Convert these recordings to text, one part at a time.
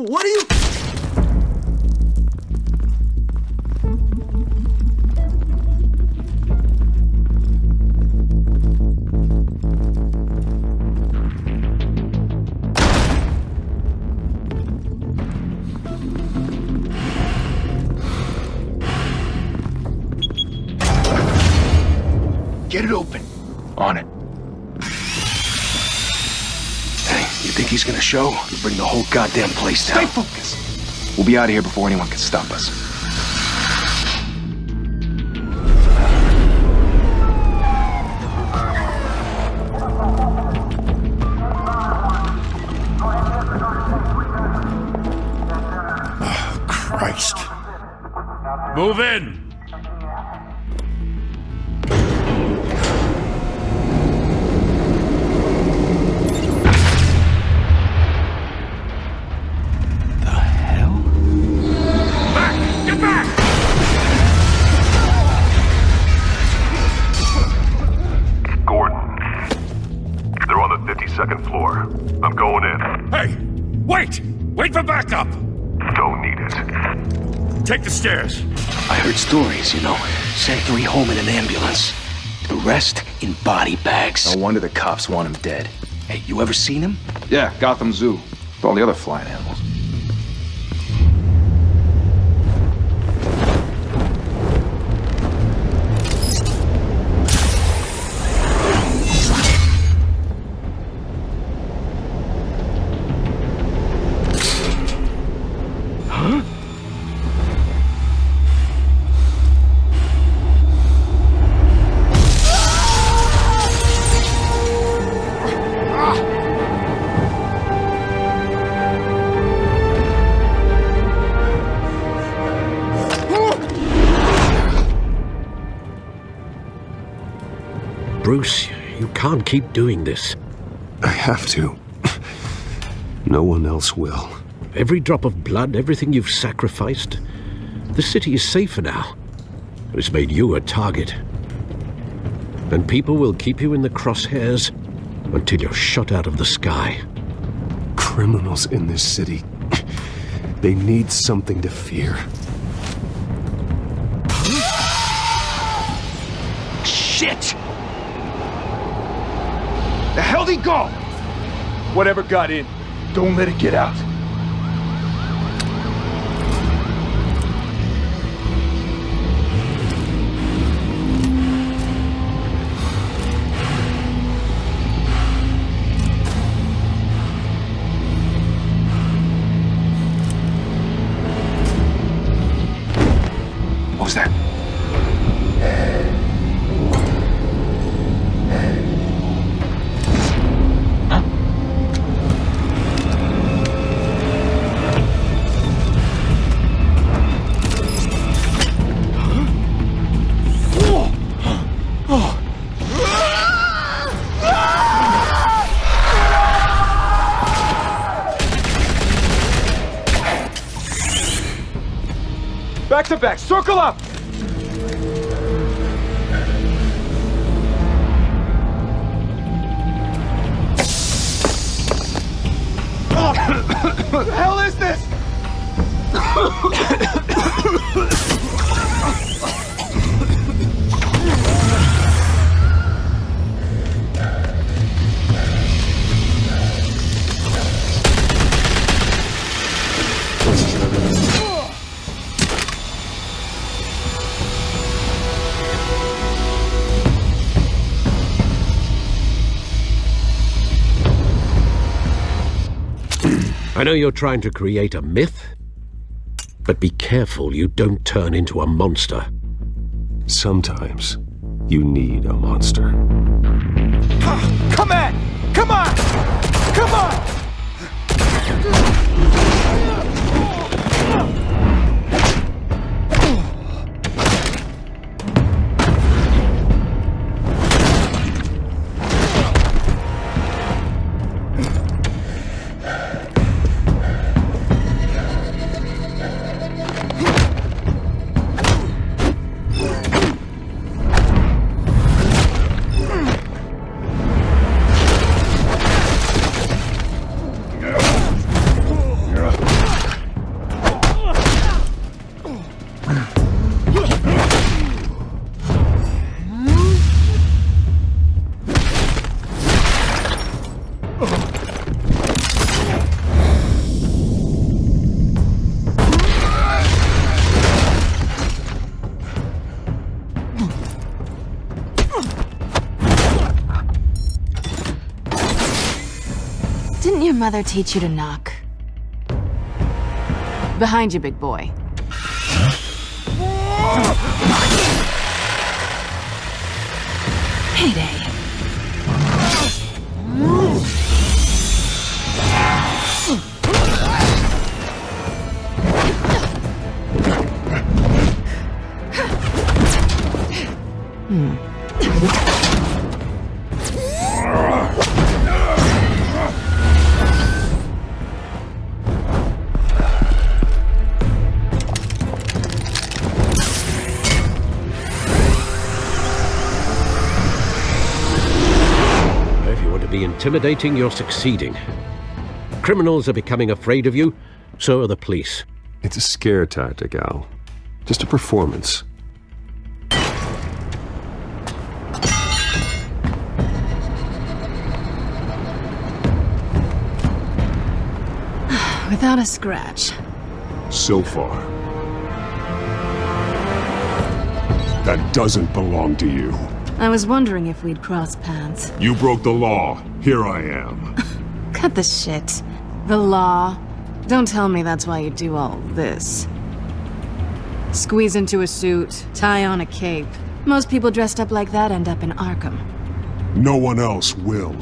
What are you... Get it open. On it. Hey, you think he's gonna show? He'll bring the whole goddamn place down. Stay focused. We'll be out of here before anyone can stop us. Oh, Christ. Move in! Second floor. I'm going in. Hey! Wait! Wait for backup! Don't need it. Take the stairs. I heard stories, you know. Sent 3 home in an ambulance. The rest in body bags. No wonder the cops want him dead. Hey, you ever seen him? Yeah, Gotham Zoo. With all the other flying animals. Bruce, you can't keep doing this. I have to. No one else will. Every drop of blood, everything you've sacrificed. The city is safer now. It's made you a target. And people will keep you in the crosshairs until you're shot out of the sky. Criminals in this city. They need something to fear. Shit! The hell'd he go? Whatever got in, don't let it get out. What was that? Back to back, circle up! What the hell is this? I know you're trying to create a myth, but be careful you don't turn into a monster. Sometimes you need a monster. Come on! Come on! Come on! your mother teach you to knock? Behind you, big boy. Payday. If you want to be intimidating, you're succeeding. Criminals are becoming afraid of you, so are the police. It's a scare tactic, Al. Just a performance. Without a scratch. So far. That doesn't belong to you. I was wondering if we'd cross paths. You broke the law. Here I am. Cut the shit. The law. Don't tell me that's why you do all this. Squeeze into a suit, tie on a cape. Most people dressed up like that end up in Arkham. No one else will.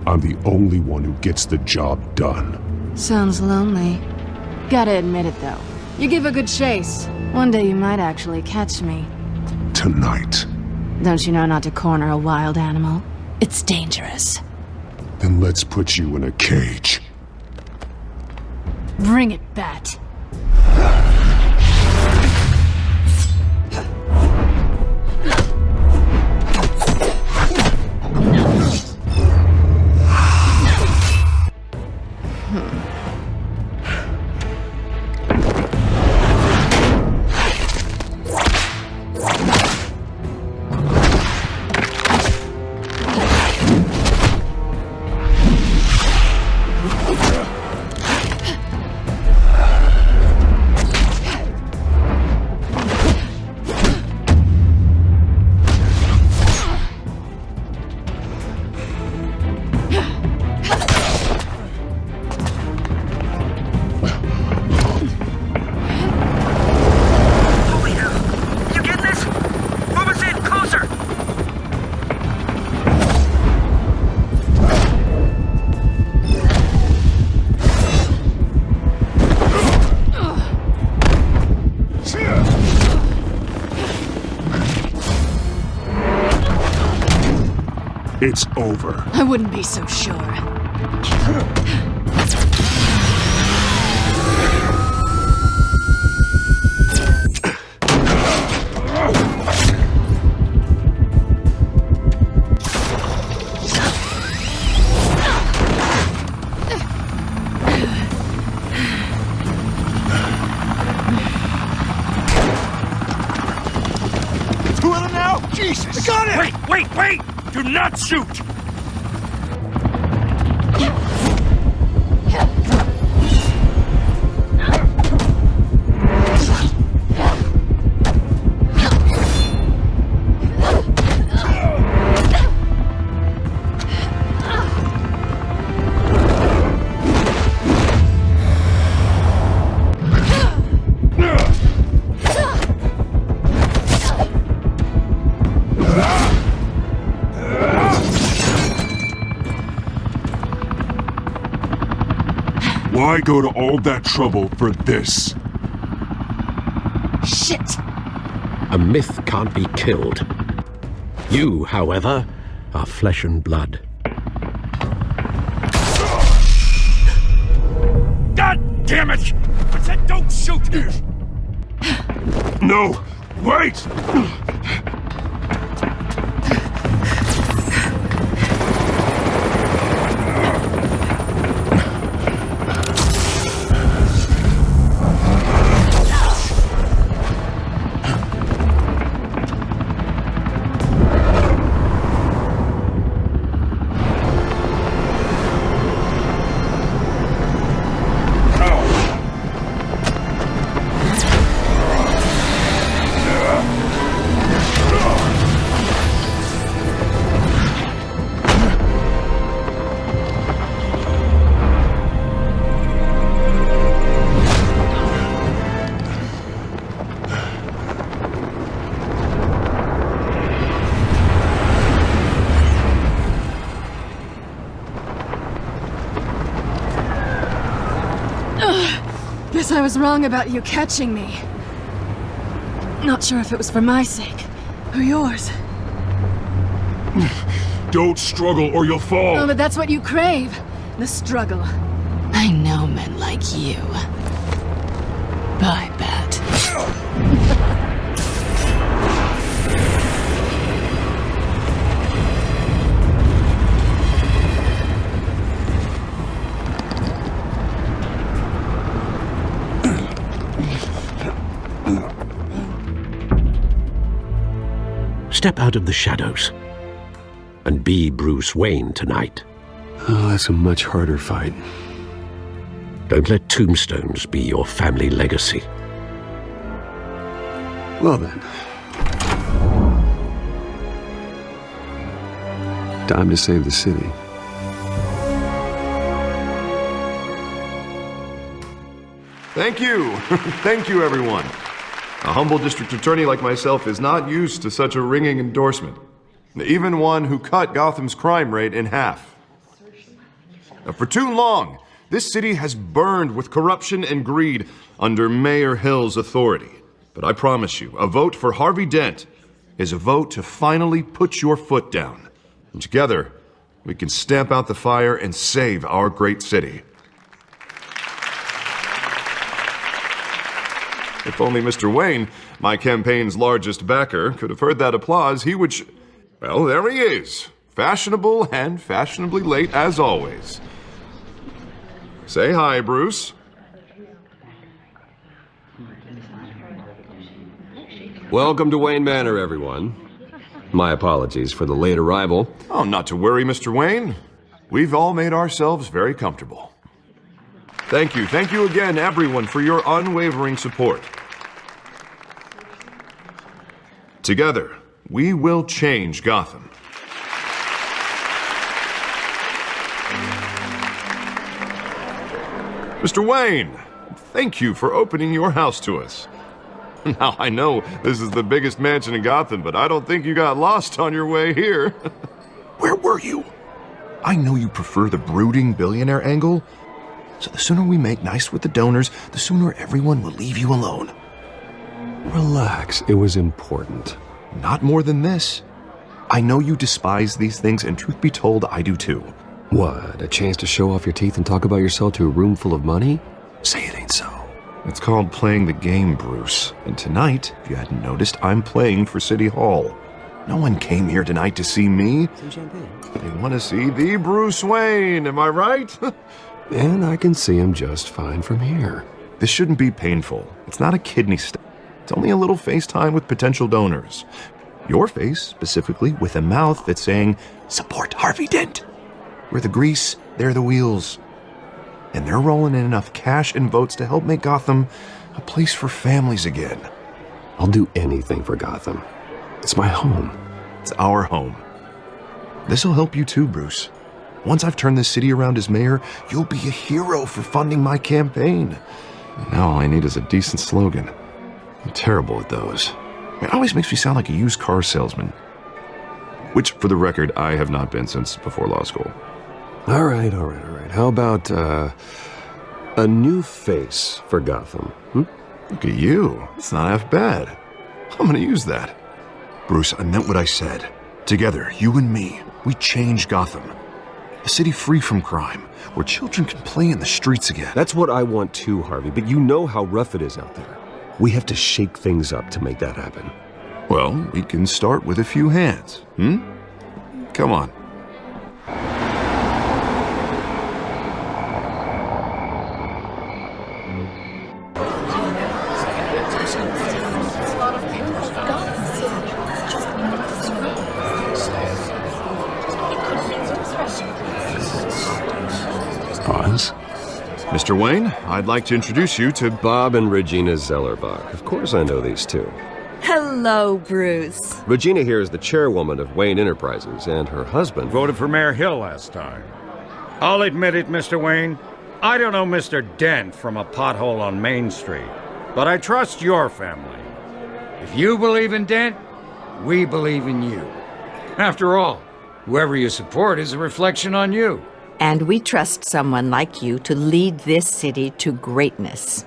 I'm the only one who gets the job done. Sounds lonely. Gotta admit it, though. You give a good chase. One day you might actually catch me. Tonight. Don't you know not to corner a wild animal? It's dangerous. Then let's put you in a cage. Bring it, Bat. It's over. I wouldn't be so sure. Two of them now? Jesus! I got it! Wait! Do not shoot! Why go to all that trouble for this? Shit! A myth can't be killed. You, however, are flesh and blood. God damn it! I said don't shoot! No! Wait! I was wrong about you catching me. Not sure if it was for my sake or yours. Don't struggle or you'll fall! Oh, but that's what you crave. The struggle. I know men like you. Bye, Bat. Step out of the shadows and be Bruce Wayne tonight. Oh, that's a much harder fight. Don't let tombstones be your family legacy. Well then. Time to save the city. Thank you. Thank you, everyone. A humble district attorney like myself is not used to such a ringing endorsement. Even one who cut Gotham's crime rate in half. Now, for too long, this city has burned with corruption and greed under Mayor Hill's authority. But I promise you, a vote for Harvey Dent is a vote to finally put your foot down. And together, we can stamp out the fire and save our great city. If only Mr. Wayne, my campaign's largest backer, could have heard that applause, he would well, there he is. Fashionable and fashionably late as always. Say hi, Bruce. Welcome to Wayne Manor, everyone. My apologies for the late arrival. Oh, not to worry, Mr. Wayne. We've all made ourselves very comfortable. Thank you again, everyone, for your unwavering support. Together, we will change Gotham. Mr. Wayne, thank you for opening your house to us. Now, I know this is the biggest mansion in Gotham, but I don't think you got lost on your way here. Where were you? I know you prefer the brooding billionaire angle, so the sooner we make nice with the donors, the sooner everyone will leave you alone. Relax, it was important. Not more than this. I know you despise these things, and truth be told, I do too. What, a chance to show off your teeth and talk about yourself to a room full of money? Say it ain't so. It's called playing the game, Bruce. And tonight, if you hadn't noticed, I'm playing for City Hall. No one came here tonight to see me. Some champagne. They want to see the Bruce Wayne, am I right? And I can see him just fine from here. This shouldn't be painful. It's not a kidney stone. It's only a little FaceTime with potential donors. Your face, specifically, with a mouth that's saying, support Harvey Dent. We're the grease, they're the wheels. And they're rolling in enough cash and votes to help make Gotham a place for families again. I'll do anything for Gotham. It's my home. It's our home. This'll help you too, Bruce. Once I've turned this city around as mayor, you'll be a hero for funding my campaign. And now all I need is a decent slogan. I'm terrible at those. It always makes me sound like a used car salesman. Which, for the record, I have not been since before law school. All right. How about, a new face for Gotham, Look at you. It's not half bad. I'm gonna use that. Bruce, I meant what I said. Together, you and me, we change Gotham. A city free from crime, where children can play in the streets again. That's what I want too, Harvey, but you know how rough it is out there. We have to shake things up to make that happen. Well, we can start with a few hands, Come on. Pause. Mr. Wayne, I'd like to introduce you to Bob and Regina Zellerbach. Of course I know these two. Hello, Bruce. Regina here is the chairwoman of Wayne Enterprises, and her husband Voted for Mayor Hill last time. I'll admit it, Mr. Wayne. I don't know Mr. Dent from a pothole on Main Street, but I trust your family. If you believe in Dent, we believe in you. After all, whoever you support is a reflection on you. And we trust someone like you to lead this city to greatness.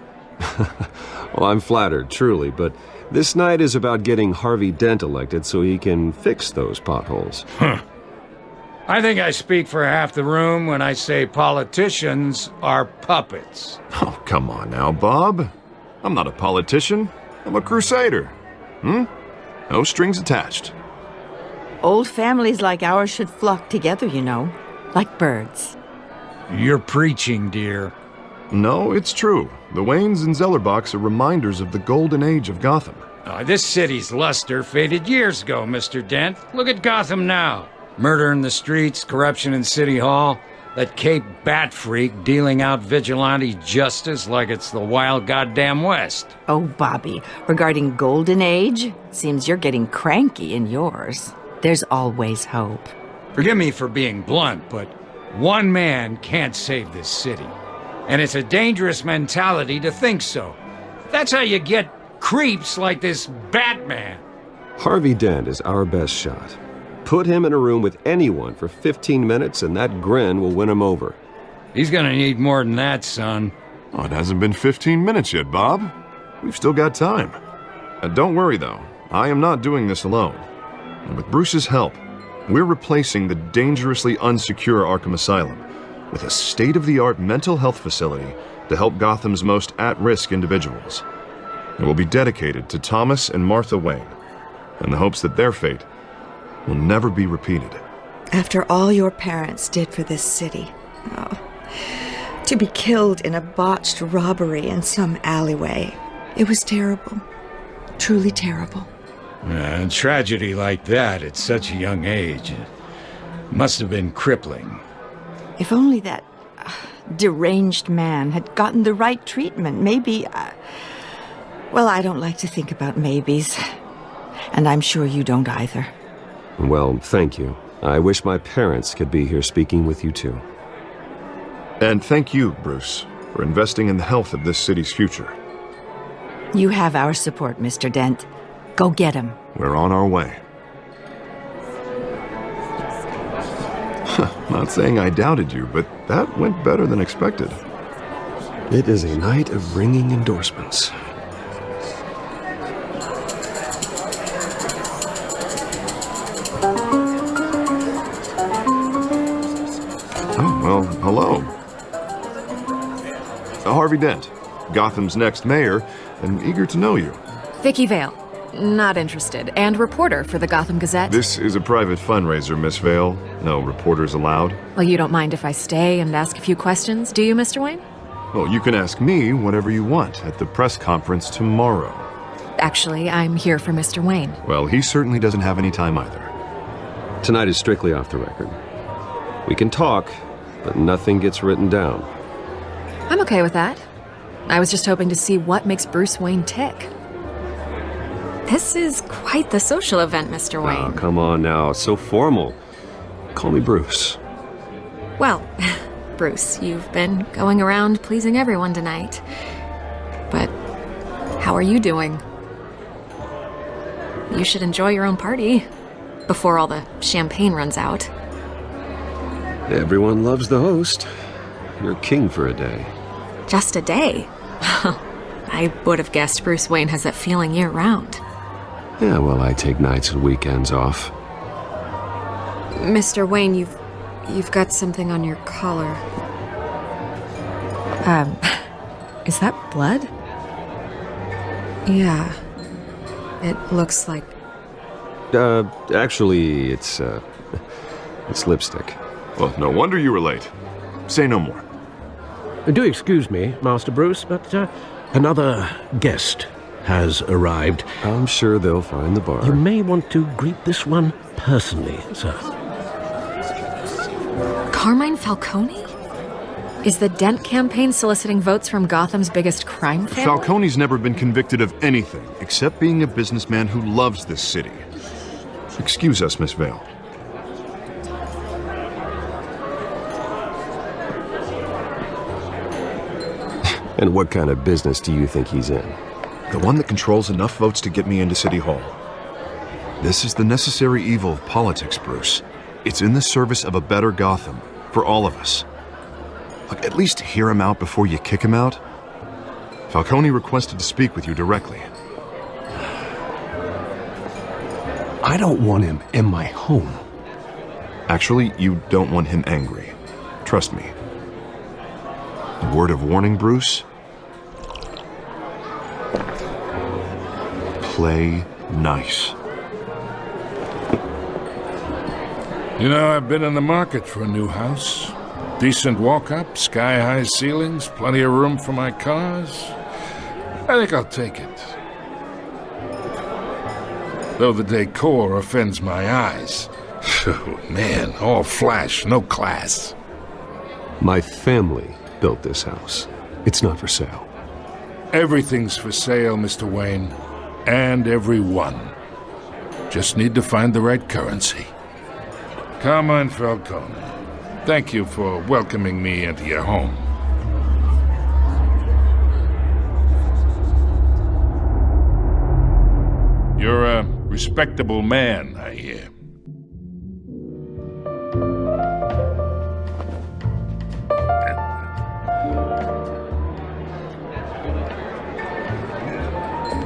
Well, I'm flattered, truly, but this night is about getting Harvey Dent elected so he can fix those potholes. I think I speak for half the room when I say politicians are puppets. Oh, come on now, Bob. I'm not a politician. I'm a crusader. No strings attached. Old families like ours should flock together, you know, like birds. You're preaching, dear. No, it's true. The Waynes and Zellerbachs are reminders of the golden age of Gotham. This city's luster faded years ago, Mr. Dent. Look at Gotham now. Murder in the streets, corruption in City Hall, that Cape Bat freak dealing out vigilante justice like it's the wild goddamn West. Oh, Bobby, regarding Golden Age, seems you're getting cranky in yours. There's always hope. Forgive me for being blunt, but one man can't save this city. And it's a dangerous mentality to think so. That's how you get creeps like this Batman. Harvey Dent is our best shot. Put him in a room with anyone for 15 minutes and that grin will win him over. He's gonna need more than that, son. Oh, it hasn't been 15 minutes yet, Bob. We've still got time. Don't worry, though. I am not doing this alone. And with Bruce's help, we're replacing the dangerously unsecure Arkham Asylum with a state-of-the-art mental health facility to help Gotham's most at-risk individuals. It will be dedicated to Thomas and Martha Wayne, in the hopes that their fate will never be repeated. After all your parents did for this city, to be killed in a botched robbery in some alleyway, it was terrible. Truly terrible. A tragedy like that at such a young age must have been crippling. If only that deranged man had gotten the right treatment, maybe... well, I don't like to think about maybes. And I'm sure you don't either. Well, thank you. I wish my parents could be here speaking with you too. And thank you, Bruce, for investing in the health of this city's future. You have our support, Mr. Dent. Go get him. We're on our way. Not saying I doubted you, but that went better than expected. It is a night of ringing endorsements. Oh, well, hello. Harvey Dent, Gotham's next mayor, and eager to know you. Vicky Vale. Not interested. And reporter for the Gotham Gazette. This is a private fundraiser, Miss Vale. No reporters allowed. Well, you don't mind if I stay and ask a few questions, do you, Mr. Wayne? Well, you can ask me whatever you want at the press conference tomorrow. Actually, I'm here for Mr. Wayne. Well, he certainly doesn't have any time either. Tonight is strictly off the record. We can talk, but nothing gets written down. I'm okay with that. I was just hoping to see what makes Bruce Wayne tick. This is quite the social event, Mr. Wayne. Oh, come on now. It's so formal. Call me Bruce. Well, Bruce, you've been going around pleasing everyone tonight. But how are you doing? You should enjoy your own party before all the champagne runs out. Everyone loves the host. You're king for a day. Just a day? I would have guessed Bruce Wayne has that feeling year-round. Yeah, well, I take nights and weekends off. Mr. Wayne, you've got something on your collar. Is that blood? Yeah. It looks like... Actually, it's lipstick. Well, no wonder you were late. Say no more. Do excuse me, Master Bruce, but another guest has arrived. I'm sure they'll find the bar. You may want to greet this one personally, sir. Carmine Falcone? Is the Dent campaign soliciting votes from Gotham's biggest crime family? Falcone's never been convicted of anything except being a businessman who loves this city. Excuse us, Miss Vale. And what kind of business do you think he's in? The one that controls enough votes to get me into City Hall. This is the necessary evil of politics, Bruce. It's in the service of a better Gotham, for all of us. Look, at least hear him out before you kick him out. Falcone requested to speak with you directly. I don't want him in my home. Actually, you don't want him angry. Trust me. A word of warning, Bruce? Play nice. You know, I've been in the market for a new house. Decent walk-up, sky-high ceilings, plenty of room for my cars. I think I'll take it. Though the decor offends my eyes. Oh, man, all flash, no class. My family built this house. It's not for sale. Everything's for sale, Mr. Wayne. And everyone. Just need to find the right currency. Come on, Falcone. Thank you for welcoming me into your home. You're a respectable man, I hear.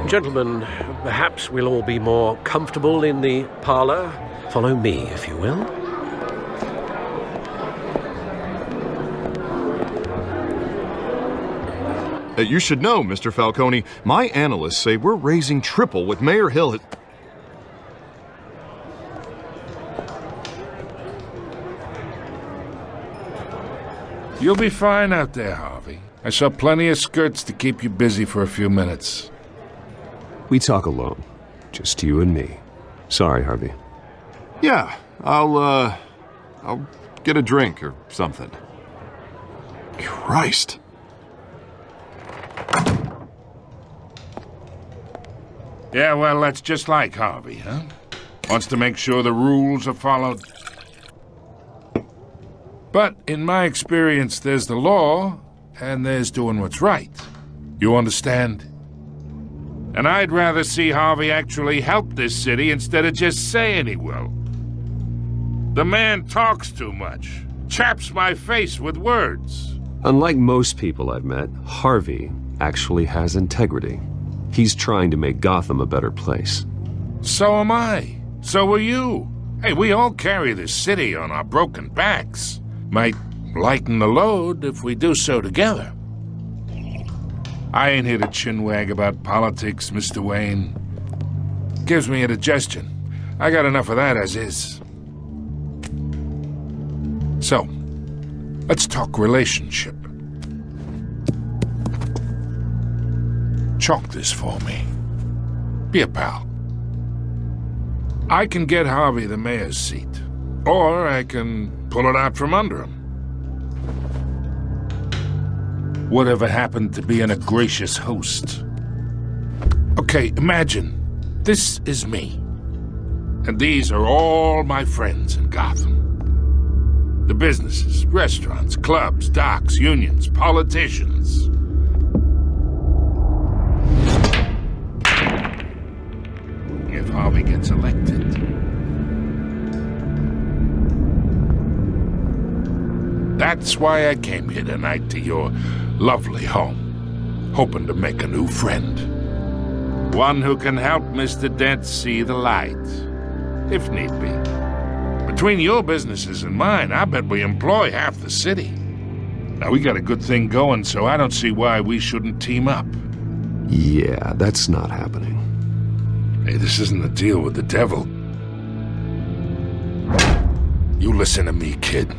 Gentlemen, perhaps we'll all be more comfortable in the parlor. Follow me, if you will. You should know, Mr. Falcone, my analysts say we're raising triple what Mayor Hill had... You'll be fine out there, Harvey. I saw plenty of skirts to keep you busy for a few minutes. We talk alone. Just you and me. Sorry, Harvey. Yeah, I'll get a drink or something. Christ. Yeah, well, that's just like Harvey, huh? Wants to make sure the rules are followed. But in my experience, there's the law, and there's doing what's right. You understand? And I'd rather see Harvey actually help this city instead of just saying he will. The man talks too much, chaps my face with words. Unlike most people I've met, Harvey actually has integrity. He's trying to make Gotham a better place. So am I. So are you. Hey, we all carry this city on our broken backs. Might lighten the load if we do so together. I ain't here to chinwag about politics, Mr. Wayne. Gives me indigestion. I got enough of that as is. So, let's talk relationship. Chalk this for me. Be a pal. I can get Harvey the mayor's seat, or I can pull it out from under him. Whatever happened to being a gracious host? Okay, imagine this is me, and these are all my friends in Gotham. The businesses, restaurants, clubs, docks, unions, politicians. If Harvey gets elected. That's why I came here tonight to your lovely home, hoping to make a new friend. One who can help Mr. Dent see the light, if need be. Between your businesses and mine, I bet we employ half the city. Now, we got a good thing going, so I don't see why we shouldn't team up. Yeah, that's not happening. Hey, this isn't a deal with the devil. You listen to me, kid.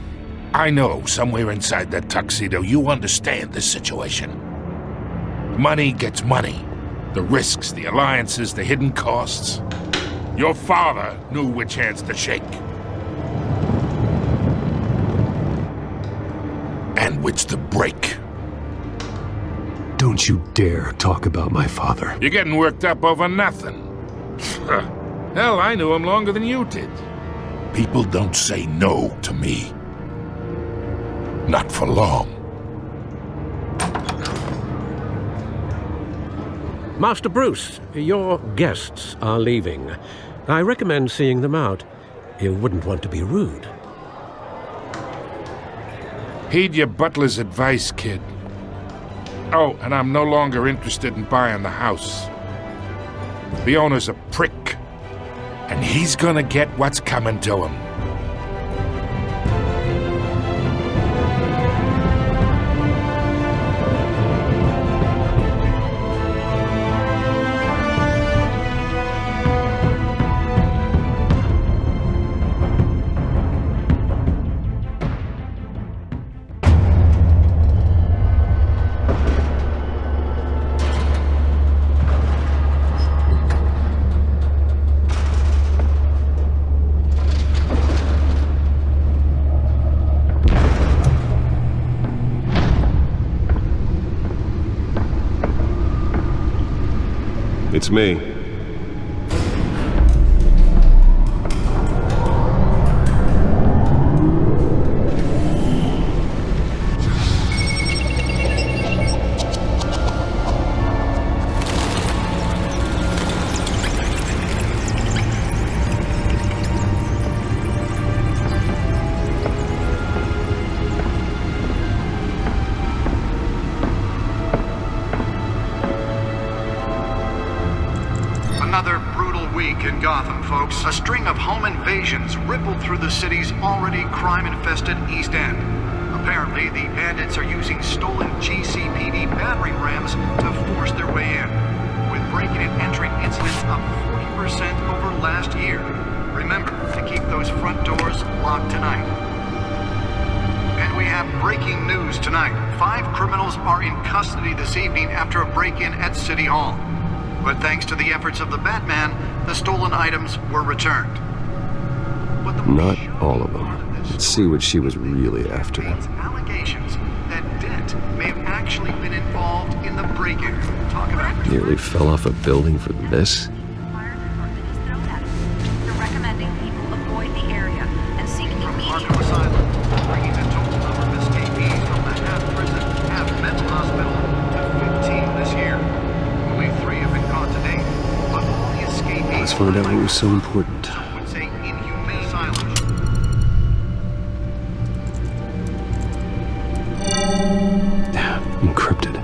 I know somewhere inside that tuxedo you understand this situation. Money gets money. The risks, the alliances, the hidden costs. Your father knew which hands to shake. And which to break. Don't you dare talk about my father. You're getting worked up over nothing. Hell, I knew him longer than you did. People don't say no to me. Not for long. Master Bruce, your guests are leaving. I recommend seeing them out. You wouldn't want to be rude. Heed your butler's advice, kid. Oh, and I'm no longer interested in buying the house. The owner's a prick, and he's gonna get what's coming to him. It's me. Another brutal week in Gotham, folks. A string of home invasions rippled through the city's already crime-infested East End. Apparently, the bandits are using stolen GCPD battering rams to force their way in, with breaking and entering incidents up 40% over last year. Remember to keep those front doors locked tonight. And we have breaking news tonight. 5 criminals are in custody this evening after a break-in at City Hall. But thanks to the efforts of the Batman, the stolen items were returned. But Not all of them. Let's see what she was really after. Allegations that Dent may have actually been involved in the break-in. Talk about Nearly fell off a building for this? They're recommending people avoid the area and seek immediate asylum, bringing the total number of escapees from the half prison, half mental hospital to 15 this year. Only 3 have been caught to date, but all the escapees Let's find out what was so important. would say inhumane asylum. Encrypted.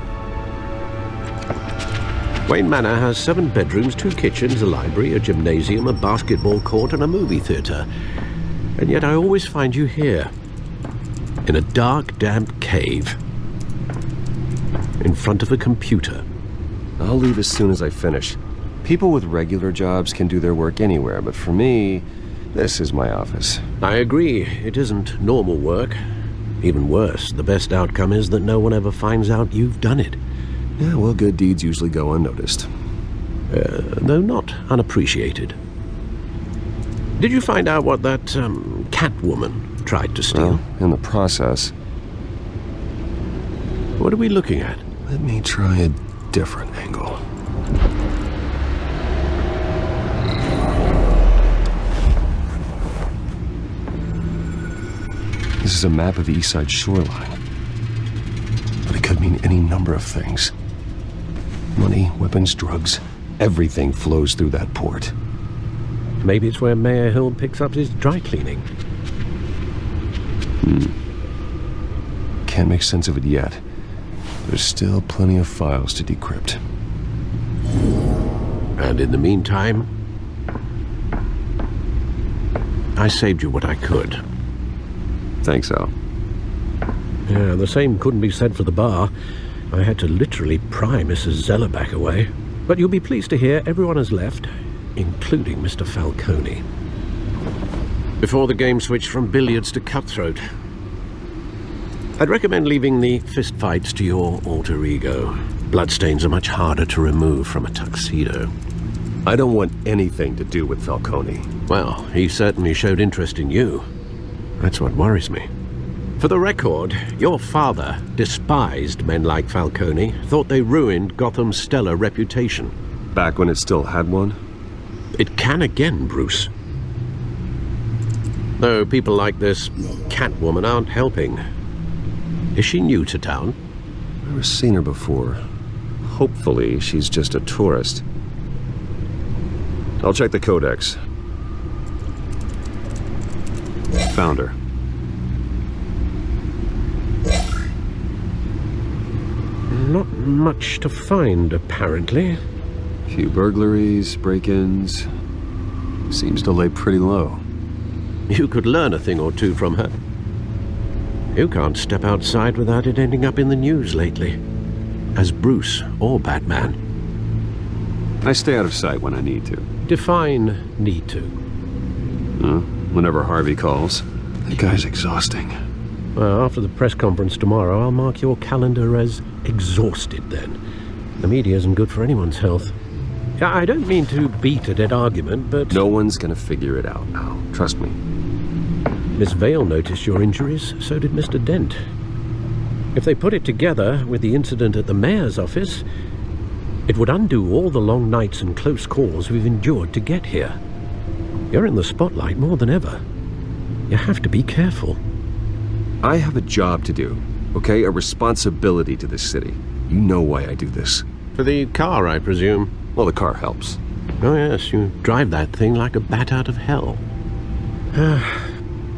Wayne Manor has 7 bedrooms, 2 kitchens, a library, a gymnasium, a basketball court, and a movie theater. And yet I always find you here, in a dark, damp cave, in front of a computer. I'll leave as soon as I finish. People with regular jobs can do their work anywhere, but for me, this is my office. I agree, it isn't normal work. Even worse, the best outcome is that no one ever finds out you've done it. Yeah, well, good deeds usually go unnoticed. Though not unappreciated. Did you find out what that, Catwoman tried to steal? Well, in the process. What are we looking at? Let me try a different angle. This is a map of the East Side shoreline. But it could mean any number of things. Money, weapons, drugs, everything flows through that port. Maybe it's where Mayor Hill picks up his dry cleaning. Can't make sense of it yet. There's still plenty of files to decrypt. And in the meantime, I saved you what I could. Thanks, Al. Yeah, the same couldn't be said for the bar. I had to literally pry Mrs. Zellerback away. But you'll be pleased to hear everyone has left, including Mr. Falcone. Before the game switched from billiards to cutthroat. I'd recommend leaving the fistfights to your alter ego. Bloodstains are much harder to remove from a tuxedo. I don't want anything to do with Falcone. Well, he certainly showed interest in you. That's what worries me. For the record, your father despised men like Falcone, thought they ruined Gotham's stellar reputation. Back when it still had one? It can again, Bruce. Though people like this Catwoman aren't helping. Is she new to town? Never seen her before. Hopefully, she's just a tourist. I'll check the codex. Found her. Not much to find, apparently. Few burglaries, break-ins. Seems to lay pretty low. You could learn a thing or two from her. You can't step outside without it ending up in the news lately. As Bruce or Batman. I stay out of sight when I need to. Define need to. Whenever Harvey calls. That guy's exhausting. Well, after the press conference tomorrow, I'll mark your calendar as exhausted then. The media isn't good for anyone's health. I don't mean to beat a dead argument, but... No one's gonna figure it out now. Trust me. Miss Vale noticed your injuries, so did Mr. Dent. If they put it together with the incident at the mayor's office, it would undo all the long nights and close calls we've endured to get here. You're in the spotlight more than ever. You have to be careful. I have a job to do, okay? A responsibility to this city. You know why I do this. For the car, I presume? Well, the car helps. Oh yes, you drive that thing like a bat out of hell.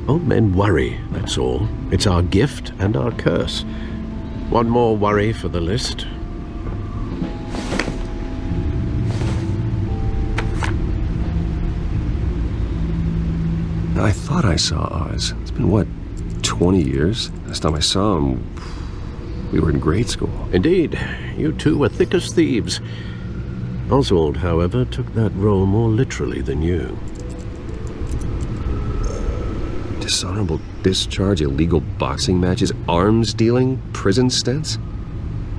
Old men worry, that's all. It's our gift and our curse. One more worry for the list. I thought I saw Oz. It's been, what, 20 years? Last time I saw him, we were in grade school. Indeed. You two were thick as thieves. Oswald, however, took that role more literally than you. Dishonorable discharge, illegal boxing matches, arms dealing, prison stints?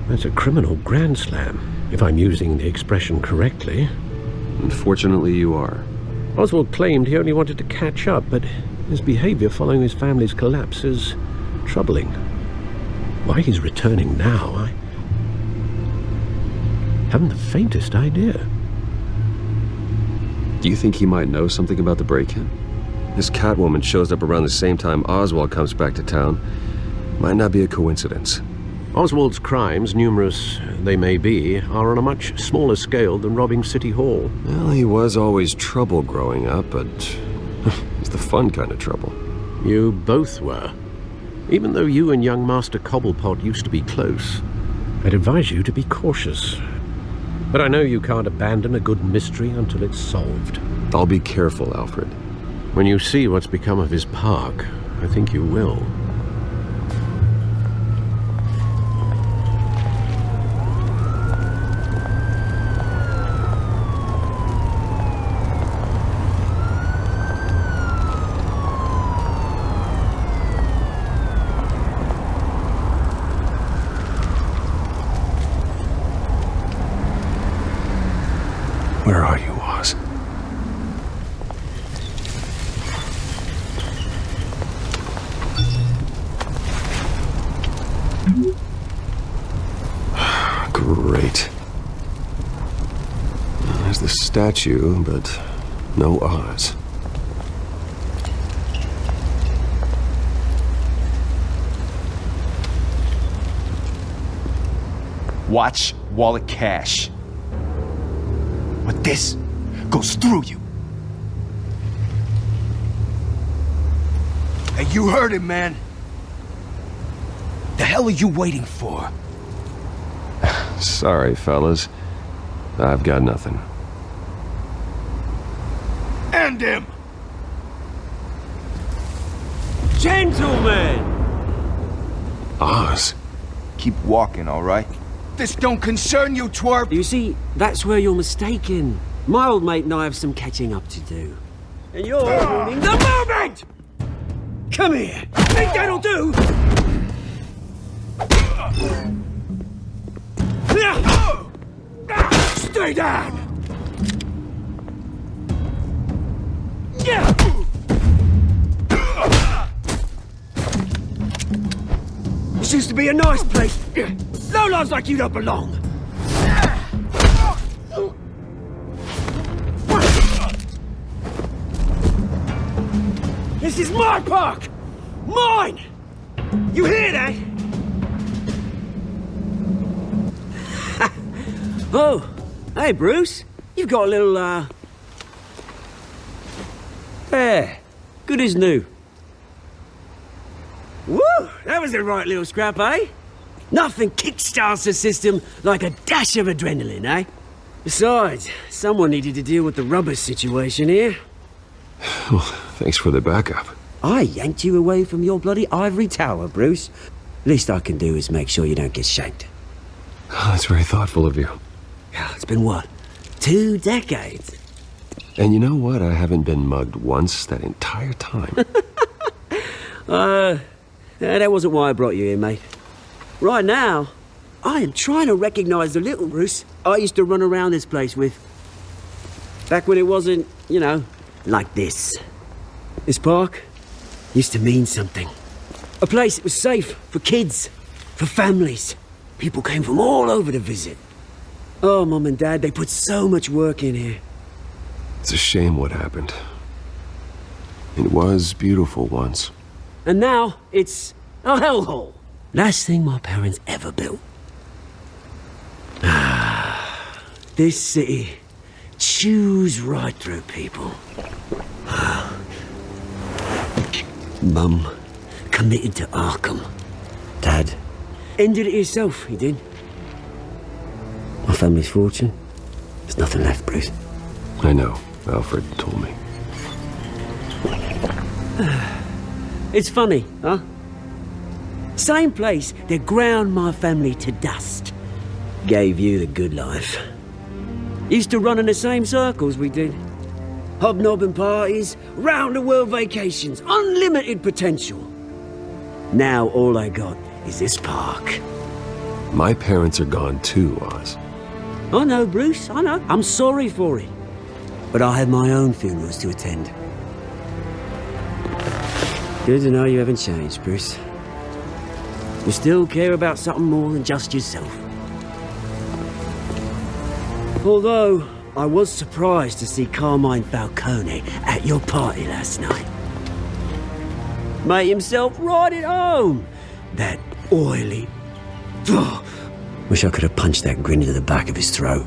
That's a criminal grand slam, if I'm using the expression correctly. Unfortunately, you are. Oswald claimed he only wanted to catch up, but his behavior following his family's collapse is troubling. Why he's returning now, I haven't the faintest idea. Do you think he might know something about the break-in? This Catwoman shows up around the same time Oswald comes back to town. Might not be a coincidence. Oswald's crimes, numerous they may be, are on a much smaller scale than robbing City Hall. Well, he was always trouble growing up, but it's the fun kind of trouble. You both were. Even though you and young Master Cobblepot used to be close, I'd advise you to be cautious. But I know you can't abandon a good mystery until it's solved. I'll be careful, Alfred. When you see what's become of his park, I think you will. Where are you, Oz? Great. There's the statue, but no Oz. Watch wallet cash. But this goes through you. Hey, you heard him, man. The hell are you waiting for? Sorry, fellas. I've got nothing. End him! Gentlemen! Oz. Keep walking, all right? This don't concern you, twerp! You see, that's where you're mistaken. My old mate and I have some catching up to do. And you're ruining the moment! Come here! Think that'll do? Stay down! This used to be a nice place. Lowlifes like you don't belong. This is my park! Mine! You hear that? Oh, hey Bruce. You've got a little, There. Good as new. Woo! That was a right little scrap, eh? Nothing kickstarts the system like a dash of adrenaline, eh? Besides, someone needed to deal with the rubber situation here. Well, thanks for the backup. I yanked you away from your bloody ivory tower, Bruce. Least I can do is make sure you don't get shanked. Oh, that's very thoughtful of you. It's been what? 2 decades? And you know what? I haven't been mugged once that entire time. That wasn't why I brought you here, mate. Right now, I am trying to recognize the little Bruce I used to run around this place with. Back when it wasn't, you know, like this. This park used to mean something. A place that was safe for kids, for families. People came from all over to visit. Oh, Mum and Dad, they put so much work in here. It's a shame what happened. It was beautiful once. And now, it's a hellhole. Last thing my parents ever built. This city chews right through people. Mum committed to Arkham. Dad ended it himself, he did. My family's fortune, there's nothing left, Bruce. I know. Alfred told me. It's funny, huh? Same place that ground my family to dust. Gave you the good life. Used to run in the same circles we did. Hobnobbing parties, round-the-world vacations, unlimited potential. Now all I got is this park. My parents are gone too, Oz. I know, Bruce, I know. I'm sorry for it. But I have my own funerals to attend. Good to know you haven't changed, Bruce. You still care about something more than just yourself. Although, I was surprised to see Carmine Falcone at your party last night. Made himself right at home. That oily... Ugh. Wish I could have punched that grin into the back of his throat.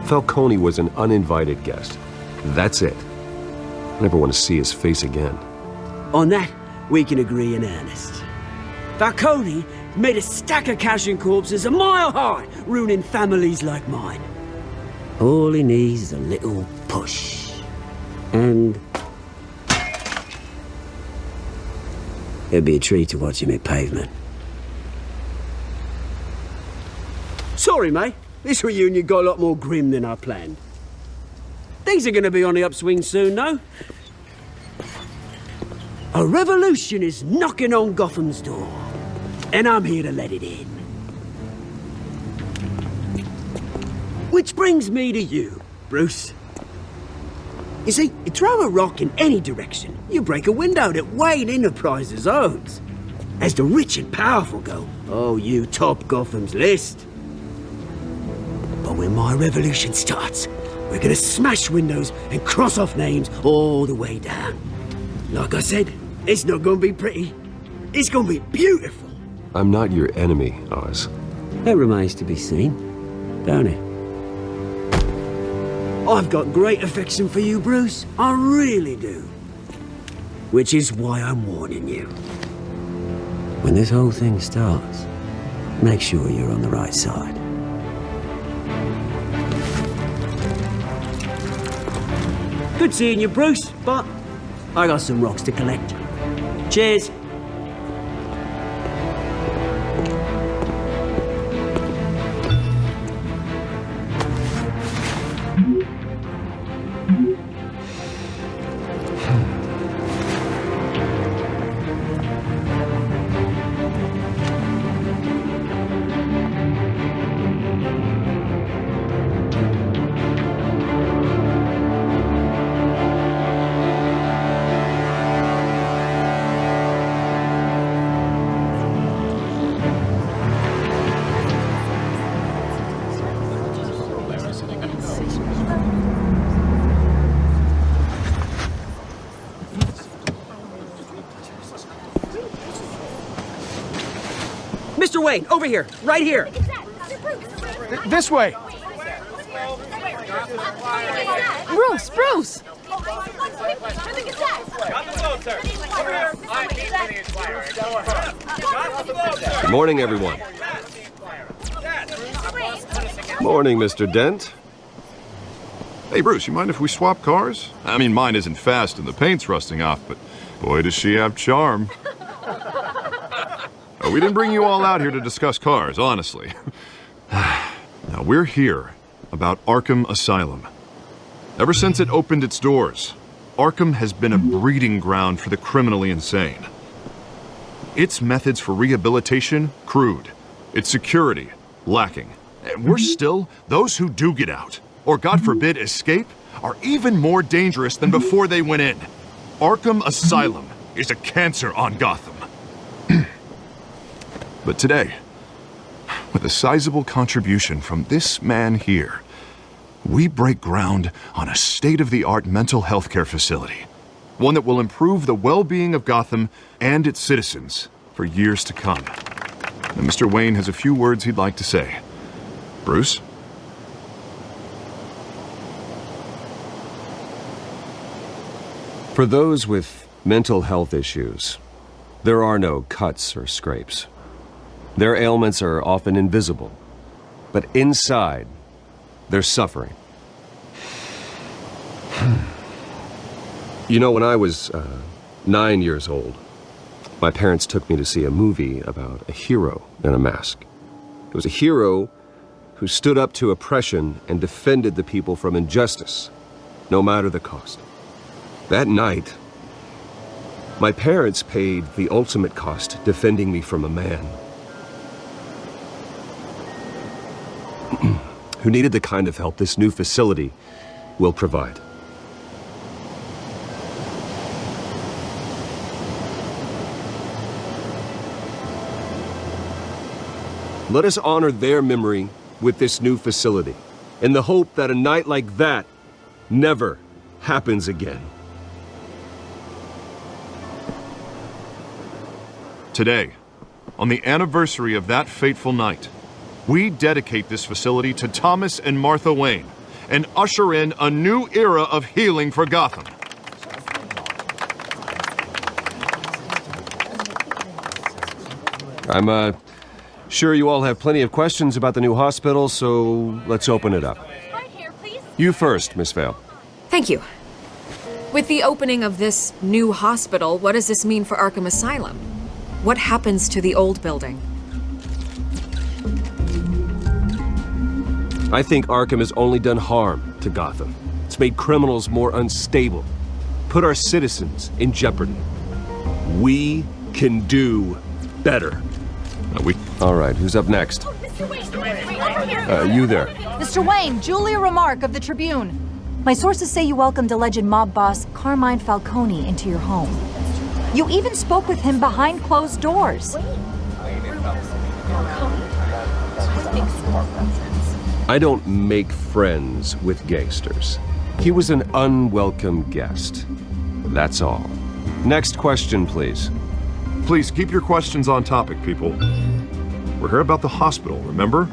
Falcone was an uninvited guest. That's it. I never want to see his face again. On that, we can agree in earnest. Falcone made a stack of cash and corpses a mile high, ruining families like mine. All he needs is a little push. And... it'd be a treat to watch him hit pavement. Sorry, mate. This reunion got a lot more grim than I planned. Things are going to be on the upswing soon, though. A revolution is knocking on Gotham's door, and I'm here to let it in. Which brings me to you, Bruce. You see, you throw a rock in any direction, you break a window that Wayne Enterprises owns. As the rich and powerful go, oh, you top Gotham's list. But when my revolution starts, we're gonna smash windows and cross off names all the way down. Like I said, it's not gonna be pretty. It's gonna be beautiful. I'm not your enemy, Oz. That remains to be seen, don't it? I've got great affection for you, Bruce. I really do. Which is why I'm warning you. When this whole thing starts, make sure you're on the right side. Good seeing you, Bruce, but I got some rocks to collect. Cheers. Mr. Wayne, over here, right here. This way. Bruce, Bruce! Good morning, everyone. Morning, Mr. Dent. Hey, Bruce, you mind if we swap cars? I mean, mine isn't fast and the paint's rusting off, but boy, does she have charm. We didn't bring you all out here to discuss cars, honestly. Now, we're here about Arkham Asylum. Ever since it opened its doors, Arkham has been a breeding ground for the criminally insane. Its methods for rehabilitation, crude. Its security, lacking. And worse still, those who do get out, or God forbid escape, are even more dangerous than before they went in. Arkham Asylum is a cancer on Gotham. But today, with a sizable contribution from this man here, we break ground on a state-of-the-art mental health care facility. One that will improve the well-being of Gotham and its citizens for years to come. And Mr. Wayne has a few words he'd like to say. Bruce? For those with mental health issues, there are no cuts or scrapes. Their ailments are often invisible, but inside, they're suffering. You know, when I was 9 years old, my parents took me to see a movie about a hero in a mask. It was a hero who stood up to oppression and defended the people from injustice, no matter the cost. That night, my parents paid the ultimate cost defending me from a man who needed the kind of help this new facility will provide. Let us honor their memory with this new facility, in the hope that a night like that never happens again. Today, on the anniversary of that fateful night, we dedicate this facility to Thomas and Martha Wayne and usher in a new era of healing for Gotham. I'm sure you all have plenty of questions about the new hospital, so let's open it up. Right here, please. You first, Miss Vale. Thank you. With the opening of this new hospital, what does this mean for Arkham Asylum? What happens to the old building? I think Arkham has only done harm to Gotham. It's made criminals more unstable, put our citizens in jeopardy. We can do better. All right, who's up next? You there. Mr. Wayne, Julia Remark of the Tribune. My sources say you welcomed alleged mob boss Carmine Falcone into your home. You even spoke with him behind closed doors. I don't make friends with gangsters. He was an unwelcome guest. That's all. Next question, please. Please keep your questions on topic, people. We're here about the hospital, remember?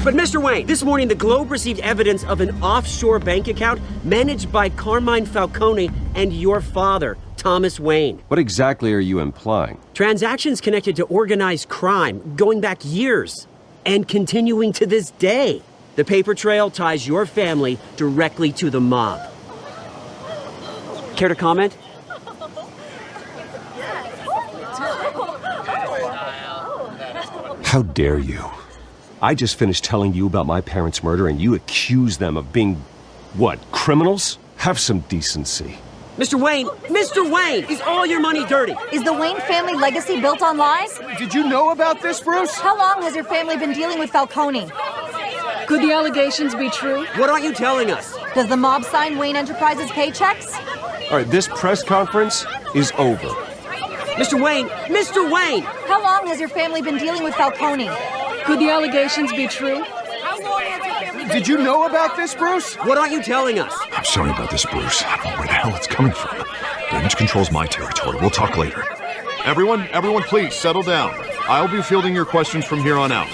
But Mr. Wayne, this morning the Globe received evidence of an offshore bank account managed by Carmine Falcone and your father, Thomas Wayne. What exactly are you implying? Transactions connected to organized crime going back years and continuing to this day. The paper trail ties your family directly to the mob. Care to comment? How dare you? I just finished telling you about my parents' murder and you accuse them of being, what, criminals? Have some decency. Mr. Wayne, is all your money dirty? Is the Wayne family legacy built on lies? Did you know about this, Bruce? How long has your family been dealing with Falcone? Could the allegations be true? What aren't you telling us? Does the mob sign Wayne Enterprises paychecks? All right, this press conference is over. Mr. Wayne! How long has your family been dealing with Falcone? Could the allegations be true? Did you know about this, Bruce? What aren't you telling us? I'm sorry about this, Bruce. I don't know where the hell it's coming from. Damage control's my territory. We'll talk later. Everyone, please, settle down. I'll be fielding your questions from here on out.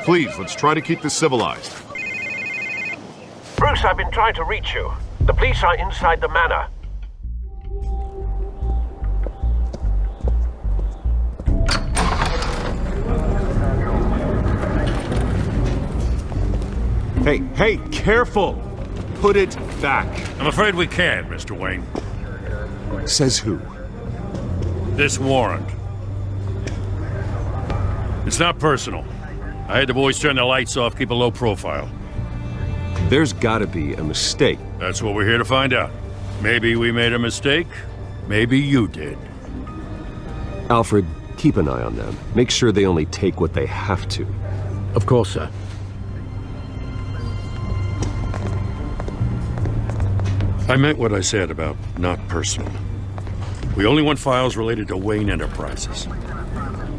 Please, let's try to keep this civilized. Bruce, I've been trying to reach you. The police are inside the manor. Hey, careful! Put it back. I'm afraid we can't, Mr. Wayne. Says who? This warrant. It's not personal. I had the boys turn the lights off, keep a low profile. There's gotta be a mistake. That's what we're here to find out. Maybe we made a mistake. Maybe you did. Alfred, keep an eye on them. Make sure they only take what they have to. Of course, sir. I meant what I said about not personal. We only want files related to Wayne Enterprises.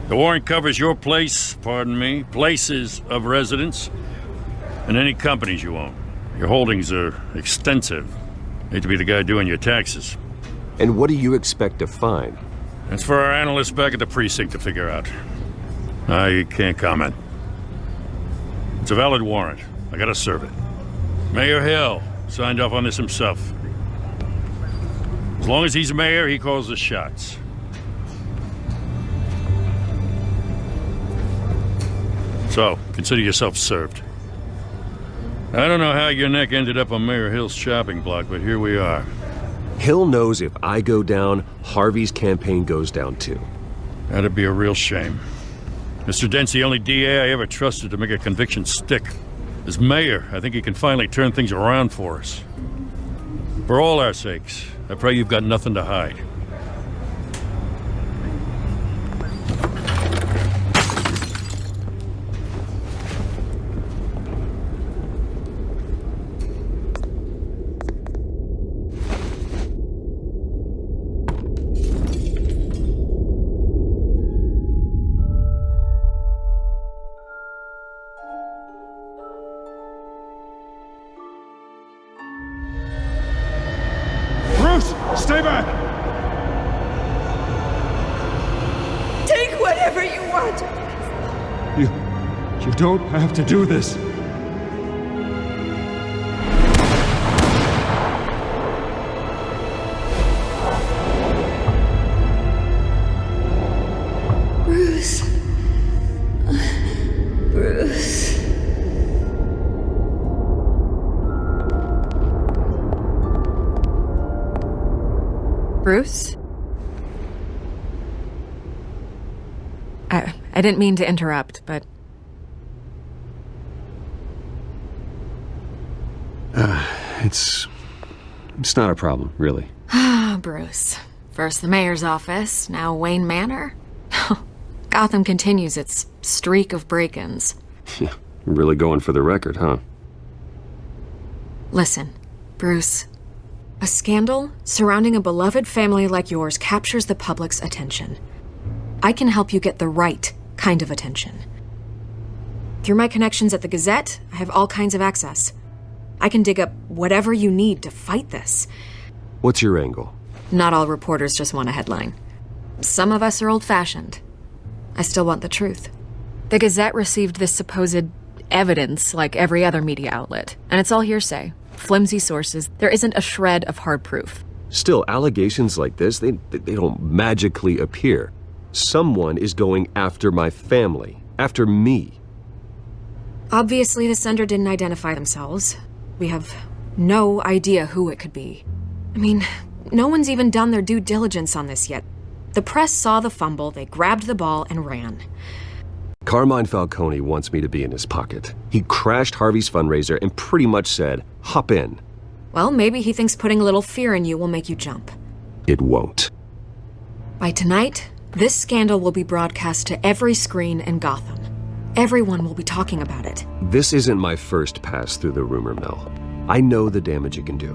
The warrant covers your place, pardon me, places of residence, and any companies you own. Your holdings are extensive. Hate to be the guy doing your taxes. And what do you expect to find? That's for our analysts back at the precinct to figure out. I can't comment. It's a valid warrant. I gotta serve it. Mayor Hill signed off on this himself. As long as he's mayor, he calls the shots. So, consider yourself served. I don't know how your neck ended up on Mayor Hill's chopping block, but here we are. Hill knows if I go down, Harvey's campaign goes down too. That'd be a real shame. Mr. Dent's the only DA I ever trusted to make a conviction stick. As mayor, I think he can finally turn things around for us. For all our sakes, I pray you've got nothing to hide. Stay back! Take whatever you want! You don't have to do this. Bruce. Bruce. Bruce? I didn't mean to interrupt, but... It's not a problem, really. Ah, Bruce. First the mayor's office, now Wayne Manor. Gotham continues its streak of break-ins. Yeah, really going for the record, huh? Listen, Bruce. A scandal surrounding a beloved family like yours captures the public's attention. I can help you get the right kind of attention. Through my connections at the Gazette, I have all kinds of access. I can dig up whatever you need to fight this. What's your angle? Not all reporters just want a headline. Some of us are old-fashioned. I still want the truth. The Gazette received this supposed evidence like every other media outlet, and it's all hearsay. Flimsy sources. There isn't a shred of hard proof. Still, allegations like this, they don't magically appear. Someone is going after my family, after me. Obviously, the sender didn't identify themselves. We have no idea who it could be. I mean, no one's even done their due diligence on this yet. The press saw the fumble, they grabbed the ball and ran. Carmine Falcone wants me to be in his pocket. He crashed Harvey's fundraiser and pretty much said, hop in. Well, maybe he thinks putting a little fear in you will make you jump. It won't. By tonight, this scandal will be broadcast to every screen in Gotham. Everyone will be talking about it. This isn't my first pass through the rumor mill. I know the damage it can do.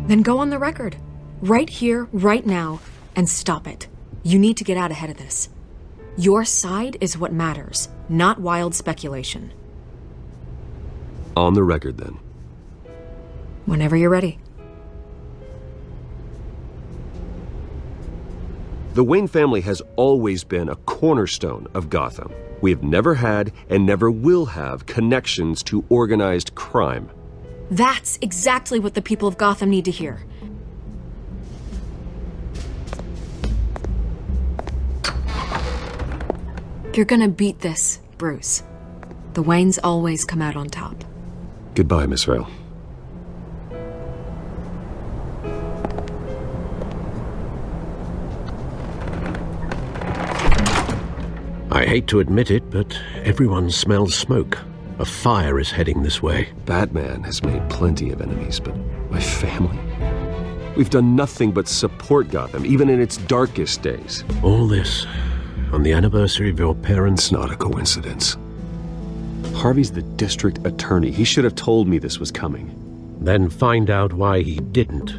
Then go on the record. Right here, right now, and stop it. You need to get out ahead of this. Your side is what matters, not wild speculation. On the record, then. Whenever you're ready. The Wayne family has always been a cornerstone of Gotham. We have never had and never will have connections to organized crime. That's exactly what the people of Gotham need to hear. You're gonna beat this, Bruce. The Waynes always come out on top. Goodbye, Miss Vale. I hate to admit it, but everyone smells smoke. A fire is heading this way. Batman has made plenty of enemies, but my family? We've done nothing but support Gotham, even in its darkest days. All this on the anniversary of your parents' It's not a coincidence. Harvey's the district attorney. He should have told me this was coming. Then find out why he didn't.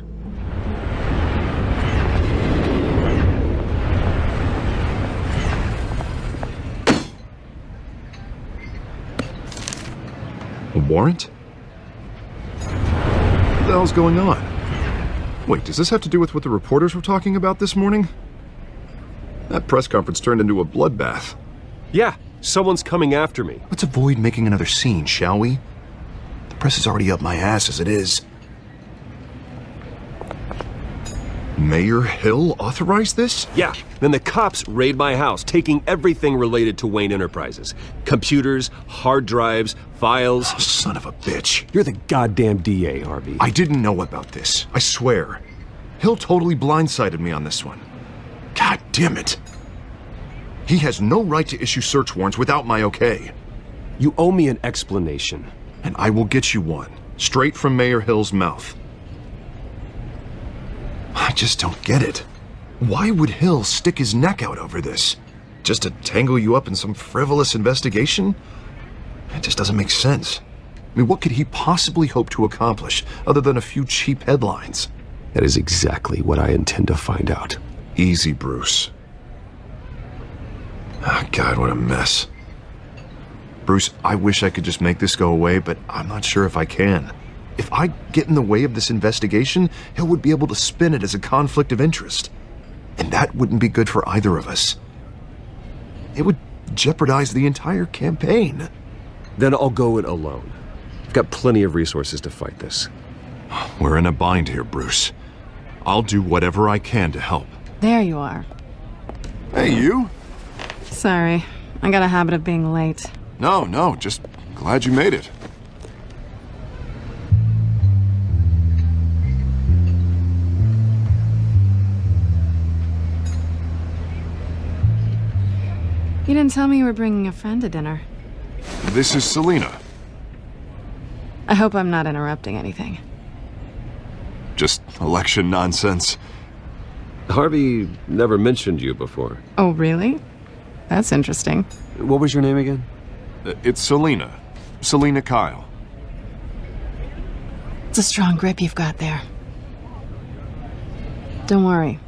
A warrant? What the hell's going on? Wait, does this have to do with what the reporters were talking about this morning? That press conference turned into a bloodbath. Yeah, someone's coming after me. Let's avoid making another scene, shall we? The press is already up my ass as it is. Mayor Hill authorized this? Yeah, then the cops raid my house, taking everything related to Wayne Enterprises. Computers, hard drives, files. Oh, son of a bitch. You're the goddamn DA, Harvey. I didn't know about this, I swear. Hill totally blindsided me on this one. God damn it. He has no right to issue search warrants without my okay. You owe me an explanation. And I will get you one, straight from Mayor Hill's mouth. I just don't get it. Why would Hill stick his neck out over this? Just to tangle you up in some frivolous investigation? It just doesn't make sense. I mean, what could he possibly hope to accomplish other than a few cheap headlines? That is exactly what I intend to find out. Easy, Bruce. Ah, God, what a mess. Bruce, I wish I could just make this go away, but I'm not sure if I can. If I get in the way of this investigation, Hill would be able to spin it as a conflict of interest. And that wouldn't be good for either of us. It would jeopardize the entire campaign. Then I'll go it alone. I've got plenty of resources to fight this. We're in a bind here, Bruce. I'll do whatever I can to help. There you are. Hey, you? Sorry, I got a habit of being late. No, just glad you made it. You didn't tell me you were bringing a friend to dinner. This is Selina. I hope I'm not interrupting anything. Just election nonsense. Harvey never mentioned you before. Oh, really? That's interesting. What was your name again? It's Selina. Selina Kyle. It's a strong grip you've got there. Don't worry.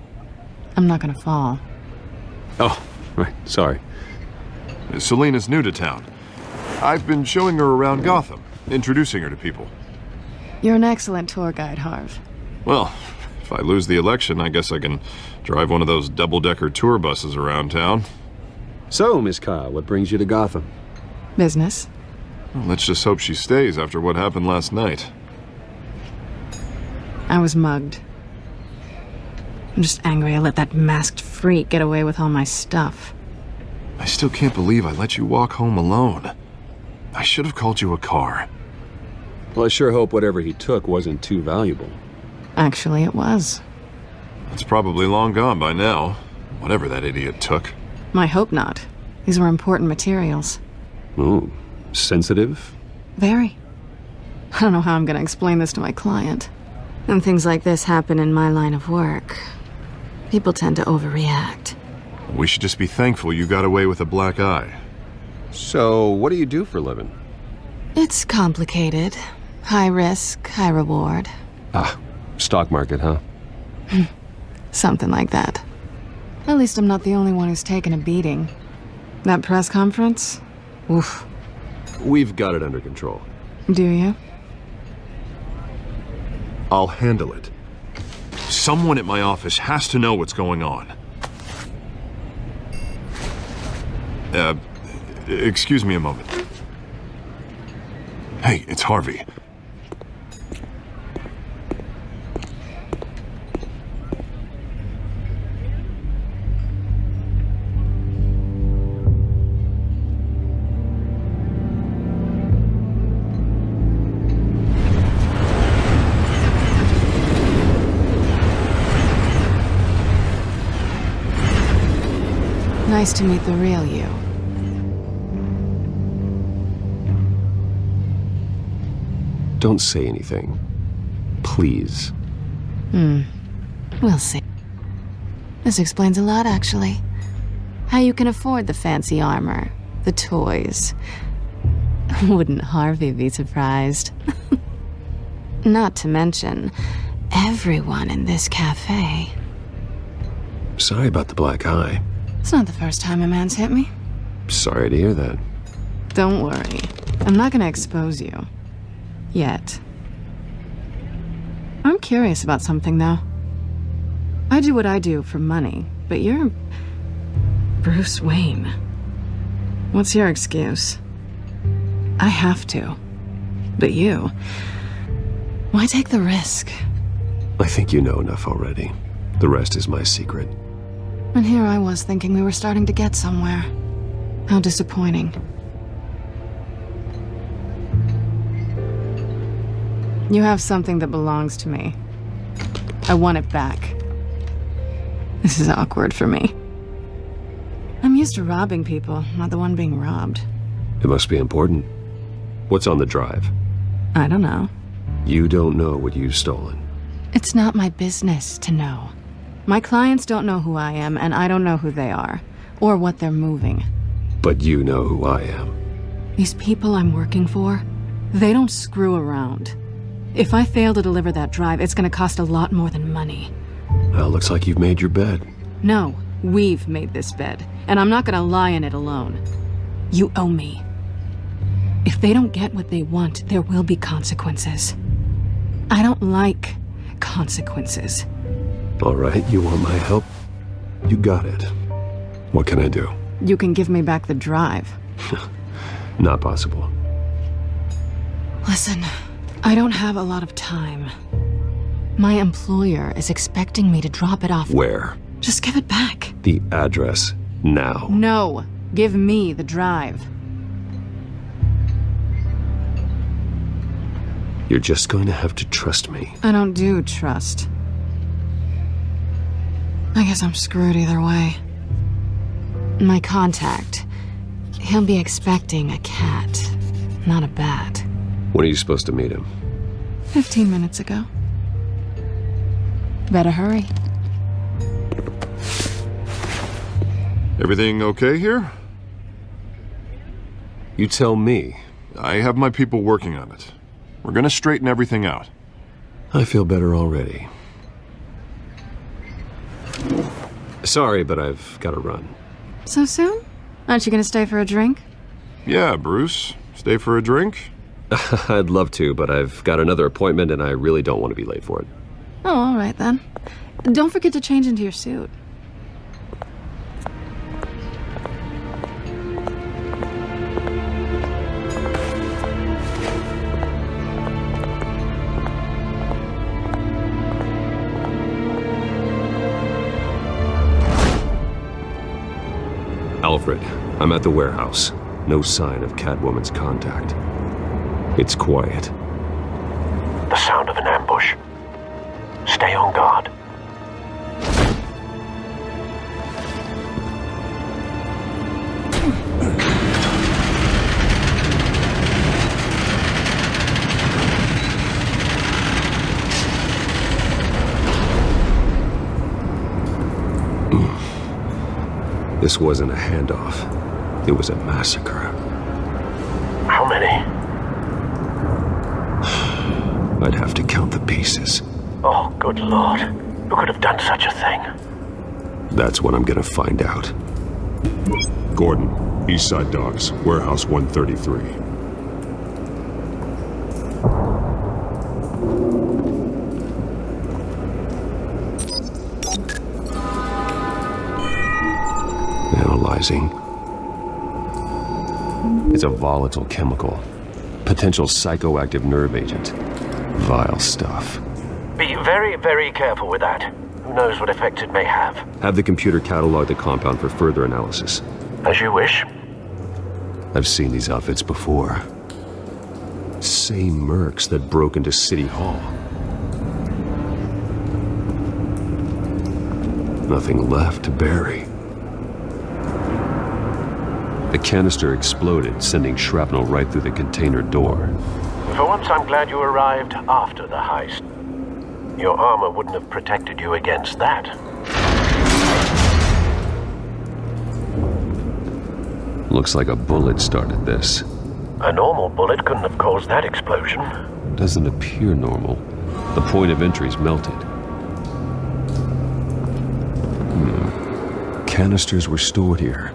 I'm not gonna fall. Oh, right. Sorry. Selina's new to town. I've been showing her around Gotham, introducing her to people. You're an excellent tour guide, Harv. Well, if I lose the election, I guess I can drive one of those double-decker tour buses around town. So, Miss Kyle, what brings you to Gotham? Business. Well, let's just hope she stays after what happened last night. I was mugged. I'm just angry I let that masked freak get away with all my stuff. I still can't believe I let you walk home alone. I should have called you a car. Well, I sure hope whatever he took wasn't too valuable. Actually, it was. It's probably long gone by now, whatever that idiot took. I hope not. These were important materials. Ooh, sensitive? Very. I don't know how I'm gonna explain this to my client. When things like this happen in my line of work, people tend to overreact. We should just be thankful you got away with a black eye. So, what do you do for a living? It's complicated. High risk, high reward. Ah, stock market, huh? Something like that. At least I'm not the only one who's taken a beating. That press conference? Oof. We've got it under control. Do you? I'll handle it. Someone at my office has to know what's going on. Excuse me a moment. Hey, it's Harvey. Nice to meet the real you. Don't say anything. Please. We'll see. This explains a lot, actually. How you can afford the fancy armor, the toys. Wouldn't Harvey be surprised? Not to mention, everyone in this cafe. Sorry about the black eye. It's not the first time a man's hit me. Sorry to hear that. Don't worry. I'm not gonna expose you. Yet. I'm curious about something, though. I do what I do for money, but you're... Bruce Wayne. What's your excuse? I have to. But you... Why take the risk? I think you know enough already. The rest is my secret. And here I was thinking we were starting to get somewhere. How disappointing. You have something that belongs to me. I want it back. This is awkward for me. I'm used to robbing people, not the one being robbed. It must be important. What's on the drive? I don't know. You don't know what you've stolen. It's not my business to know. My clients don't know who I am, and I don't know who they are, or what they're moving. But you know who I am. These people I'm working for, they don't screw around. If I fail to deliver that drive, it's gonna cost a lot more than money. Well, looks like you've made your bed. No, we've made this bed, and I'm not gonna lie in it alone. You owe me. If they don't get what they want, there will be consequences. I don't like consequences. All right, you want my help? You got it. What can I do? You can give me back the drive. Not possible. Listen, I don't have a lot of time. My employer is expecting me to drop it off. Where? Just give it back. The address, now. No, give me the drive. You're just going to have to trust me. I don't do trust. I guess I'm screwed either way. My contact, he'll be expecting a cat, not a bat. When are you supposed to meet him? 15 minutes ago. Better hurry. Everything okay here? You tell me. I have my people working on it. We're gonna straighten everything out. I feel better already. Sorry, but I've got to run. So soon? Aren't you gonna stay for a drink? Yeah, Bruce. Stay for a drink? I'd love to, but I've got another appointment and I really don't want to be late for it. Oh, all right then. Don't forget to change into your suit. Alfred, I'm at the warehouse. No sign of Catwoman's contact. It's quiet. The sound of an ambush. Stay on guard. This wasn't a handoff. It was a massacre. How many? I'd have to count the pieces. Oh, good Lord. Who could have done such a thing? That's what I'm gonna find out. Gordon, Eastside Docks, Warehouse 133. Analyzing. It's a volatile chemical. Potential psychoactive nerve agent. Vile stuff. Be very, very careful with that. Who knows what effect it may have. Have the computer catalog the compound for further analysis. As you wish. I've seen these outfits before. Same mercs that broke into City Hall. Nothing left to bury. The canister exploded, sending shrapnel right through the container door. For once, I'm glad you arrived after the heist. Your armor wouldn't have protected you against that. Looks like a bullet started this. A normal bullet couldn't have caused that explosion. Doesn't appear normal. The point of entry's melted. Canisters were stored here.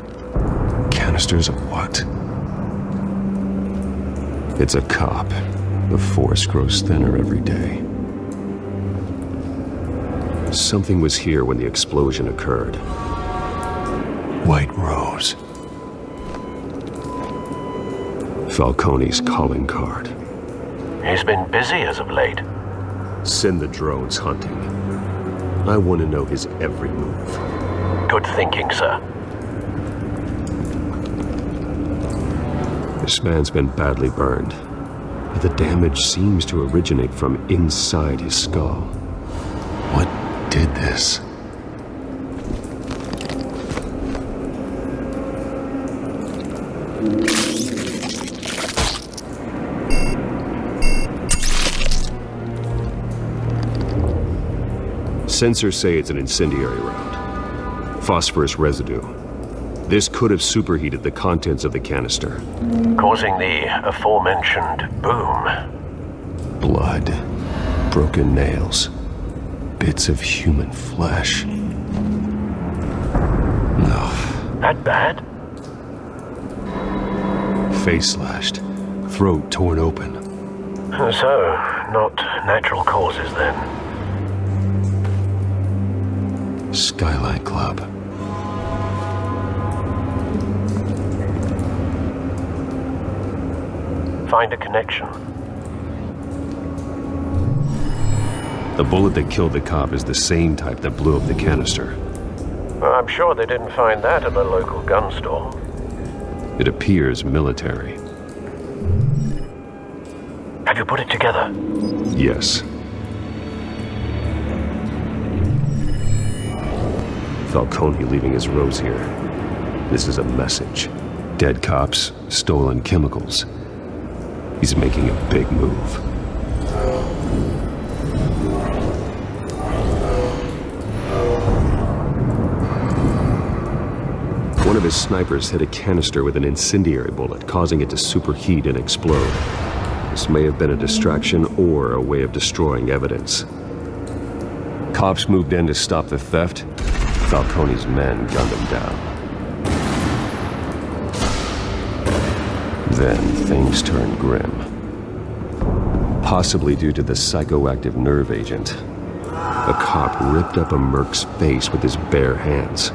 Canisters of what? It's a cop. The force grows thinner every day. Something was here when the explosion occurred. White Rose. Falcone's calling card. He's been busy as of late. Send the drones hunting. I want to know his every move. Good thinking, sir. This man's been badly burned, but the damage seems to originate from inside his skull. What did this? Sensors say it's an incendiary round. Phosphorus residue. This could have superheated the contents of the canister. Causing the aforementioned boom. Blood. Broken nails. Bits of human flesh. No. That bad? Face slashed. Throat torn open. So, not natural causes then. Skylight Club. Find a connection. The bullet that killed the cop is the same type that blew up the canister. Well, I'm sure they didn't find that at a local gun store. It appears military. Have you put it together? Yes. Falcone leaving his rose here. This is a message. Dead cops, stolen chemicals. He's making a big move. One of his snipers hit a canister with an incendiary bullet, causing it to superheat and explode. This may have been a distraction or a way of destroying evidence. Cops moved in to stop the theft. Falcone's men gunned him down. Then things turned grim. Possibly due to the psychoactive nerve agent. A cop ripped up a merc's face with his bare hands.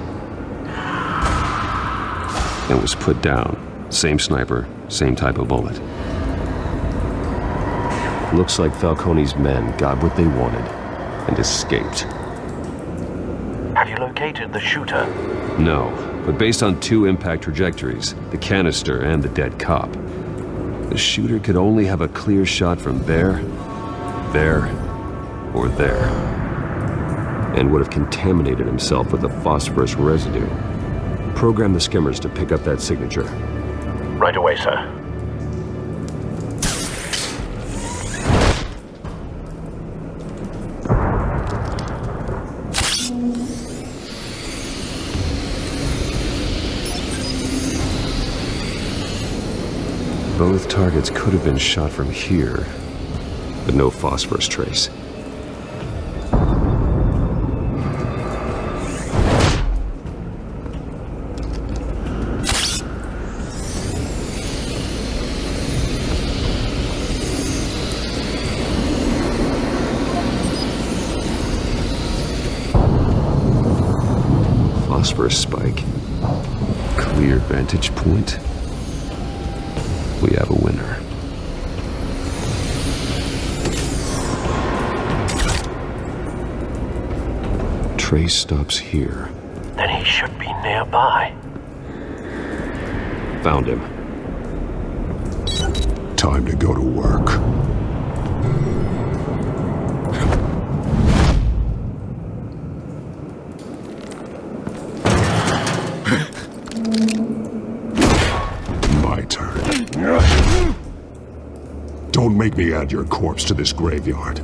And was put down. Same sniper, same type of bullet. Looks like Falcone's men got what they wanted and escaped. Have you located the shooter? No, but based on two impact trajectories, the canister and the dead cop, the shooter could only have a clear shot from there, or there, and would have contaminated himself with the phosphorus residue. Program the skimmers to pick up that signature. Right away, sir. Both targets could have been shot from here, but no phosphorus trace. Phosphorus spike. Clear vantage point. We have a winner. Trace stops here. Then he should be nearby. Found him. Time to go to work. make me add your corpse to this graveyard.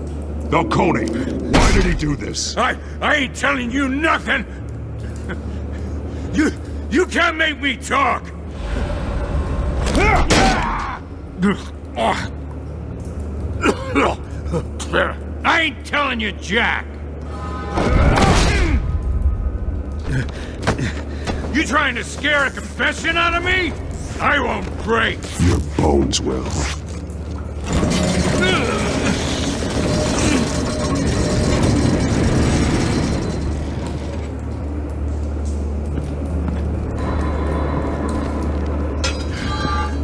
Falcone, why did he do this? I ain't telling you nothing! You can't make me talk! I ain't telling you, Jack! You trying to scare a confession out of me? I won't break! Your bones will.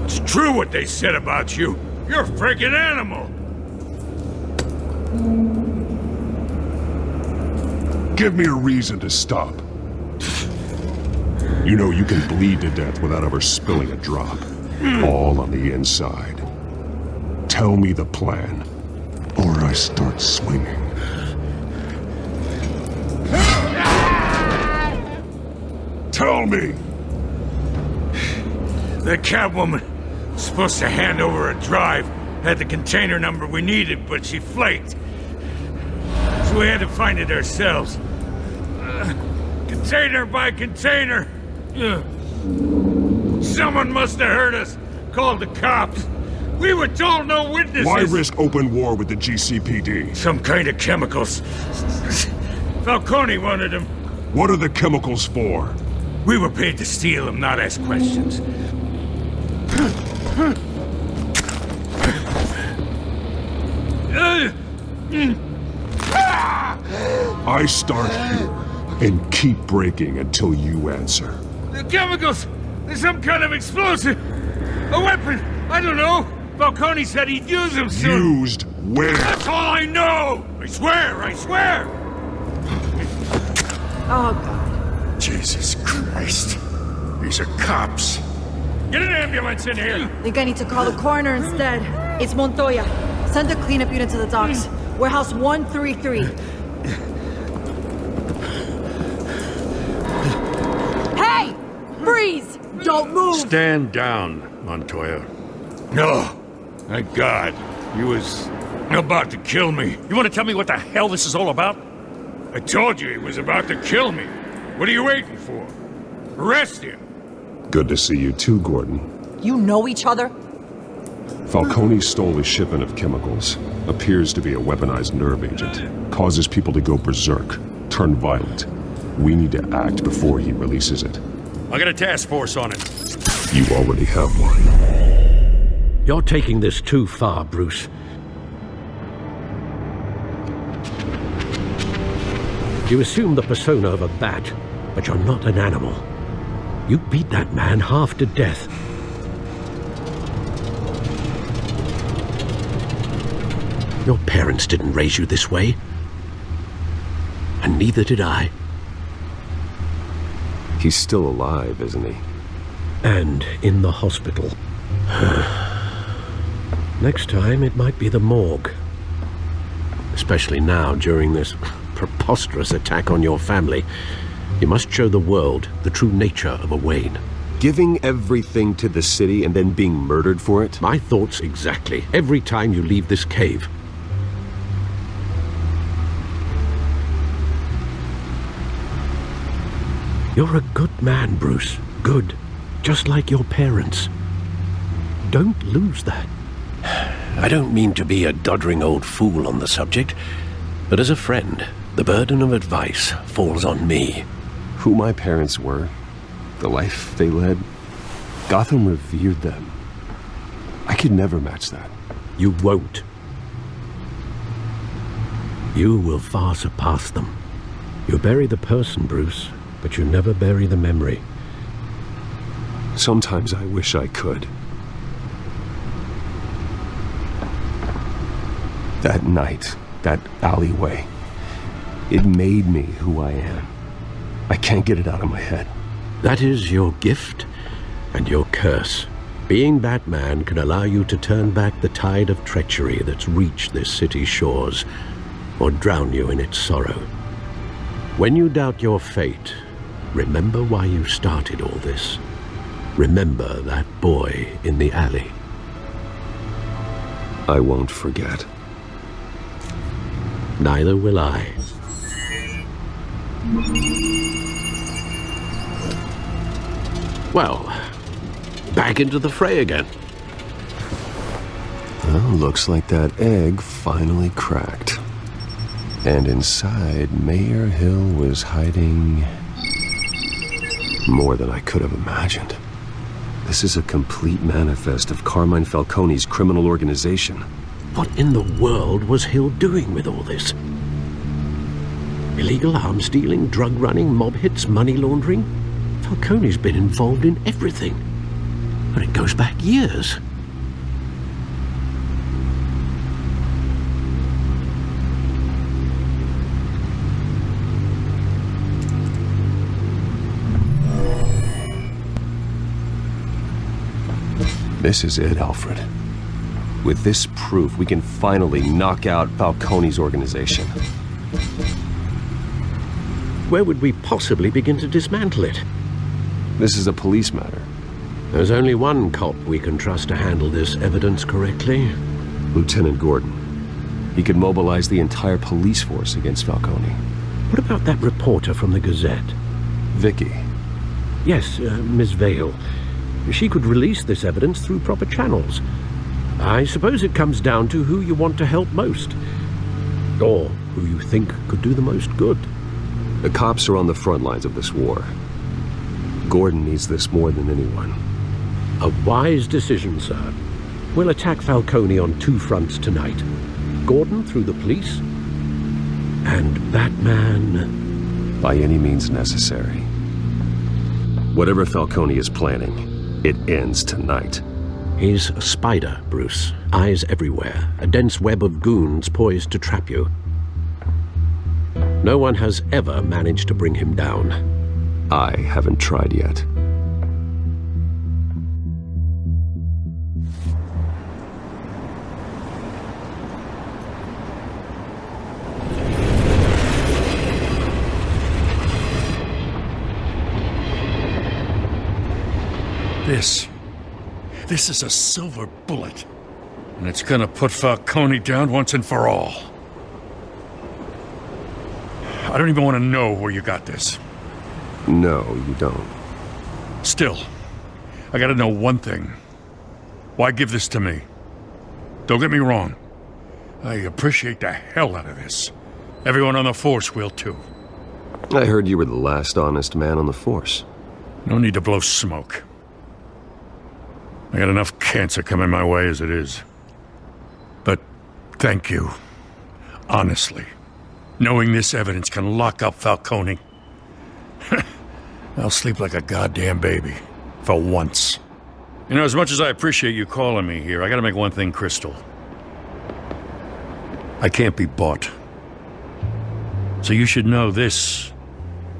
It's true what they said about you. You're a freaking animal! Give me a reason to stop. You know you can bleed to death without ever spilling a drop. All on the inside. Tell me the plan, or I start swinging. Tell me! The Catwoman was supposed to hand over a drive, had the container number we needed, but she flaked. So we had to find it ourselves. Container by container. Someone must have heard us, called the cops. We were told no witnesses. Why risk open war with the GCPD? Some kind of chemicals. Falcone wanted them. What are the chemicals for? We were paid to steal them, not ask questions. I start here and keep breaking until you answer. The chemicals! There's some kind of explosive! A weapon! I don't know! Falcone said he'd use them soon! Used where? That's all I know! I swear! I swear! Oh, God. Jesus Christ. These are cops. Get an ambulance in here! Think I need to call the coroner instead. It's Montoya. Send a cleanup unit to the docks. Warehouse 133. Hey! Freeze! Don't move! Stand down, Montoya. No. Thank God. He was about to kill me. You want to tell me what the hell this is all about? I told you he was about to kill me. What are you waiting for? Arrest him. Good to see you too, Gordon. You know each other? Falcone stole a shipment of chemicals. Appears to be a weaponized nerve agent. Causes people to go berserk, turn violent. We need to act before he releases it. I got a task force on it. You already have one. You're taking this too far, Bruce. You assume the persona of a bat, but you're not an animal. You beat that man half to death. Your parents didn't raise you this way. And neither did I. He's still alive, isn't he? And in the hospital. Next time, it might be the morgue. Especially now, during this preposterous attack on your family. You must show the world the true nature of a Wayne. Giving everything to the city and then being murdered for it? My thoughts exactly. Every time you leave this cave. You're a good man, Bruce. Good. Just like your parents. Don't lose that. I don't mean to be a doddering old fool on the subject, but as a friend, the burden of advice falls on me. Who my parents were, the life they led, Gotham revered them. I could never match that. You won't. You will far surpass them. You bury the person, Bruce, but you never bury the memory. Sometimes I wish I could. That night, that alleyway, it made me who I am. I can't get it out of my head. That is your gift and your curse. Being Batman can allow you to turn back the tide of treachery that's reached this city's shores, or drown you in its sorrow. When you doubt your fate, remember why you started all this. Remember that boy in the alley. I won't forget. Neither will I. Well, back into the fray again. Well, looks like that egg finally cracked. And inside, Mayor Hill was hiding more than I could have imagined. This is a complete manifest of Carmine Falcone's criminal organization. What in the world was Hill doing with all this? Illegal arms dealing, drug running, mob hits, money laundering? Falcone's been involved in everything. But it goes back years. This is it, Alfred. With this proof, we can finally knock out Falcone's organization. Where would we possibly begin to dismantle it? This is a police matter. There's only one cop we can trust to handle this evidence correctly. Lieutenant Gordon. He could mobilize the entire police force against Falcone. What about that reporter from the Gazette? Vicky. Yes, Miss Vale. She could release this evidence through proper channels. I suppose it comes down to who you want to help most. Or who you think could do the most good. The cops are on the front lines of this war. Gordon needs this more than anyone. A wise decision, sir. We'll attack Falcone on two fronts tonight. Gordon through the police, and Batman... by any means necessary. Whatever Falcone is planning, it ends tonight. He's a spider, Bruce. Eyes everywhere. A dense web of goons poised to trap you. No one has ever managed to bring him down. I haven't tried yet. This is a silver bullet. And it's gonna put Falcone down once and for all. I don't even want to know where you got this. No, you don't. Still, I gotta know one thing. Why give this to me? Don't get me wrong. I appreciate the hell out of this. Everyone on the force will too. I heard you were the last honest man on the force. No need to blow smoke. I got enough cancer coming my way as it is. But thank you. Honestly. Knowing this evidence can lock up Falcone. I'll sleep like a goddamn baby. For once. You know, as much as I appreciate you calling me here, I gotta make one thing crystal. I can't be bought. So you should know this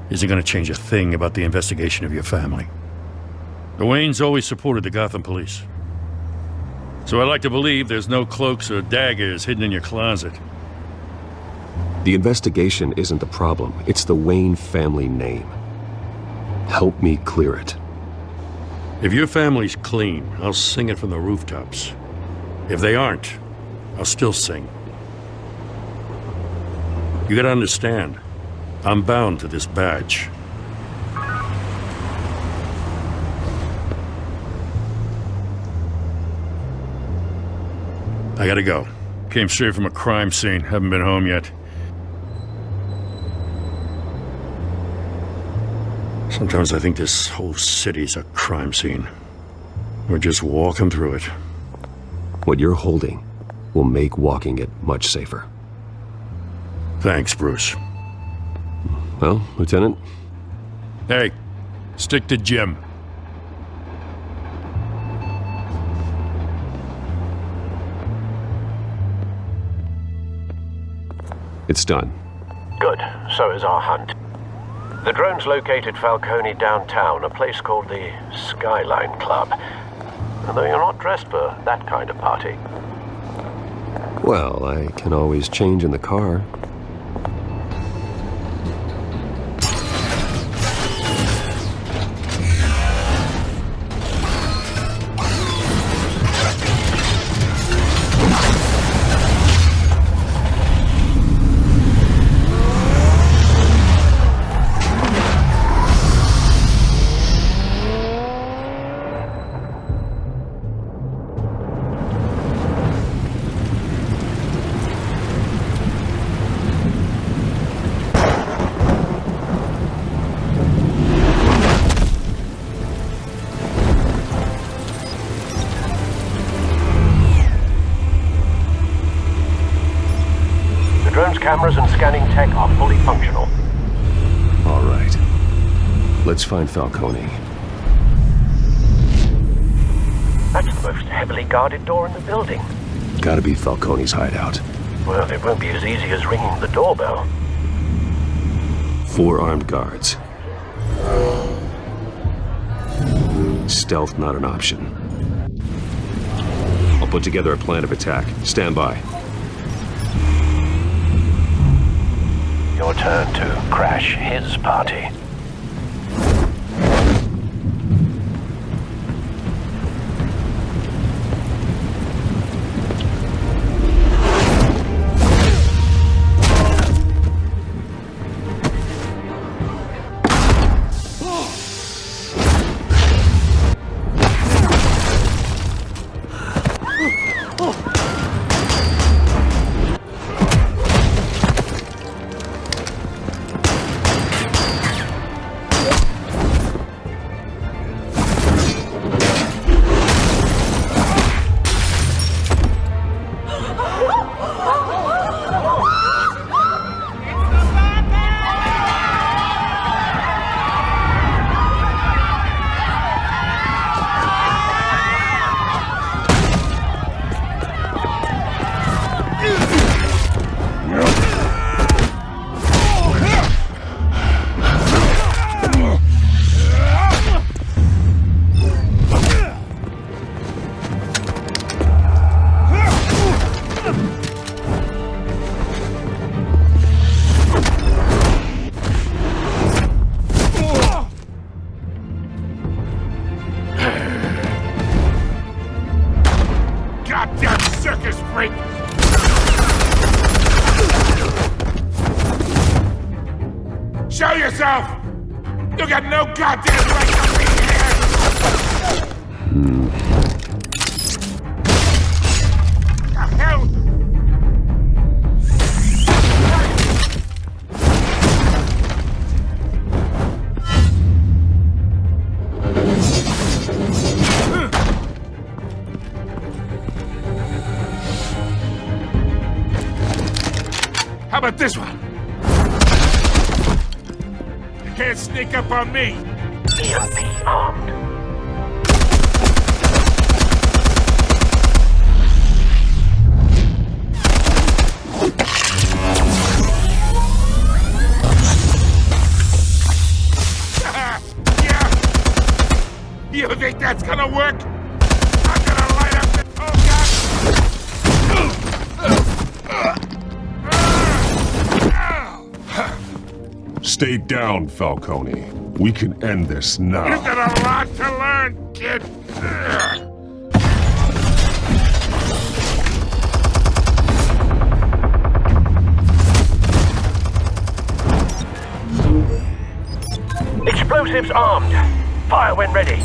isn't gonna change a thing about the investigation of your family. The Waynes always supported the Gotham police. So I like to believe there's no cloaks or daggers hidden in your closet. The investigation isn't the problem. It's the Wayne family name. Help me clear it. If your family's clean, I'll sing it from the rooftops. If they aren't, I'll still sing. You gotta understand, I'm bound to this badge. I gotta go. Came straight from a crime scene. Haven't been home yet. Sometimes I think this whole city's a crime scene. We're just walking through it. What you're holding will make walking it much safer. Thanks, Bruce. Well, Lieutenant? Hey, stick to Jim. It's done. Good. So is our hunt. The drones located Falcone downtown, a place called the Skyline Club. Although you're not dressed for that kind of party. Well, I can always change in the car. Let's find Falcone. That's the most heavily guarded door in the building. Gotta be Falcone's hideout. Well, it won't be as easy as ringing the doorbell. 4 armed guards. Stealth not an option. I'll put together a plan of attack. Stand by. Your turn to crash his party. Goddamn circus freak! Show yourself! You got no goddamn right to be here! The hell? How about this one? You can't sneak up on me. EMP armed. Yeah. You think that's gonna work? I'm gonna light up the Stay down, Falcone. We can end this now. You've got a lot to learn, kid. Explosives armed. Fire when ready.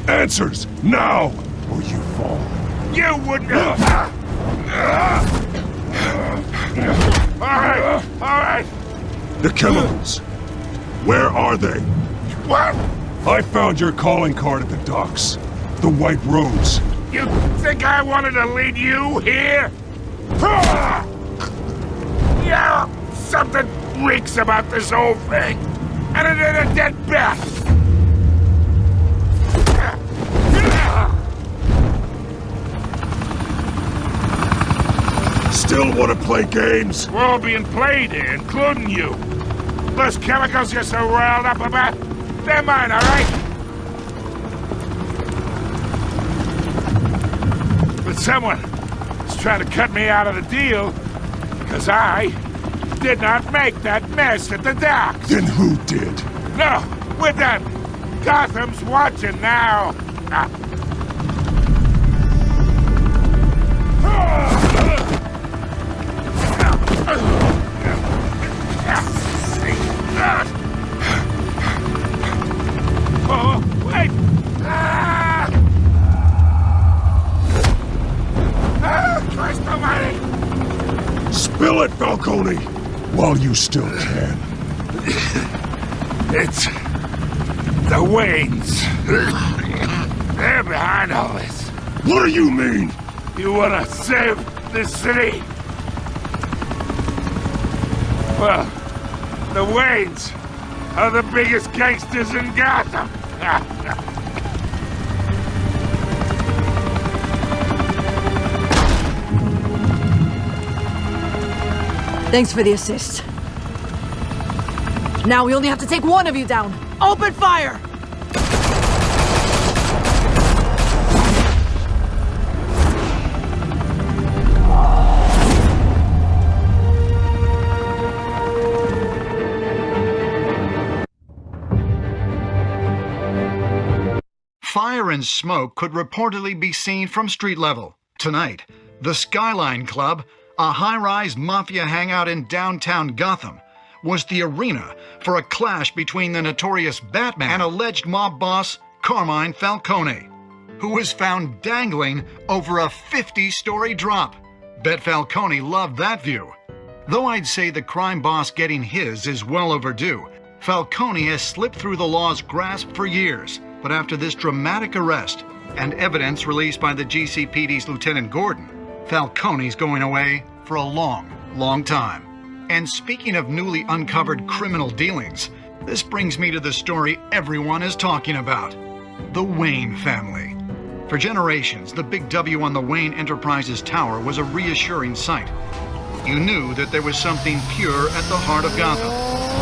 Answers, now, or you fall. You wouldn't. All right. The chemicals. Where are they? What? I found your calling card at the docks. The White Rose. You think I wanted to lead you here? Yeah, something reeks about this whole thing. And it ain't a dead bat. Still want to play games? We're all being played here, including you. Those chemicals you're so riled up about, they're mine, all right? But someone is trying to cut me out of the deal because I did not make that mess at the docks. Then who did? No, we're done. Gotham's watching now. Oh, wait! Falcone, while you still can. It's the Waynes. They're behind all this. What do you mean? You want to save this city? Well, the Waynes are the biggest gangsters in Gotham. Thanks for the assist. Now we only have to take one of you down. Open fire! Fire and smoke could reportedly be seen from street level. Tonight, the Skyline Club, a high-rise mafia hangout in downtown Gotham, was the arena for a clash between the notorious Batman and alleged mob boss Carmine Falcone, who was found dangling over a 50-story drop. Bet Falcone loved that view. Though I'd say the crime boss getting his is well overdue, Falcone has slipped through the law's grasp for years. But after this dramatic arrest and evidence released by the GCPD's Lieutenant Gordon, Falcone's going away for a long, long time. And speaking of newly uncovered criminal dealings, this brings me to the story everyone is talking about: the Wayne family. For generations, the big W on the Wayne Enterprises Tower was a reassuring sight. You knew that there was something pure at the heart of Gotham,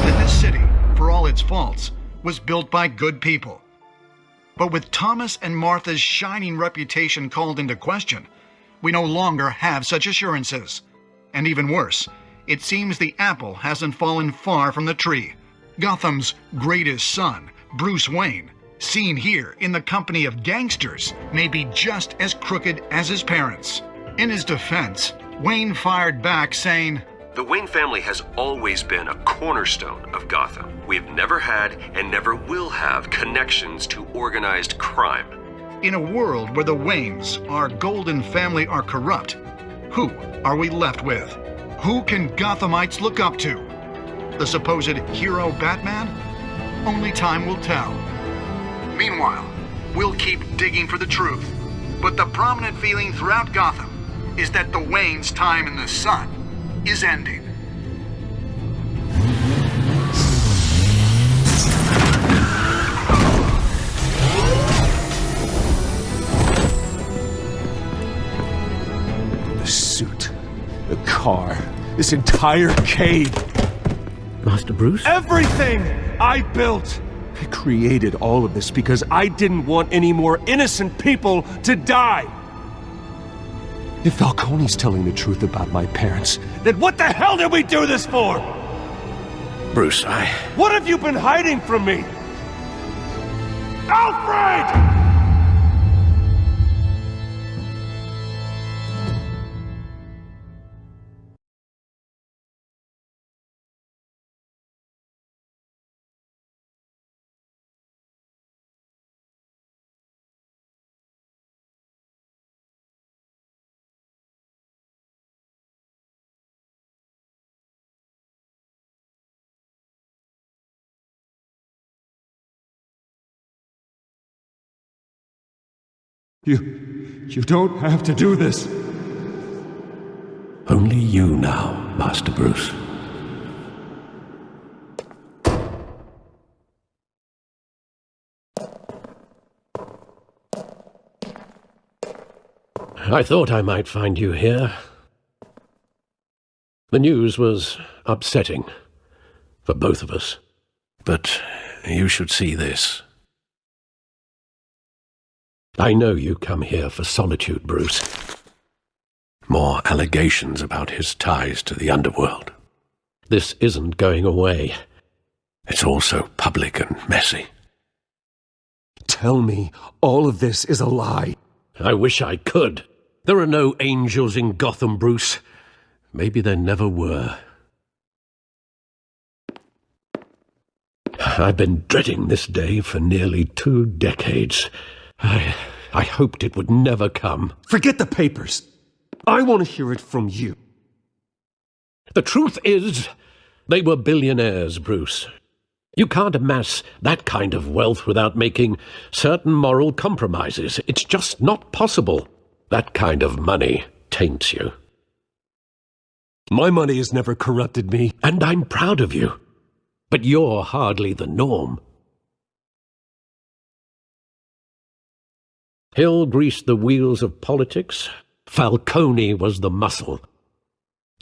that this city, for all its faults, was built by good people. But with Thomas and Martha's shining reputation called into question, we no longer have such assurances. And even worse, it seems the apple hasn't fallen far from the tree. Gotham's greatest son, Bruce Wayne, seen here in the company of gangsters, may be just as crooked as his parents. In his defense, Wayne fired back saying, "The Wayne family has always been a cornerstone of Gotham. We've never had and never will have connections to organized crime." In a world where the Waynes, our golden family, are corrupt, who are we left with? Who can Gothamites look up to? The supposed hero Batman? Only time will tell. Meanwhile, we'll keep digging for the truth. But the prominent feeling throughout Gotham is that the Waynes' time in the sun is ending. The suit, the car, this entire cave. Master Bruce? Everything I built! I created all of this because I didn't want any more innocent people to die! If Falcone's telling the truth about my parents, then what the hell did we do this for? Bruce, What have you been hiding from me? Alfred! You don't have to do this. Only you now, Master Bruce. I thought I might find you here. The news was upsetting for both of us, but you should see this. I know you come here for solitude, Bruce. More allegations about his ties to the underworld. This isn't going away. It's all so public and messy. Tell me all of this is a lie. I wish I could. There are no angels in Gotham, Bruce. Maybe there never were. I've been dreading this day for nearly 2 decades. I hoped it would never come. Forget the papers. I want to hear it from you. The truth is, they were billionaires, Bruce. You can't amass that kind of wealth without making certain moral compromises. It's just not possible. That kind of money taints you. My money has never corrupted me. And I'm proud of you. But you're hardly the norm. Hill greased the wheels of politics. Falcone was the muscle.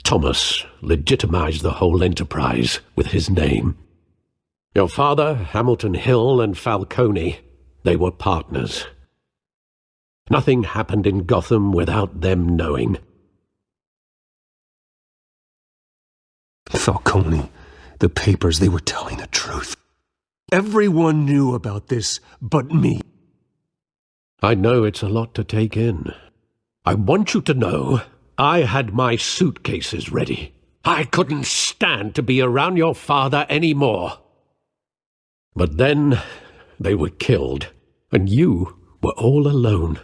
Thomas legitimized the whole enterprise with his name. Your father, Hamilton Hill, and Falcone, they were partners. Nothing happened in Gotham without them knowing. Falcone, the papers, they were telling the truth. Everyone knew about this but me. I know it's a lot to take in. I want you to know I had my suitcases ready. I couldn't stand to be around your father anymore. But then they were killed, and you were all alone,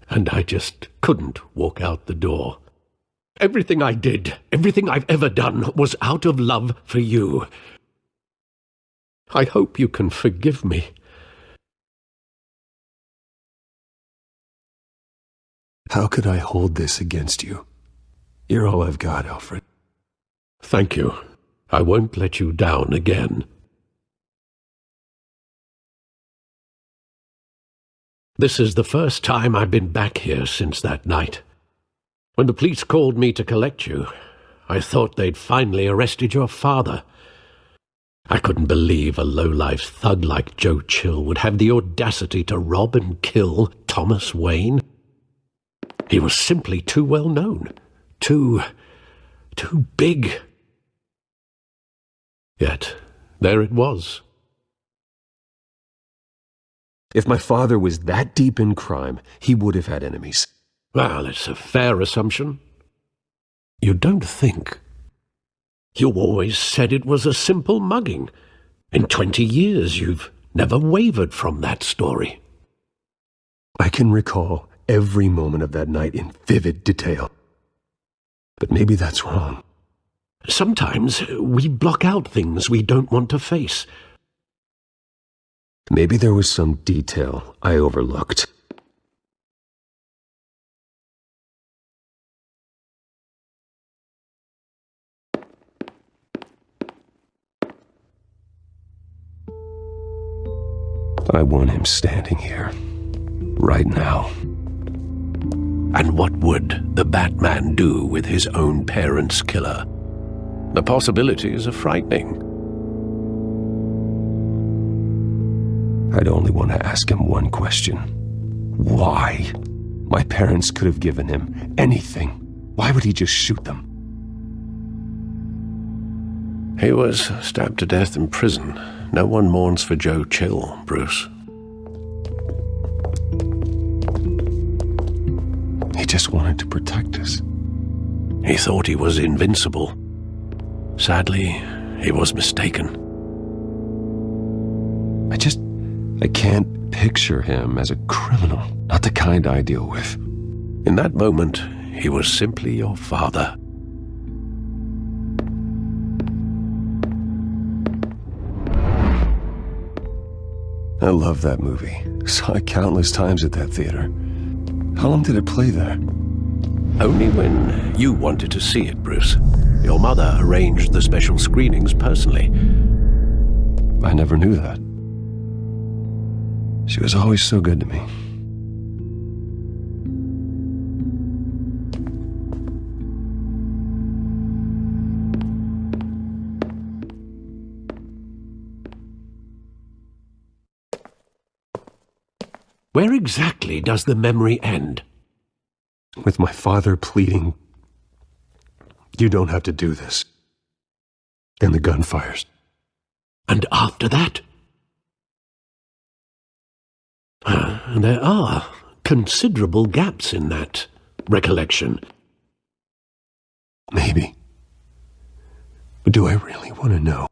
and I just couldn't walk out the door. Everything I did, everything I've ever done, was out of love for you. I hope you can forgive me. How could I hold this against you? You're all I've got, Alfred. Thank you. I won't let you down again. This is the first time I've been back here since that night. When the police called me to collect you, I thought they'd finally arrested your father. I couldn't believe a low-life thug like Joe Chill would have the audacity to rob and kill Thomas Wayne. He was simply too well known, too big. Yet, there it was. If my father was that deep in crime, he would have had enemies. Well, it's a fair assumption. You don't think. You always said it was a simple mugging. In 20 years, you've never wavered from that story. I can recall every moment of that night in vivid detail. But maybe that's wrong. Sometimes we block out things we don't want to face. Maybe there was some detail I overlooked. I want him standing here, right now. And what would the Batman do with his own parents' killer? The possibilities are frightening. I'd only want to ask him one question. Why? My parents could have given him anything. Why would he just shoot them? He was stabbed to death in prison. No one mourns for Joe Chill, Bruce. He just wanted to protect us. He thought he was invincible. Sadly, he was mistaken. I can't picture him as a criminal, not the kind I deal with. In that moment, he was simply your father. I love that movie. Saw it countless times at that theater. How long did it play there? Only when you wanted to see it, Bruce. Your mother arranged the special screenings personally. I never knew that. She was always so good to me. Where exactly does the memory end? With my father pleading, "You don't have to do this." And the gun fires. And after that? There are considerable gaps in that recollection. Maybe. But do I really want to know?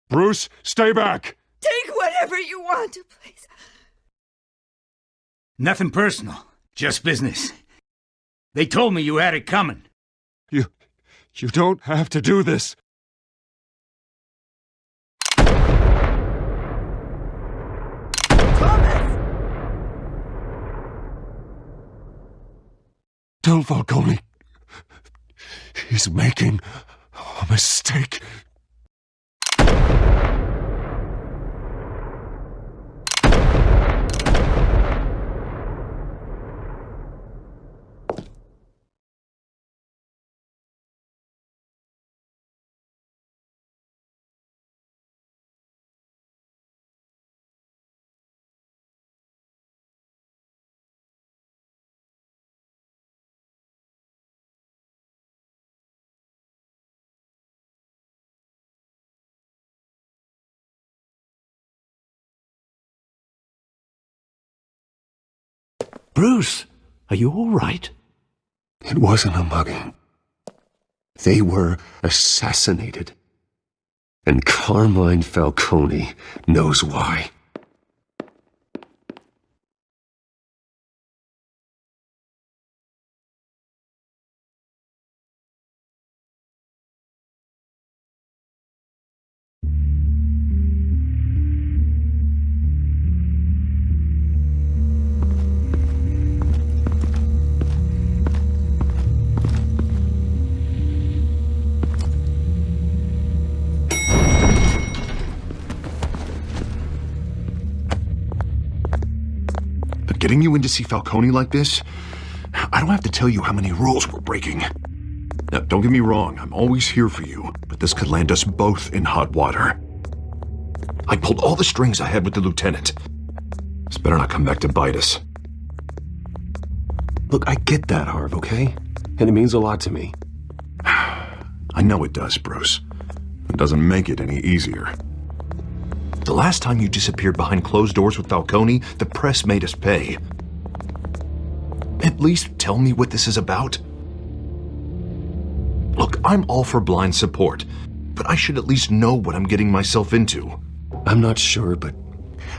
Bruce, stay back! Take whatever you want, please. Nothing personal, just business. They told me you had it coming. You don't have to do this. Tell Falcone he's making a mistake. Bruce, are you all right? It wasn't a mugging. They were assassinated. And Carmine Falcone knows why. Getting you in to see Falcone like this, I don't have to tell you how many rules we're breaking. Now, don't get me wrong, I'm always here for you, but this could land us both in hot water. I pulled all the strings I had with the lieutenant. This better not come back to bite us. Look, I get that, Harv, okay? And it means a lot to me. I know it does, Bruce. It doesn't make it any easier. The last time you disappeared behind closed doors with Falcone, the press made us pay. At least tell me what this is about. Look, I'm all for blind support, but I should at least know what I'm getting myself into. I'm not sure, but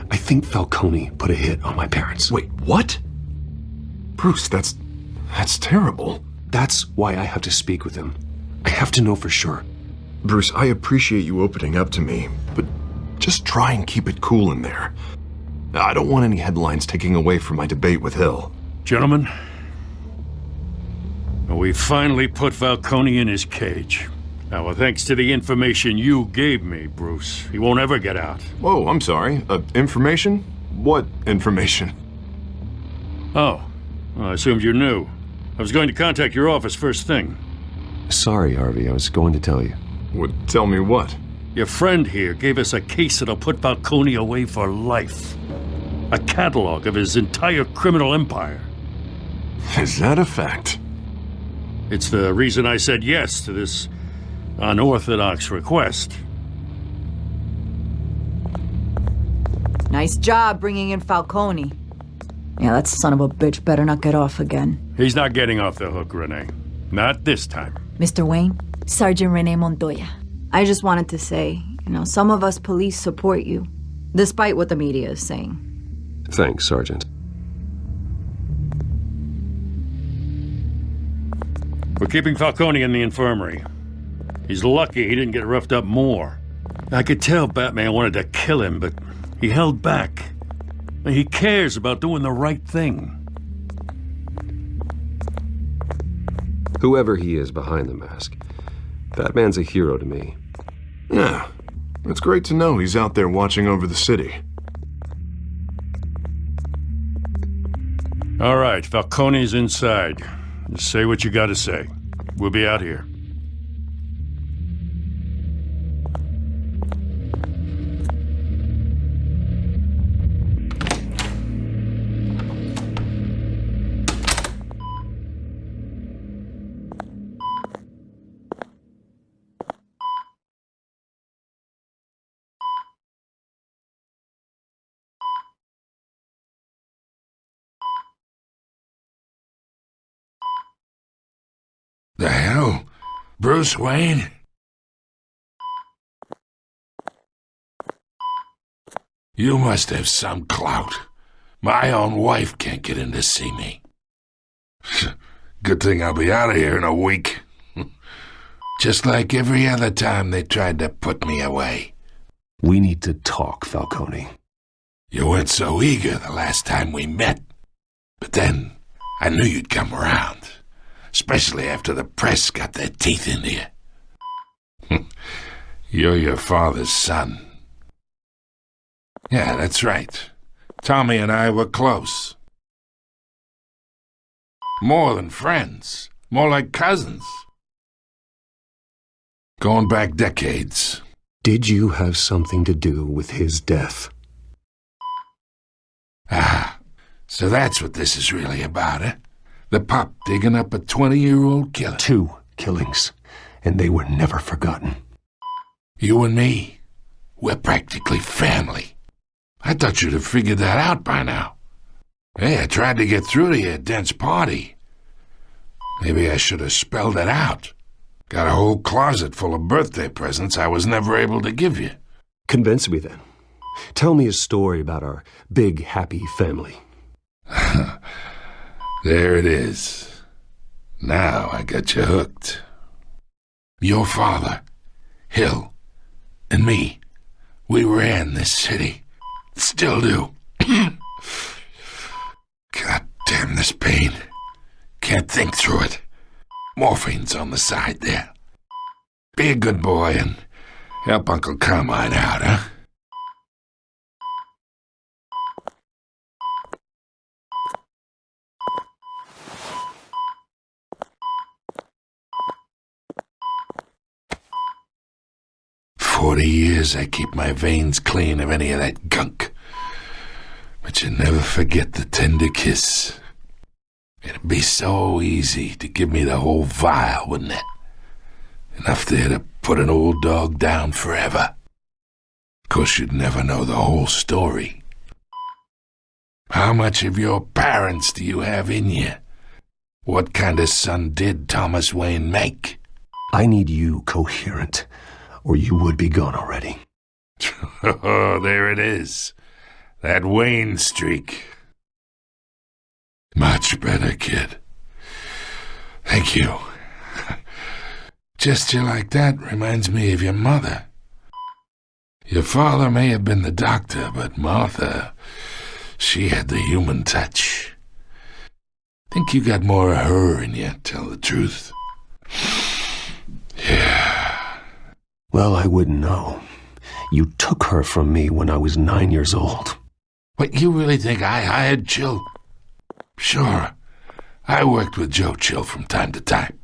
I think Falcone put a hit on my parents. Wait, what? Bruce, that's terrible. That's why I have to speak with him. I have to know for sure. Bruce, I appreciate you opening up to me, but just try and keep it cool in there. I don't want any headlines taking away from my debate with Hill. Gentlemen, we finally put Falcone in his cage. Now, well, thanks to the information you gave me, Bruce, he won't ever get out. Whoa, I'm sorry. Information? What information? Oh, well, I assumed you knew. I was going to contact your office first thing. Sorry, Harvey, I was going to tell you. Would tell me what? Your friend here gave us a case that'll put Falcone away for life. A catalog of his entire criminal empire. Is that a fact? It's the reason I said yes to this unorthodox request. Nice job bringing in Falcone. Yeah, that son of a bitch better not get off again. He's not getting off the hook, Renee. Not this time. Mr. Wayne, Sergeant Renee Montoya. I just wanted to say, some of us police support you, despite what the media is saying. Thanks, Sergeant. We're keeping Falcone in the infirmary. He's lucky he didn't get roughed up more. I could tell Batman wanted to kill him, but he held back. He cares about doing the right thing. Whoever he is behind the mask, Batman's a hero to me. Yeah, it's great to know he's out there watching over the city. All right, Falcone's inside. Just say what you gotta say. We'll be out here. The hell? Bruce Wayne? You must have some clout. My own wife can't get in to see me. Good thing I'll be out of here in a week. Just like every other time they tried to put me away. We need to talk, Falcone. You weren't so eager the last time we met. But then, I knew you'd come around. Especially after the press got their teeth into you. You're your father's son. Yeah, that's right. Tommy and I were close. More than friends. More like cousins. Going back decades. Did you have something to do with his death? Ah, so that's what this is really about, eh? The pup digging up a 20-year-old killer. 2 killings, and they were never forgotten. You and me, we're practically family. I thought you'd have figured that out by now. Hey, I tried to get through to you at Dent's party. Maybe I should have spelled it out. Got a whole closet full of birthday presents I was never able to give you. Convince me then. Tell me a story about our big, happy family. There it is. Now I got you hooked. Your father, Hill, and me, we ran this city. Still do. God damn this pain. Can't think through it. Morphine's on the side there. Be a good boy and help Uncle Carmine out, huh? "40 years I keep my veins clean of any of that gunk. But you never forget the tender kiss. It'd be so easy to give me the whole vial, wouldn't it? Enough there to put an old dog down forever. Of course, you'd never know the whole story. How much of your parents do you have in you? What kind of son did Thomas Wayne make?" I need you coherent, or you would be gone already. Oh, there it is. That Wayne streak. Much better, kid. Thank you. Gesture like that reminds me of your mother. Your father may have been the doctor, but Martha, she had the human touch. Think you got more of her in you, tell the truth. Yeah. Well, I wouldn't know. You took her from me when I was 9 years old. What, you really think I hired Chill? Sure. I worked with Joe Chill from time to time.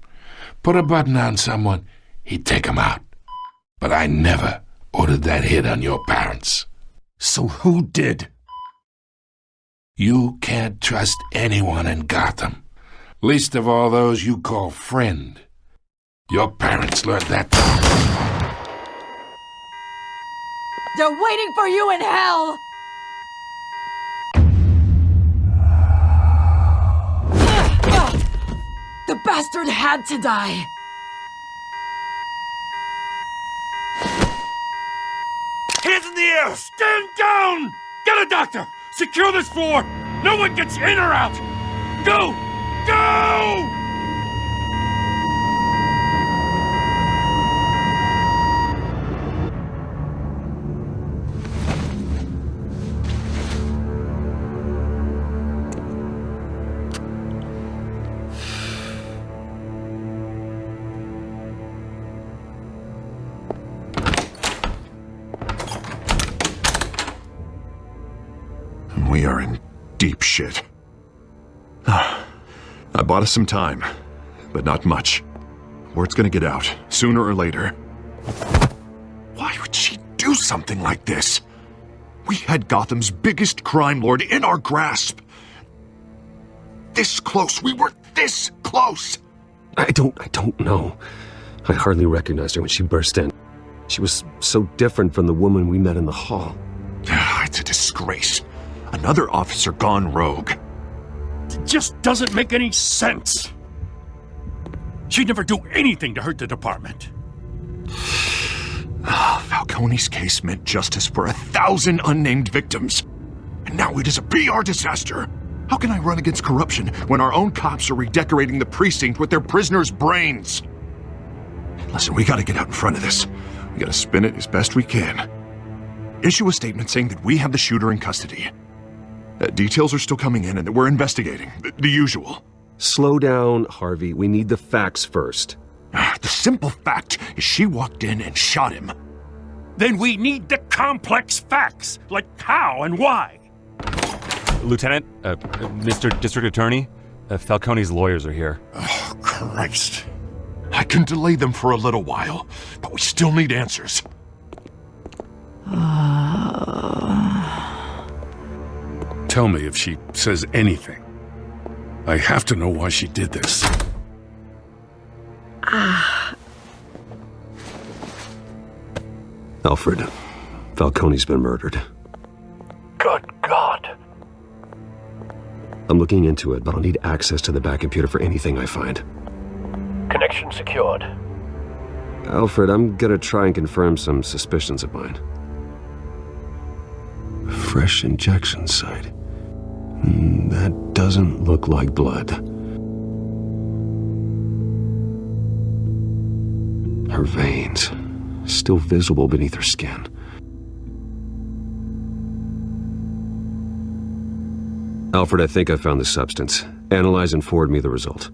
Put a button on someone, he'd take him out. But I never ordered that hit on your parents. So who did? You can't trust anyone in Gotham. Least of all those you call friend. Your parents learned that. They're waiting for you in hell! The bastard had to die! Hands in the air! Stand down! Get a doctor! Secure this floor! No one gets in or out! Go! Go! We are in deep shit. I bought us some time, but not much. Word's gonna get out, sooner or later. Why would she do something like this? We had Gotham's biggest crime lord in our grasp. This close, we were this close! I don't know. I hardly recognized her when she burst in. She was so different from the woman we met in the hall. It's a disgrace. Another officer gone rogue. It just doesn't make any sense. She'd never do anything to hurt the department. Falcone's case meant justice for 1,000 unnamed victims. And now it is a PR disaster. How can I run against corruption when our own cops are redecorating the precinct with their prisoners' brains? Listen, we gotta get out in front of this. We gotta spin it as best we can. Issue a statement saying that we have the shooter in custody. Details are still coming in and that we're investigating. The usual. Slow down, Harvey. We need the facts first. The simple fact is she walked in and shot him. Then we need the complex facts, like how and why. Lieutenant, Mr. District Attorney, Falcone's lawyers are here. Oh, Christ. I can delay them for a little while, but we still need answers. Tell me if she says anything. I have to know why she did this. Alfred, Falcone's been murdered. Good God. I'm looking into it, but I'll need access to the back computer for anything I find. Connection secured. Alfred, I'm gonna try and confirm some suspicions of mine. Fresh injection site. That doesn't look like blood. Her veins, still visible beneath her skin. Alfred, I think I found the substance. Analyze and forward me the result.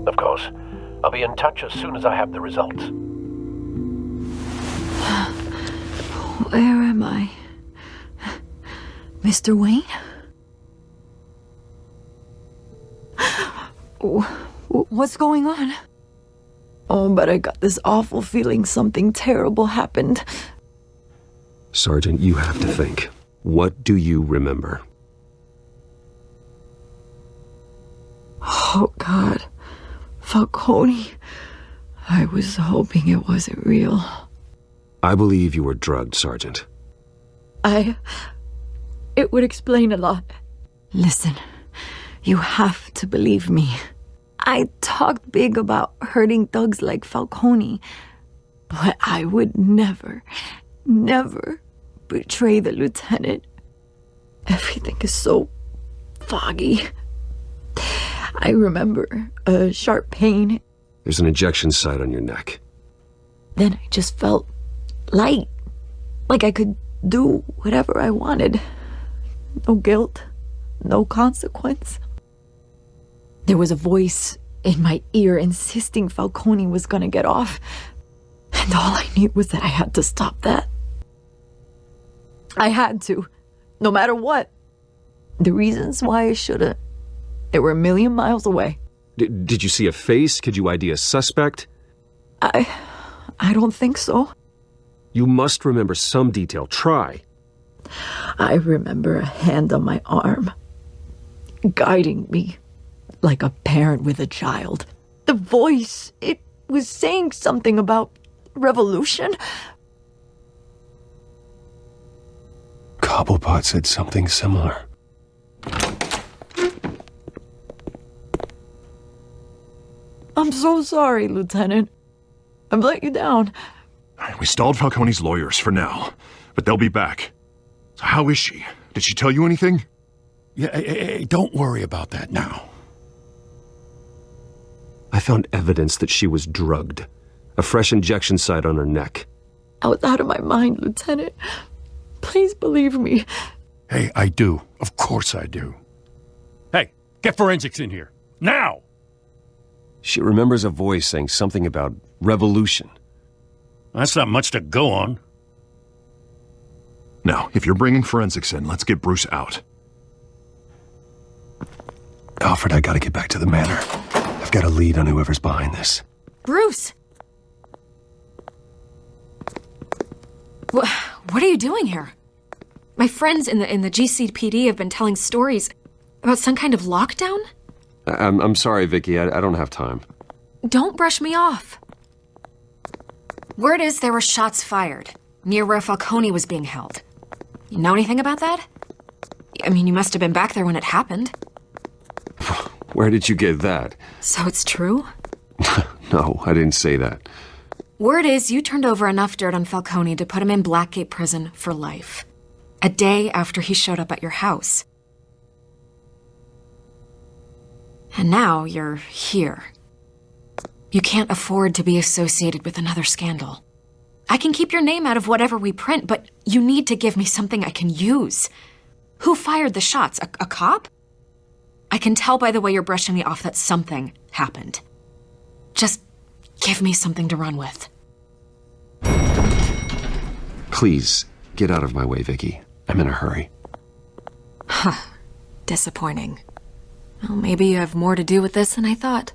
Of course. I'll be in touch as soon as I have the results. Where am I? Mr. Wayne? What's going on? Oh, but I got this awful feeling something terrible happened. Sergeant, you have to think. What do you remember? Oh, God. Falcone. I was hoping it wasn't real. I believe you were drugged, Sergeant. It would explain a lot. Listen, you have to believe me. I talked big about hurting thugs like Falcone, but I would never betray the lieutenant. Everything is so foggy. I remember a sharp pain. There's an injection site on your neck. Then I just felt light, like I could do whatever I wanted. No guilt, no consequence. There was a voice in my ear insisting Falcone was gonna get off, and all I knew was that I had to stop that. I had to, no matter what. The reasons why I shouldn't, they were a million miles away. Did you see a face? Could you ID a suspect? I don't think so. You must remember some detail. Try. I remember a hand on my arm, guiding me like a parent with a child. The voice, it was saying something about revolution. Cobblepot said something similar. I'm so sorry, Lieutenant. I've let you down. We stalled Falcone's lawyers for now, but they'll be back. So how is she? Did she tell you anything? Yeah, hey, don't worry about that now. I found evidence that she was drugged. A fresh injection site on her neck. I was out of my mind, Lieutenant. Please believe me. Hey, I do. Of course I do. Hey, get forensics in here. Now! She remembers a voice saying something about revolution. That's not much to go on. Now, if you're bringing forensics in, let's get Bruce out. Alfred, I gotta get back to the manor. I've got a lead on whoever's behind this. Bruce! What are you doing here? My friends in the GCPD have been telling stories about some kind of lockdown? I'm sorry, Vicky. I don't have time. Don't brush me off. Word is there were shots fired near where Falcone was being held. You know anything about that? I mean, you must have been back there when it happened. Where did you get that? So it's true? No, I didn't say that. Word is you turned over enough dirt on Falcone to put him in Blackgate Prison for life. A day after he showed up at your house. And now you're here, You can't afford to be associated with another scandal. I can keep your name out of whatever we print, but you need to give me something I can use. Who fired the shots? A cop? I can tell by the way you're brushing me off that something happened. Just give me something to run with. Please, get out of my way, Vicky. I'm in a hurry. Huh. Disappointing. Well, maybe you have more to do with this than I thought.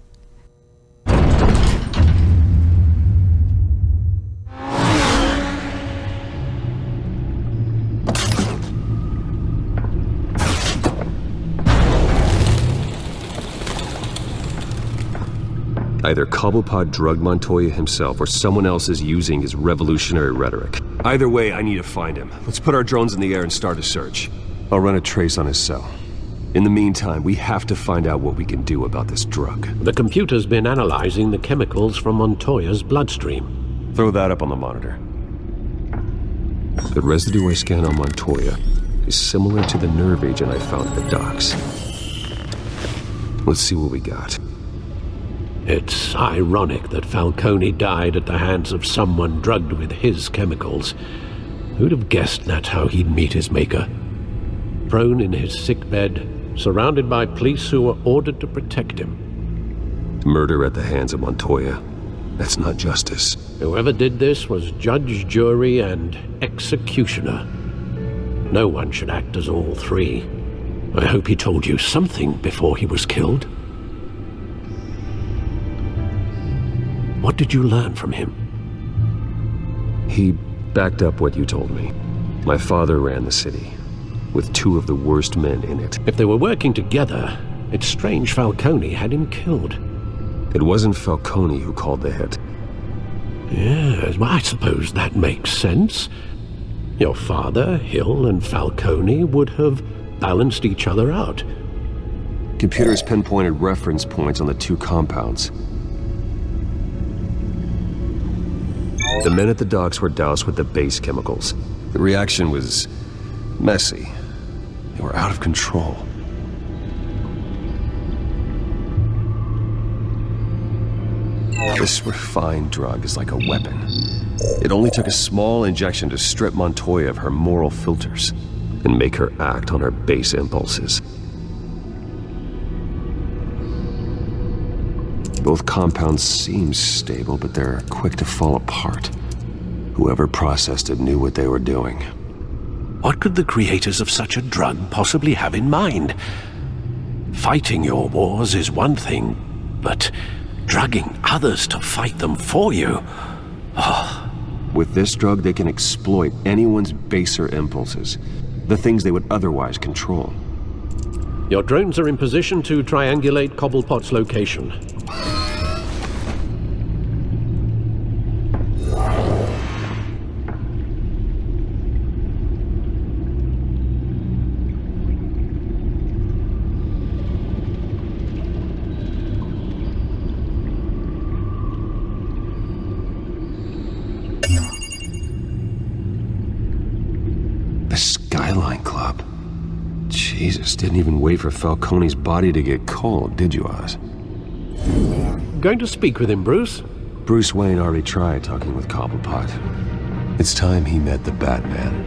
Either Cobblepot drugged Montoya himself or someone else is using his revolutionary rhetoric. Either way, I need to find him. Let's put our drones in the air and start a search. I'll run a trace on his cell. In the meantime, we have to find out what we can do about this drug. The computer's been analyzing the chemicals from Montoya's bloodstream. Throw that up on the monitor. The residue I scanned on Montoya is similar to the nerve agent I found at the docks. Let's see what we got. It's ironic that Falcone died at the hands of someone drugged with his chemicals. Who'd have guessed that's how he'd meet his maker? Prone in his sickbed, surrounded by police who were ordered to protect him. Murder at the hands of Montoya. That's not justice. Whoever did this was judge, jury, and executioner. No one should act as all three. I hope he told you something before he was killed. What did you learn from him? He backed up what you told me. My father ran the city, with two of the worst men in it. If they were working together, it's strange Falcone had him killed. It wasn't Falcone who called the hit. Yes, well, I suppose that makes sense. Your father, Hill, and Falcone would have balanced each other out. Computers pinpointed reference points on the two compounds. The men at the docks were doused with the base chemicals. The reaction was messy. They were out of control. This refined drug is like a weapon. It only took a small injection to strip Montoya of her moral filters and make her act on her base impulses. Both compounds seem stable, but they're quick to fall apart. Whoever processed it knew what they were doing. What could the creators of such a drug possibly have in mind? Fighting your wars is one thing, but drugging others to fight them for you? Oh. With this drug, they can exploit anyone's baser impulses, the things they would otherwise control. Your drones are in position to triangulate Cobblepot's location. Jesus, didn't even wait for Falcone's body to get cold, did you, Oz? Going to speak with him, Bruce? Bruce Wayne already tried talking with Cobblepot. It's time he met the Batman.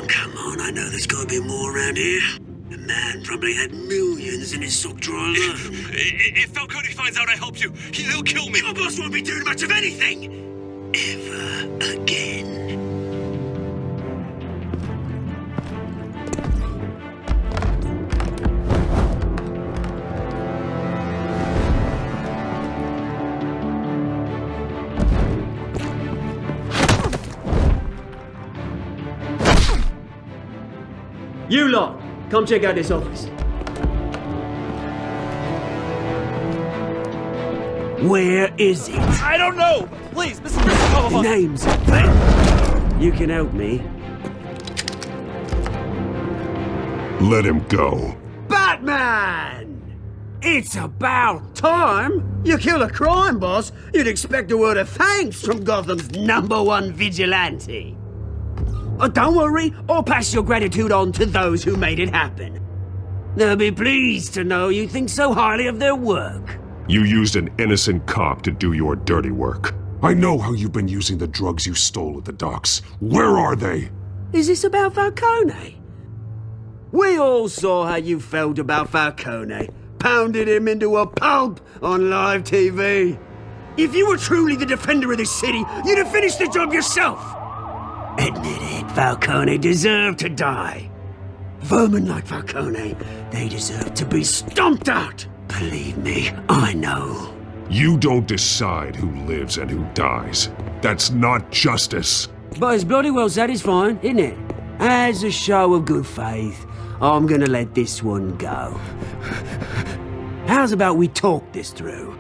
Come on, I know there's gotta be more around here. The man probably had millions in his sock drawer. If Falcone finds out I helped you, he'll kill me. Your boss won't be doing much of anything! Ever again. You lot, come check out this office. Where is it? I don't know! Please, Mr. Christopher! The name's... You can help me. Let him go. Batman! It's about time. You kill a crime boss, you'd expect a word of thanks from Gotham's #1 vigilante. Don't worry, I'll pass your gratitude on to those who made it happen. They'll be pleased to know you think so highly of their work. You used an innocent cop to do your dirty work. I know how you've been using the drugs you stole at the docks. Where are they? Is this about Falcone? We all saw how you felt about Falcone. Pounded him into a pulp on live TV. If you were truly the defender of this city, you'd have finished the job yourself. Admit it, Falcone deserved to die. Vermin like Falcone, they deserve to be stomped out. Believe me, I know. You don't decide who lives and who dies. That's not justice. But it's bloody well satisfying, isn't it? As a show of good faith, I'm gonna let this one go. How's about we talk this through?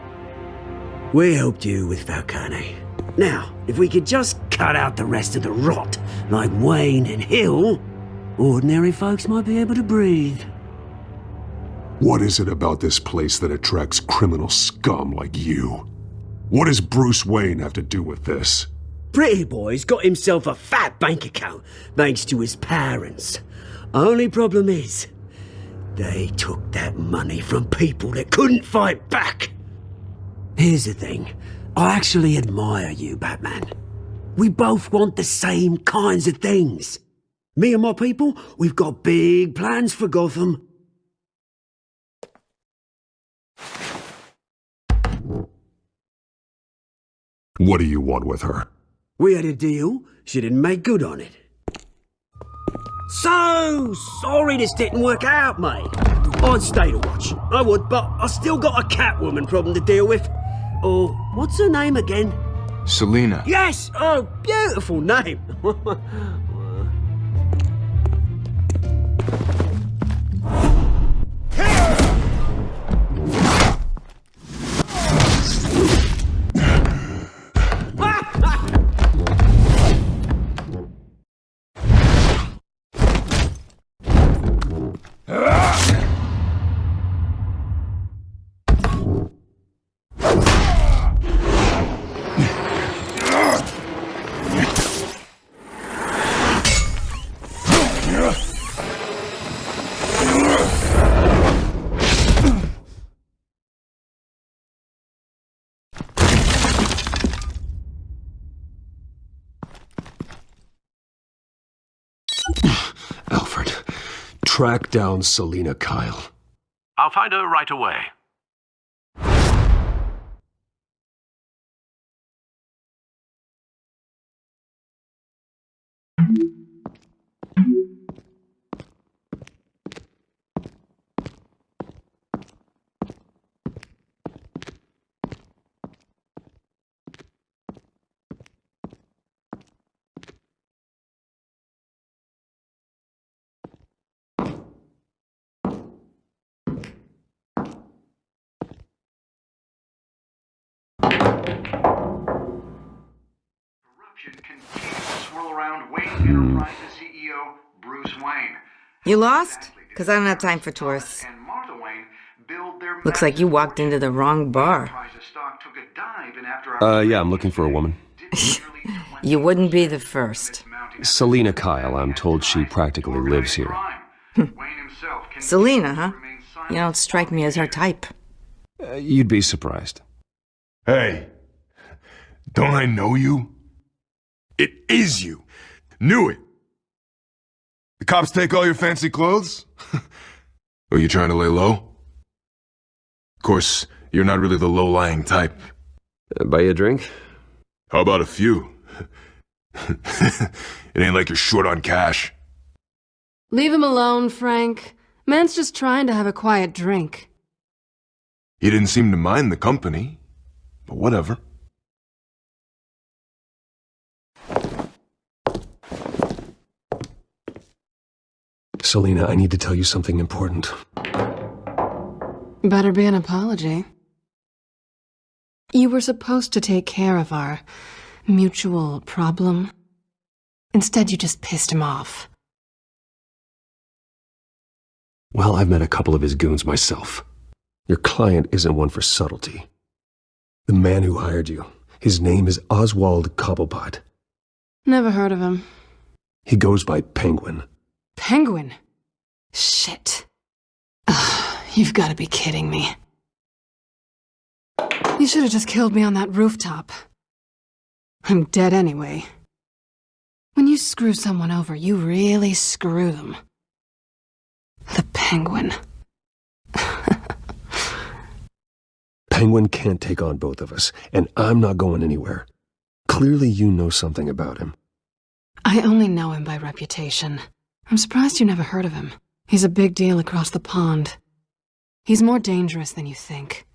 We helped you with Falcone. Now, if we could just cut out the rest of the rot, like Wayne and Hill, ordinary folks might be able to breathe. What is it about this place that attracts criminal scum like you? What does Bruce Wayne have to do with this? Pretty Boy's got himself a fat bank account, thanks to his parents. Only problem is, they took that money from people that couldn't fight back. Here's the thing. I actually admire you, Batman. We both want the same kinds of things. Me and my people, we've got big plans for Gotham. What do you want with her? We had a deal. She didn't make good on it. So sorry this didn't work out, mate. I'd stay to watch. I would, but I still got a Catwoman problem to deal with. Oh, what's her name again? Selina. Yes! Oh, beautiful name. Alfred, track down Selina Kyle. I'll find her right away. Continues to swirl around Wayne Enterprises CEO Bruce Wayne. You lost? Because I don't have time for tourists. And Martha Wayne build their Looks like you walked into the wrong bar. stock took a dive in after Yeah, I'm looking for a woman. You wouldn't be the first. Selina Kyle, I'm told she practically lives here. Selina, huh? You don't strike me as her type. You'd be surprised. Hey, don't I know you? It is you. Knew it. The cops take all your fancy clothes? Are you trying to lay low? Of course, you're not really the low-lying type. Buy you a drink? How about a few? It ain't like you're short on cash. Leave him alone, Frank. Man's just trying to have a quiet drink. He didn't seem to mind the company, but whatever. Selina, I need to tell you something important. Better be an apology. You were supposed to take care of our mutual problem. Instead, you just pissed him off. Well, I've met a couple of his goons myself. Your client isn't one for subtlety. The man who hired you, his name is Oswald Cobblepot. Never heard of him. He goes by Penguin. Penguin? Shit. Ugh, you've got to be kidding me. You should have just killed me on that rooftop. I'm dead anyway. When you screw someone over, you really screw them. The Penguin. Penguin can't take on both of us, and I'm not going anywhere. Clearly you know something about him. I only know him by reputation. I'm surprised you never heard of him. He's a big deal across the pond. He's more dangerous than you think.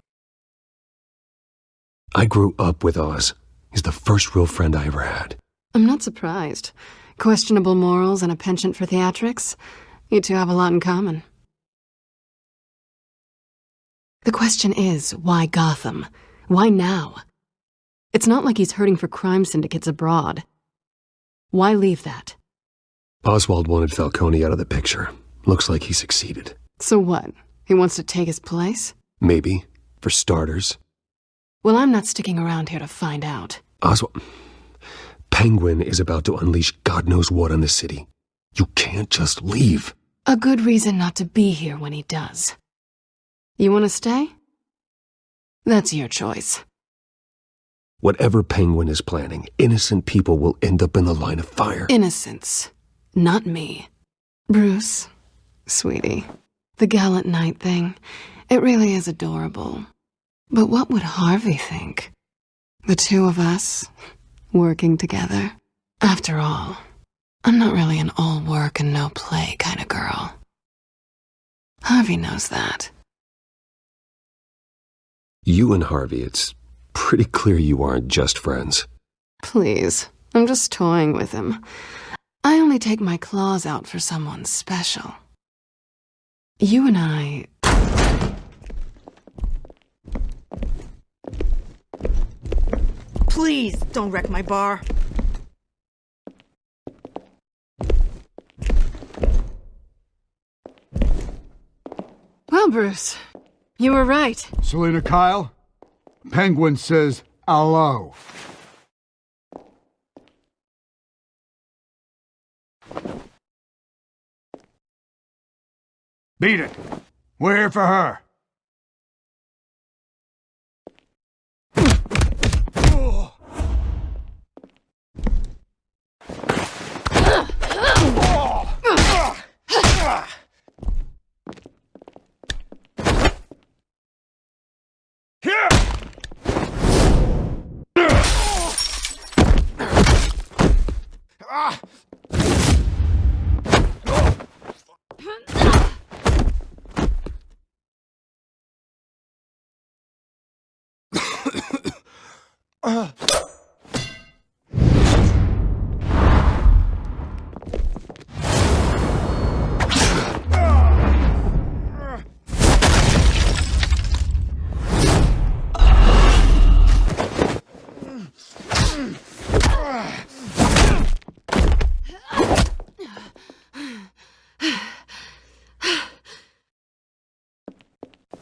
I grew up with Oz. He's the first real friend I ever had. I'm not surprised. Questionable morals and a penchant for theatrics. You two have a lot in common. The question is, why Gotham? Why now? It's not like he's hurting for crime syndicates abroad. Why leave that? Oswald wanted Falcone out of the picture. Looks like he succeeded. So what? He wants to take his place? Maybe, for starters. Well, I'm not sticking around here to find out. Oswald... Penguin is about to unleash God knows what on the city. You can't just leave. A good reason not to be here when he does. You want to stay? That's your choice. Whatever Penguin is planning, innocent people will end up in the line of fire. Innocence. Not me. Bruce, sweetie, the gallant knight thing, it really is adorable. But what would Harvey think? The two of us, working together. After all, I'm not really an all work and no play kind of girl. Harvey knows that. You and Harvey, it's pretty clear you aren't just friends. Please, I'm just toying with him. I only take my claws out for someone special. You and I... Please, don't wreck my bar. Well, Bruce, you were right. Selina Kyle, Penguin says hello. Beat it. We're here for her.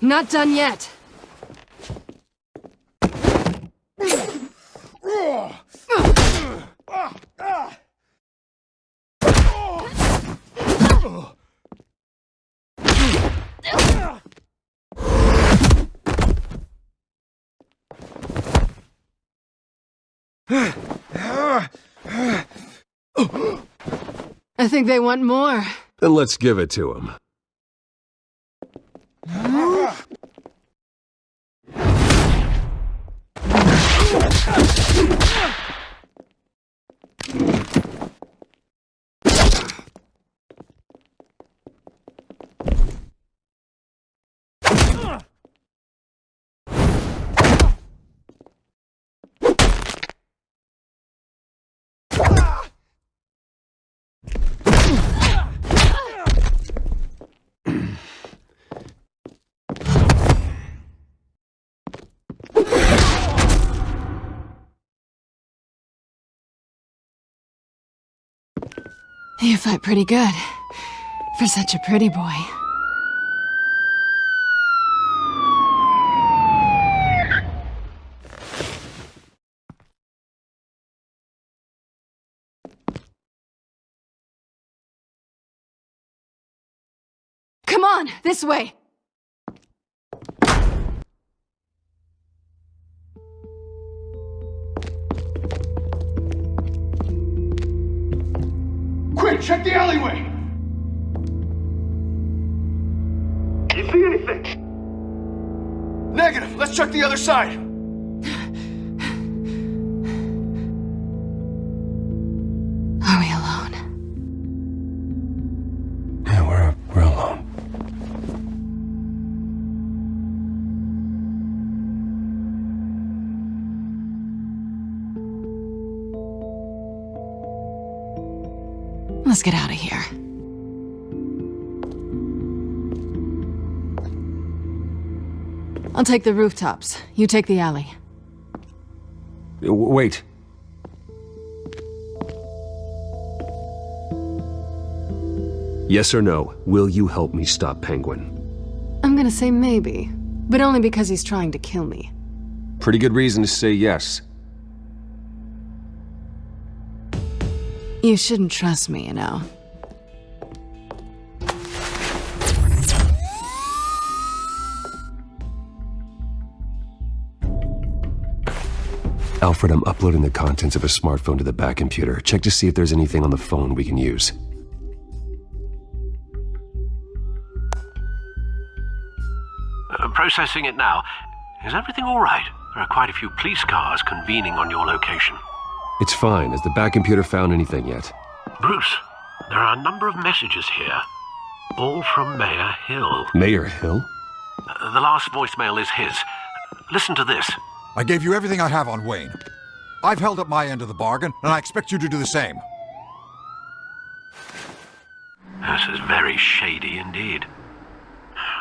Not done yet. I think they want more. Then let's give it to him. You fight pretty good. For such a pretty boy. Come on, this way! Quick, check the alleyway! You see anything? Negative. Let's check the other side. Are we alone? Yeah, we're alone. Let's get out of here. I'll take the rooftops. You take the alley. Wait. Yes or no, will you help me stop Penguin? I'm gonna say maybe, but only because he's trying to kill me. Pretty good reason to say yes. You shouldn't trust me, you know. Alfred, I'm uploading the contents of a smartphone to the back computer. Check to see if there's anything on the phone we can use. Processing it now. Is everything all right? There are quite a few police cars convening on your location. It's fine. Has the back computer found anything yet? Bruce, there are a number of messages here. All from Mayor Hill. Mayor Hill? The last voicemail is his. Listen to this. I gave you everything I have on Wayne. I've held up my end of the bargain, and I expect you to do the same. This is very shady indeed.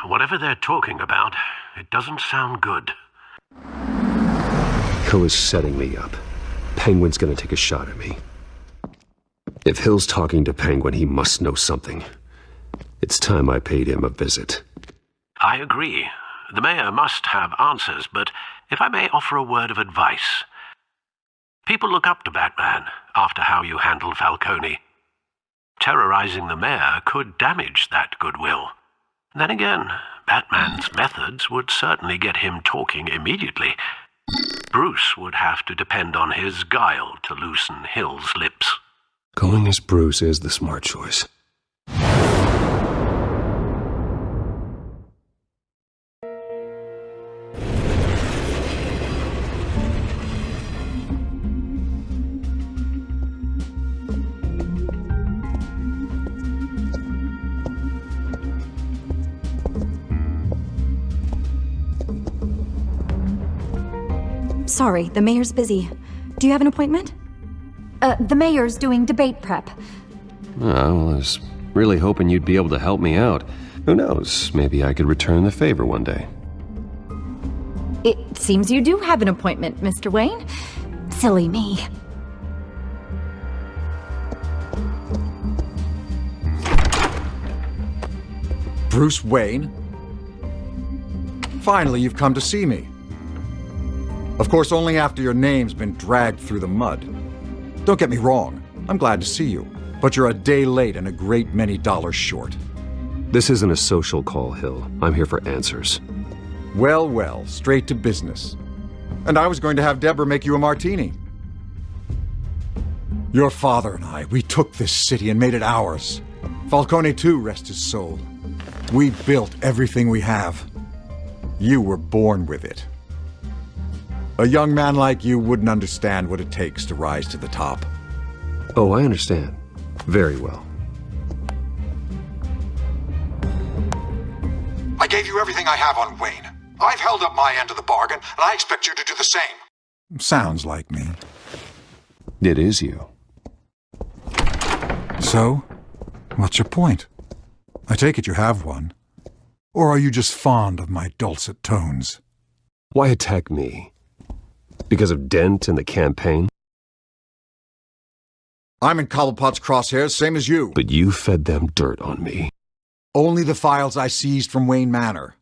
Whatever they're talking about, it doesn't sound good. Hill is setting me up. Penguin's gonna take a shot at me. If Hill's talking to Penguin, he must know something. It's time I paid him a visit. I agree. The mayor must have answers, but if I may offer a word of advice. People look up to Batman after how you handled Falcone. Terrorizing the mayor could damage that goodwill. Then again, Batman's methods would certainly get him talking immediately. Bruce would have to depend on his guile to loosen Hill's lips. Going as Bruce is the smart choice. Sorry, the mayor's busy. Do you have an appointment? The mayor's doing debate prep. Oh, well, I was really hoping you'd be able to help me out. Who knows, maybe I could return the favor one day. It seems you do have an appointment, Mr. Wayne. Silly me. Bruce Wayne? Finally, you've come to see me. Of course, only after your name's been dragged through the mud. Don't get me wrong, I'm glad to see you, but you're a day late and a great many dollars short. This isn't a social call, Hill. I'm here for answers. Well, well, straight to business. And I was going to have Deborah make you a martini. Your father and I, we took this city and made it ours. Falcone too, rest his soul. We built everything we have. You were born with it. A young man like you wouldn't understand what it takes to rise to the top. Oh, I understand. Very well. I gave you everything I have on Wayne. I've held up my end of the bargain, and I expect you to do the same. Sounds like me. It is you. So, what's your point? I take it you have one. Or are you just fond of my dulcet tones? Why attack me? Because of Dent and the campaign? I'm in Cobblepot's crosshairs, same as you. But you fed them dirt on me. Only the files I seized from Wayne Manor.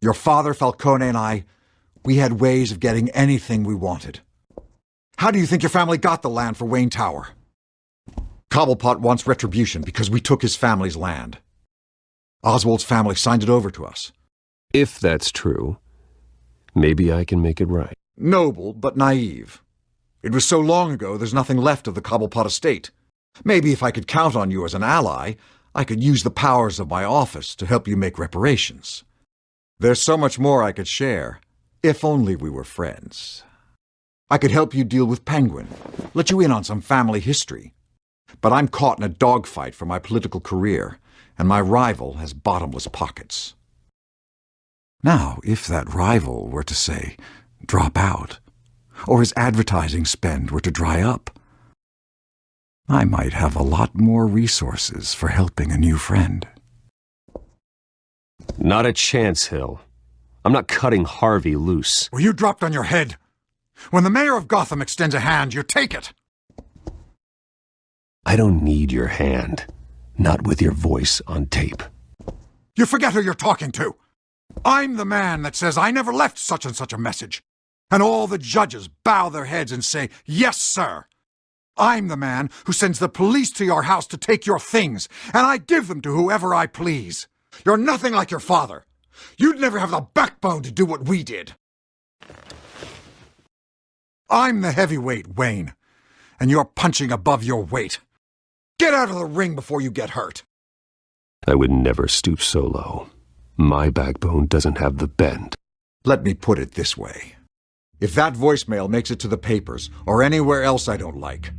Your father, Falcone, and I, we had ways of getting anything we wanted. How do you think your family got the land for Wayne Tower? Cobblepot wants retribution because we took his family's land. Oswald's family signed it over to us. If that's true, maybe I can make it right. Noble, but naive. It was so long ago, there's nothing left of the Cobblepot estate. Maybe if I could count on you as an ally, I could use the powers of my office to help you make reparations. There's so much more I could share, if only we were friends. I could help you deal with Penguin, let you in on some family history. But I'm caught in a dogfight for my political career, and my rival has bottomless pockets. Now, if that rival were to say, drop out, or his advertising spend were to dry up, I might have a lot more resources for helping a new friend. Not a chance, Hill. I'm not cutting Harvey loose. Well, you dropped on your head. When the mayor of Gotham extends a hand, you take it. I don't need your hand. Not with your voice on tape. You forget who you're talking to. I'm the man that says I never left such and such a message. And all the judges bow their heads and say, yes, sir. I'm the man who sends the police to your house to take your things, and I give them to whoever I please. You're nothing like your father. You'd never have the backbone to do what we did. I'm the heavyweight, Wayne, and you're punching above your weight. Get out of the ring before you get hurt. I would never stoop so low. My backbone doesn't have the bend. Let me put it this way. If that voicemail makes it to the papers, or anywhere else I don't like,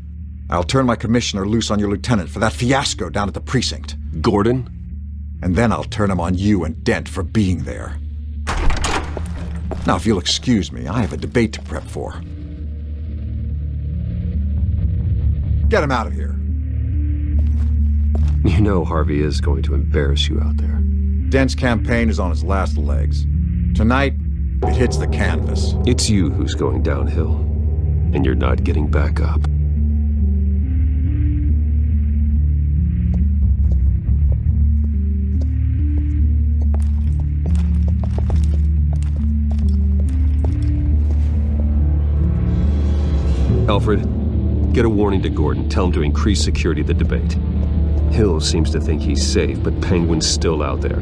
I'll turn my commissioner loose on your lieutenant for that fiasco down at the precinct. Gordon? And then I'll turn him on you and Dent for being there. Now, if you'll excuse me, I have a debate to prep for. Get him out of here. You know Harvey is going to embarrass you out there. Dent's campaign is on its last legs. Tonight, it hits the canvas. It's you who's going downhill, and you're not getting back up. Alfred, get a warning to Gordon. Tell him to increase security at the debate. Hill seems to think he's safe, but Penguin's still out there.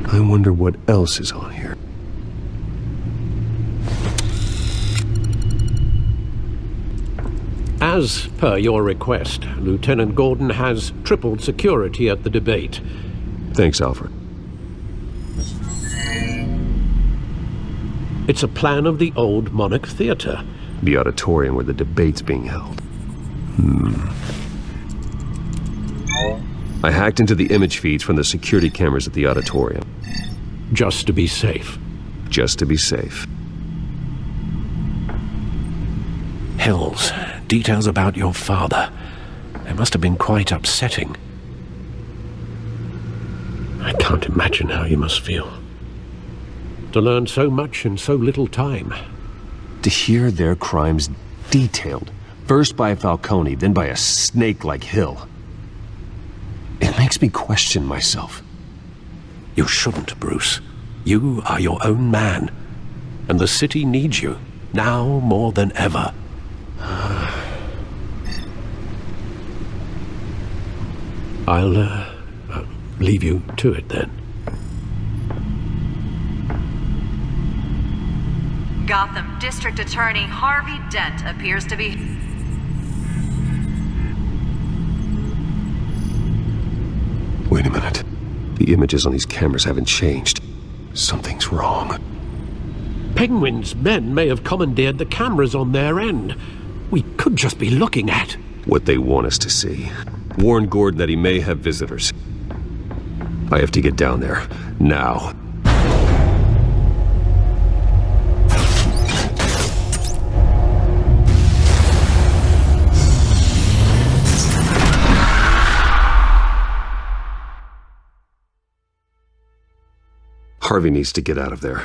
I wonder what else is on here. As per your request, Lieutenant Gordon has tripled security at the debate. Thanks, Alfred. It's a plan of the old Monarch Theater. The auditorium where the debate's being held. I hacked into the image feeds from the security cameras at the auditorium. Just to be safe. Just to be safe. Hills, details about your father. They must have been quite upsetting. I can't imagine how you must feel. To learn so much in so little time. To hear their crimes detailed, first by Falcone, then by a snake like Hill. It makes me question myself. You shouldn't, Bruce. You are your own man. And the city needs you, now more than ever. I'll leave you to it then. Gotham District Attorney Harvey Dent appears to be... Wait a minute. The images on these cameras haven't changed. Something's wrong. Penguin's men may have commandeered the cameras on their end. We could just be looking at... what they want us to see. Warn Gordon that he may have visitors. I have to get down there. Now. Harvey needs to get out of there.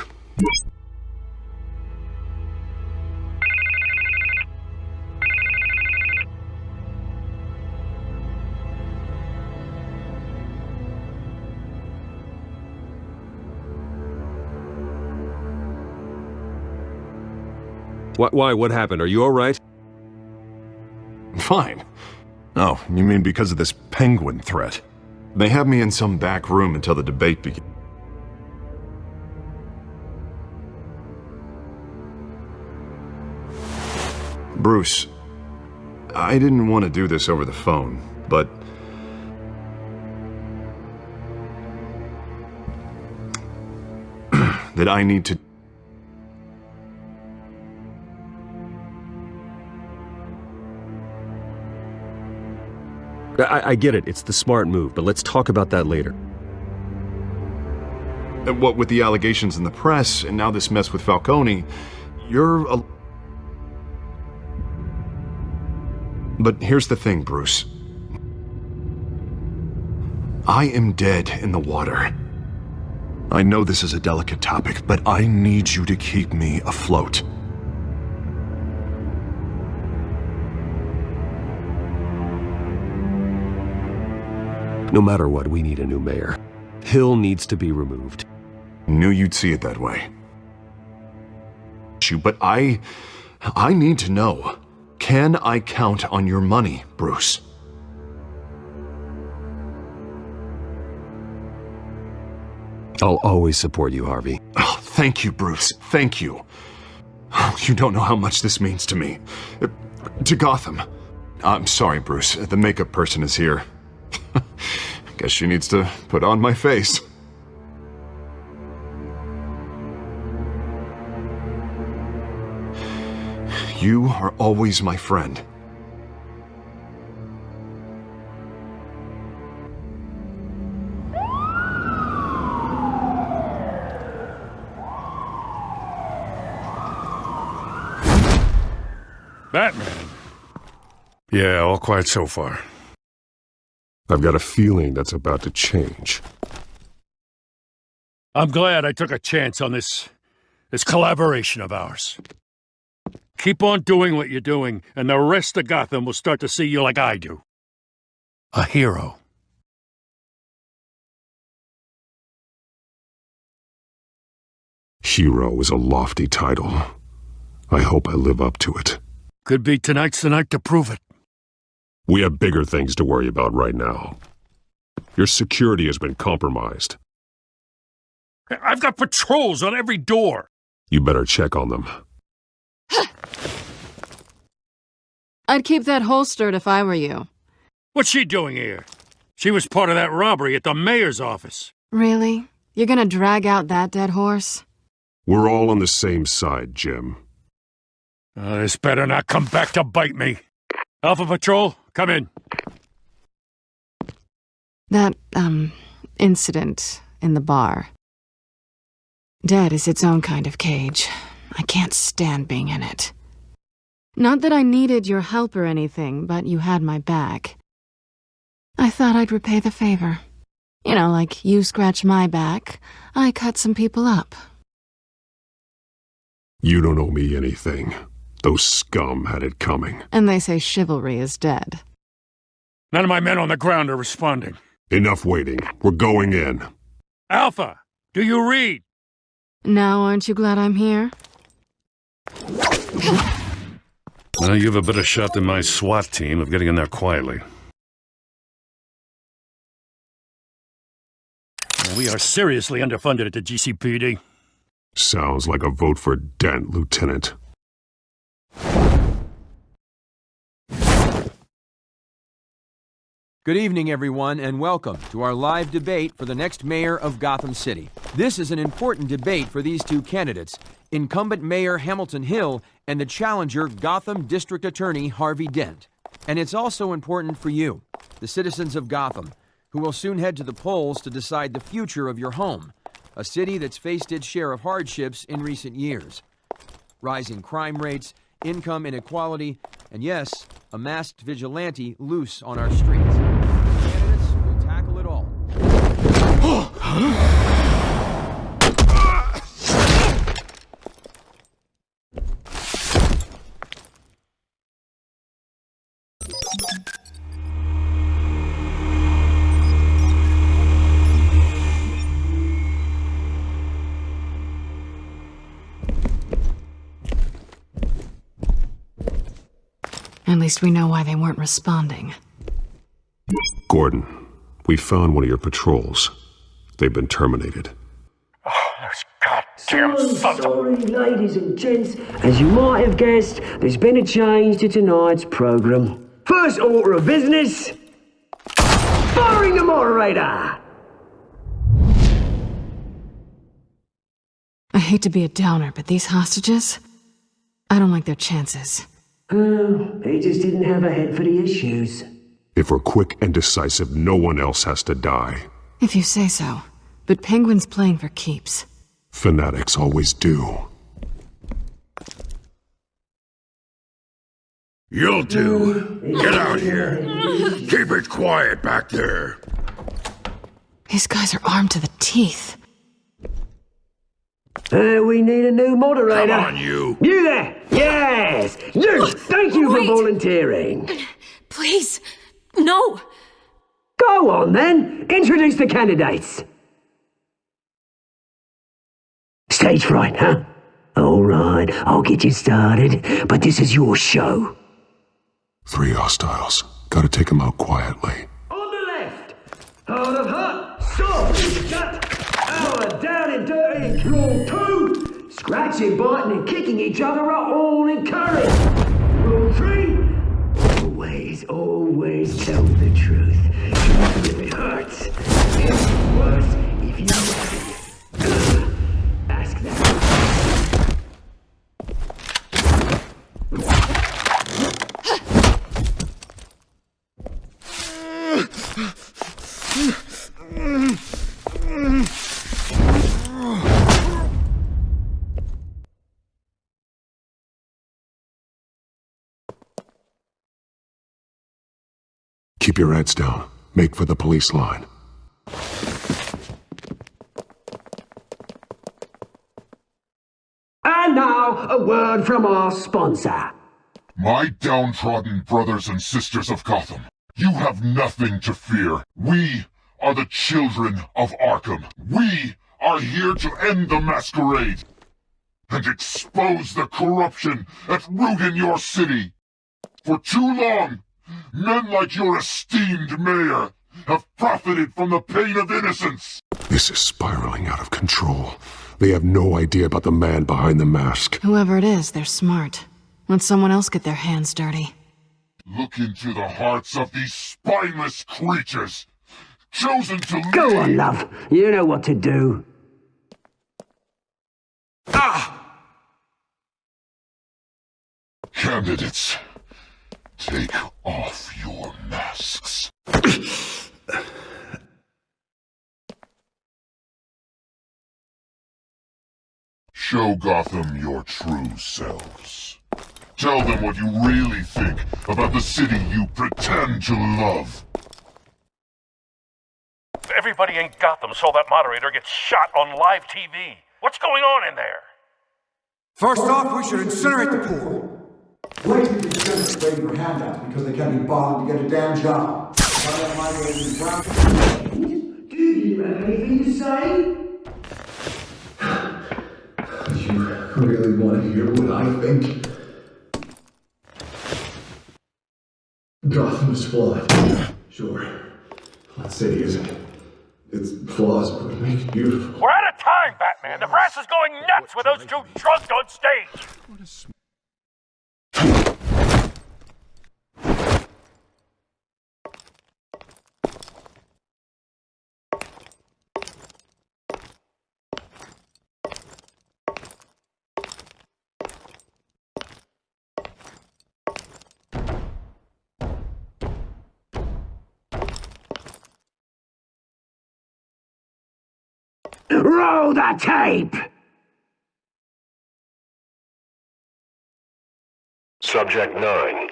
Why? What happened? Are you all right? Fine. Oh, you mean because of this penguin threat? They have me in some back room until the debate begins. Bruce, I didn't want to do this over the phone, but that I need to... I get it. It's the smart move, but let's talk about that later. What with the allegations in the press, and now this mess with Falcone, you're a... But here's the thing, Bruce. I am dead in the water. I know this is a delicate topic, but I need you to keep me afloat. No matter what, we need a new mayor. Hill needs to be removed. Knew you'd see it that way. But I need to know. Can I count on your money, Bruce? I'll always support you, Harvey. Oh, thank you, Bruce. Thank you. You don't know how much this means to me. To Gotham. I'm sorry, Bruce. The makeup person is here. Guess she needs to put on my face. You are always my friend. Batman? Yeah, all quiet so far. I've got a feeling that's about to change. I'm glad I took a chance on this collaboration of ours. Keep on doing what you're doing, and the rest of Gotham will start to see you like I do. A hero. Hero is a lofty title. I hope I live up to it. Could be tonight's the night to prove it. We have bigger things to worry about right now. Your security has been compromised. I've got patrols on every door. You better check on them. I'd keep that holstered if I were you. What's she doing here? She was part of that robbery at the mayor's office. Really? You're gonna drag out that dead horse? We're all on the same side, Jim. This better not come back to bite me. Alpha Patrol, come in. That, incident in the bar. Dead is its own kind of cage. I can't stand being in it. Not that I needed your help or anything, but you had my back. I thought I'd repay the favor. You know, like you scratch my back, I cut some people up. You don't owe me anything. Those scum had it coming. And they say chivalry is dead. None of my men on the ground are responding. Enough waiting. We're going in. Alpha, do you read? Now aren't you glad I'm here? Well, you have a better shot than my SWAT team of getting in there quietly. We are seriously underfunded at the GCPD. Sounds like a vote for Dent, Lieutenant. Good evening, everyone, and welcome to our live debate for the next mayor of Gotham City. This is an important debate for these two candidates, incumbent Mayor Hamilton Hill and the challenger Gotham District Attorney Harvey Dent. And it's also important for you, the citizens of Gotham, who will soon head to the polls to decide the future of your home, a city that's faced its share of hardships in recent years. Rising crime rates, income inequality, and yes, a masked vigilante loose on our streets. Candidates will tackle it all. At least we know why they weren't responding. Gordon, we found one of your patrols. They've been terminated. Sorry, ladies and gents. As you might have guessed, there's been a change to tonight's programme. First order of business, firing the moderator! I hate to be a downer, but these hostages, I don't like their chances. He just didn't have a head for the issues. If we're quick and decisive, no one else has to die. If you say so. But Penguin's playing for keeps. Fanatics always do. You'll do. Get out here. Keep it quiet back there. These guys are armed to the teeth. We need a new moderator. Come on, you. You there! Yes! You! Thank you for volunteering. Please, no! Go on then. Introduce the candidates. Stage fright, huh? All right, I'll get you started, but this is your show. 3 hostiles. Gotta take them out quietly. On the left, hard of heart, soft in the gut, hard down and dirty and crawl 2, scratching, biting and kicking each other are all encouraged. Rule 3, always tell the truth, even if it hurts. It's worse if you ask that. Keep your heads down. Make for the police line. And now, a word from our sponsor. My downtrodden brothers and sisters of Gotham, you have nothing to fear. We are the children of Arkham. We are here to end the masquerade and expose the corruption at root in your city. For too long, men like your esteemed mayor have profited from the pain of innocence. This is spiraling out of control. They have no idea about the man behind the mask. Whoever it is, they're smart. Let someone else get their hands dirty. Look into the hearts of these spineless creatures, chosen to Go on, love. You know what to do. Candidates, take off your masks. Show Gotham your true selves. Tell them what you really think about the city you pretend to love. Everybody in Gotham saw that moderator get shot on live TV. What's going on in there? First off, we should incinerate the pool. Wait till the Senate's waiting for handouts because they can't be bothered to get a damn job. Do you have anything to say? You really want to hear what I think? Gotham is flawed. Sure. That city isn't. Its flaws are what make it beautiful. We're out of time, Batman. The press is going nuts with those two drunks on stage. Roll the tape! Subject 9.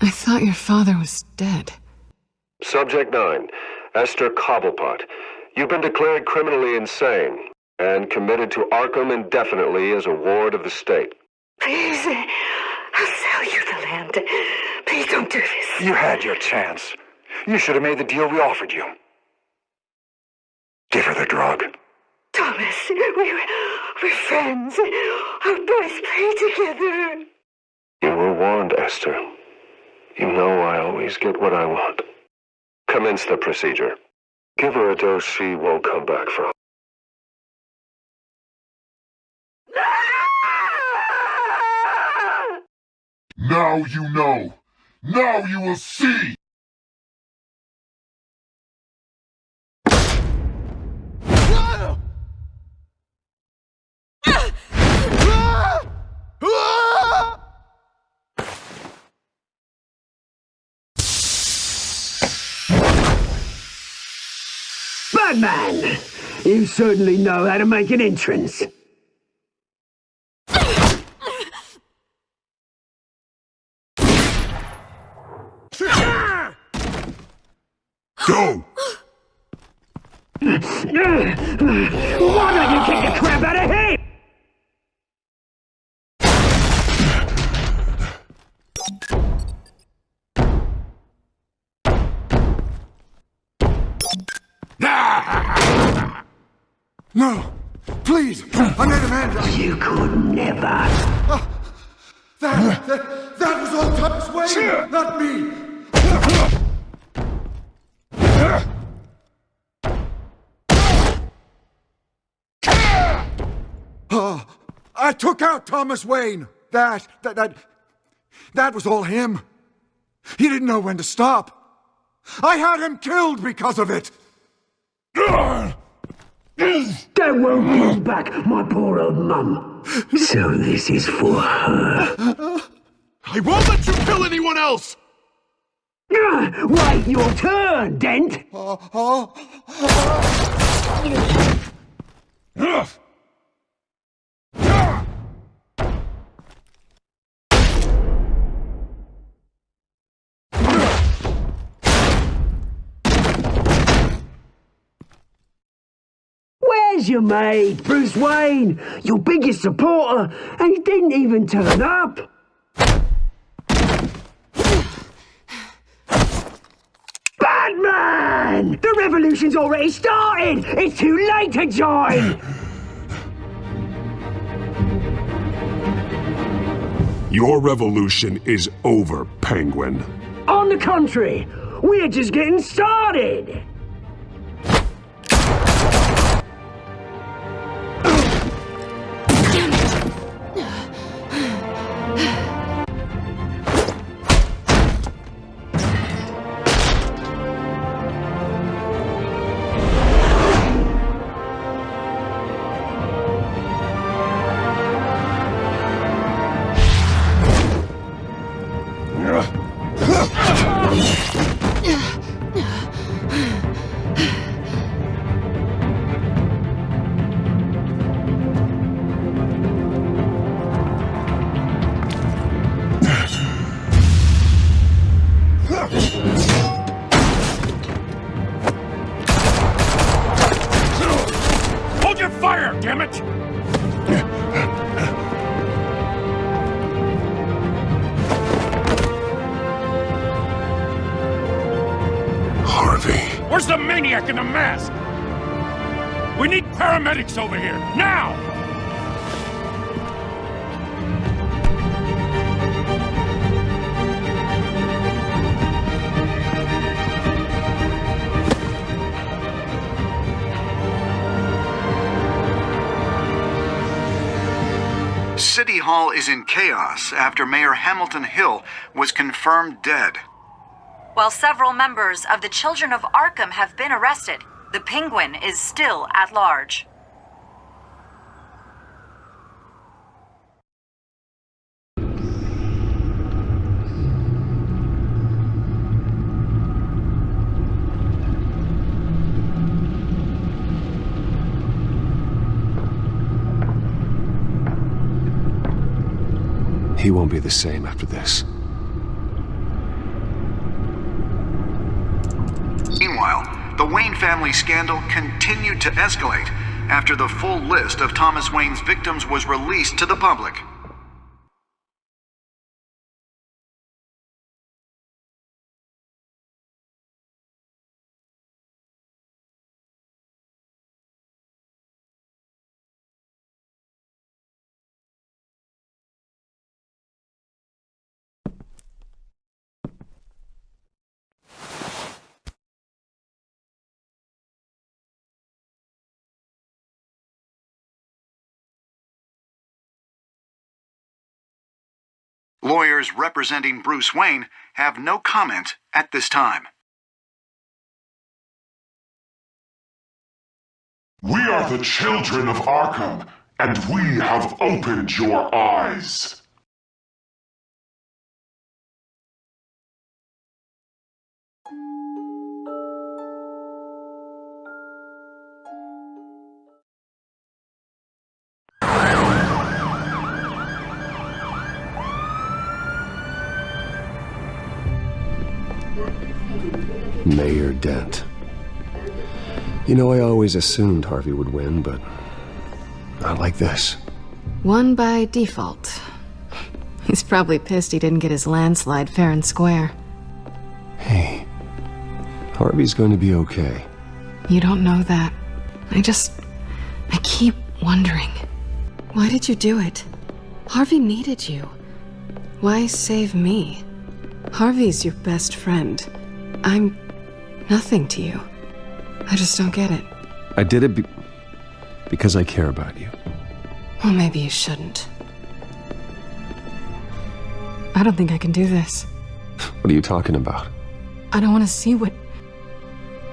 I thought your father was dead. Subject 9. Esther Cobblepot. You've been declared criminally insane and committed to Arkham indefinitely as a ward of the state. Please, I'll sell you the land. Please don't do this. You had your chance. You should have made the deal we offered you. Give her the drug. Thomas, we're friends. Our boys play together. You were warned, Esther. You know I always get what I want. Commence the procedure. Give her a dose she won't come back from. Now you know. Now you will see. Batman! You certainly know how to make an entrance. Go! Why don't you kick the crap out of him? No! Please! I made Amanda! You could never. That was all Thomas Wayne, not me! I took out Thomas Wayne! That was all him. He didn't know when to stop. I had him killed because of it! That won't bring back my poor old mum. So this is for her. I won't let you kill anyone else! Wait your turn, Dent! Where's your mate, Bruce Wayne? Your biggest supporter, and he didn't even turn up. Batman! The revolution's already started! It's too late to join! Your revolution is over, Penguin. On the contrary, we're just getting started! Hold your fire, damn it! Harvey. Where's the maniac in the mask? We need paramedics over here, now! City Hall is in chaos after Mayor Hamilton Hill was confirmed dead. While several members of the Children of Arkham have been arrested, the Penguin is still at large. He won't be the same after this. Meanwhile, the Wayne family scandal continued to escalate after the full list of Thomas Wayne's victims was released to the public. Lawyers representing Bruce Wayne have no comment at this time. We are the children of Arkham, and we have opened your eyes. Mayor Dent. You know, I always assumed Harvey would win, but not like this. Won by default. He's probably pissed he didn't get his landslide fair and square. Hey, Harvey's going to be okay. You don't know that. I keep wondering. Why did you do it? Harvey needed you. Why save me? Harvey's your best friend. I'm nothing to you. I just don't get it. I did it because I care about you. Well, maybe you shouldn't. I don't think I can do this. What are you talking about? I don't want to see what...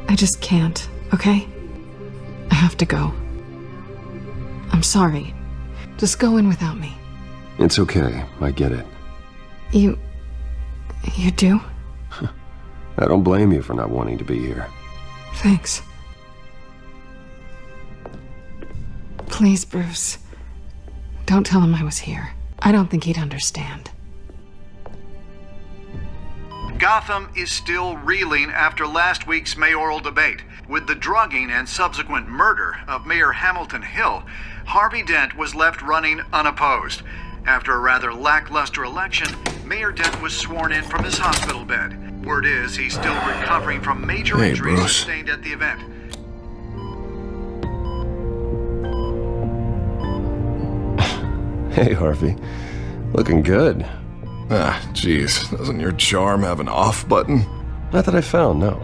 I just can't, okay? I have to go. I'm sorry. Just go in without me. It's okay. I get it. You do? I don't blame you for not wanting to be here. Thanks. Please, Bruce. Don't tell him I was here. I don't think he'd understand. Gotham is still reeling after last week's mayoral debate. With the drugging and subsequent murder of Mayor Hamilton Hill, Harvey Dent was left running unopposed. After a rather lackluster election, Mayor Dent was sworn in from his hospital bed. Word is he's still recovering from major injuries sustained at the event. Hey, Harvey. Looking good. Ah, jeez. Doesn't your charm have an off button? Not that I found, no.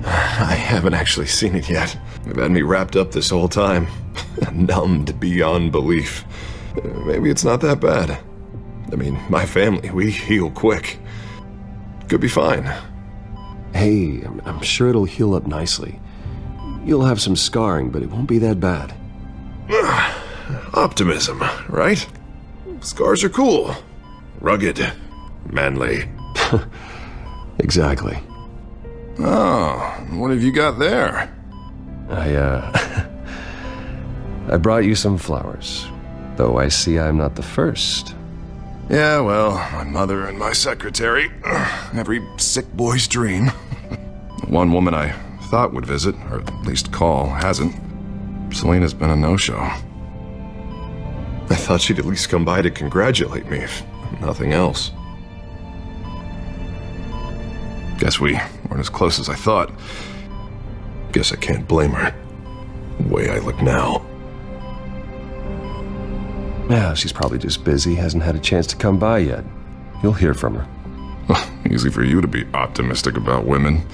I haven't actually seen it yet. They've had me wrapped up this whole time. Numbed beyond belief. Maybe it's not that bad. I mean, my family, we heal quick. Could be fine. Hey, I'm sure it'll heal up nicely. You'll have some scarring, but it won't be that bad. Optimism, right? Scars are cool. Rugged. Manly. Exactly. Oh, what have you got there? I brought you some flowers. Though I see I'm not the first. Yeah, well, my mother and my secretary. Every sick boy's dream. One woman I thought would visit, or at least call, hasn't. Selena's been a no-show. I thought she'd at least come by to congratulate me, if nothing else. Guess we weren't as close as I thought. Guess I can't blame her. The way I look now. Yeah, she's probably just busy, hasn't had a chance to come by yet. You'll hear from her. Easy for you to be optimistic about women.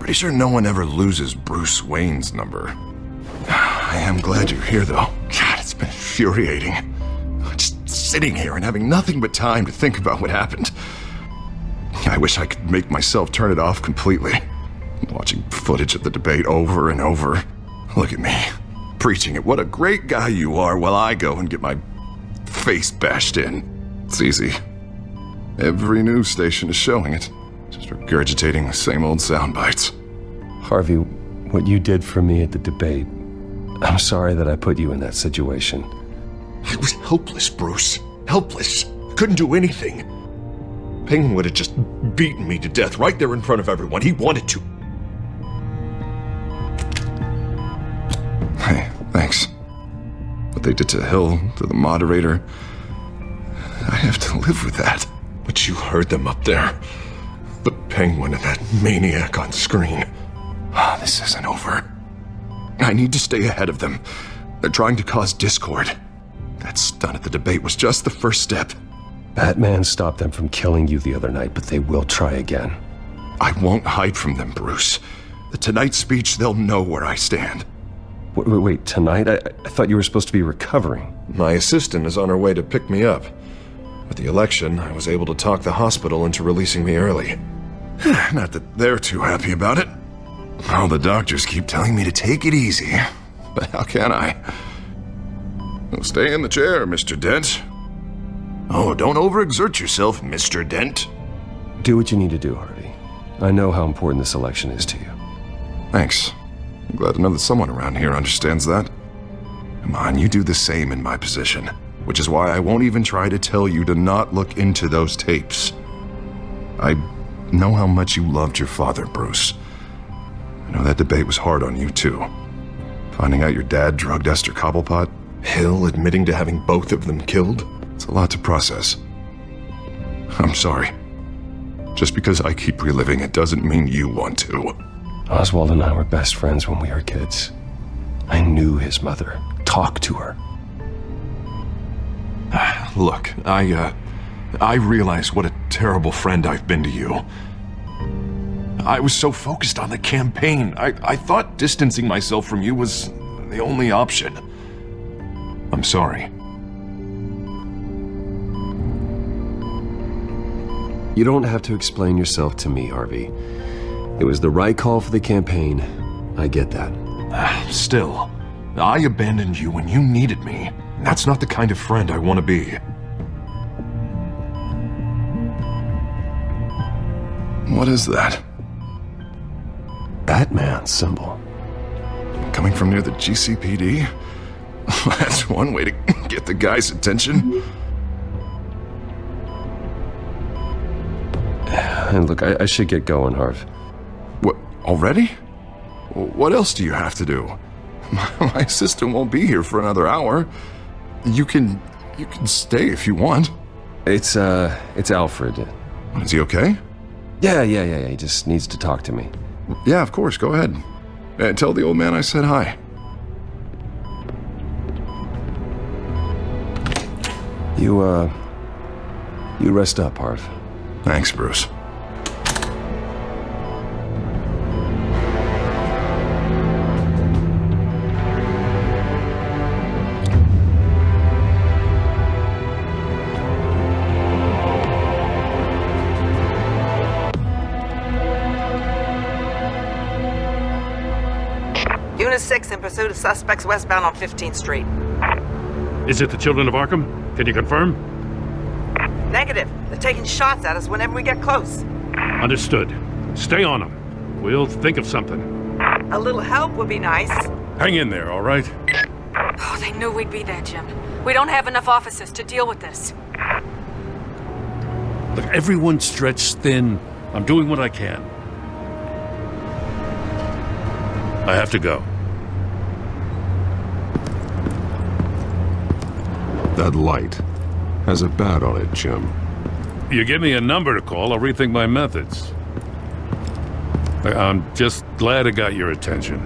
Pretty sure no one ever loses Bruce Wayne's number. I am glad you're here, though. God, it's been infuriating. Just sitting here and having nothing but time to think about what happened. I wish I could make myself turn it off completely. Watching footage of the debate over and over. Look at me, preaching at what a great guy you are while I go and get my face bashed in. It's easy. Every news station is showing it. Just regurgitating the same old sound bites. Harvey, what you did for me at the debate, I'm sorry that I put you in that situation. I was helpless, Bruce. Helpless. Couldn't do anything. Penguin would have just beaten me to death right there in front of everyone. He wanted to. Hey, thanks. What they did to Hill, to the moderator, I have to live with that. But you heard them up there. The Penguin and that maniac on screen. This isn't over. I need to stay ahead of them. They're trying to cause discord. That stunt at the debate was just the first step. Batman stopped them from killing you the other night, but they will try again. I won't hide from them, Bruce. The Tonight speech, they'll know where I stand. Wait, tonight? I thought you were supposed to be recovering. My assistant is on her way to pick me up. With the election, I was able to talk the hospital into releasing me early. Not that they're too happy about it. All the doctors keep telling me to take it easy. But how can I? Well, stay in the chair, Mr. Dent. Oh, don't overexert yourself, Mr. Dent. Do what you need to do, Harvey. I know how important this election is to you. Thanks. I'm glad to know that someone around here understands that. Come on, you do the same in my position. Which is why I won't even try to tell you to not look into those tapes. I know how much you loved your father, Bruce. I know that debate was hard on you, too. Finding out your dad drugged Esther Cobblepot, Hill admitting to having both of them killed, it's a lot to process. I'm sorry. Just because I keep reliving it doesn't mean you want to. Oswald and I were best friends when we were kids. I knew his mother. Talked to her. Look, I realize what a terrible friend I've been to you. I was so focused on the campaign. I thought distancing myself from you was the only option. I'm sorry. You don't have to explain yourself to me, Harvey. It was the right call for the campaign. I get that. Still, I abandoned you when you needed me. That's not the kind of friend I want to be. What is that? Batman symbol. Coming from near the GCPD? That's one way to get the guy's attention. And look, I should get going, Harv. What, already? What else do you have to do? My assistant won't be here for another hour. You can stay if you want. It's Alfred. Is he okay? Yeah. He just needs to talk to me. Yeah, of course. Go ahead. Tell the old man I said hi. You rest up, Harv. Thanks, Bruce. Unit 6 in pursuit of suspects westbound on 15th Street. Is it the Children of Arkham? Can you confirm? Negative. They're taking shots at us whenever we get close. Understood. Stay on them. We'll think of something. A little help would be nice. Hang in there, all right? Oh, they knew we'd be there, Jim. We don't have enough officers to deal with this. Look, everyone's stretched thin. I'm doing what I can. I have to go. That light has a bat on it, Jim. You give me a number to call, I'll rethink my methods. I'm just glad it got your attention.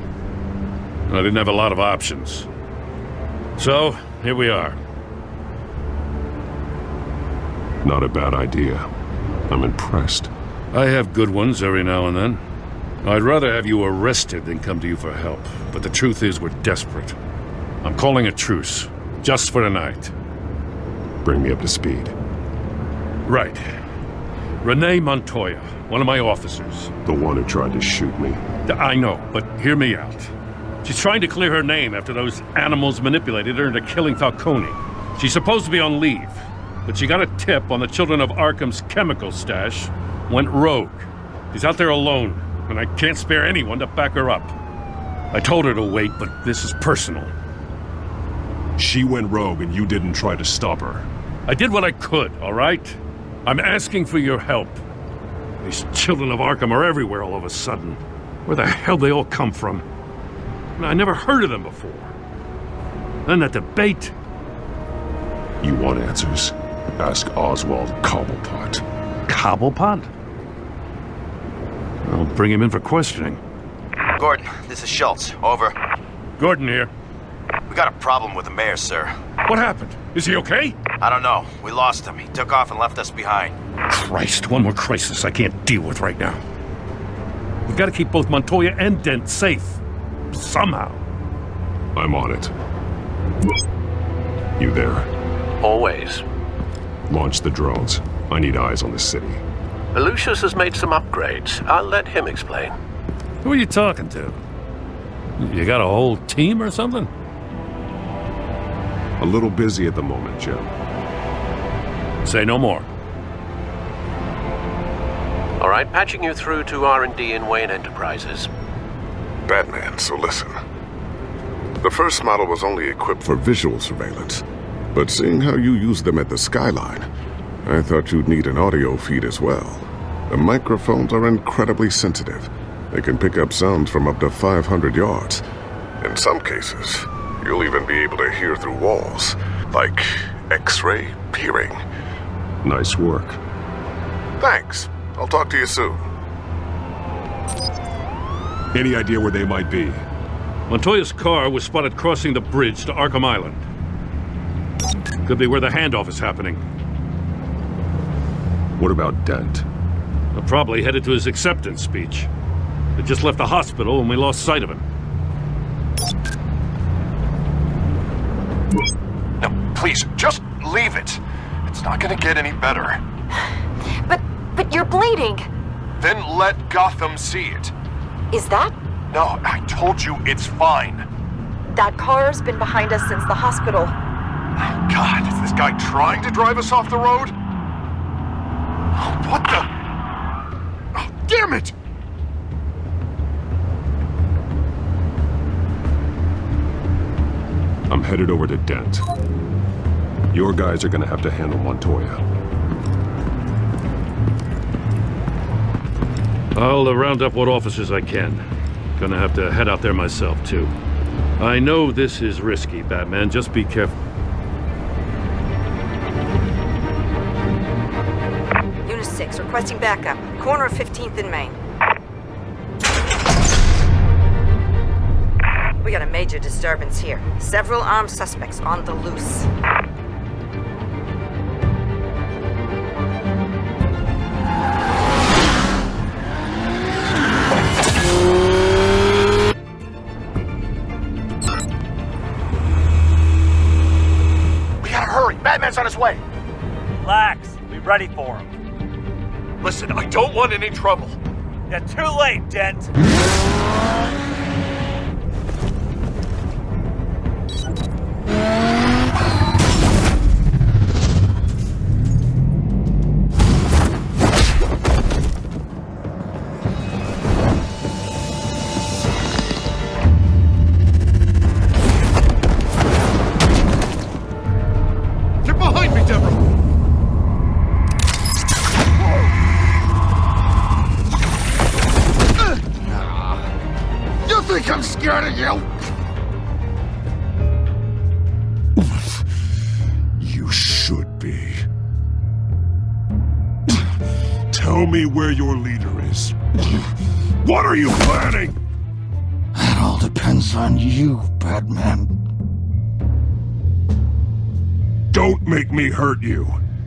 I didn't have a lot of options. So, here we are. Not a bad idea. I'm impressed. I have good ones every now and then. I'd rather have you arrested than come to you for help. But the truth is, we're desperate. I'm calling a truce. Just for tonight. Bring me up to speed. Right. Renee Montoya, one of my officers. The one who tried to shoot me. I know, but hear me out. She's trying to clear her name after those animals manipulated her into killing Falcone. She's supposed to be on leave, but she got a tip on the Children of Arkham's chemical stash, went rogue. She's out there alone, and I can't spare anyone to back her up. I told her to wait, but this is personal. She went rogue and you didn't try to stop her. I did what I could, all right? I'm asking for your help. These Children of Arkham are everywhere all of a sudden. Where the hell they all come from? I never heard of them before. Then that debate. You want answers? Ask Oswald Cobblepot. Cobblepot? I'll bring him in for questioning. Gordon, this is Schultz. Over. Gordon here. We got a problem with the mayor, sir. What happened? Is he okay? I don't know. We lost him. He took off and left us behind. Christ, one more crisis I can't deal with right now. We've got to keep both Montoya and Dent safe. Somehow. I'm on it. You there? Always. Launch the drones. I need eyes on the city. Lucius has made some upgrades. I'll let him explain. Who are you talking to? You got a whole team or something? A little busy at the moment, Jim. Say no more. All right, patching you through to R&D in Wayne Enterprises. Batman, so listen. The first model was only equipped for visual surveillance, but seeing how you use them at the Skyline, I thought you'd need an audio feed as well. The microphones are incredibly sensitive. They can pick up sounds from up to 500 yards. In some cases, you'll even be able to hear through walls, like X-ray peering. Nice work. Thanks. I'll talk to you soon. Any idea where they might be? Montoya's car was spotted crossing the bridge to Arkham Island. Could be where the handoff is happening. What about Dent? Probably headed to his acceptance speech. He just left the hospital and we lost sight of him. No, please, just leave it. It's not gonna get any better. But you're bleeding. Then let Gotham see it. Is that? No, I told you it's fine. That car's been behind us since the hospital. God, is this guy trying to drive us off the road? What the? Oh, damn it! I'm headed over to Dent. Your guys are gonna have to handle Montoya. I'll round up what officers I can. Gonna have to head out there myself, too. I know this is risky, Batman. Just be careful. Unit 6, requesting backup. Corner of 15th and Main. We got a major disturbance here. Several armed suspects on the loose. Batman's on his way. Relax. Be ready for him. Listen, I don't want any trouble. You're too late, Dent. I'm scared of you! You should be. Tell me where your leader is. What are you planning? That all depends on you, Batman. Don't make me hurt you.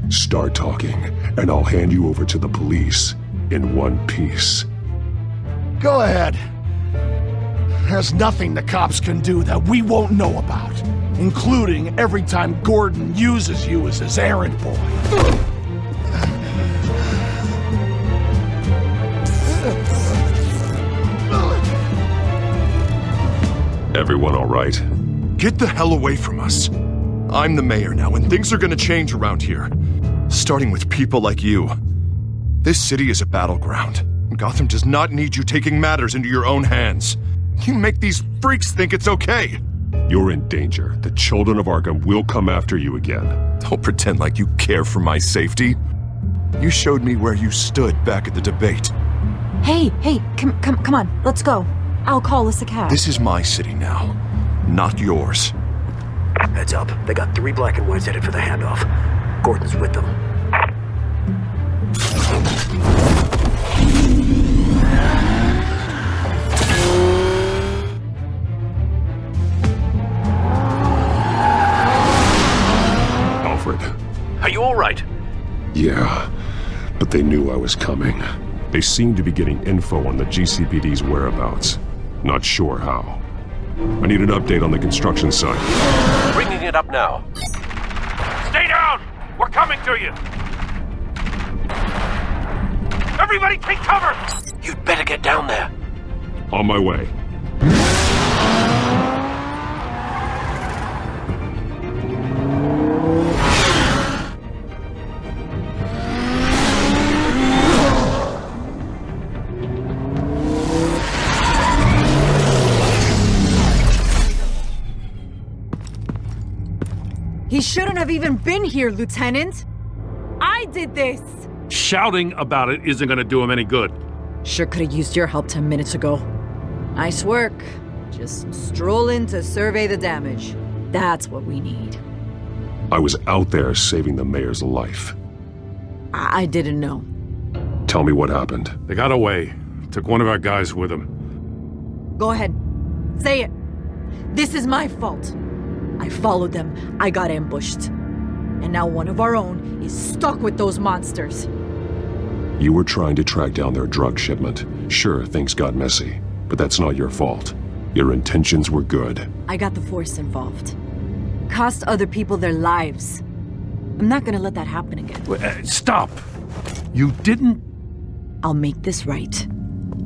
Start talking, and I'll hand you over to the police in one piece. Go ahead. There's nothing the cops can do that we won't know about, including every time Gordon uses you as his errand boy. Everyone all right? Get the hell away from us. I'm the mayor now, and things are gonna change around here. Starting with people like you. This city is a battleground. Gotham does not need you taking matters into your own hands. You make these freaks think it's okay. You're in danger. The children of Arkham will come after you again. Don't pretend like you care for my safety. You showed me where you stood back at the debate. Hey, come on, let's go. I'll call us a cab. This is my city now, not yours. Heads up, they got 3 black and whites headed for the handoff. Gordon's with them. Are you all right? Yeah, but they knew I was coming. They seem to be getting info on the GCPD's whereabouts. Not sure how. I need an update on the construction site. Bringing it up now. Stay down! We're coming to you! Everybody take cover! You'd better get down there. On my way. He shouldn't have even been here, Lieutenant. I did this. Shouting about it isn't gonna do him any good. Sure could have used your help 10 minutes ago. Nice work. Just stroll in to survey the damage. That's what we need. I was out there saving the mayor's life. I didn't know. Tell me what happened. They got away. Took one of our guys with them. Go ahead. Say it. This is my fault. I followed them. I got ambushed. And now one of our own is stuck with those monsters. You were trying to track down their drug shipment. Sure, things got messy, but that's not your fault. Your intentions were good. I got the Force involved. Cost other people their lives. I'm not gonna let that happen again. Stop! You didn't... I'll make this right.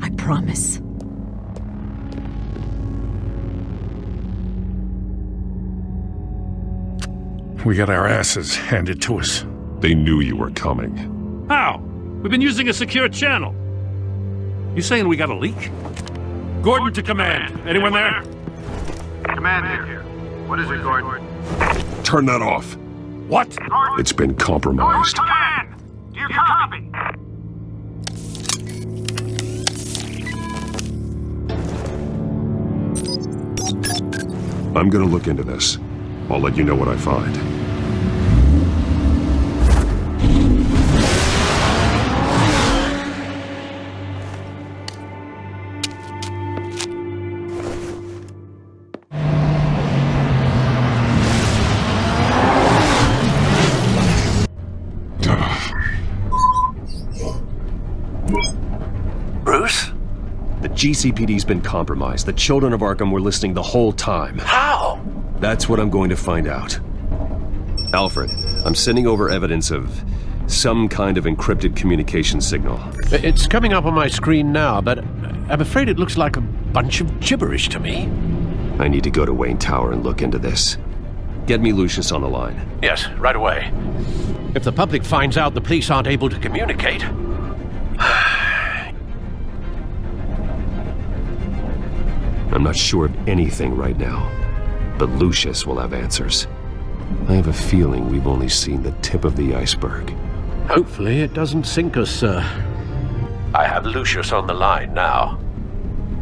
I promise. We got our asses handed to us. They knew you were coming. How? We've been using a secure channel. You saying we got a leak? Gordon to command. Anyone there? Command here. What is it, Gordon? Turn that off. What? It's been compromised. Command! Do you copy? I'm gonna look into this. I'll let you know what I find. Bruce? The GCPD's been compromised. The children of Arkham were listening the whole time. How? That's what I'm going to find out. Alfred, I'm sending over evidence of some kind of encrypted communication signal. It's coming up on my screen now, but I'm afraid it looks like a bunch of gibberish to me. I need to go to Wayne Tower and look into this. Get me Lucius on the line. Yes, right away. If the public finds out the police aren't able to communicate... I'm not sure of anything right now, but Lucius will have answers. I have a feeling we've only seen the tip of the iceberg. Hopefully it doesn't sink us, sir. I have Lucius on the line now.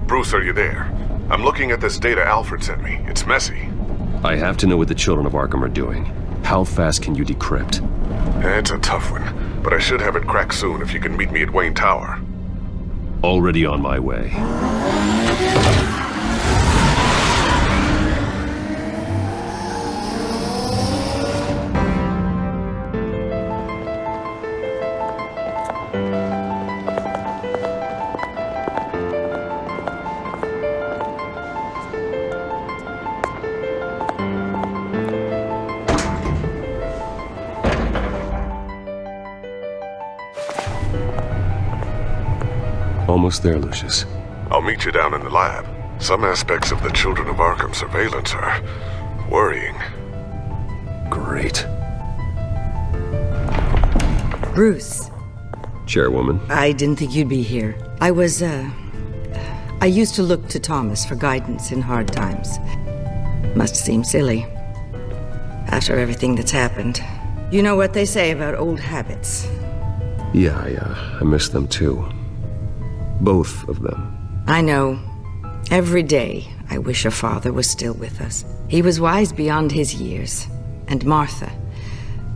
Bruce, are you there? I'm looking at this data Alfred sent me. It's messy. I have to know what the children of Arkham are doing. How fast can you decrypt? It's a tough one, but I should have it cracked soon if you can meet me at Wayne Tower. Already on my way. Almost there, Lucius. I'll meet you down in the lab. Some aspects of the Children of Arkham surveillance are worrying. Great. Bruce. Chairwoman. I didn't think you'd be here. I used to look to Thomas for guidance in hard times. Must seem silly. After everything that's happened. You know what they say about old habits. Yeah, I miss them too. Both of them. I know. Every day, I wish a father was still with us. He was wise beyond his years. And Martha,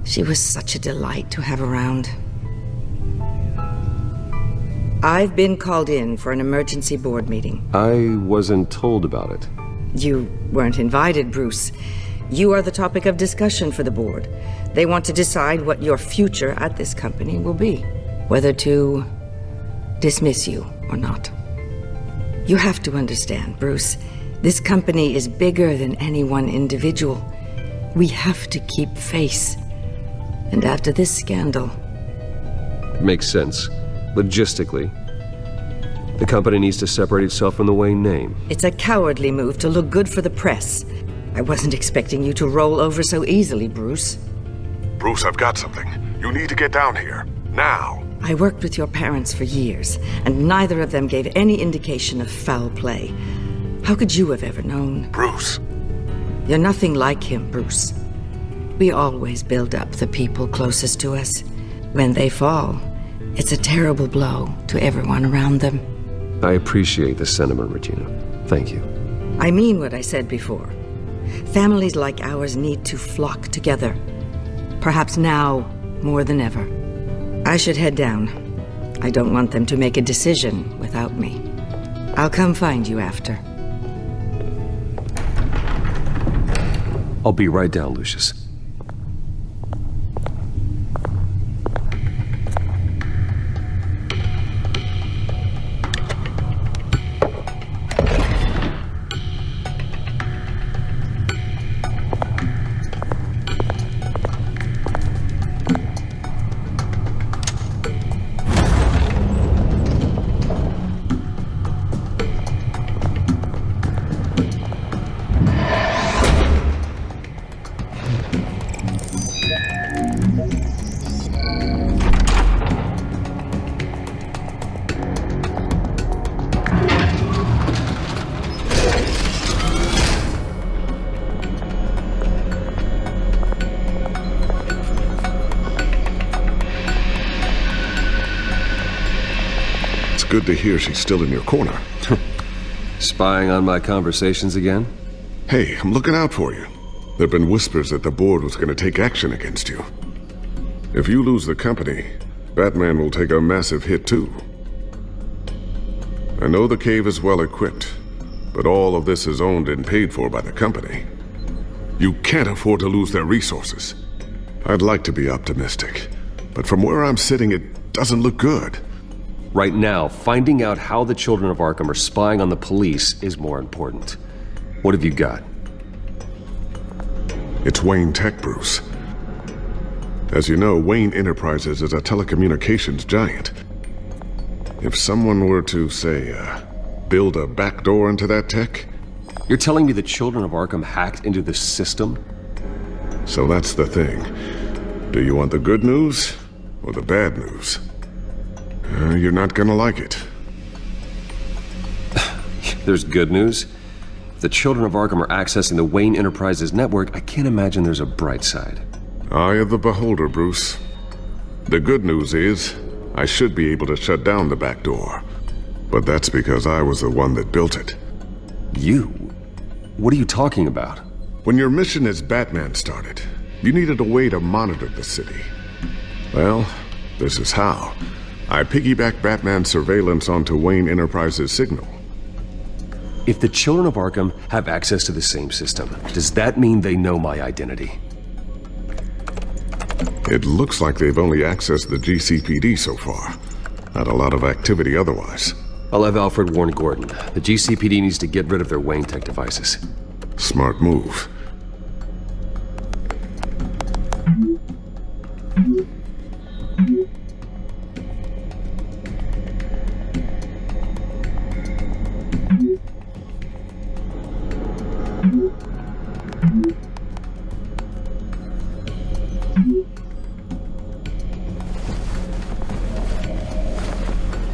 she was such a delight to have around. I've been called in for an emergency board meeting. I wasn't told about it. You weren't invited, Bruce. You are the topic of discussion for the board. They want to decide what your future at this company will be. Whether to dismiss you or not. You have to understand, Bruce. This company is bigger than any one individual. We have to keep face. And after this scandal... Makes sense. Logistically, the company needs to separate itself from the Wayne name. It's a cowardly move to look good for the press. I wasn't expecting you to roll over so easily, Bruce. Bruce, I've got something. You need to get down here. Now. I worked with your parents for years, and neither of them gave any indication of foul play. How could you have ever known? Bruce. You're nothing like him, Bruce. We always build up the people closest to us. When they fall, it's a terrible blow to everyone around them. I appreciate the sentiment, Regina. Thank you. I mean what I said before. Families like ours need to flock together. Perhaps now more than ever. I should head down. I don't want them to make a decision without me. I'll come find you after. I'll be right down, Lucius. Good to hear she's still in your corner. Spying on my conversations again? Hey, I'm looking out for you. There've been whispers that the board was going to take action against you. If you lose the company, Batman will take a massive hit too. I know the cave is well equipped, but all of this is owned and paid for by the company. You can't afford to lose their resources. I'd like to be optimistic, but from where I'm sitting, it doesn't look good. Right now, finding out how the children of Arkham are spying on the police is more important. What have you got? It's Wayne Tech, Bruce. As you know, Wayne Enterprises is a telecommunications giant. If someone were to, say, build a backdoor into that tech... You're telling me the children of Arkham hacked into the system? So that's the thing. Do you want the good news or the bad news? You're not gonna like it. There's good news. If the children of Arkham are accessing the Wayne Enterprises network, I can't imagine there's a bright side. Eye of the beholder, Bruce. The good news is, I should be able to shut down the back door. But that's because I was the one that built it. You? What are you talking about? When your mission as Batman started, you needed a way to monitor the city. Well, this is how. I piggybacked Batman's surveillance onto Wayne Enterprises' signal. If the children of Arkham have access to the same system, does that mean they know my identity? It looks like they've only accessed the GCPD so far. Not a lot of activity otherwise. I'll have Alfred warn Gordon. The GCPD needs to get rid of their Wayne Tech devices. Smart move.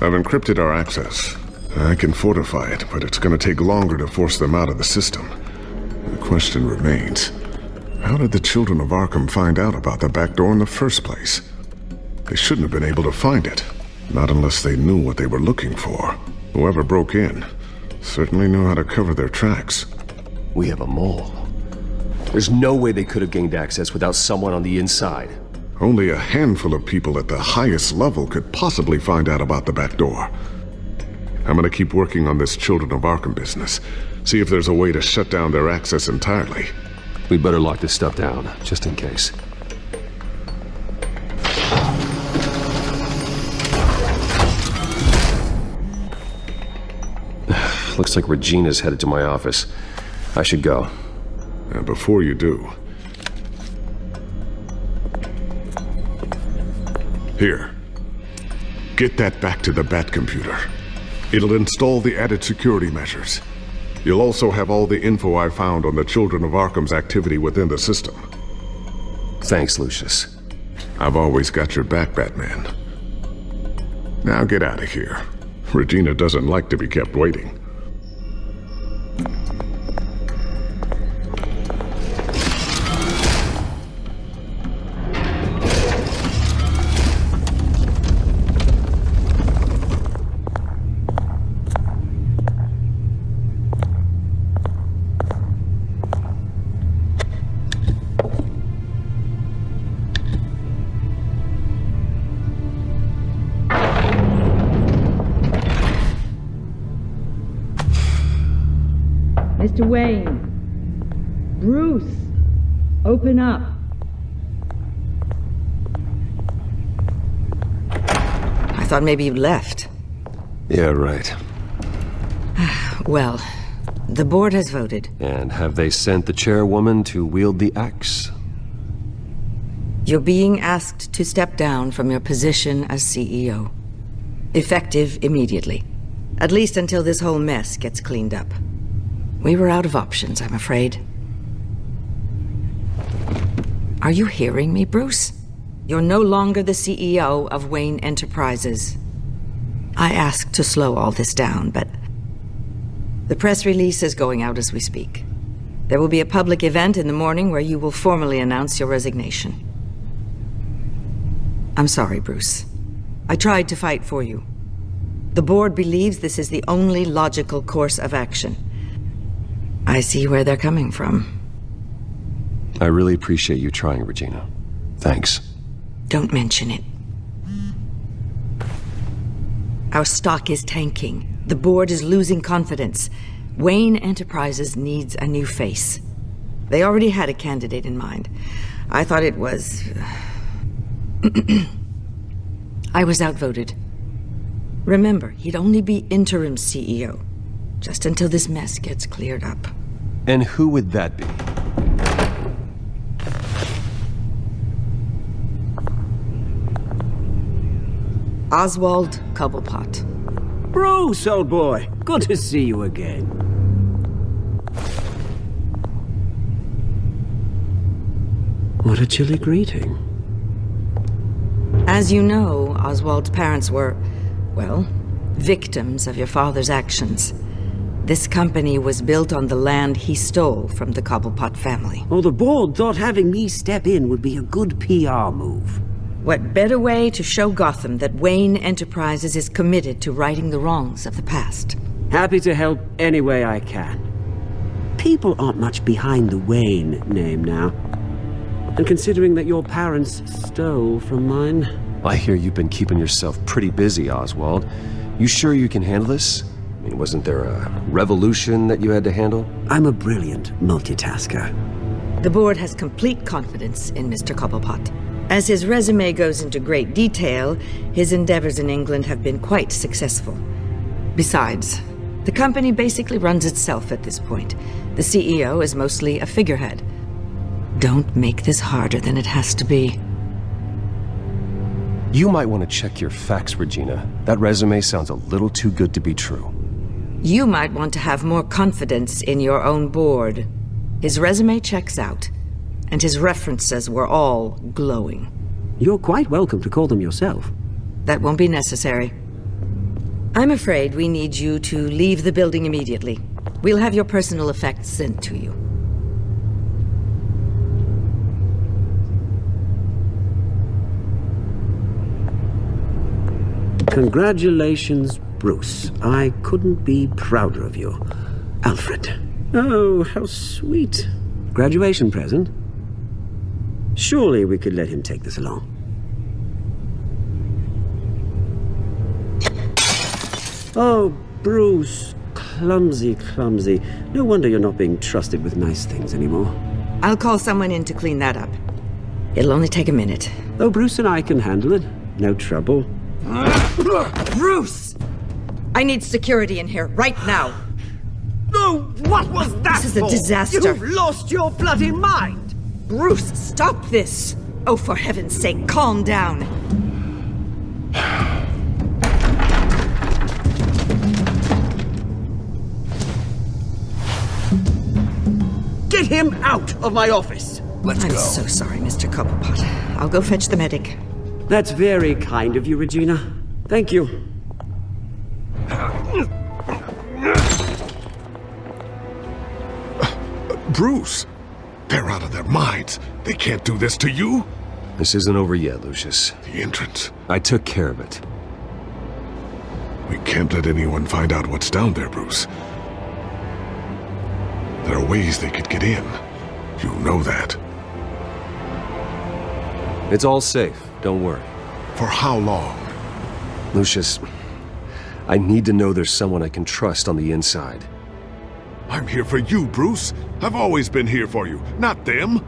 I've encrypted our access. I can fortify it, but it's going to take longer to force them out of the system. The question remains, how did the children of Arkham find out about the back door in the first place? They shouldn't have been able to find it, not unless they knew what they were looking for. Whoever broke in certainly knew how to cover their tracks. We have a mole. There's no way they could have gained access without someone on the inside. Only a handful of people at the highest level could possibly find out about the back door. I'm gonna keep working on this Children of Arkham business. See if there's a way to shut down their access entirely. We better lock this stuff down, just in case. Looks like Regina's headed to my office. I should go. And before you do, Here. Get that back to the Bat computer. It'll install the added security measures. You'll also have all the info I found on the Children of Arkham's activity within the system. Thanks, Lucius. I've always got your back, Batman. Now get out of here. Regina doesn't like to be kept waiting. Mr. Wayne. Bruce. Open up. I thought maybe you left. Yeah, right. Well, the board has voted. And have they sent the chairwoman to wield the axe? You're being asked to step down from your position as CEO. Effective immediately. At least until this whole mess gets cleaned up. We were out of options, I'm afraid. Are you hearing me, Bruce? You're no longer the CEO of Wayne Enterprises. I asked to slow all this down, but the press release is going out as we speak. There will be a public event in the morning where you will formally announce your resignation. I'm sorry, Bruce. I tried to fight for you. The board believes this is the only logical course of action. I see where they're coming from. I really appreciate you trying, Regina. Thanks. Don't mention it. Our stock is tanking. The board is losing confidence. Wayne Enterprises needs a new face. They already had a candidate in mind. I thought it was... I was outvoted. Remember, he'd only be interim CEO. Just until this mess gets cleared up. And who would that be? Oswald Cobblepot. Bruce, old boy. Good to see you again. What a chilly greeting. As you know, Oswald's parents were, well, victims of your father's actions. This company was built on the land he stole from the Cobblepot family. Well, the board thought having me step in would be a good PR move. What better way to show Gotham that Wayne Enterprises is committed to righting the wrongs of the past? Happy to help any way I can. People aren't much behind the Wayne name now. And considering that your parents stole from mine... I hear you've been keeping yourself pretty busy, Oswald. You sure you can handle this? I mean, wasn't there a revolution that you had to handle? I'm a brilliant multitasker. The board has complete confidence in Mr. Cobblepot. As his resume goes into great detail, his endeavors in England have been quite successful. Besides, the company basically runs itself at this point. The CEO is mostly a figurehead. Don't make this harder than it has to be. You might want to check your facts, Regina. That resume sounds a little too good to be true. You might want to have more confidence in your own board. His resume checks out, and his references were all glowing. You're quite welcome to call them yourself. That won't be necessary. I'm afraid we need you to leave the building immediately. We'll have your personal effects sent to you. Congratulations, Bruce. I couldn't be prouder of you. Alfred. Oh, how sweet. Graduation present? Surely we could let him take this along. Oh, Bruce. Clumsy, clumsy. No wonder you're not being trusted with nice things anymore. I'll call someone in to clean that up. It'll only take a minute. Oh, Bruce and I can handle it. No trouble. Bruce! I need security in here, right now. No, what was that? This is a disaster. You've lost your bloody mind! Bruce, stop this! Oh, for heaven's sake, calm down. him out of my office! I'm so sorry, Mr. Cobblepot. I'll go fetch the medic. That's very kind of you, Regina. Thank you. Bruce! They're out of their minds. They can't do this to you. This isn't over yet, Lucius. The entrance. I took care of it. We can't let anyone find out what's down there, Bruce. There are ways they could get in. You know that. It's all safe. Don't worry. For how long? Lucius, I need to know there's someone I can trust on the inside. I'm here for you, Bruce. I've always been here for you, not them.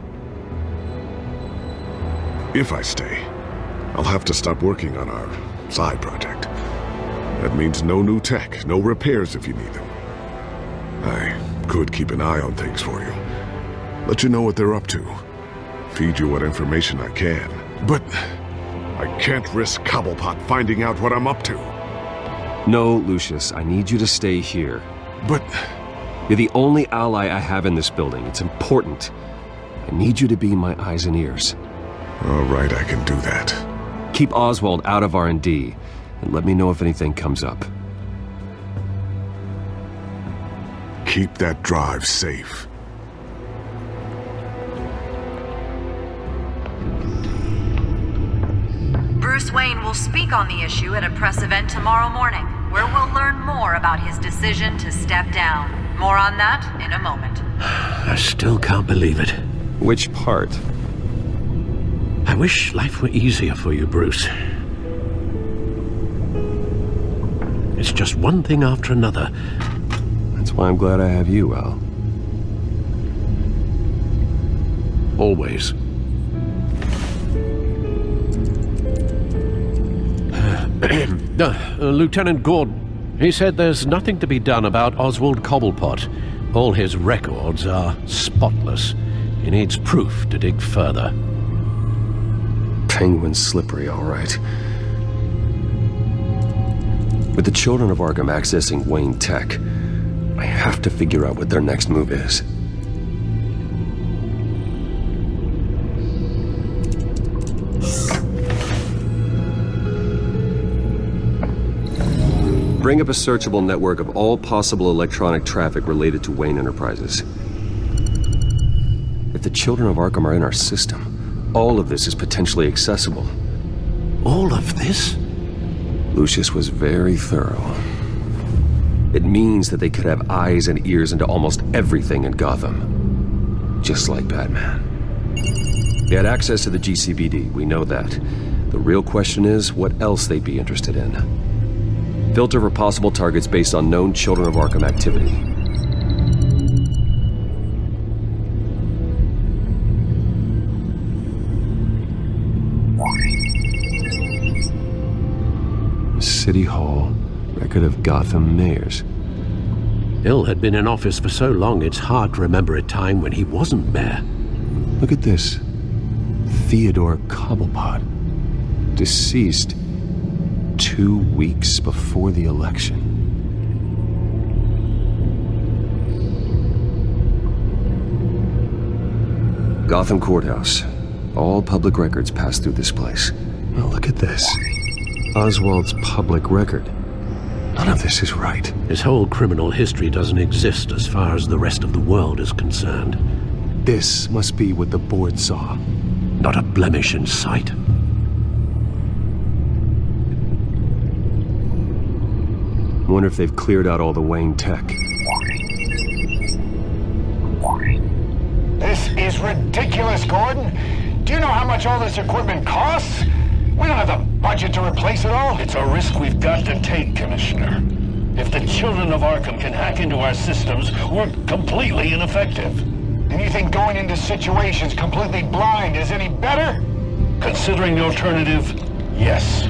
If I stay, I'll have to stop working on our side project. That means no new tech, no repairs if you need them. I could keep an eye on things for you. Let you know what they're up to. Feed you what information I can. But I can't risk Cobblepot finding out what I'm up to. No, Lucius, I need you to stay here. But... You're the only ally I have in this building. It's important. I need you to be my eyes and ears. All right, I can do that. Keep Oswald out of R&D, and let me know if anything comes up. Keep that drive safe. Bruce Wayne will speak on the issue at a press event tomorrow morning, where we'll learn more about his decision to step down. More on that in a moment. I still can't believe it. Which part? I wish life were easier for you, Bruce. It's just one thing after another. That's why I'm glad I have you, Al. Always. Lieutenant Gordon. He said there's nothing to be done about Oswald Cobblepot. All his records are spotless. He needs proof to dig further. Penguin's slippery, all right. With the children of Arkham accessing Wayne Tech, I have to figure out what their next move is. Bring up a searchable network of all possible electronic traffic related to Wayne Enterprises. If the children of Arkham are in our system, all of this is potentially accessible. All of this? Lucius was very thorough. It means that they could have eyes and ears into almost everything in Gotham. Just like Batman. They had access to the GCPD, we know that. The real question is what else they'd be interested in. Filter for possible targets based on known Children of Arkham activity. City Hall, record of Gotham mayors. Hill had been in office for so long, it's hard to remember a time when he wasn't mayor. Look at this. Theodore Cobblepot. Deceased 2 weeks before the election. Gotham Courthouse. All public records pass through this place. Now look at this. Oswald's public record. None of this is right. His whole criminal history doesn't exist as far as the rest of the world is concerned. This must be what the board saw. Not a blemish in sight. Wonder if they've cleared out all the Wayne tech. This is ridiculous, Gordon. Do you know how much all this equipment costs? We don't have the budget to replace it all. It's a risk we've got to take, Commissioner. If the children of Arkham can hack into our systems, we're completely ineffective. And you think going into situations completely blind is any better? Considering the alternative, yes.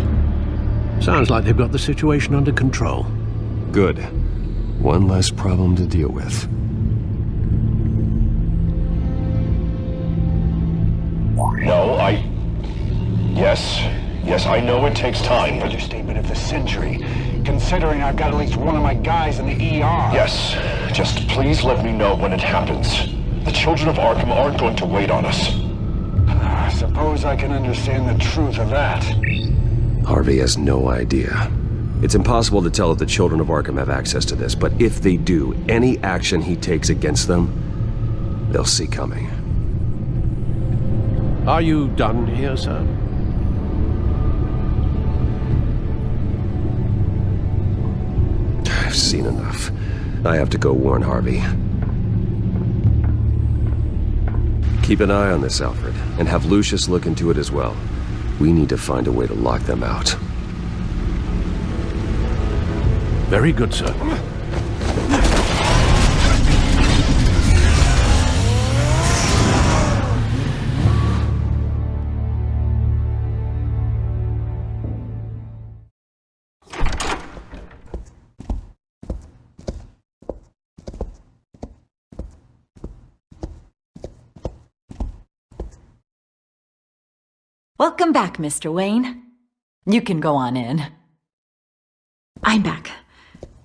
Sounds like they've got the situation under control. Good. One less problem to deal with. No, Yes, I know it takes time, but... Understatement of the century, considering I've got at least one of my guys in the ER. Yes, just please let me know when it happens. The children of Arkham aren't going to wait on us. I suppose I can understand the truth of that. Harvey has no idea. It's impossible to tell if the children of Arkham have access to this, but if they do, any action he takes against them, they'll see coming. Are you done here, sir? I've seen enough. I have to go warn Harvey. Keep an eye on this, Alfred, and have Lucius look into it as well. We need to find a way to lock them out. Very good, sir. Welcome back, Mr. Wayne. You can go on in. I'm back.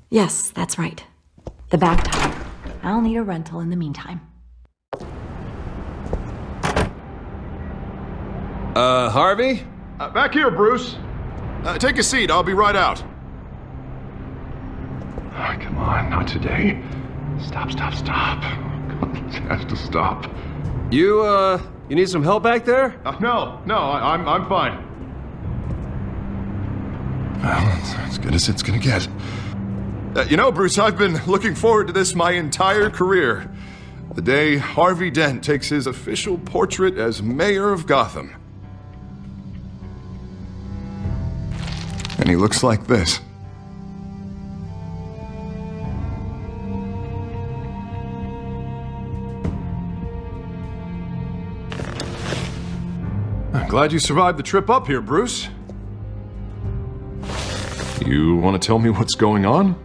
Yes, that's right. The back tire. I'll need a rental in the meantime. Harvey? Back here, Bruce. Take a seat, I'll be right out. Oh, come on, not today. Stop. Come on, it has to stop. You need some help back there? No, I'm fine. Well, it's as good as it's gonna get. You know, Bruce, I've been looking forward to this my entire career. The day Harvey Dent takes his official portrait as mayor of Gotham. And he looks like this. I'm glad you survived the trip up here, Bruce. You want to tell me what's going on?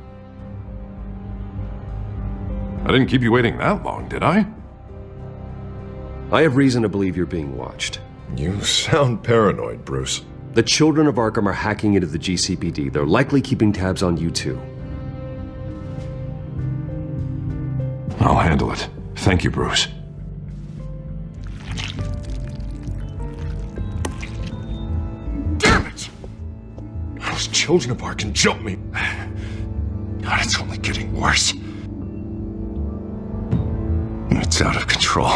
I didn't keep you waiting that long, did I? I have reason to believe you're being watched. You sound paranoid, Bruce. The children of Arkham are hacking into the GCPD. They're likely keeping tabs on you too. I'll handle it. Thank you, Bruce. Damn it! Those children of Arkham jumped me. God, it's only getting worse. It's out of control.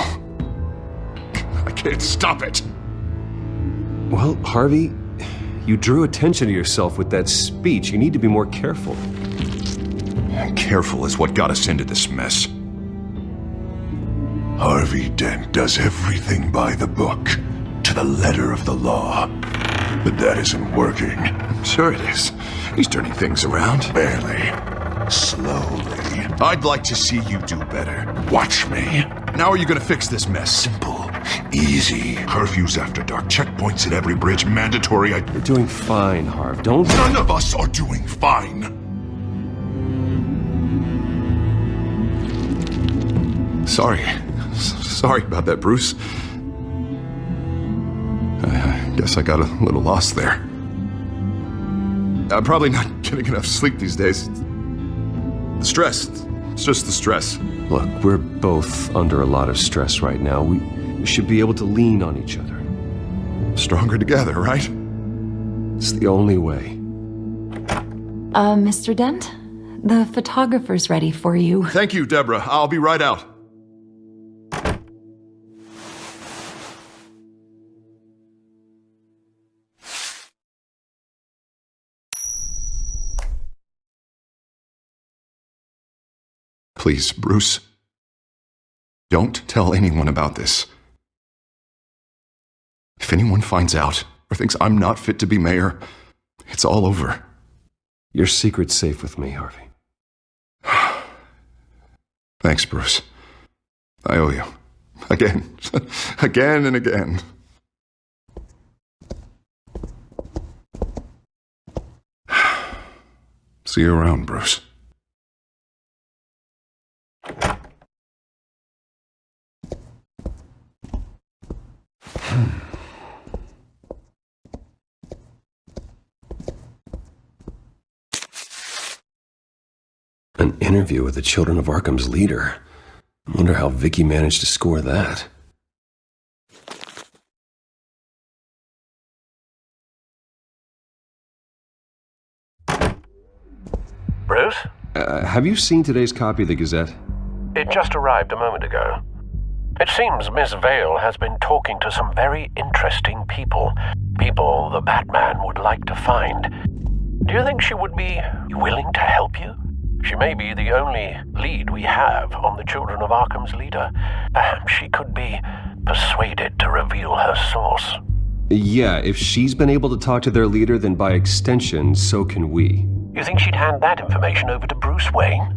I can't stop it. Well, Harvey, you drew attention to yourself with that speech. You need to be more careful. Careful is what got us into this mess. Harvey Dent does everything by the book, to the letter of the law. But that isn't working. I'm sure it is. He's turning things around. Barely. Slowly. I'd like to see you do better. Watch me. And how are you gonna fix this mess? Simple. Easy. Curfews after dark. Checkpoints at every bridge. Mandatory. You're doing fine, Harv. Don't... None of us are doing fine. Sorry about that, Bruce. I guess I got a little lost there. I'm probably not getting enough sleep these days. The stress. It's just the stress. Look, we're both under a lot of stress right now. We should be able to lean on each other. Stronger together, right? It's the only way. Mr. Dent? The photographer's ready for you. Thank you, Deborah. I'll be right out. Please, Bruce. Don't tell anyone about this. If anyone finds out or thinks I'm not fit to be mayor, it's all over. Your secret's safe with me, Harvey. Thanks, Bruce. I owe you. Again. Again and again. See you around, Bruce. An interview with the Children of Arkham's leader. I wonder how Vicky managed to score that. Bruce? Have you seen today's copy of the Gazette? It just arrived a moment ago. It seems Miss Vale has been talking to some very interesting people. People the Batman would like to find. Do you think she would be willing to help you? She may be the only lead we have on the Children of Arkham's leader. Perhaps she could be persuaded to reveal her source. Yeah, if she's been able to talk to their leader, then by extension, so can we. You think she'd hand that information over to Bruce Wayne?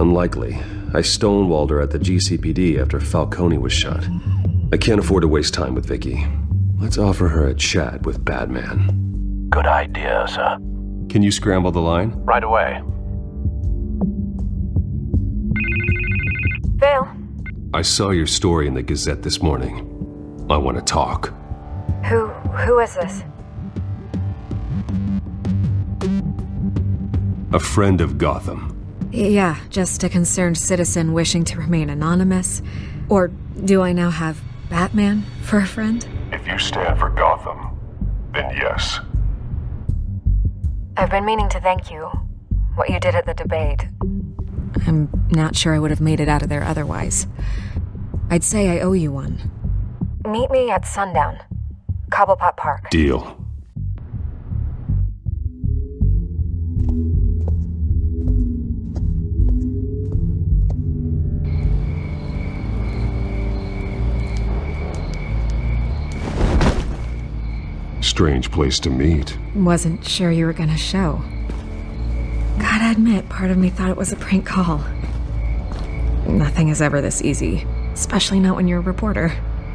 Unlikely. I stonewalled her at the GCPD after Falcone was shot. I can't afford to waste time with Vicky. Let's offer her a chat with Batman. Good idea, sir. Can you scramble the line? Right away. Vale. I saw your story in the Gazette this morning. I want to talk. Who is this? A friend of Gotham. Yeah, just a concerned citizen wishing to remain anonymous. Or do I now have Batman for a friend? If you stand for Gotham, then yes. I've been meaning to thank you. What you did at the debate. I'm not sure I would have made it out of there otherwise. I'd say I owe you one. Meet me at sundown. Cobblepot Park. Deal. Strange place to meet. Wasn't sure you were gonna show. Gotta admit, part of me thought it was a prank call. Nothing is ever this easy, especially not when you're a reporter.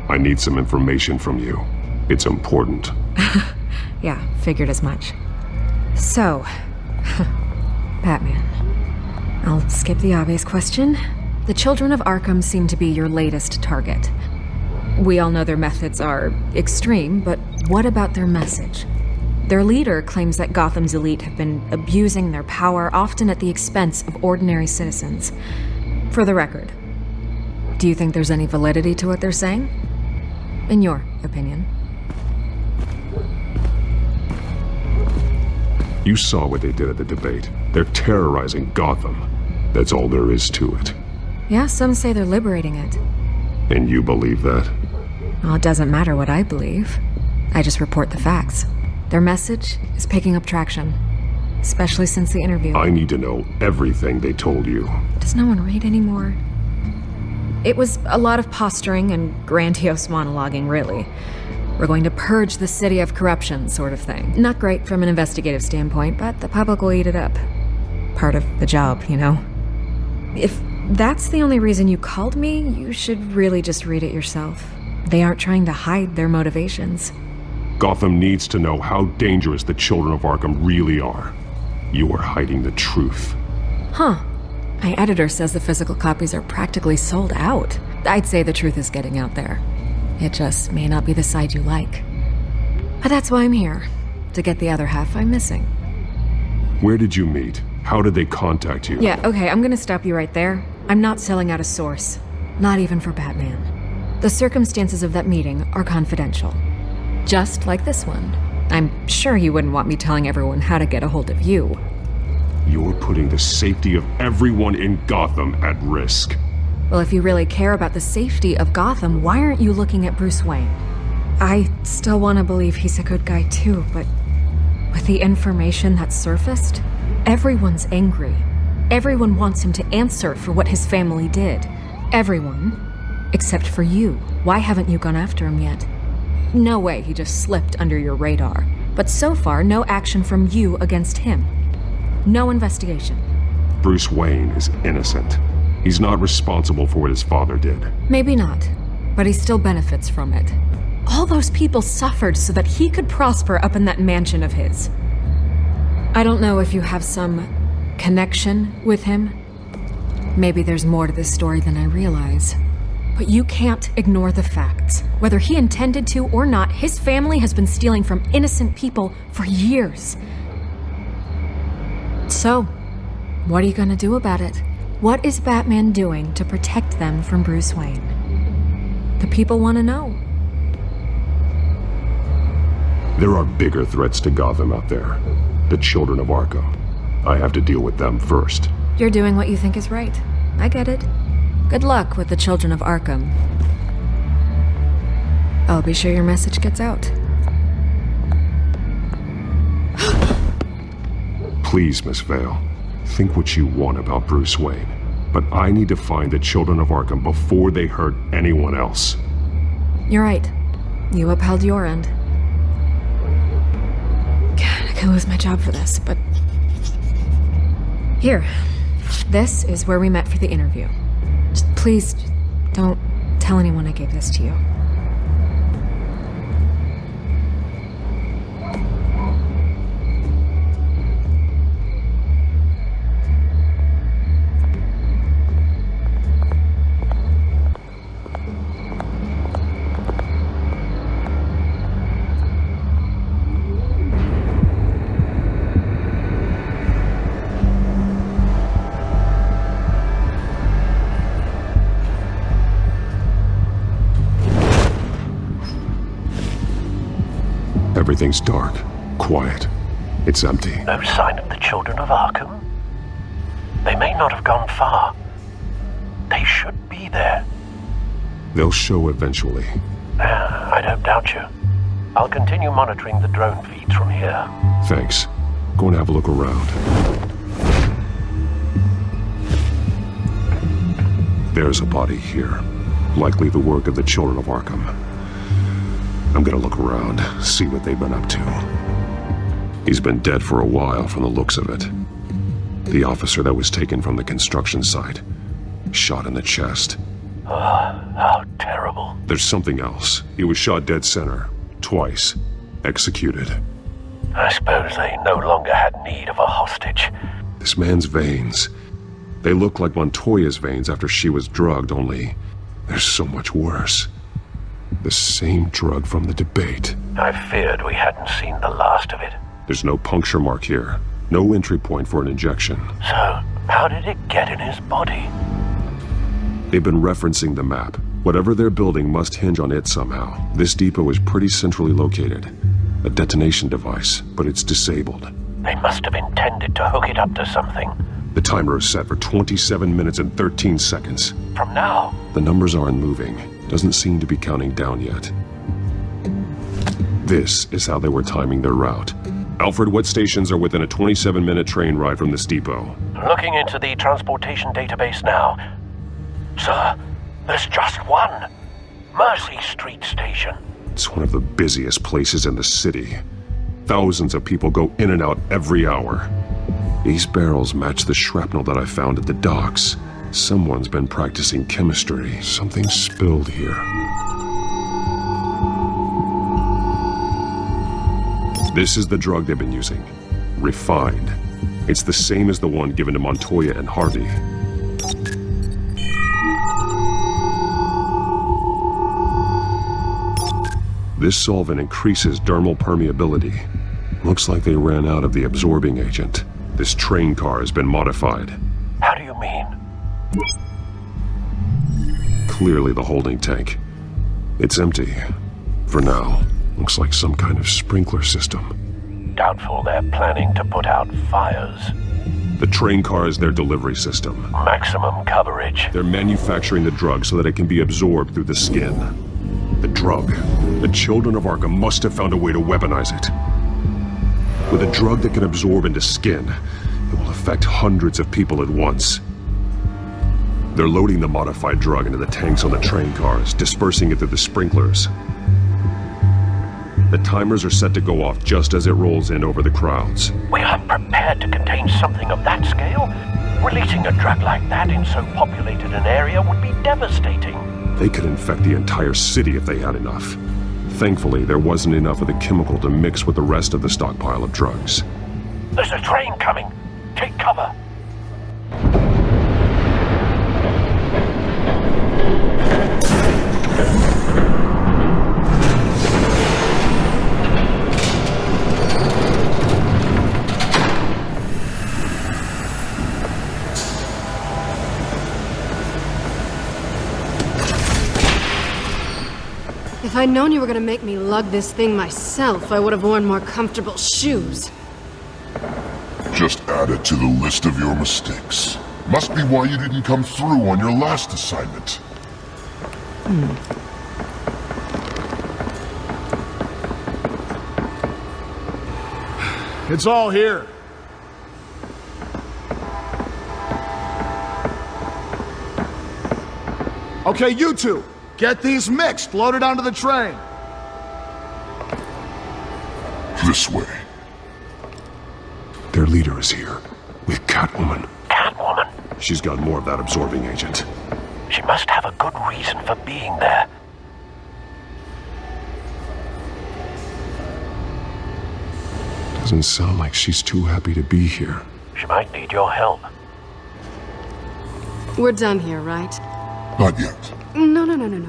I need some information from you. It's important. Yeah, figured as much. So, Batman. I'll skip the obvious question. The Children of Arkham seem to be your latest target. We all know their methods are extreme, but what about their message? Their leader claims that Gotham's elite have been abusing their power, often at the expense of ordinary citizens. For the record, do you think there's any validity to what they're saying? In your opinion? You saw what they did at the debate. They're terrorizing Gotham. That's all there is to it. Yeah, some say they're liberating it. And you believe that? Well, it doesn't matter what I believe. I just report the facts. Their message is picking up traction, especially since the interview. I need to know everything they told you. Does no one read anymore? It was a lot of posturing and grandiose monologuing, really. We're going to purge the city of corruption, sort of thing. Not great from an investigative standpoint, but the public will eat it up. Part of the job, you know? If that's the only reason you called me, you should really just read it yourself. They aren't trying to hide their motivations. Gotham needs to know how dangerous the Children of Arkham really are. You are hiding the truth. Huh. My editor says the physical copies are practically sold out. I'd say the truth is getting out there. It just may not be the side you like. But that's why I'm here, to get the other half I'm missing. Where did you meet? How did they contact you? Yeah, okay, I'm gonna stop you right there. I'm not selling out a source. Not even for Batman. The circumstances of that meeting are confidential. Just like this one. I'm sure you wouldn't want me telling everyone how to get a hold of you. You're putting the safety of everyone in Gotham at risk. Well, if you really care about the safety of Gotham, why aren't you looking at Bruce Wayne? I still want to believe he's a good guy too, but with the information that's surfaced, everyone's angry. Everyone wants him to answer for what his family did. Everyone. Except for you. Why haven't you gone after him yet? No way he just slipped under your radar. But so far, no action from you against him. No investigation. Bruce Wayne is innocent. He's not responsible for what his father did. Maybe not, but he still benefits from it. All those people suffered so that he could prosper up in that mansion of his. I don't know if you have some connection with him. Maybe there's more to this story than I realize. But you can't ignore the facts. Whether he intended to or not, his family has been stealing from innocent people for years. So, what are you gonna do about it? What is Batman doing to protect them from Bruce Wayne? The people want to know. There are bigger threats to Gotham out there. The children of Arkham. I have to deal with them first. You're doing what you think is right. I get it. Good luck with the children of Arkham. I'll be sure your message gets out. Please, Miss Vale. Think what you want about Bruce Wayne. But I need to find the children of Arkham before they hurt anyone else. You're right. You upheld your end. God, I could lose my job for this, but... Here. This is where we met for the interview. Just please, don't tell anyone I gave this to you. Everything's dark, quiet. It's empty. No sign of the children of Arkham? They may not have gone far. They should be there. They'll show eventually. I don't doubt you. I'll continue monitoring the drone feeds from here. Thanks. Go and have a look around. There's a body here. Likely the work of the children of Arkham. I'm gonna look around, see what they've been up to. He's been dead for a while from the looks of it. The officer that was taken from the construction site. Shot in the chest. Oh, how terrible. There's something else. He was shot dead center. Twice. Executed. I suppose they no longer had need of a hostage. This man's veins. They look like Montoya's veins after she was drugged, only they're so much worse. The same drug from the debate. I feared we hadn't seen the last of it. There's no puncture mark here. No entry point for an injection. So, how did it get in his body? They've been referencing the map. Whatever they're building must hinge on it somehow. This depot is pretty centrally located. A detonation device, but it's disabled. They must have intended to hook it up to something. The timer is set for 27 minutes and 13 seconds. From now? The numbers aren't moving. Doesn't seem to be counting down yet. This is how they were timing their route. Alfred, what stations are within a 27-minute train ride from this depot? Looking into the transportation database now. Sir, there's just one. Mercy Street Station. It's one of the busiest places in the city. Thousands of people go in and out every hour. These barrels match the shrapnel that I found at the docks. Someone's been practicing chemistry. Something spilled here. This is the drug they've been using. Refined. It's the same as the one given to Montoya and Harvey. This solvent increases dermal permeability. Looks like they ran out of the absorbing agent. This train car has been modified. How do you mean? Clearly the holding tank. It's empty. For now. Looks like some kind of sprinkler system. Doubtful they're planning to put out fires. The train car is their delivery system. Maximum coverage. They're manufacturing the drug so that it can be absorbed through the skin. The drug. The children of Arkham must have found a way to weaponize it. With a drug that can absorb into skin, it will affect hundreds of people at once. They're loading the modified drug into the tanks on the train cars, dispersing it through the sprinklers. The timers are set to go off just as it rolls in over the crowds. We aren't prepared to contain something of that scale. Releasing a drug like that in so populated an area would be devastating. They could infect the entire city if they had enough. Thankfully, there wasn't enough of the chemical to mix with the rest of the stockpile of drugs. There's a train coming. Take cover. If I'd known you were gonna make me lug this thing myself, I would have worn more comfortable shoes. Just add it to the list of your mistakes. Must be why you didn't come through on your last assignment. It's all here. Okay, you two, get these mixed, loaded onto the train. This way. Their leader is here, with Catwoman. Catwoman? She's got more of that absorbing agent. She must have a good reason for being there. Doesn't sound like she's too happy to be here. She might need your help. We're done here, right? Not yet. No.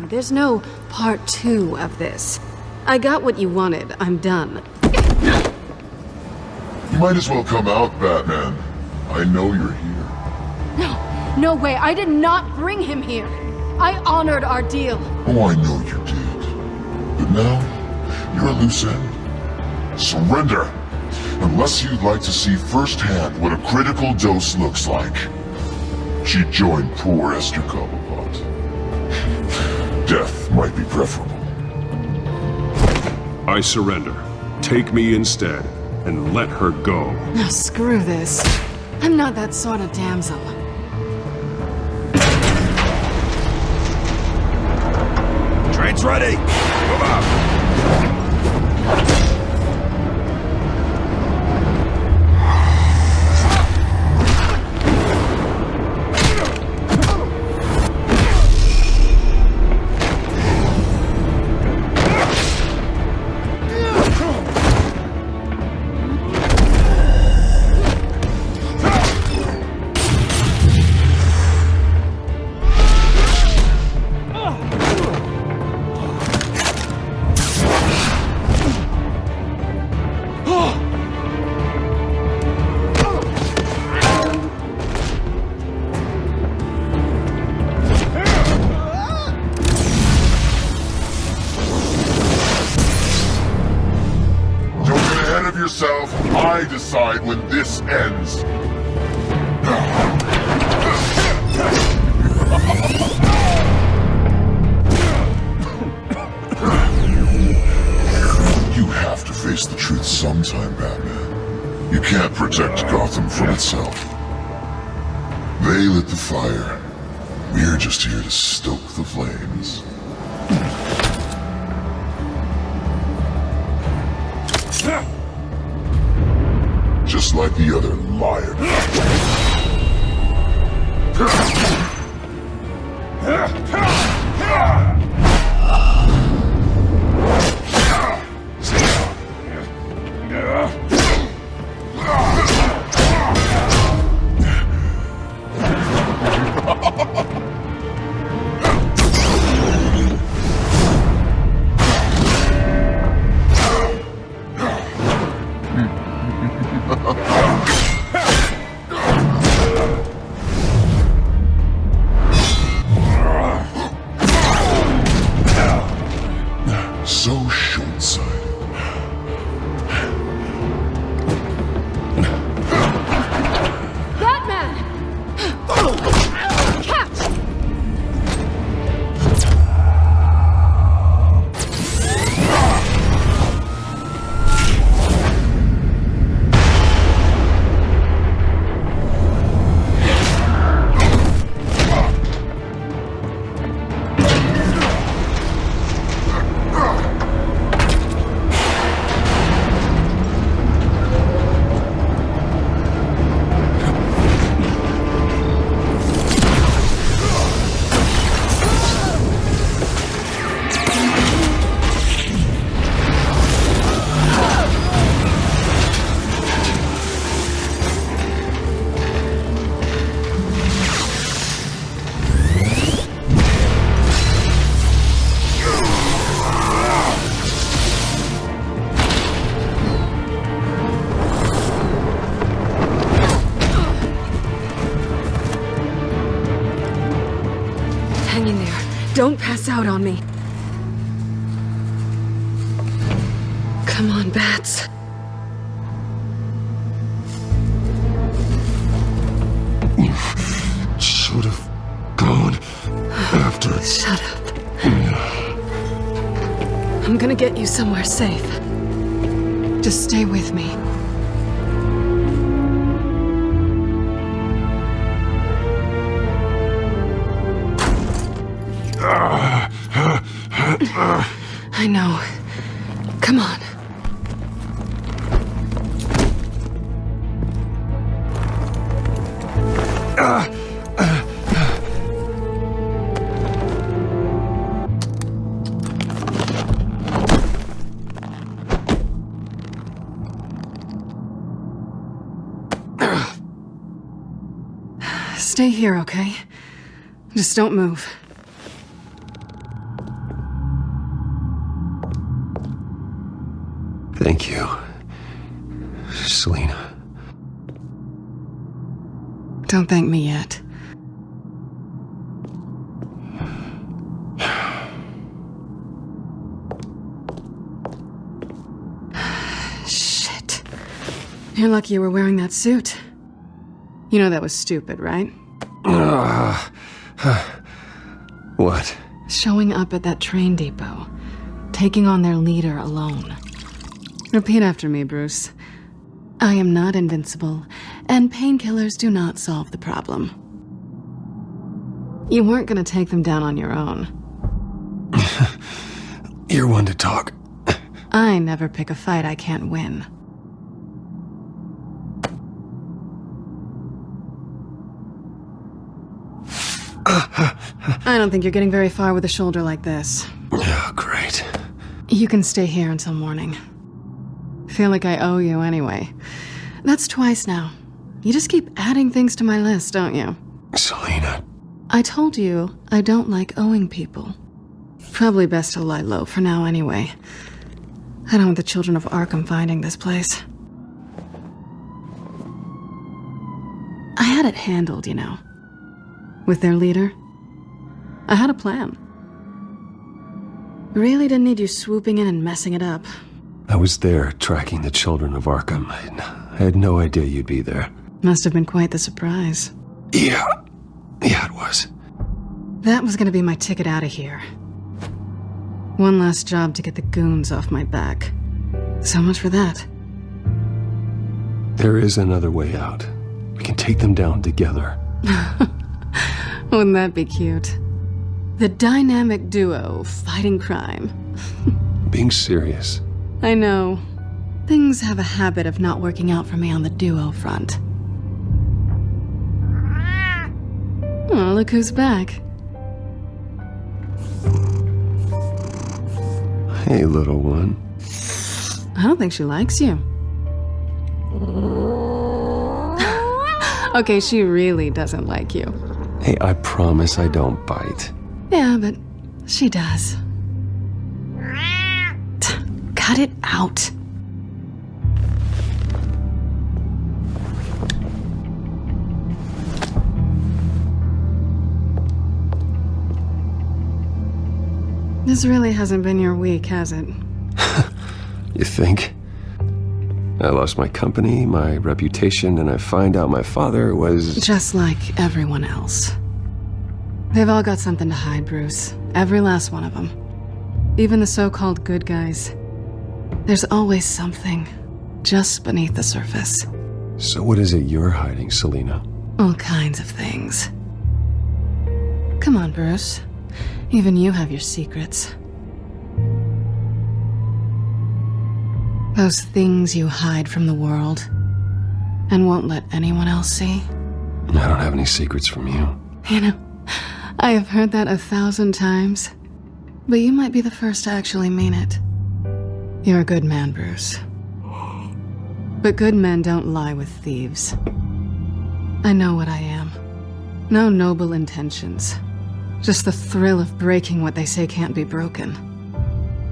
There's no part 2 of this. I got what you wanted. I'm done. You might as well come out, Batman. I know you're here. No way. I did not bring him here. I honored our deal. Oh, I know you did. But now, you're a loose end. Surrender! Unless you'd like to see firsthand what a critical dose looks like. She joined poor Esther Cobblepot. Death might be preferable. I surrender. Take me instead, and let her go. No, screw this. I'm not that sort of damsel. Train's ready. Move out. I decide when this ends. You have to face the truth sometime, Batman. You can't protect Gotham from itself. They lit the fire. We're just here to stoke the flames. Just like the other liar. So short-sighted. Batman! Catch! Hang in there. Don't pass out on me. Come on, Bats. You should have gone after... Shut up. I'm gonna get you somewhere safe. Just stay with me. I know. Come on. Stay here, okay? Just don't move. Thank you, Selina. Don't thank me yet. Shit. You're lucky you were wearing that suit. You know that was stupid, right? What? Showing up at that train depot. Taking on their leader alone. Repeat after me, Bruce. I am not invincible, and painkillers do not solve the problem. You weren't gonna take them down on your own. You're one to talk. I never pick a fight I can't win. I don't think you're getting very far with a shoulder like this. Oh, great. You can stay here until morning. Feel like I owe you anyway. That's twice now. You just keep adding things to my list, don't you? Selina. I told you I don't like owing people. Probably best to lie low for now anyway. I don't want the children of Arkham finding this place. I had it handled, you know. With their leader. I had a plan. Really didn't need you swooping in and messing it up. I was there tracking the children of Arkham. I had no idea you'd be there. Must have been quite the surprise. Yeah, it was. That was gonna be my ticket out of here. One last job to get the goons off my back. So much for that. There is another way out. We can take them down together. Wouldn't that be cute? The dynamic duo fighting crime. Being serious. I know. Things have a habit of not working out for me on the duo front. Oh, look who's back. Hey, little one. I don't think she likes you. Okay, she really doesn't like you. Hey, I promise I don't bite. Yeah, but she does. Cut it out. This really hasn't been your week, has it? You think? I lost my company, my reputation, and I find out my father was... Just like everyone else. They've all got something to hide, Bruce. Every last one of them. Even the so-called good guys. There's always something just beneath the surface. So what is it you're hiding, Selina? All kinds of things. Come on, Bruce. Even you have your secrets. Those things you hide from the world and won't let anyone else see. I don't have any secrets from you. You know, I have heard that 1,000 times, but you might be the first to actually mean it. You're a good man, Bruce. But good men don't lie with thieves. I know what I am. No noble intentions. Just the thrill of breaking what they say can't be broken.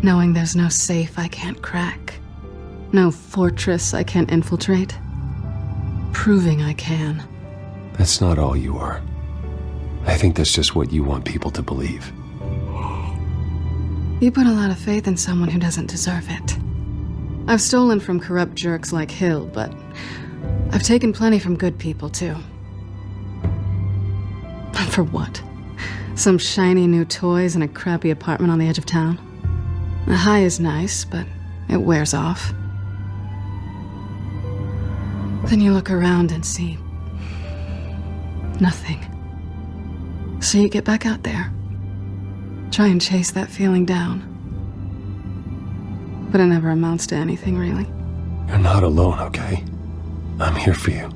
Knowing there's no safe I can't crack. No fortress I can't infiltrate. Proving I can. That's not all you are. I think that's just what you want people to believe. You put a lot of faith in someone who doesn't deserve it. I've stolen from corrupt jerks like Hill, but I've taken plenty from good people, too. For what? Some shiny new toys and a crappy apartment on the edge of town? The high is nice, but it wears off. Then you look around and see nothing. So you get back out there. Try and chase that feeling down. But it never amounts to anything, really. You're not alone, okay? I'm here for you.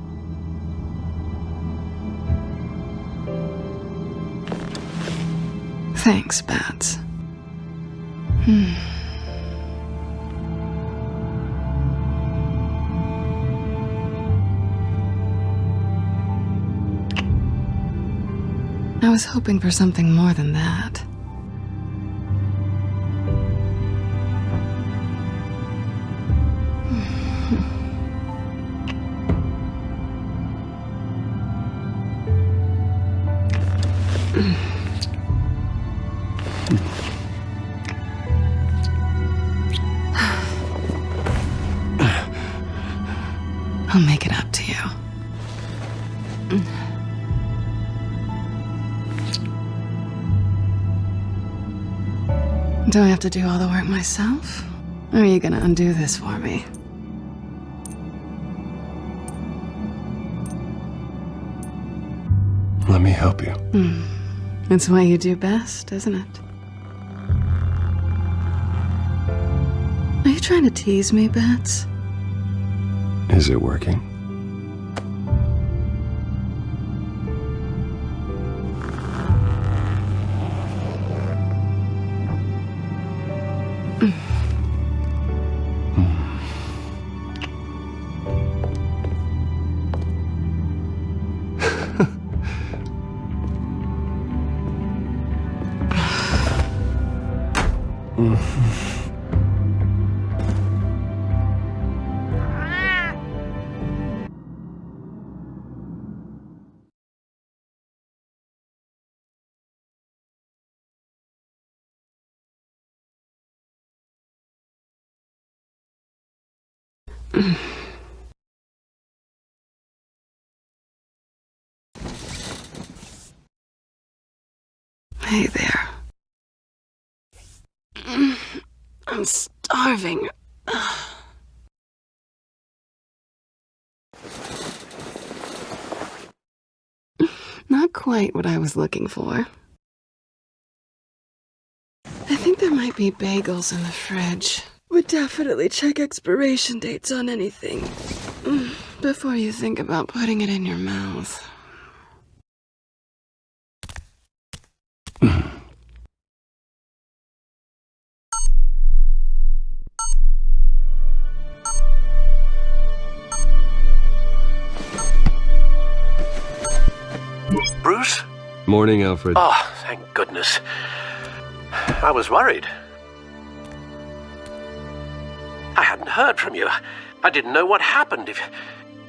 Thanks, Bats. I was hoping for something more than that. I'll make it up to you. Do I have to do all the work myself? Or are you gonna undo this for me? Let me help you. It's what you do best, isn't it? Are you trying to tease me, Bats? Is it working? Hey there. I'm starving. Not quite what I was looking for. I think there might be bagels in the fridge. Would definitely check expiration dates on anything before you think about putting it in your mouth. Bruce? Morning, Alfred. Oh, thank goodness. I was worried. I hadn't heard from you. I didn't know what happened if...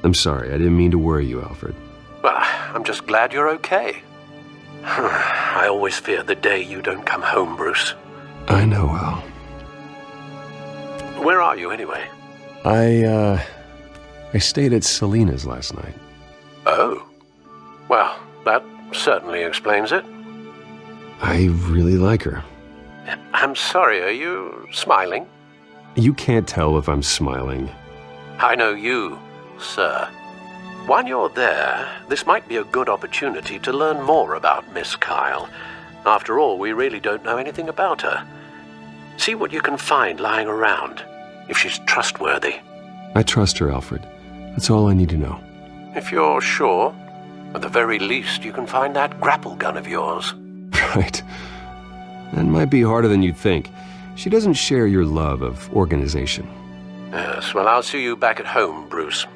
I'm sorry, I didn't mean to worry you, Alfred. Well, I'm just glad you're okay. I always fear the day you don't come home, Bruce. I know, Al. Where are you, anyway? I stayed at Selena's last night. Oh. Well, that certainly explains it. I really like her. I'm sorry, are you smiling? You can't tell if I'm smiling. I know you, sir. While you're there, this might be a good opportunity to learn more about Miss Kyle. After all, we really don't know anything about her. See what you can find lying around, if she's trustworthy. I trust her, Alfred. That's all I need to know. If you're sure, at the very least, you can find that grapple gun of yours. Right. That might be harder than you'd think. She doesn't share your love of organization. Yes, well, I'll see you back at home, Bruce.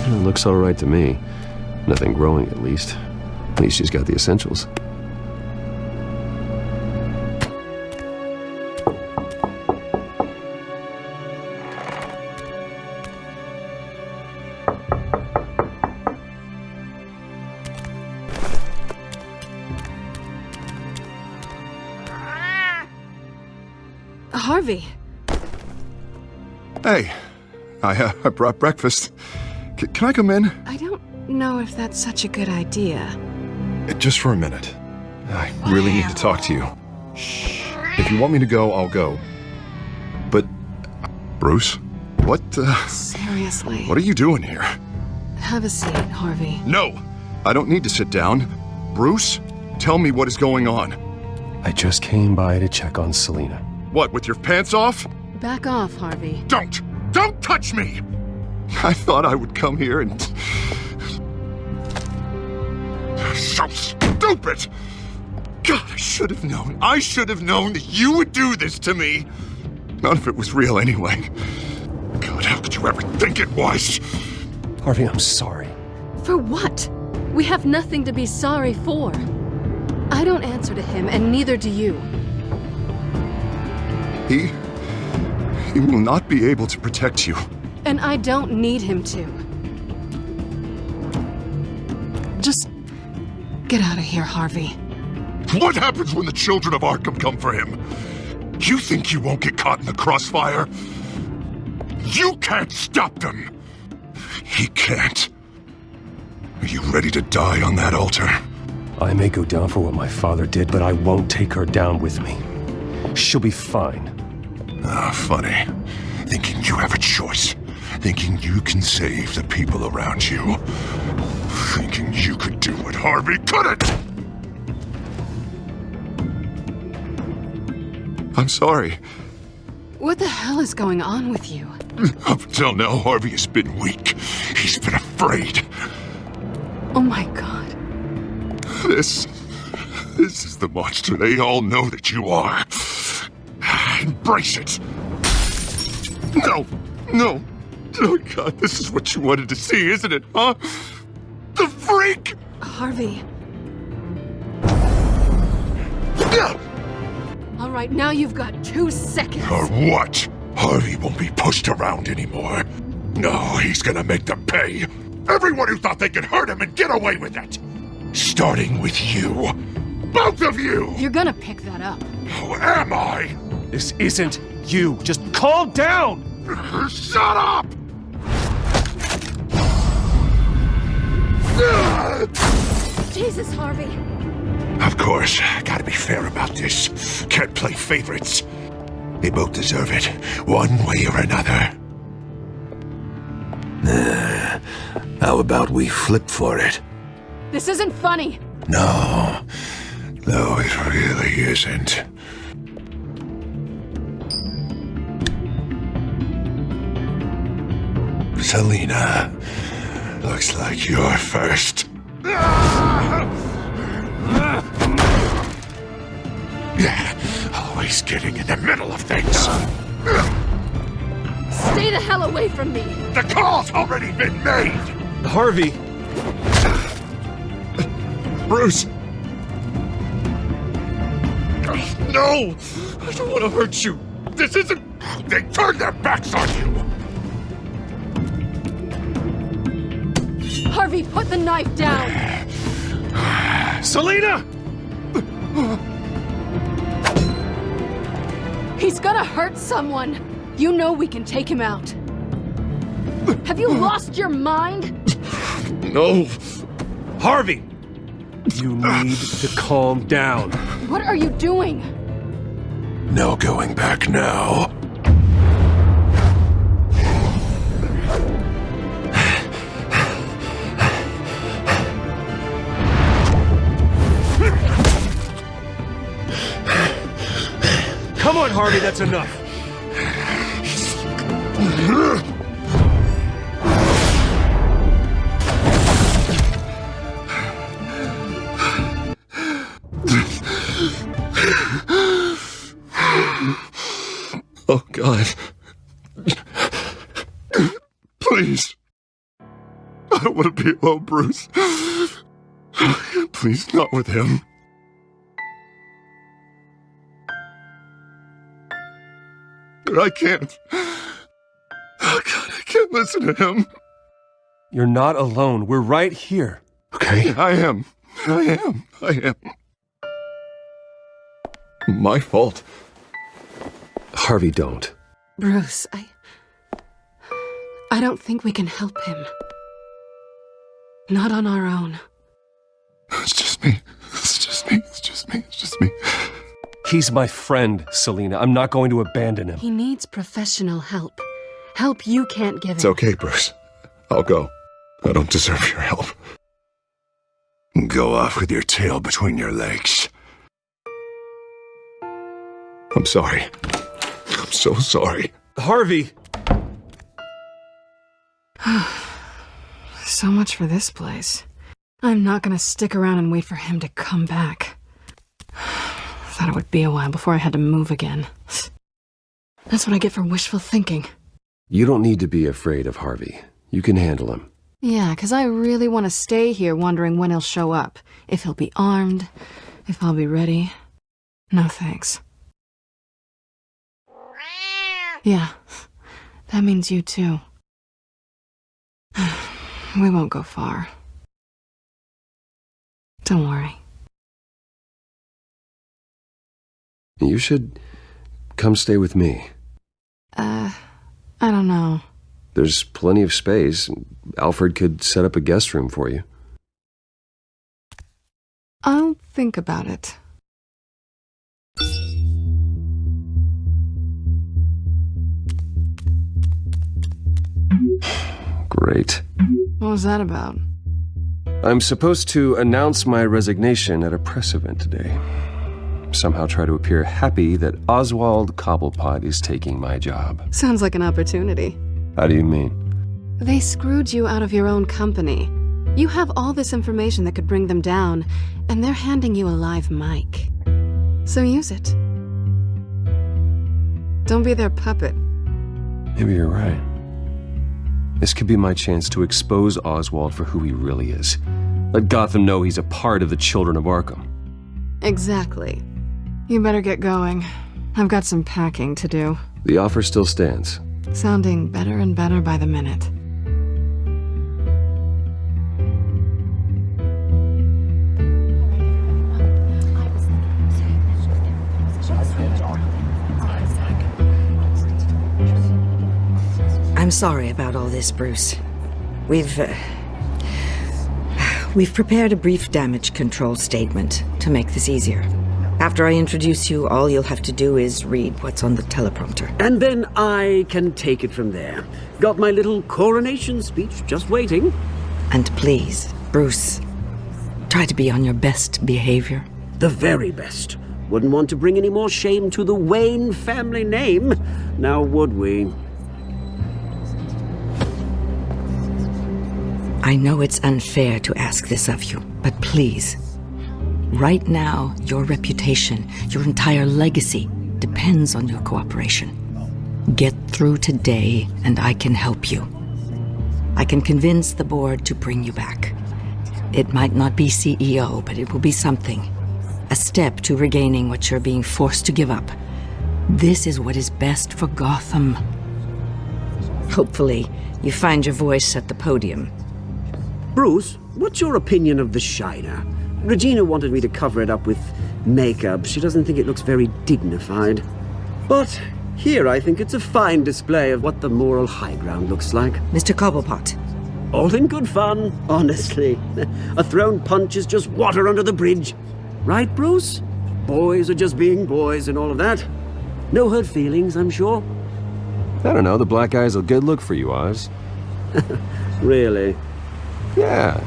It looks all right to me. Nothing growing, at least. At least she's got the essentials. Harvey. Hey, I brought breakfast. Can I come in? I don't know if that's such a good idea. Just for a minute. I really need to talk to you. If you want me to go, I'll go. But... Bruce? What, Seriously. What are you doing here? Have a seat, Harvey. No! I don't need to sit down. Bruce, tell me what is going on. I just came by to check on Selina. What, with your pants off? Back off, Harvey. Don't touch me! I thought I would come here and... So stupid! God, I should have known. I should have known that you would do this to me. None of it was real anyway. God, how could you ever think it was? Harvey, I'm sorry. For what? We have nothing to be sorry for. I don't answer to him, and neither do you. He will not be able to protect you. And I don't need him to. Just get out of here, Harvey. What happens when the children of Arkham come for him? You think you won't get caught in the crossfire? You can't stop them! He can't. Are you ready to die on that altar? I may go down for what my father did, but I won't take her down with me. She'll be fine. Funny. Thinking you have a choice. Thinking you can save the people around you. Thinking you could do what Harvey couldn't! I'm sorry. What the hell is going on with you? Up until now, Harvey has been weak. He's been afraid. Oh my God. This is the monster they all know that you are. Embrace it. No. Oh God, this is what you wanted to see, isn't it, huh? The freak! Harvey. All right, now you've got 2 seconds. Or what? Harvey won't be pushed around anymore. No, he's gonna make them pay. Everyone who thought they could hurt him and get away with it. Starting with you. Both of you! You're gonna pick that up. Who am I? This isn't you. Just calm down! Shut up! Jesus, Harvey. Of course, gotta be fair about this. Can't play favorites. They both deserve it, one way or another. How about we flip for it? This isn't funny. No, it really isn't. Selina, looks like you're first. Yeah, always getting in the middle of things. Stay the hell away from me. The call's already been made. Harvey. Bruce. No, I don't want to hurt you. This isn't... They turned their backs on you. Harvey, put the knife down. Selina! He's gonna hurt someone. You know we can take him out. Have you lost your mind? No. Harvey! You need to calm down. What are you doing? No going back now. Come on, Harvey, that's enough. Oh, God. Please. I don't want to be alone, Bruce. Please, not with him. I can't. Oh, God, I can't listen to him. You're not alone. We're right here. Okay, I am. My fault. Harvey, don't. Bruce, I don't think we can help him. Not on our own. It's just me. It's just me. It's just me. It's just me. He's my friend, Selina. I'm not going to abandon him. He needs professional help. Help you can't give him. It's okay, Bruce. I'll go. I don't deserve your help. Go off with your tail between your legs. I'm sorry. I'm so sorry. Harvey! So much for this place. I'm not gonna stick around and wait for him to come back. Thought it would be a while before I had to move again. That's what I get for wishful thinking. You don't need to be afraid of Harvey. You can handle him. Yeah, 'cause I really want to stay here wondering when he'll show up. If he'll be armed, if I'll be ready. No thanks. Yeah, that means you too. We won't go far. Don't worry. You should come stay with me. I don't know. There's plenty of space. Alfred could set up a guest room for you. I'll think about it. Great. What was that about? I'm supposed to announce my resignation at a press event today. Somehow try to appear happy that Oswald Cobblepot is taking my job. Sounds like an opportunity. How do you mean? They screwed you out of your own company. You have all this information that could bring them down, and they're handing you a live mic. So use it. Don't be their puppet. Maybe you're right. This could be my chance to expose Oswald for who he really is. Let Gotham know he's a part of the Children of Arkham. Exactly. You better get going. I've got some packing to do. The offer still stands. Sounding better and better by the minute. I'm sorry about all this, Bruce. We've prepared a brief damage control statement to make this easier. After I introduce you, all you'll have to do is read what's on the teleprompter. And then I can take it from there. Got my little coronation speech just waiting. And please, Bruce, try to be on your best behavior. The very best. Wouldn't want to bring any more shame to the Wayne family name, now would we? I know it's unfair to ask this of you, but please, right now, your reputation, your entire legacy, depends on your cooperation. Get through today, and I can help you. I can convince the board to bring you back. It might not be CEO, but it will be something. A step to regaining what you're being forced to give up. This is what is best for Gotham. Hopefully, you find your voice at the podium. Bruce, what's your opinion of the Shiner? Regina wanted me to cover it up with makeup. She doesn't think it looks very dignified. But here I think it's a fine display of what the moral high ground looks like. Mr. Cobblepot. All in good fun, honestly. A thrown punch is just water under the bridge. Right, Bruce? Boys are just being boys and all of that. No hurt feelings, I'm sure. I don't know, the black eye's a good look for you, Oz. Really? Yeah.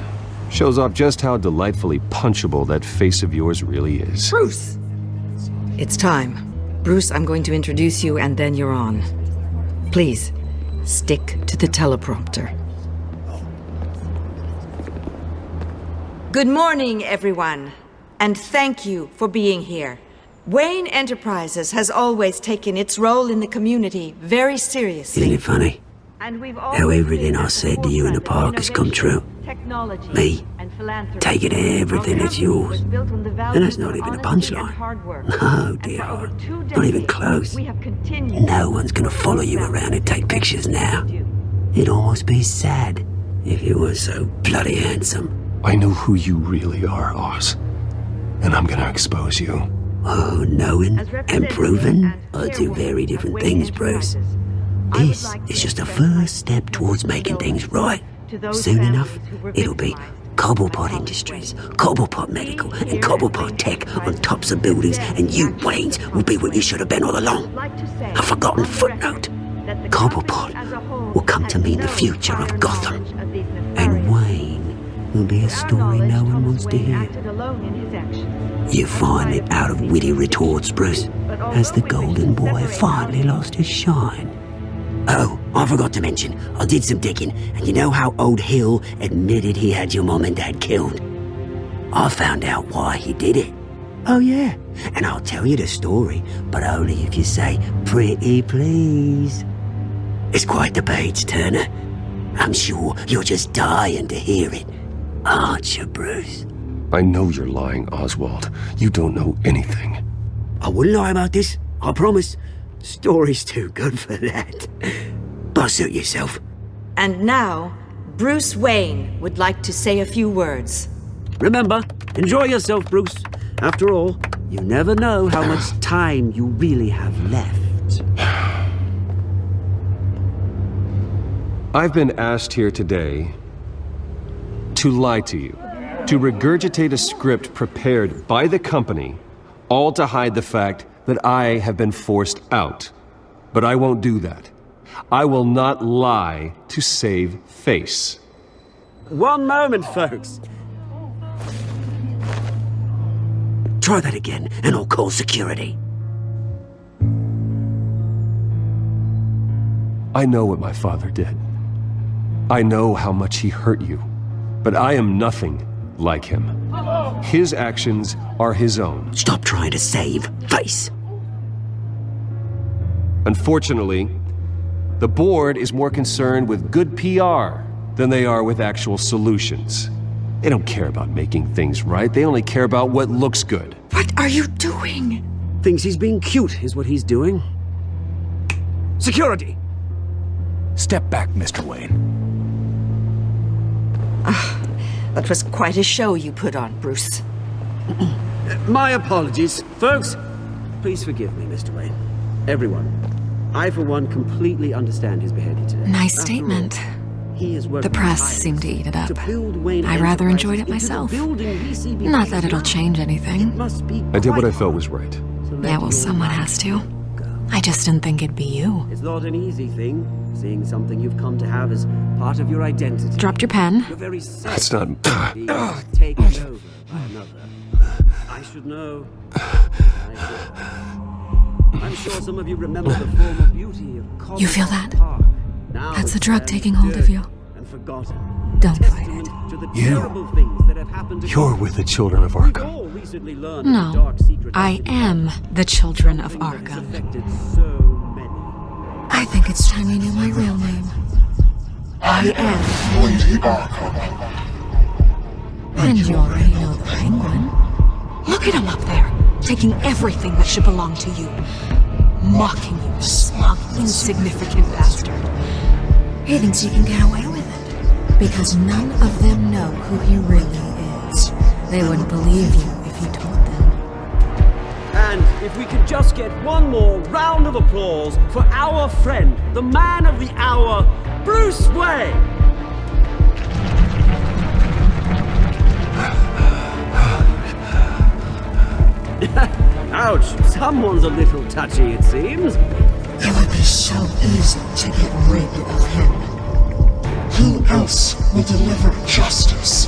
Shows off just how delightfully punchable that face of yours really is. Bruce! It's time. Bruce, I'm going to introduce you and then you're on. Please, stick to the teleprompter. Good morning, everyone. And thank you for being here. Wayne Enterprises has always taken its role in the community very seriously. Isn't it funny? How everything I said to you in the park has come true. Me, taking everything that's yours. And that's not even a punchline. No, dear. Not even close. No one's gonna follow you around and take pictures now. It'd almost be sad if you were so bloody handsome. I know who you really are, Oz. And I'm gonna expose you. Oh, knowing and proving are two very different things, Bruce. This is just a first step towards making things right. Soon enough, it'll be Cobblepot Industries, Cobblepot Medical, and Cobblepot Tech on tops of buildings, and you, Waynes, will be what you should have been all along. A forgotten footnote. Cobblepot will come to mean the future of Gotham. And Wayne will be a story no one wants to hear. You finally out of witty retorts, Bruce, as the golden boy finally lost his shine. Oh, I forgot to mention, I did some digging, and you know how old Hill admitted he had your mom and dad killed? I found out why he did it. Oh yeah, and I'll tell you the story, but only if you say, pretty please. It's quite the page, Turner. I'm sure you're just dying to hear it, aren't you, Bruce? I know you're lying, Oswald. You don't know anything. I wouldn't lie about this, I promise. Story's too good for that. But suit yourself. And now, Bruce Wayne would like to say a few words. Remember, enjoy yourself, Bruce. After all, you never know how much time you really have left. I've been asked here today to lie to you, to regurgitate a script prepared by the company, all to hide the fact that I have been forced out. But I won't do that. I will not lie to save face. One moment, folks. Try that again, and I'll call security. I know what my father did. I know how much he hurt you. But I am nothing like him. His actions are his own. Stop trying to save face. Unfortunately, the board is more concerned with good PR than they are with actual solutions. They don't care about making things right. They only care about what looks good. What are you doing? Thinks he's being cute, is what he's doing. Security! Step back, Mr. Wayne. That was quite a show you put on, Bruce. My apologies. Folks, please forgive me, Mr. Wayne. Everyone. I, for one, completely understand his behavior today. Nice statement. The press seemed to eat it up. I rather enjoyed it myself. Not that it'll change anything. I did what I felt was right. Yeah, well, someone has to. I just didn't think it'd be you. It's not an easy thing, seeing something you've come to have as part of your identity. Dropped your pen. That's not... taken over by another. I should know. I'm sure some of you remember the former beauty of You feel that? That's the drug taking hold of you. Don't fight it. You're with the children of Arkham. No, I am the children of Arkham. I think it's time you knew my real name. I am Lady Arkham. And you already know the Penguin. Look at him up there, taking everything that should belong to you. Mocking you, smug, insignificant bastard. He thinks he can get away with it, because none of them know who he really is. They wouldn't believe you if you told them. And if we could just get one more round of applause for our friend, the man of the hour, Bruce Wayne! Ouch, someone's a little touchy, it seems. It would be so easy to get rid of him. Who else will deliver justice?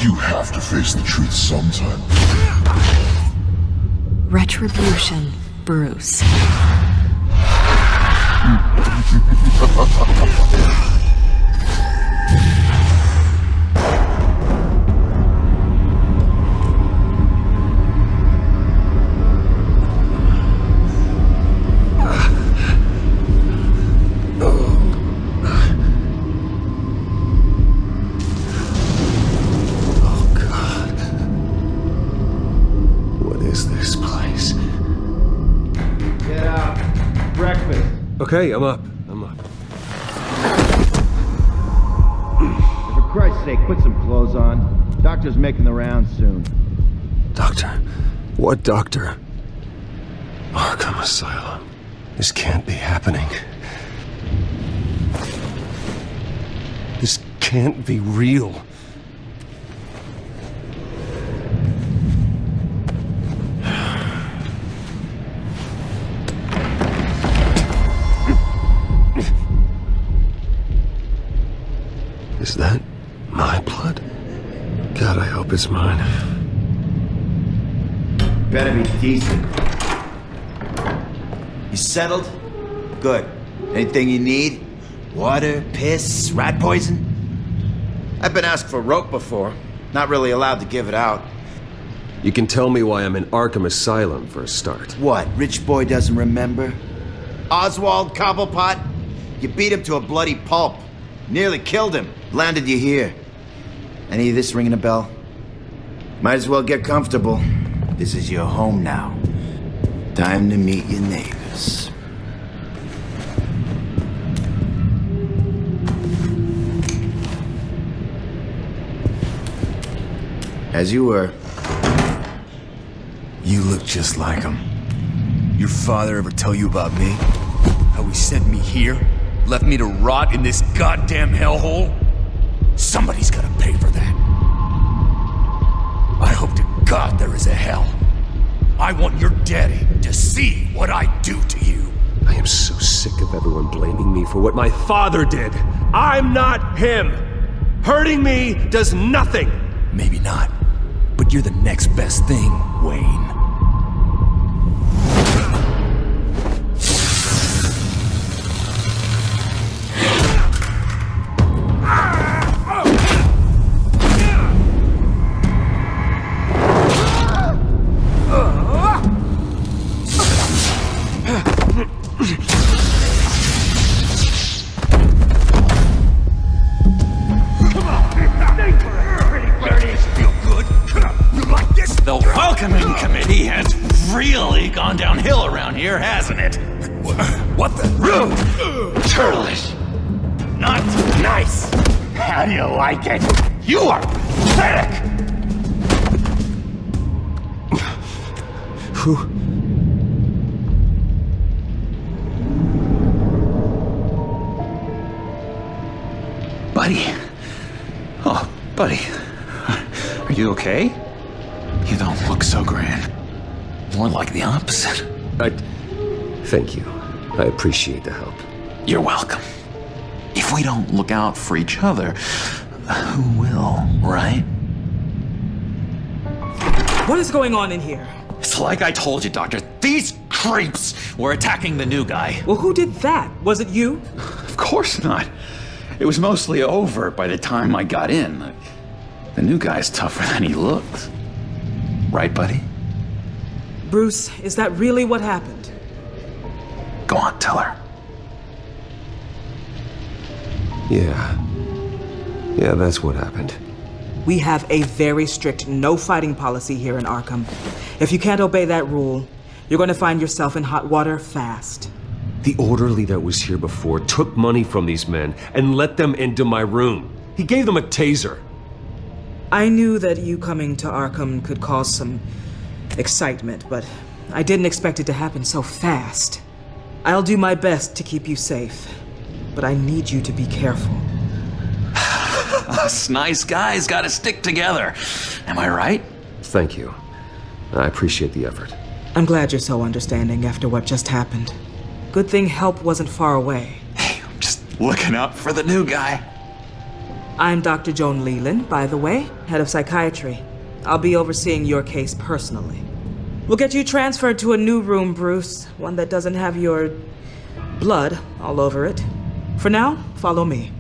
You have to face the truth sometime. Retribution, Bruce. Okay, I'm up. For Christ's sake, put some clothes on. Doctor's making the rounds soon. Doctor? What doctor? Arkham Asylum. This can't be happening. This can't be real. Is that my blood? God, I hope it's mine. Better be decent. You settled? Good. Anything you need? Water, piss, rat poison? I've been asked for rope before. Not really allowed to give it out. You can tell me why I'm in Arkham Asylum for a start. What, rich boy doesn't remember? Oswald Cobblepot? You beat him to a bloody pulp. Nearly killed him. Landed you here. Any of this ringing a bell? Might as well get comfortable. This is your home now. Time to meet your neighbors. As you were. You look just like him. Your father ever tell you about me? How he sent me here? Left me to rot in this goddamn hellhole? Somebody's gotta pay for that. I hope to God there is a hell. I want your daddy to see what I do to you. I am so sick of everyone blaming me for what my father did. I'm not him. Hurting me does nothing. Maybe not, but you're the next best thing, Wayne. The welcoming committee has really gone downhill around here, hasn't it? What the? Rude! Churlish! Not nice! How do you like it? You are pathetic! Who? Buddy. Oh, buddy. Are you okay? You don't look so grand. More like the opposite. Thank you. I appreciate the help. You're welcome. If we don't look out for each other, who will, right? What is going on in here? It's like I told you, Doctor. These creeps were attacking the new guy. Well, who did that? Was it you? Of course not. It was mostly over by the time I got in. The new guy's tougher than he looks. Right, buddy? Bruce, is that really what happened? Go on, tell her. Yeah, that's what happened. We have a very strict no fighting policy here in Arkham. If you can't obey that rule, you're going to find yourself in hot water fast. The orderly that was here before took money from these men and let them into my room. He gave them a taser. I knew that you coming to Arkham could cause some excitement, but I didn't expect it to happen so fast. I'll do my best to keep you safe, but I need you to be careful. Us nice guys gotta stick together. Am I right? Thank you. I appreciate the effort. I'm glad you're so understanding after what just happened. Good thing help wasn't far away. Hey, I'm just looking out for the new guy. I'm Dr. Joan Leland, by the way, head of psychiatry. I'll be overseeing your case personally. We'll get you transferred to a new room, Bruce, one that doesn't have your blood all over it. For now, follow me.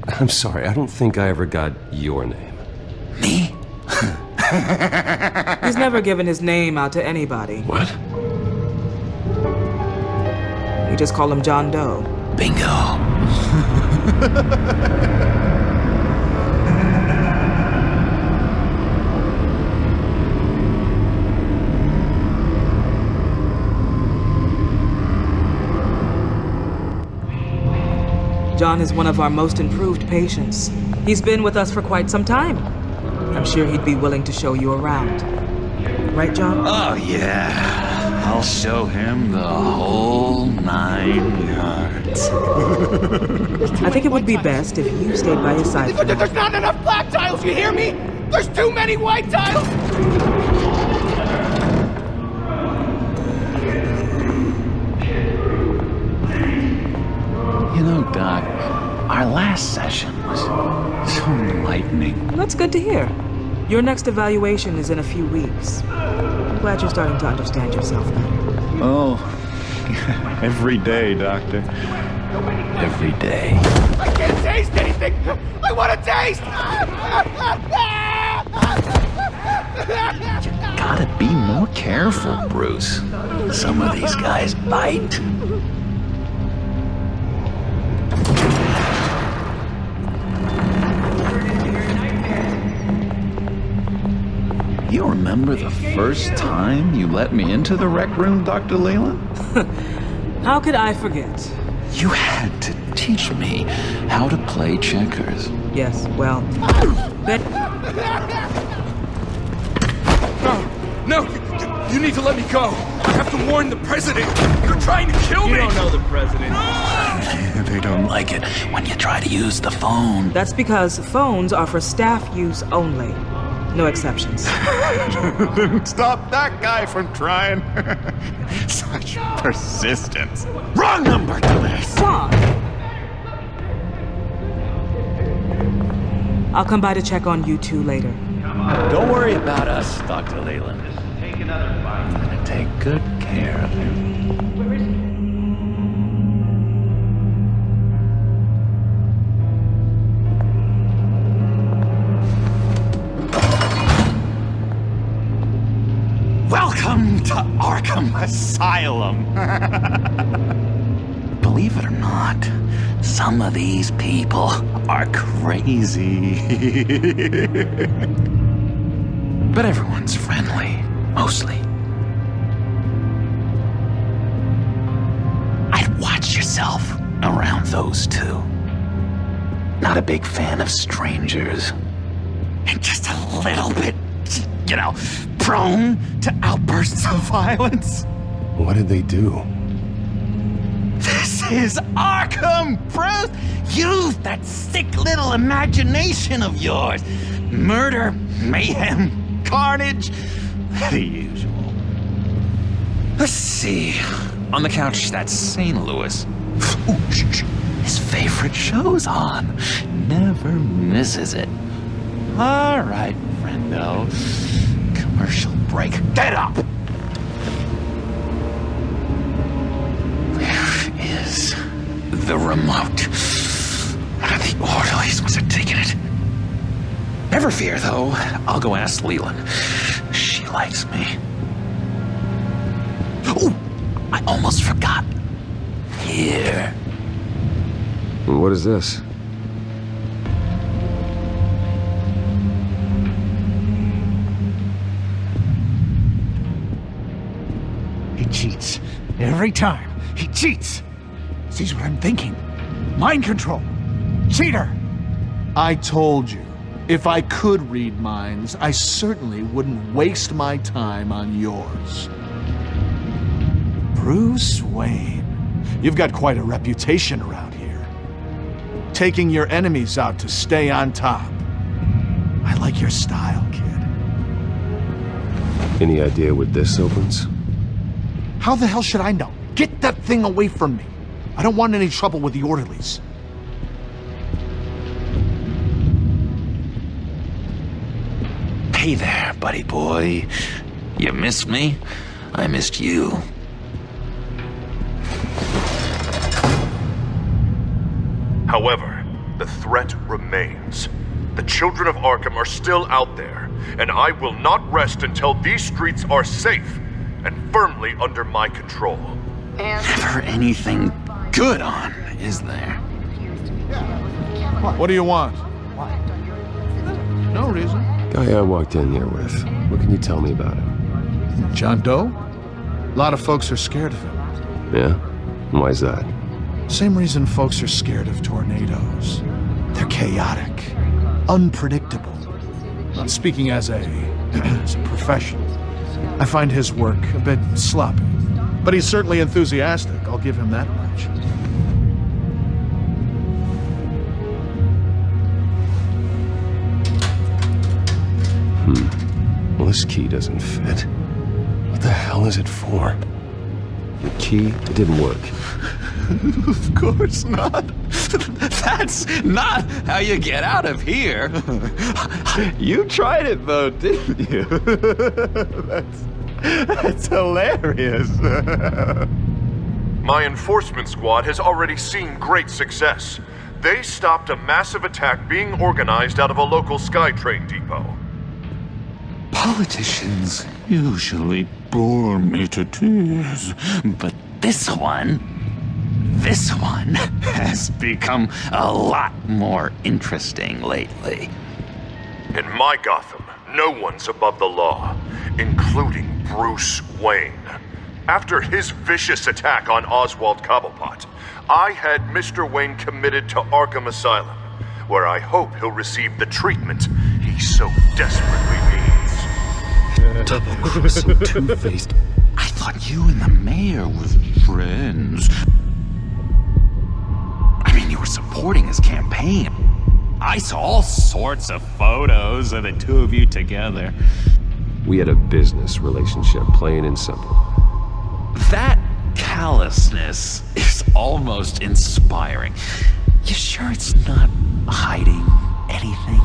I'm sorry, I don't think I ever got your name. Me? He's never given his name out to anybody. What? You just call him John Doe. Bingo. John is one of our most improved patients. He's been with us for quite some time. I'm sure he'd be willing to show you around. Right, John? Oh, yeah. I'll show him the whole 9 yards. I think it would be best if you stayed by his side. There's not enough black tiles, you hear me? There's too many white tiles! You know, Doc, our last session was so enlightening. Well, that's good to hear. Your next evaluation is in a few weeks. I'm glad you're starting to understand yourself better. Oh, every day, Doctor. Every day. I can't taste anything! I want to taste! You gotta be more careful, Bruce. Some of these guys bite. You remember the first time you let me into the rec room, Dr. Leland? How could I forget? You had to teach me how to play checkers. Yes, well... No! You need to let me go! I have to warn the president! You're trying to kill me! You don't know the president. They don't like it when you try to use the phone. That's because phones are for staff use only. No exceptions. Stop that guy from trying. Such persistence. Wrong number, dumbass. John! I'll come by to check on you two later. Don't worry about us, Dr. Leland. Take another bite. I'm gonna take good care of him. Welcome to Arkham Asylum. Believe it or not, some of these people are crazy. But everyone's friendly, mostly. I'd watch yourself around those two. Not a big fan of strangers. And just a little bit, you know, prone to outbursts of violence. What did they do? This is Arkham, Bruce! Use that sick little imagination of yours. Murder, mayhem, carnage, the usual. Let's see. On the couch, that's St. Louis. Ooh, his favorite show's on. Never misses it. All right, friendo. Commercial break. Get up! Where is the remote? One of the orderlies must have taken it. Never fear, though. I'll go ask Leland. She likes me. Oh, I almost forgot. Here. What is this? He cheats. Every time. He cheats. Sees what I'm thinking. Mind control. Cheater! I told you, if I could read minds, I certainly wouldn't waste my time on yours. Bruce Wayne, you've got quite a reputation around here. Taking your enemies out to stay on top. I like your style, kid. Any idea what this opens? How the hell should I know? Get that thing away from me. I don't want any trouble with the orderlies. Hey there, buddy boy. You missed me? I missed you. However, the threat remains. The children of Arkham are still out there, and I will not rest until these streets are safe and firmly under my control. Never anything good on, is there? What do you want? No reason. Guy I walked in here with. What can you tell me about him? John Doe? A lot of folks are scared of him. Yeah? And why is that? Same reason folks are scared of tornadoes. They're chaotic, unpredictable. Not speaking as a professional, I find his work a bit sloppy. But he's certainly enthusiastic, I'll give him that much. Well, this key doesn't fit. What the hell is it for? The key, it didn't work. Of course not. That's not how you get out of here. You tried it though, didn't you? That's hilarious. My enforcement squad has already seen great success. They stopped a massive attack being organized out of a local SkyTrain depot. Politicians usually bore me to tears, but this one has become a lot more interesting lately. In my Gotham, no one's above the law, including Bruce Wayne. After his vicious attack on Oswald Cobblepot, I had Mr. Wayne committed to Arkham Asylum, where I hope he'll receive the treatment he so desperately needs. Double-crossing, two-faced. I thought you and the mayor were friends. I mean, you were supporting his campaign. I saw all sorts of photos of the two of you together. We had a business relationship, plain and simple. That callousness is almost inspiring. You sure it's not hiding anything?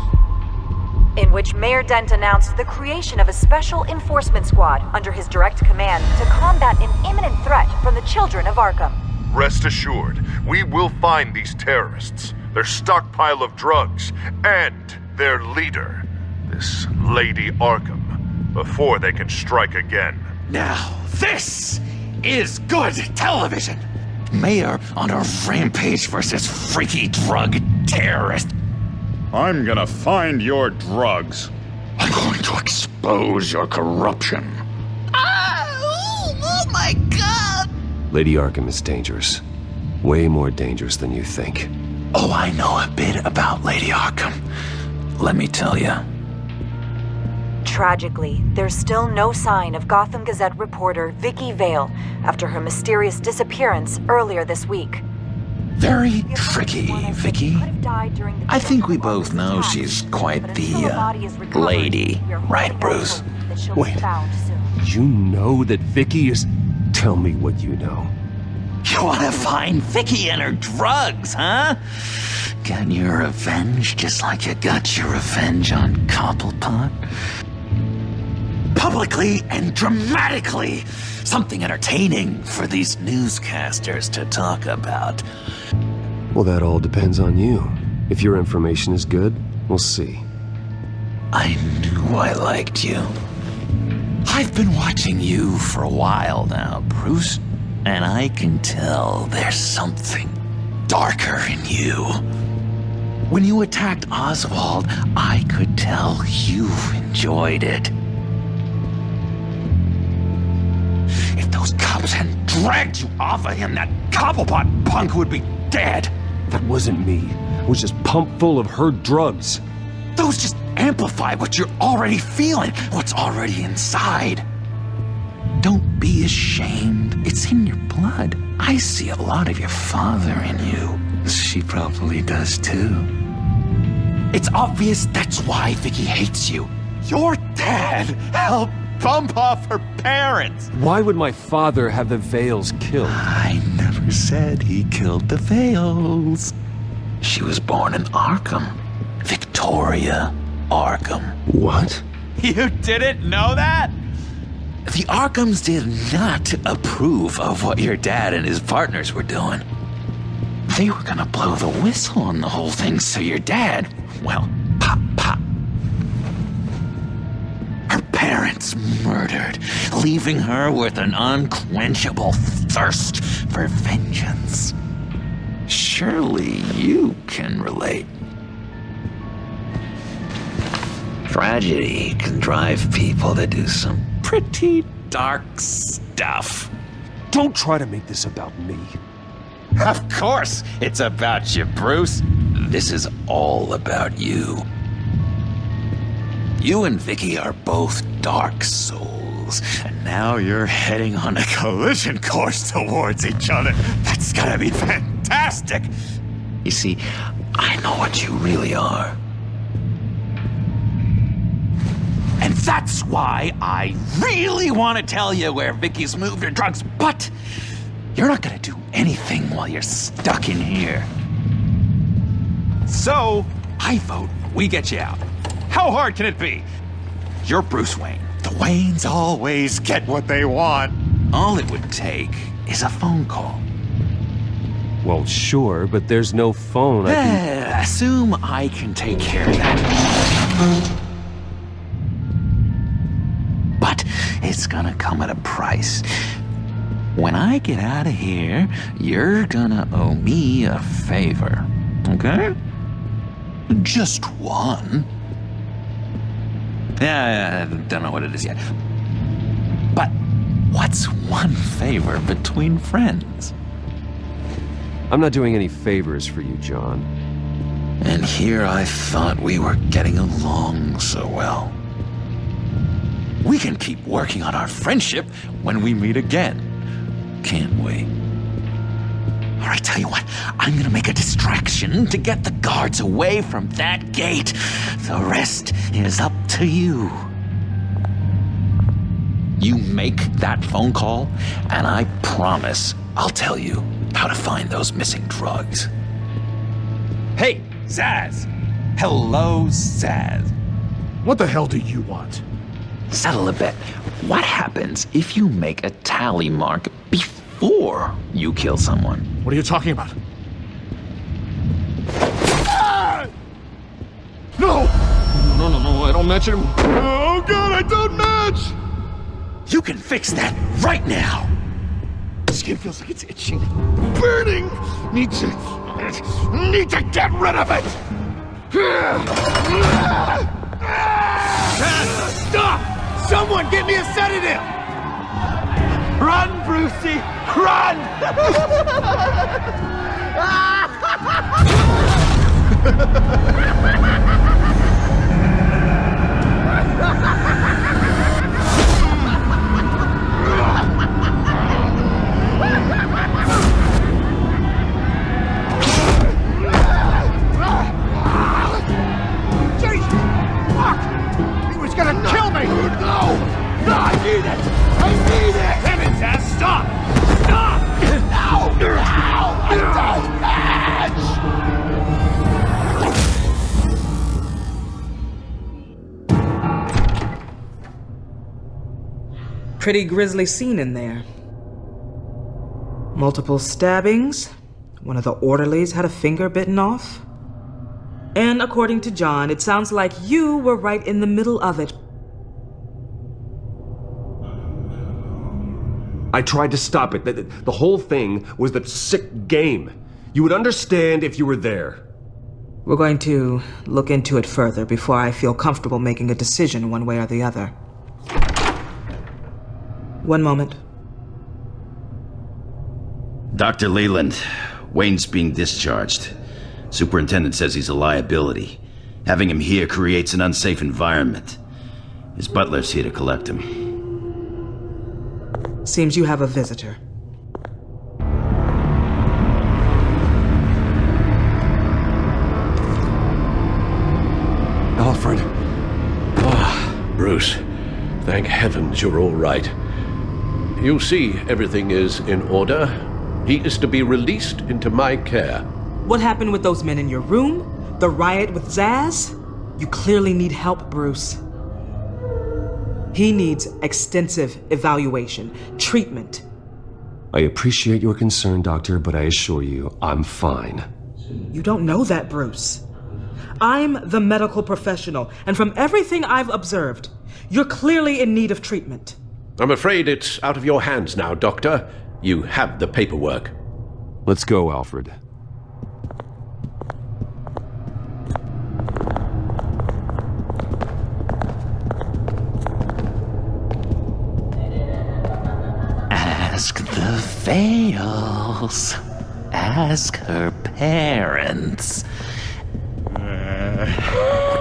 In which Mayor Dent announced the creation of a special enforcement squad under his direct command to combat an imminent threat from the children of Arkham. Rest assured, we will find these terrorists, their stockpile of drugs, and their leader, this Lady Arkham, before they can strike again. Now, this is good television! Mayor on a rampage versus freaky drug terrorist. I'm gonna find your drugs. I'm going to expose your corruption. Oh my God! Lady Arkham is dangerous. Way more dangerous than you think. Oh, I know a bit about Lady Arkham. Let me tell you. Tragically, there's still no sign of Gotham Gazette reporter Vicky Vale after her mysterious disappearance earlier this week. Very tricky, Vicky. I think we both know she's quite the lady, right, Bruce? Wait, you know that Vicky is... Tell me what you know. You want to find Vicky and her drugs, huh? Get your revenge just like you got your revenge on Cobblepot? Publicly and dramatically! Something entertaining for these newscasters to talk about. Well, that all depends on you. If your information is good, we'll see. I knew I liked you. I've been watching you for a while now, Bruce, and I can tell there's something darker in you. When you attacked Oswald, I could tell you enjoyed it. If those cops hadn't dragged you off of him, that Cobblepot punk would be dead. That wasn't me. It was just pumped full of her drugs. Those just amplify what you're already feeling, what's already inside. Don't be ashamed. It's in your blood. I see a lot of your father in you. She probably does too. It's obvious that's why Vicky hates you. Your dad helped bump off her parents. Why would my father have the Vales killed? I never said he killed the Vales. She was born in Arkham. Victoria Arkham. What? You didn't know that? The Arkhams did not approve of what your dad and his partners were doing. They were gonna blow the whistle on the whole thing, so your dad, well, pop. Her parents murdered, leaving her with an unquenchable thirst for vengeance. Surely you can relate. Tragedy can drive people to do some pretty dark stuff. Don't try to make this about me. Of course it's about you, Bruce. This is all about you. You and Vicky are both dark souls, and now you're heading on a collision course towards each other. That's gonna be fantastic! You see, I know what you really are. And that's why I really want to tell you where Vicky's moved her drugs, but you're not gonna do anything while you're stuck in here. So, I vote we get you out. How hard can it be? You're Bruce Wayne. The Waynes always get what they want. All it would take is a phone call. Well, sure, but there's no phone. Assume I can take care of that. But it's gonna come at a price. When I get out of here, you're gonna owe me a favor, okay? Just one. Yeah, I don't know what it is yet. But what's one favor between friends? I'm not doing any favors for you, John. And here I thought we were getting along so well. We can keep working on our friendship when we meet again, can't we? All right, tell you what, I'm gonna make a distraction to get the guards away from that gate. The rest is up to you. You make that phone call, and I promise I'll tell you how to find those missing drugs. Hey, Zaz! Hello, Zaz. What the hell do you want? Settle a bet. What happens if you make a tally mark before you kill someone? What are you talking about? No! No, I don't match him. Oh god, I don't match! You can fix that right now! Skin feels like it's itching. Burning! Need to get rid of it! Stop! Someone get me a sedative! Run, Brucey! Run! Jesus! Fuck! He was gonna kill me! No! No, I need it! I need it! Damn it, Zaz! Stop! Stop! No! No! I don't match! Pretty grisly scene in there. Multiple stabbings. One of the orderlies had a finger bitten off. And according to John, it sounds like you were right in the middle of it. I tried to stop it. The whole thing was that sick game. You would understand if you were there. We're going to look into it further before I feel comfortable making a decision one way or the other. One moment. Dr. Leland, Wayne's being discharged. Superintendent says he's a liability. Having him here creates an unsafe environment. His butler's here to collect him. Seems you have a visitor. Alfred. Bruce, thank heavens you're all right. You see, everything is in order. He is to be released into my care. What happened with those men in your room? The riot with Zaz? You clearly need help, Bruce. He needs extensive evaluation, treatment. I appreciate your concern, Doctor, but I assure you, I'm fine. You don't know that, Bruce. I'm the medical professional, and from everything I've observed, you're clearly in need of treatment. I'm afraid it's out of your hands now, Doctor. You have the paperwork. Let's go, Alfred. Ask the veils. ask her parents.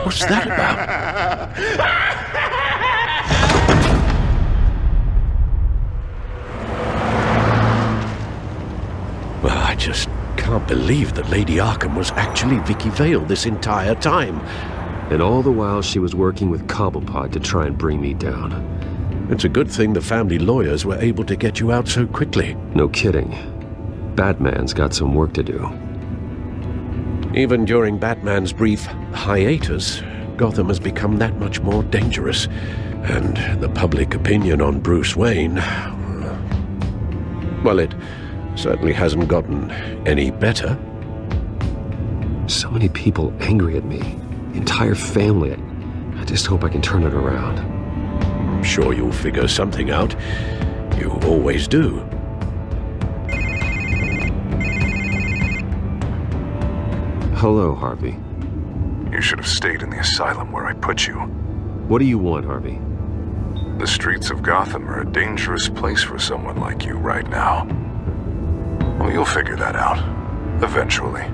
What's that about? Well, I just can't believe that Lady Arkham was actually Vicky Vale this entire time. And all the while she was working with Cobblepot to try and bring me down. It's a good thing the family lawyers were able to get you out so quickly. No kidding. Batman's got some work to do. Even during Batman's brief hiatus, Gotham has become that much more dangerous. And the public opinion on Bruce Wayne... well, it certainly hasn't gotten any better. So many people angry at me. The entire family. I just hope I can turn it around. I'm sure you'll figure something out. You always do. Hello, Harvey. You should have stayed in the asylum where I put you. What do you want, Harvey? The streets of Gotham are a dangerous place for someone like you right now. Well, you'll figure that out. Eventually.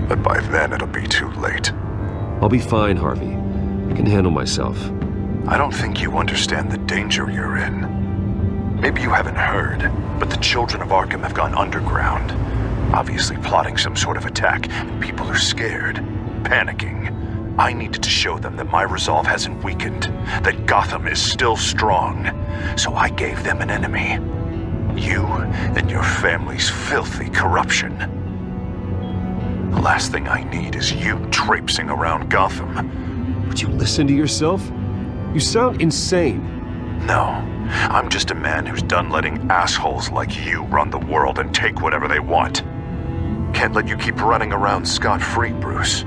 But by then, it'll be too late. I'll be fine, Harvey. I can handle myself. I don't think you understand the danger you're in. Maybe you haven't heard, but the children of Arkham have gone underground. Obviously plotting some sort of attack, and people are scared, panicking. I needed to show them that my resolve hasn't weakened, that Gotham is still strong. So I gave them an enemy. You and your family's filthy corruption. The last thing I need is you traipsing around Gotham. Would you listen to yourself? You sound insane. No, I'm just a man who's done letting assholes like you run the world and take whatever they want. Can't let you keep running around scot-free, Bruce.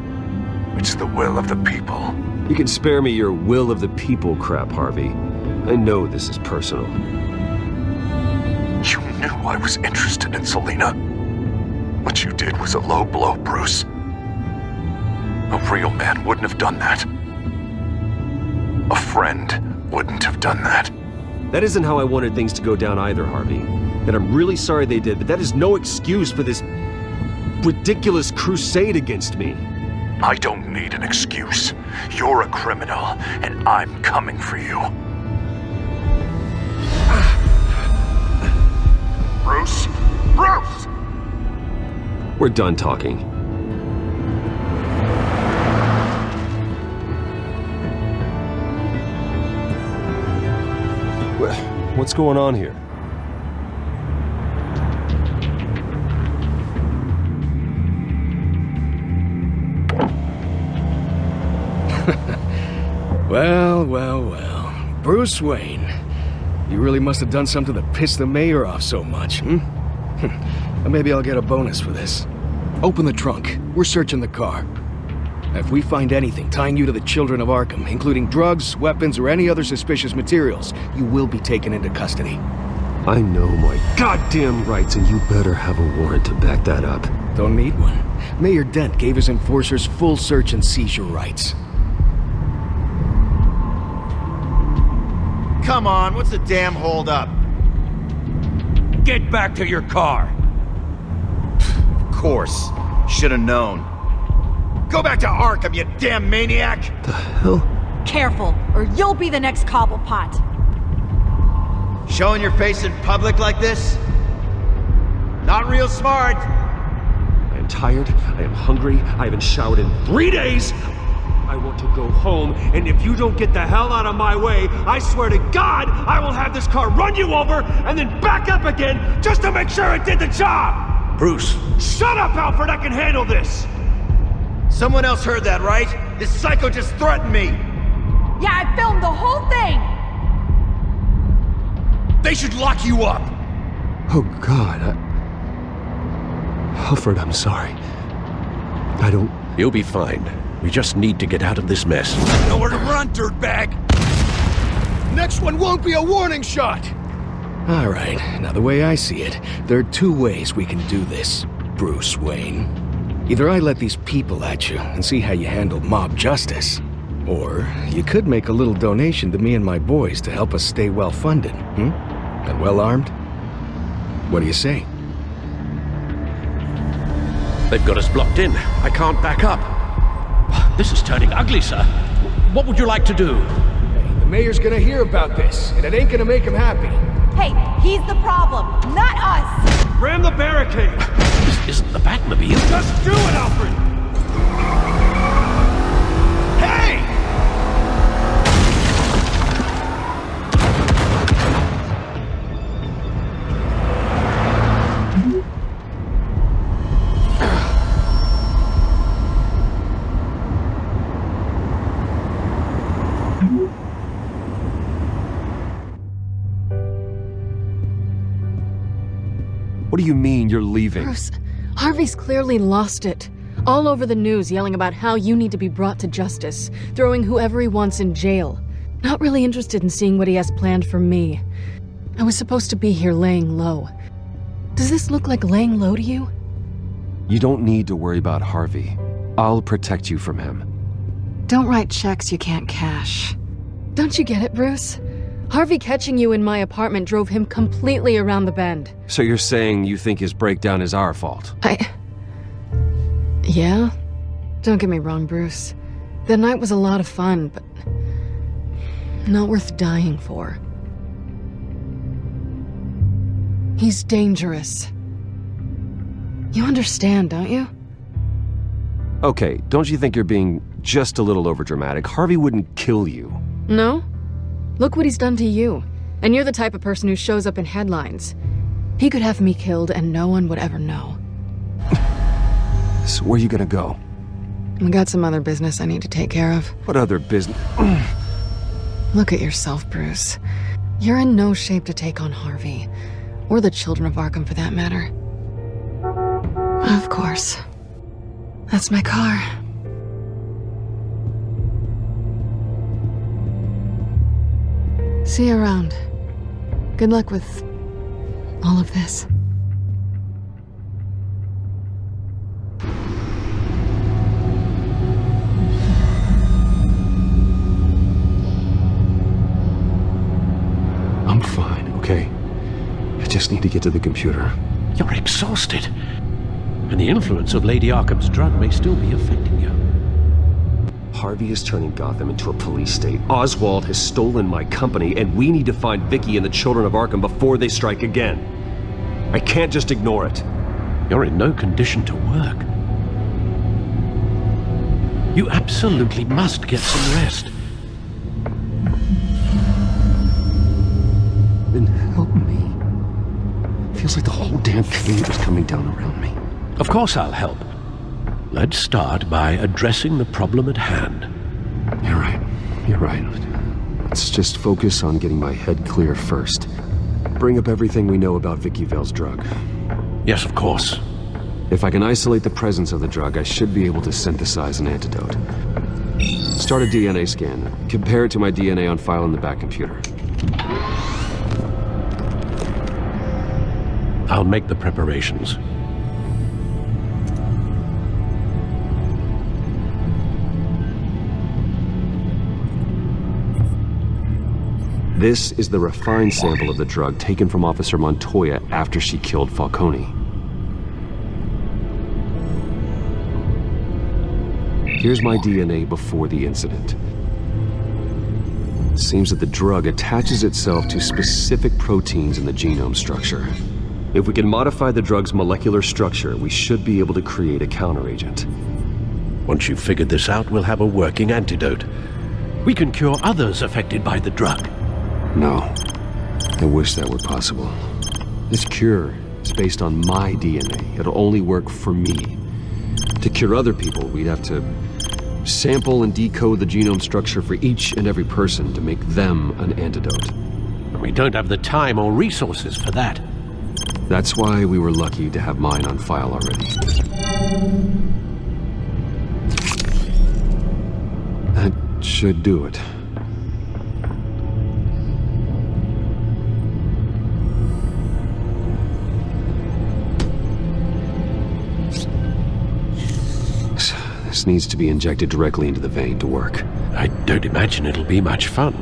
It's the will of the people. You can spare me your will of the people crap, Harvey. I know this is personal. You knew I was interested in Selina. What you did was a low blow, Bruce. A real man wouldn't have done that. A friend wouldn't have done that. That isn't how I wanted things to go down either, Harvey. And I'm really sorry they did, but that is no excuse for this ridiculous crusade against me. I don't need an excuse. You're a criminal, and I'm coming for you. Bruce? Bruce! We're done talking. What's going on here? Well. Bruce Wayne. You really must have done something that pissed the mayor off so much, Maybe I'll get a bonus for this. Open the trunk. We're searching the car. If we find anything tying you to the children of Arkham, including drugs, weapons, or any other suspicious materials, you will be taken into custody. I know my goddamn rights, and you better have a warrant to back that up. Don't need one. Mayor Dent gave his enforcers full search and seizure rights. Come on, what's the damn holdup? Get back to your car. Of course. Should've known. Go back to Arkham, you damn maniac! The hell? Careful, or you'll be the next Cobblepot. Showing your face in public like this? Not real smart. I am tired, I am hungry, I haven't showered in 3 days! I want to go home, and if you don't get the hell out of my way, I swear to God, I will have this car run you over, and then back up again, just to make sure it did the job! Bruce. Shut up, Alfred, I can handle this! Someone else heard that, right? This psycho just threatened me! Yeah, I filmed the whole thing! They should lock you up! Oh, God, Alfred, I'm sorry. I don't... You'll be fine. We just need to get out of this mess. Nowhere to run, dirtbag! Next one won't be a warning shot! All right, now the way I see it, there are two ways we can do this, Bruce Wayne. Either I let these people at you and see how you handle mob justice, or you could make a little donation to me and my boys to help us stay well-funded, And well-armed? What do you say? They've got us blocked in. I can't back up. This is turning ugly, sir. What would you like to do? Hey, the mayor's gonna hear about this, and it ain't gonna make him happy. Hey, he's the problem, not us! Ram the barricade! This isn't the Batmobile. Just do it, Alfred! Hey! What do you mean you're leaving? Bruce, Harvey's clearly lost it. All over the news yelling about how you need to be brought to justice, throwing whoever he wants in jail. Not really interested in seeing what he has planned for me. I was supposed to be here laying low. Does this look like laying low to you? You don't need to worry about Harvey. I'll protect you from him. Don't write checks you can't cash. Don't you get it, Bruce? Harvey catching you in my apartment drove him completely around the bend. So you're saying you think his breakdown is our fault? Yeah? Don't get me wrong, Bruce. The night was a lot of fun, but not worth dying for. He's dangerous. You understand, don't you? Okay, don't you think you're being just a little overdramatic? Harvey wouldn't kill you. No? Look what he's done to you. And you're the type of person who shows up in headlines. He could have me killed and no one would ever know. So where are you gonna go? I got some other business I need to take care of. What other business? Look at yourself, Bruce. You're in no shape to take on Harvey. Or the children of Arkham, for that matter. Of course. That's my car. See you around. Good luck with all of this. I'm fine, okay? I just need to get to the computer. You're exhausted. And the influence of Lady Arkham's drug may still be affecting you. Harvey is turning Gotham into a police state. Oswald has stolen my company, and we need to find Vicky and the children of Arkham before they strike again. I can't just ignore it. You're in no condition to work. You absolutely must get some rest. Then help me. Feels like the whole damn cave is coming down around me. Of course I'll help. Let's start by addressing the problem at hand. You're right. You're right. Let's just focus on getting my head clear first. Bring up everything we know about Vicky Vale's drug. Yes, of course. If I can isolate the presence of the drug, I should be able to synthesize an antidote. Start a DNA scan. Compare it to my DNA on file in the back computer. I'll make the preparations. This is the refined sample of the drug taken from Officer Montoya after she killed Falcone. Here's my DNA before the incident. It seems that the drug attaches itself to specific proteins in the genome structure. If we can modify the drug's molecular structure, we should be able to create a counteragent. Once you've figured this out, we'll have a working antidote. We can cure others affected by the drug. No. I wish that were possible. This cure is based on my DNA. It'll only work for me. To cure other people, we'd have to sample and decode the genome structure for each and every person to make them an antidote. We don't have the time or resources for that. That's why we were lucky to have mine on file already. That should do it. This needs to be injected directly into the vein to work. I don't imagine it'll be much fun.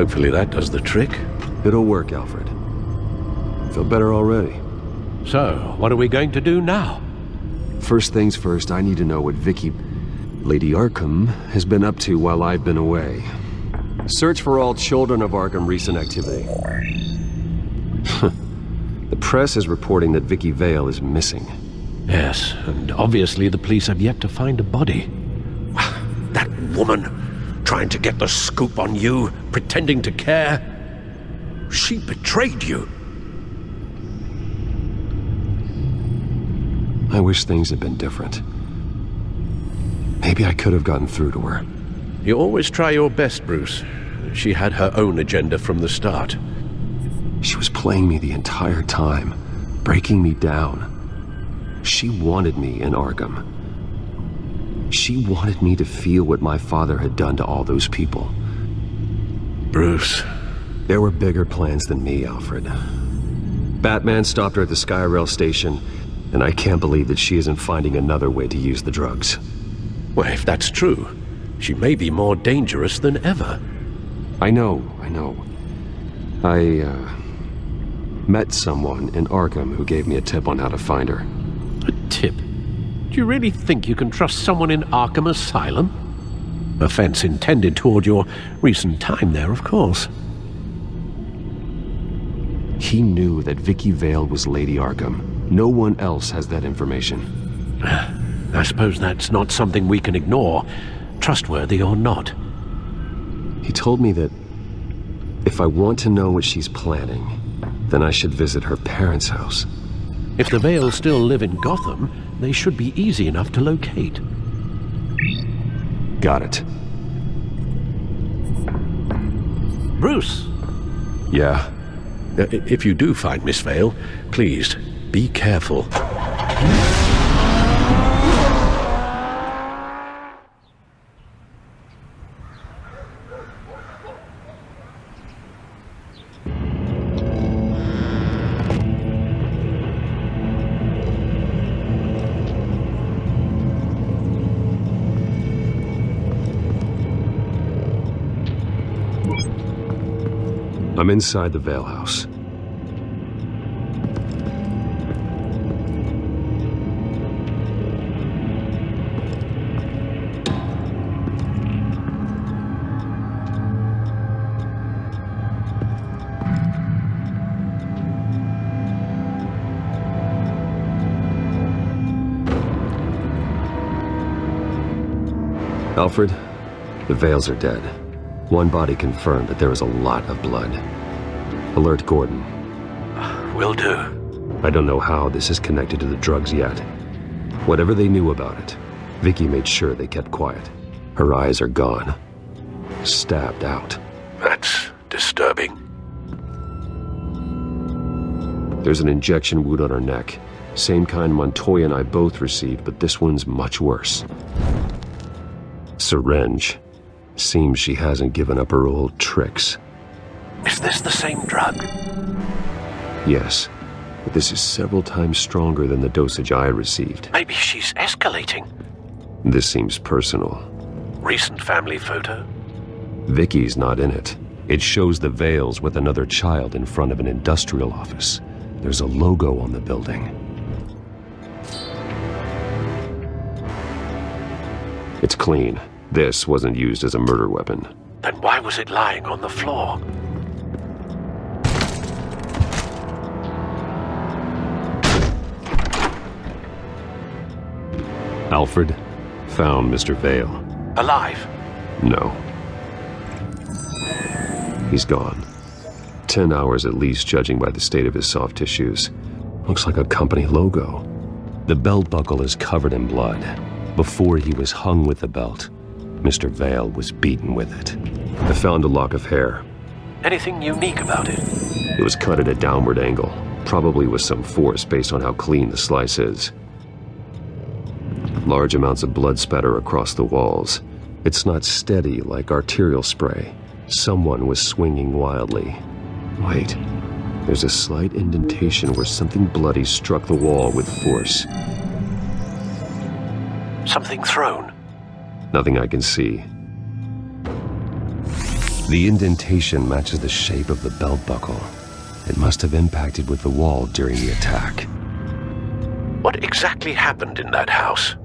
Hopefully that does the trick. It'll work, Alfred. I feel better already. So, what are we going to do now? First things first, I need to know what Lady Arkham, has been up to while I've been away. Search for all children of Arkham recent activity. The press is reporting that Vicky Vale is missing. Yes, and obviously the police have yet to find a body. That woman, trying to get the scoop on you, pretending to care. She betrayed you. I wish things had been different. Maybe I could have gotten through to her. You always try your best, Bruce. She had her own agenda from the start. She was playing me the entire time, breaking me down. She wanted me in Arkham. She wanted me to feel what my father had done to all those people. Bruce. There were bigger plans than me, Alfred. Batman stopped her at the Skyrail station, and I can't believe that she isn't finding another way to use the drugs. Well, if that's true, she may be more dangerous than ever. I know. I met someone in Arkham who gave me a tip on how to find her. A tip? Do you really think you can trust someone in Arkham Asylum? Offense intended toward your recent time there, of course. He knew that Vicky Vale was Lady Arkham. No one else has that information. I suppose that's not something we can ignore, trustworthy or not. He told me that if I want to know what she's planning, then I should visit her parents' house. If the Vales still live in Gotham, they should be easy enough to locate. Got it. Bruce! Yeah? If you do find Miss Vale, please, be careful. I'm inside the Vale house. Alfred, the Vales are dead. One body confirmed, but there is a lot of blood. Alert Gordon. Will do. I don't know how this is connected to the drugs yet. Whatever they knew about it, Vicky made sure they kept quiet. Her eyes are gone. Stabbed out. That's disturbing. There's an injection wound on her neck. Same kind Montoya and I both received, but this one's much worse. Syringe. Seems she hasn't given up her old tricks. Is this the same drug? Yes, but this is several times stronger than the dosage I received. Maybe she's escalating. This seems personal. Recent family photo? Vicky's not in it. It shows the Vales with another child in front of an industrial office. There's a logo on the building. It's clean. This wasn't used as a murder weapon. Then why was it lying on the floor? Alfred found Mr. Vale. Alive? No. He's gone. 10 hours at least, judging by the state of his soft tissues. Looks like a company logo. The belt buckle is covered in blood. Before he was hung with the belt, Mr. Vale was beaten with it. I found a lock of hair. Anything unique about it? It was cut at a downward angle, probably with some force based on how clean the slice is. Large amounts of blood spatter across the walls. It's not steady like arterial spray. Someone was swinging wildly. Wait, there's a slight indentation where something bloody struck the wall with force. Something thrown? Nothing I can see. The indentation matches the shape of the belt buckle. It must have impacted with the wall during the attack. What exactly happened in that house?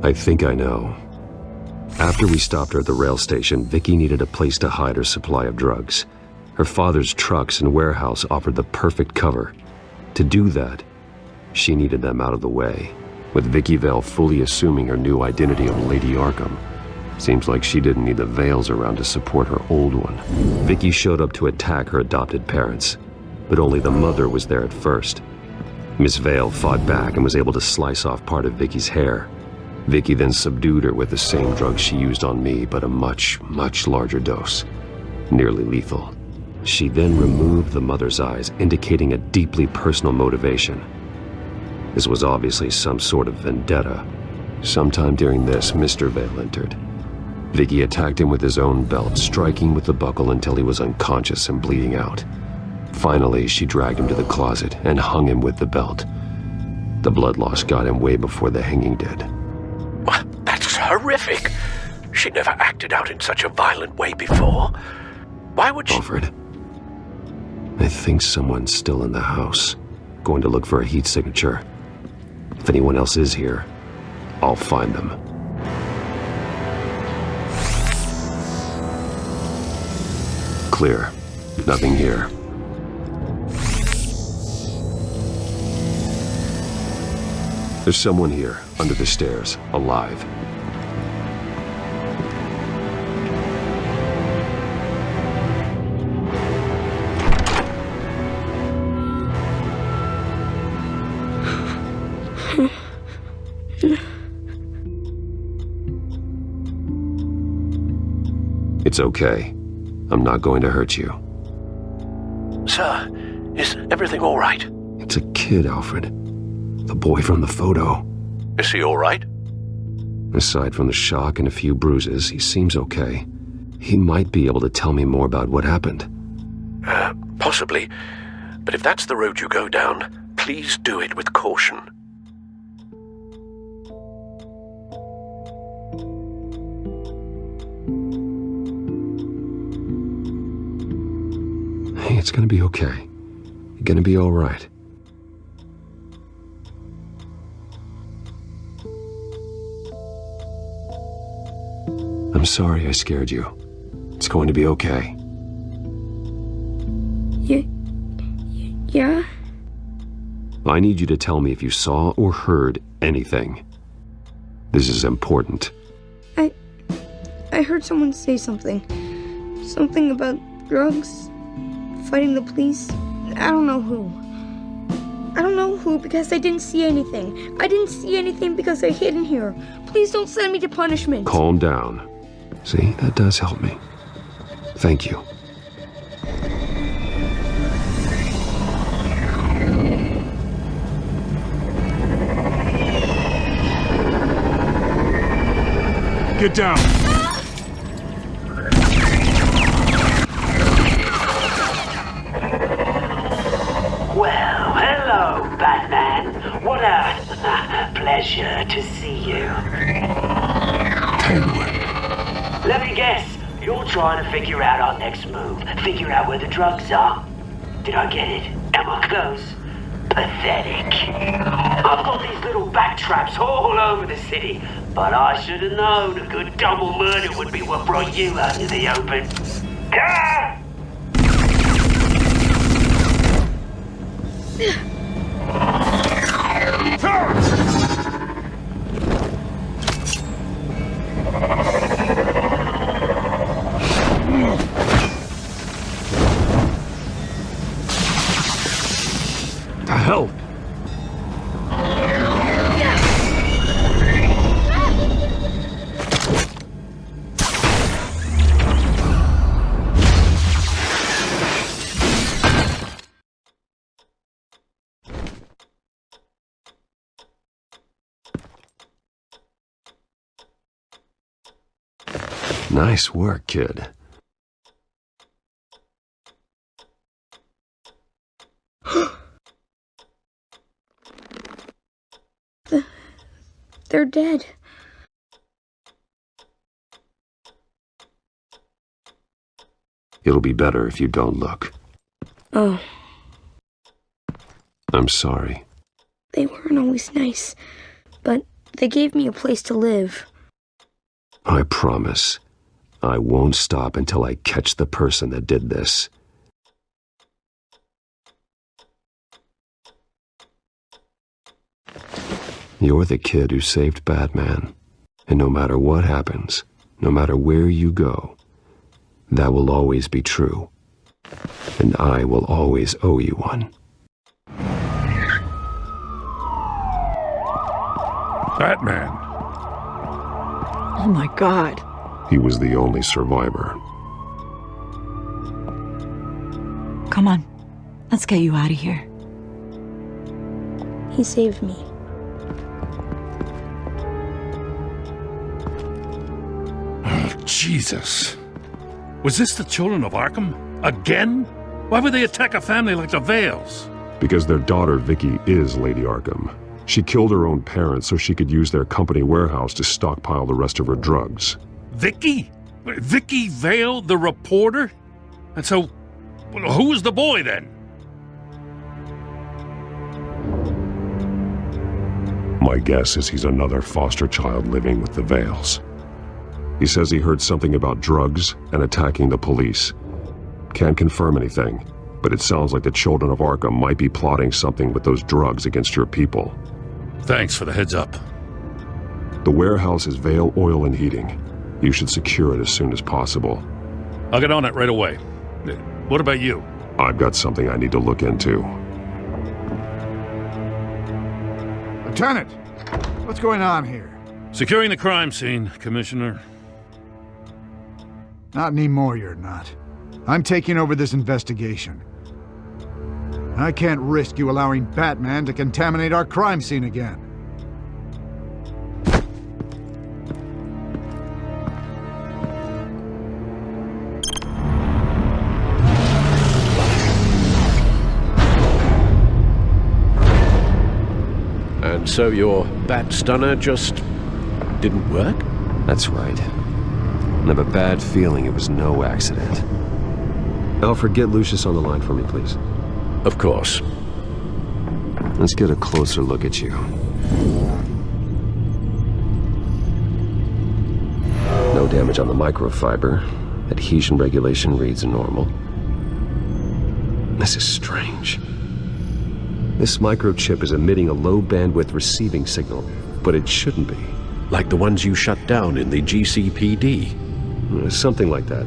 I think I know. After we stopped her at the rail station, Vicky needed a place to hide her supply of drugs. Her father's trucks and warehouse offered the perfect cover. To do that, she needed them out of the way, with Vicky Vale fully assuming her new identity of Lady Arkham. Seems like she didn't need the Vales around to support her old one. Vicky showed up to attack her adopted parents, but only the mother was there at first. Miss Vale fought back and was able to slice off part of Vicky's hair. Vicky then subdued her with the same drug she used on me, but a much, much larger dose. Nearly lethal. She then removed the mother's eyes, indicating a deeply personal motivation. This was obviously some sort of vendetta. Sometime during this, Mr. Vale entered. Vicky attacked him with his own belt, striking with the buckle until he was unconscious and bleeding out. Finally, she dragged him to the closet and hung him with the belt. The blood loss got him way before the hanging did. That's horrific. She never acted out in such a violent way before. Why would she... Alfred, I think someone's still in the house. Going to look for a heat signature. If anyone else is here, I'll find them. Clear. Nothing here. There's someone here, under the stairs, alive. It's okay. I'm not going to hurt you. Sir, is everything all right? It's a kid, Alfred. The boy from the photo. Is he all right? Aside from the shock and a few bruises, he seems okay. He might be able to tell me more about what happened. Possibly. But if that's the road you go down, please do it with caution. Hey, it's gonna be okay. You're gonna be all right. I'm sorry I scared you. It's going to be okay. Yeah? I need you to tell me if you saw or heard anything. This is important. I heard someone say something. Something about drugs, fighting the police. I don't know who. I don't know who because I didn't see anything. I didn't see anything because I hid in here. Please don't send me to punishment. Calm down. See, that does help me. Thank you. Get down! Well, hello, Batman. What a pleasure to see you. Let me guess, you're trying to figure out our next move. Figure out where the drugs are. Did I get it? Am I close? Pathetic. I've got these little bat traps all over the city, but I should have known a good double murder would be what brought you out to the open. Ah! The hell? Nice work, kid. They're dead. It'll be better if you don't look. Oh, I'm sorry. they weren't always nice, but they gave me a place to live. I promise, I won't stop until I catch the person that did this. You're the kid who saved Batman, and no matter what happens, no matter where you go, that will always be true, and I will always owe you one. Batman. Oh my God. He was the only survivor. Come on. Let's get you out of here. He saved me. Oh, Jesus. Was this the children of Arkham? Again? Why would they attack a family like the Vales? Because their daughter, Vicky, is Lady Arkham. She killed her own parents so she could use their company warehouse to stockpile the rest of her drugs. Vicky? Vicky Vale, the reporter? And so, who was the boy then? My guess is he's another foster child living with the Vales. He says he heard something about drugs and attacking the police. Can't confirm anything, but it sounds like the children of Arkham might be plotting something with those drugs against your people. Thanks for the heads up. The warehouse is Vale Oil and Heating. You should secure it as soon as possible. I'll get on it right away. What about you? I've got something I need to look into. Lieutenant, what's going on here? Securing the crime scene, Commissioner. Not anymore, you're not. I'm taking over this investigation. I can't risk you allowing Batman to contaminate our crime scene again. And so your bat stunner just didn't work? That's right. I have a bad feeling it was no accident. Alfred, get Lucius on the line for me, please. Of course. Let's get a closer look at you. No damage on the microfiber. Adhesion regulation reads normal. This is strange. This microchip is emitting a low-bandwidth receiving signal, but it shouldn't be. Like the ones you shut down in the GCPD? Something like that.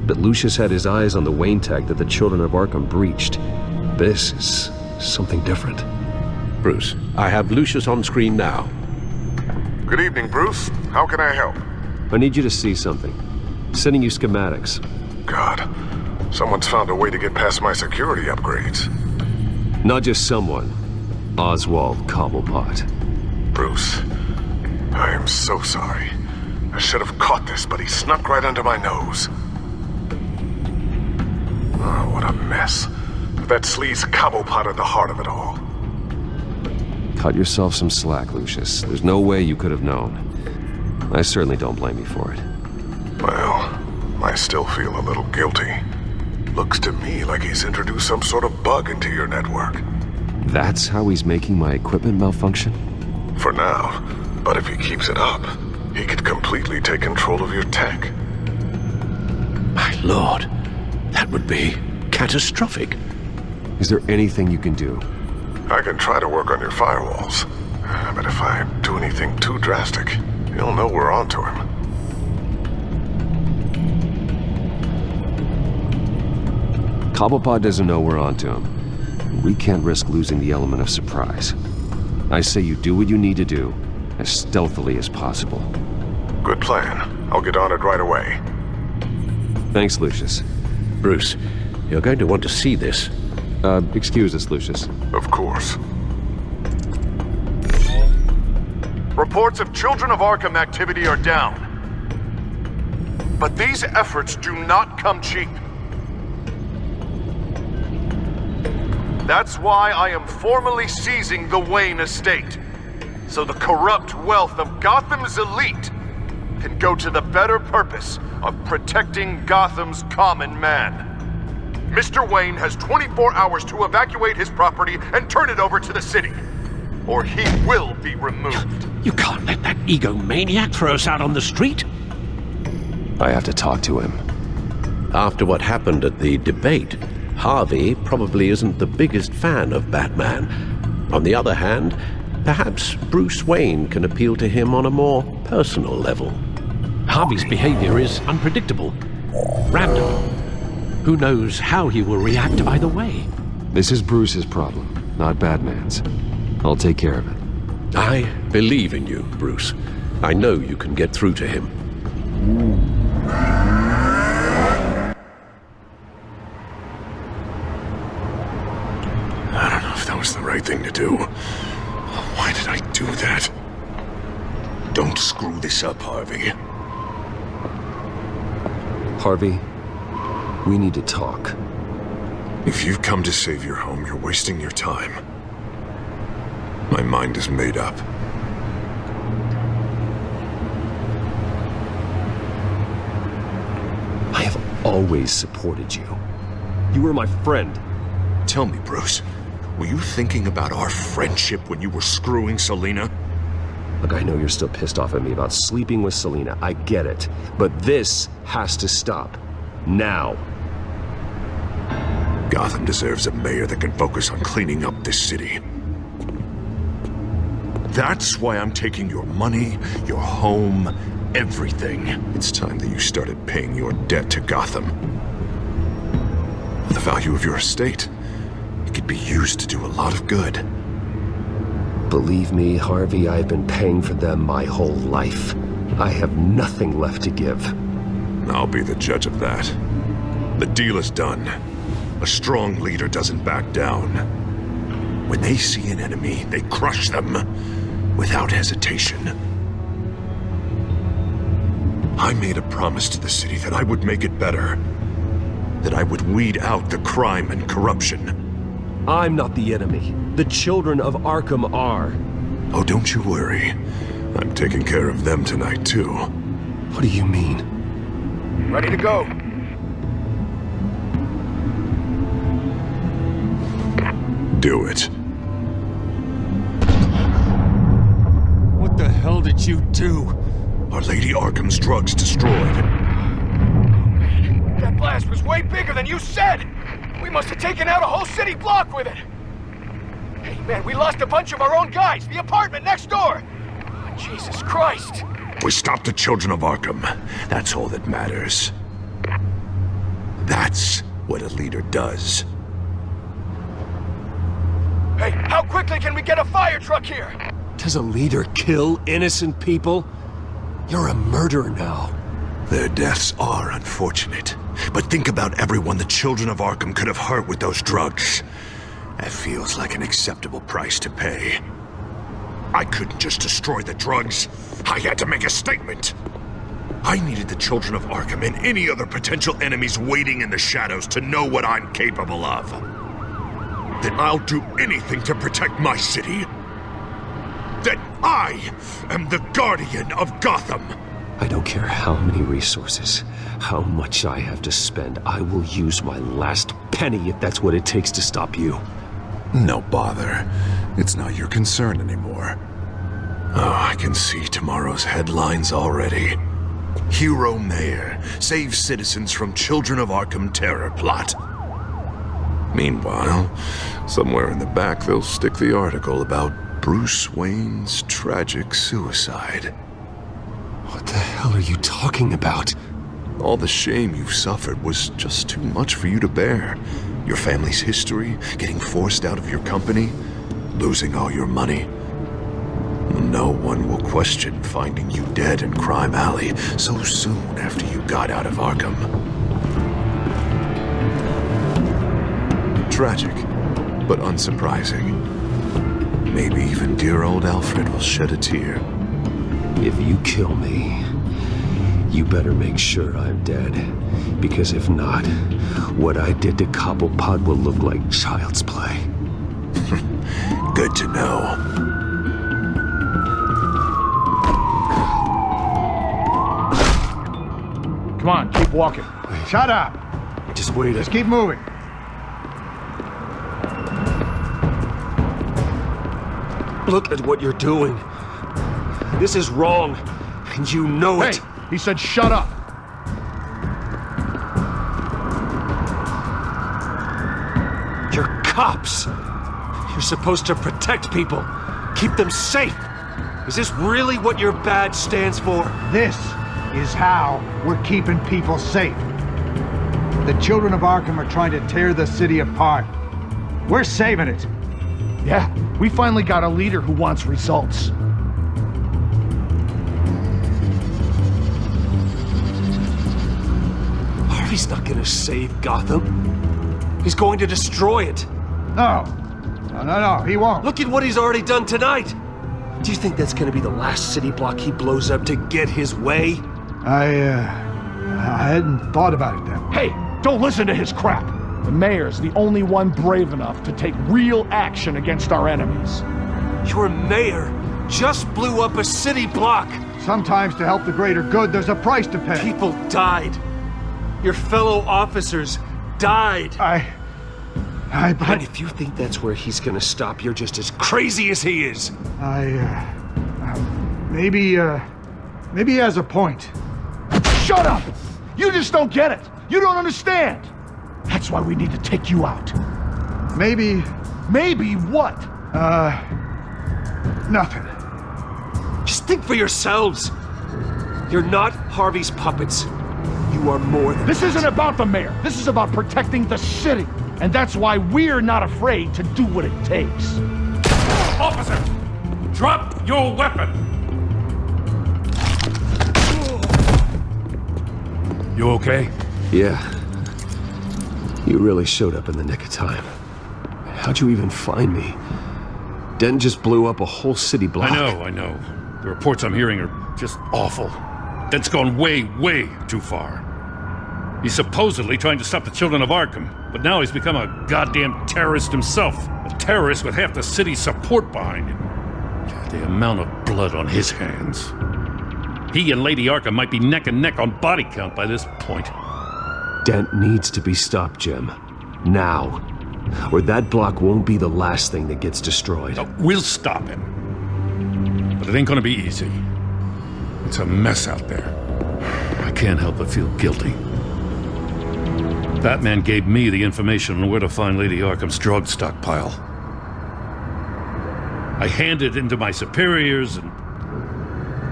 But Lucius had his eyes on the Wayne tag that the children of Arkham breached. This is something different. Bruce, I have Lucius on screen now. Good evening, Bruce. How can I help? I need you to see something. Sending you schematics. God, someone's found a way to get past my security upgrades. Not just someone. Oswald Cobblepot. Bruce, I am so sorry. I should have caught this, but he snuck right under my nose. Oh, what a mess. That sleaze Cobblepot at the heart of it all. Cut yourself some slack, Lucius. There's no way you could have known. I certainly don't blame you for it. Well, I still feel a little guilty. Looks to me like he's introduced some sort of bug into your network. That's how he's making my equipment malfunction? For now, but if he keeps it up, he could completely take control of your tech. My lord, that would be catastrophic. Is there anything you can do? I can try to work on your firewalls, but if I do anything too drastic, he'll know we're onto him. Cobblepot doesn't know we're onto him. We can't risk losing the element of surprise. I say you do what you need to do, as stealthily as possible. Good plan. I'll get on it right away. Thanks, Lucius. Bruce, you're going to want to see this. Excuse us, Lucius. Of course. Reports of Children of Arkham activity are down. But these efforts do not come cheap. That's why I am formally seizing the Wayne estate, so the corrupt wealth of Gotham's elite can go to the better purpose of protecting Gotham's common man. Mr. Wayne has 24 hours to evacuate his property and turn it over to the city, or he will be removed. You can't let that egomaniac throw us out on the street. I have to talk to him. After what happened at the debate, Harvey probably isn't the biggest fan of Batman. On the other hand, perhaps Bruce Wayne can appeal to him on a more personal level. Harvey's behavior is unpredictable, random. Who knows how he will react either way? This is Bruce's problem, not Batman's. I'll take care of it. I believe in you, Bruce. I know you can get through to him. I don't know if that was the right thing to do. Why did I do that? Don't screw this up, Harvey. Harvey, we need to talk. If you've come to save your home, you're wasting your time. My mind is made up. I have always supported you. You were my friend. Tell me, Bruce, were you thinking about our friendship when you were screwing Selina? Look, I know you're still pissed off at me about sleeping with Selina. I get it. But this has to stop. Now. Gotham deserves a mayor that can focus on cleaning up this city. That's why I'm taking your money, your home, everything. It's time that you started paying your debt to Gotham. The value of your estate, it could be used to do a lot of good. Believe me, Harvey, I've been paying for them my whole life. I have nothing left to give. I'll be the judge of that. The deal is done. A strong leader doesn't back down. When they see an enemy, they crush them without hesitation. I made a promise to the city that I would make it better. That I would weed out the crime and corruption. I'm not the enemy. The children of Arkham are. Oh, don't you worry. I'm taking care of them tonight, too. What do you mean? Ready to go. Do it. What the hell did you do? Are Lady Arkham's drugs destroyed? That blast was way bigger than you said! We must have taken out a whole city block with it! Hey man, we lost a bunch of our own guys! The apartment next door! Oh, Jesus Christ! We stopped the children of Arkham. That's all that matters. That's what a leader does. Hey, how quickly can we get a fire truck here? Does a leader kill innocent people? You're a murderer now. Their deaths are unfortunate. But think about everyone the children of Arkham could have hurt with those drugs. That feels like an acceptable price to pay. I couldn't just destroy the drugs. I had to make a statement. I needed the children of Arkham and any other potential enemies waiting in the shadows to know what I'm capable of. That I'll do anything to protect my city. That I am the guardian of Gotham. I don't care how many resources, how much I have to spend. I will use my last penny if that's what it takes to stop you. No bother. It's not your concern anymore. Oh, I can see tomorrow's headlines already. Hero Mayor saves citizens from Children of Arkham terror plot. Meanwhile, somewhere in the back they'll stick the article about Bruce Wayne's tragic suicide. What the hell are you talking about? All the shame you've suffered was just too much for you to bear. Your family's history, getting forced out of your company, losing all your money. No one will question finding you dead in Crime Alley so soon after you got out of Arkham. Tragic, but unsurprising. Maybe even dear old Alfred will shed a tear. If you kill me, you better make sure I'm dead. Because if not, what I did to Cobblepot will look like child's play. Good to know. keep walking. Shut up. Just wait. Just keep moving. Look at what you're doing. This is wrong, and you know it. Hey, he said shut up. You're cops. You're supposed to protect people, keep them safe. Is this really what your badge stands for? This is how we're keeping people safe. The children of Arkham are trying to tear the city apart. We're saving it. Yeah, we finally got a leader who wants results. Harvey's not gonna save Gotham. He's going to destroy it. No, he won't. Look at what he's already done tonight. Do you think that's gonna be the last city block he blows up to get his way? I hadn't thought about it that way. Hey, don't listen to his crap. The mayor's the only one brave enough to take real action against our enemies. Your mayor just blew up a city block. Sometimes to help the greater good, there's a price to pay. People died. Your fellow officers died. And if you think that's where he's gonna stop, you're just as crazy as he is. Maybe he has a point. Shut up! You just don't get it. You don't understand. That's why we need to take you out. Maybe what? Nothing. Just think for yourselves. You're not Harvey's puppets. You are more than This that. isn't about the mayor. This is about protecting the city. And that's why we're not afraid to do what it takes. Officer, drop your weapon. You okay? Yeah. You really showed up in the nick of time. How'd you even find me? Dent just blew up a whole city block. I know. The reports I'm hearing are just awful. Dent's gone way, way too far. He's supposedly trying to stop the children of Arkham, but now he's become a goddamn terrorist himself. A terrorist with half the city's support behind him. The amount of blood on his hands. He and Lady Arkham might be neck and neck on body count by this point. Dent needs to be stopped, Jim. Now. Or that block won't be the last thing that gets destroyed. We'll stop him. But it ain't gonna be easy. It's a mess out there. I can't help but feel guilty. Batman gave me the information on where to find Lady Arkham's drug stockpile. I handed it into my superiors and...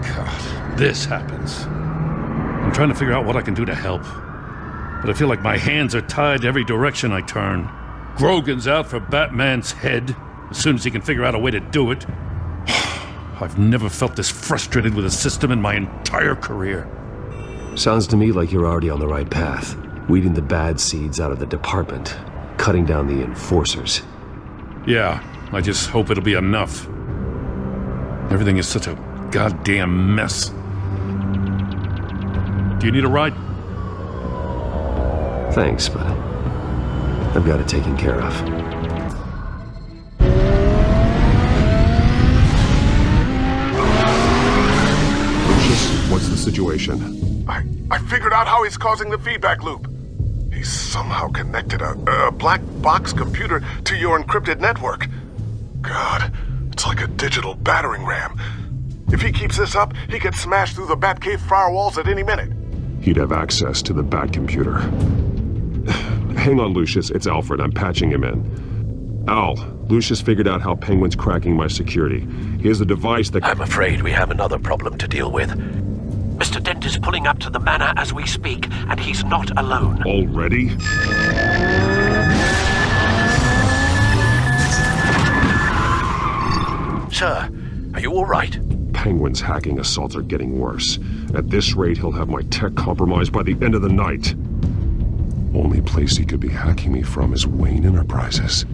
God, this happens. I'm trying to figure out what I can do to help. But I feel like my hands are tied every direction I turn. Grogan's out for Batman's head, as soon as he can figure out a way to do it. I've never felt this frustrated with a system in my entire career. Sounds to me like you're already on the right path. Weeding the bad seeds out of the department. Cutting down the enforcers. Yeah, I just hope it'll be enough. Everything is such a goddamn mess. Do you need a ride? Thanks, but I've got it taken care of. Lucius, what's the situation? I figured out how he's causing the feedback loop. He's somehow connected a black box computer to your encrypted network. God, it's like a digital battering ram. If he keeps this up, he could smash through the Batcave firewalls at any minute. He'd have access to the Bat computer. Hang on, Lucius. It's Alfred. I'm patching him in. Al, Lucius figured out how Penguin's cracking my security. He has a device that... I'm afraid we have another problem to deal with. Mr. Dent is pulling up to the manor as we speak, and he's not alone. Already? Sir, are you all right? Penguin's hacking assaults are getting worse. At this rate, he'll have my tech compromised by the end of the night. Only place he could be hacking me from is Wayne Enterprises.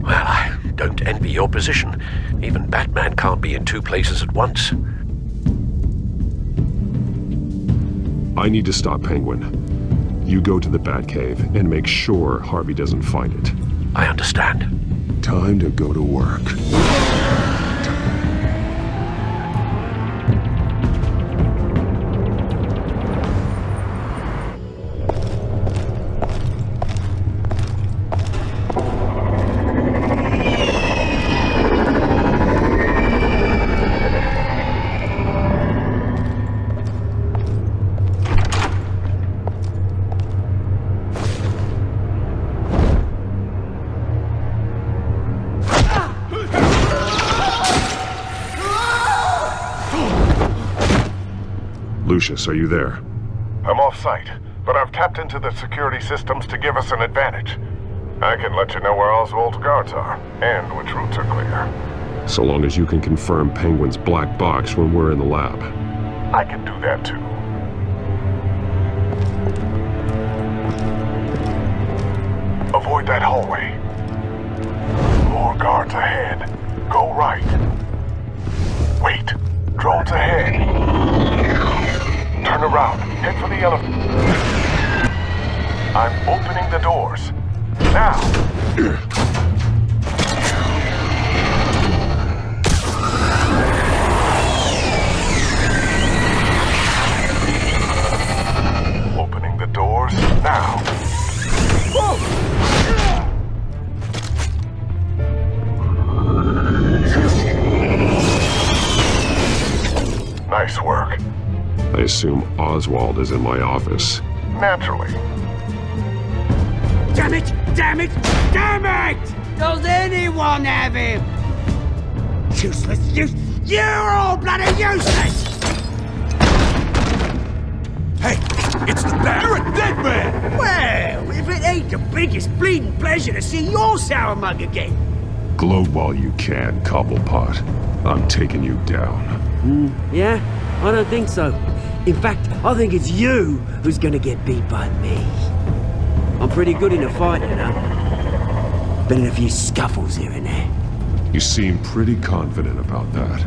Well, I don't envy your position. Even Batman can't be in two places at once. I need to stop Penguin. You go to the Batcave and make sure Harvey doesn't find it. I understand. Time to go to work. Lucius, are you there? I'm off-site, but I've tapped into the security systems to give us an advantage. I can let you know where Oswald's guards are, and which routes are clear. So long as you can confirm Penguin's black box when we're in the lab. I can do that too. Avoid that hallway. More guards ahead. Go right. Wait. Drones ahead. Turn around. Head for the elevator. I'm opening the doors. Now. Opening the doors now. Nice work. I assume Oswald is in my office. Naturally. Damn it! Damn it! Damn it! Does anyone have him? Useless! You're all bloody useless! Hey! It's the bat! You're a dead man! Well, if it ain't the biggest bleeding pleasure to see your sour mug again. Gloat while you can, Cobblepot. I'm taking you down. Yeah? I don't think so. In fact, I think it's you who's gonna get beat by me. I'm pretty good in a fight, you know. Been in a few scuffles here and there. You seem pretty confident about that.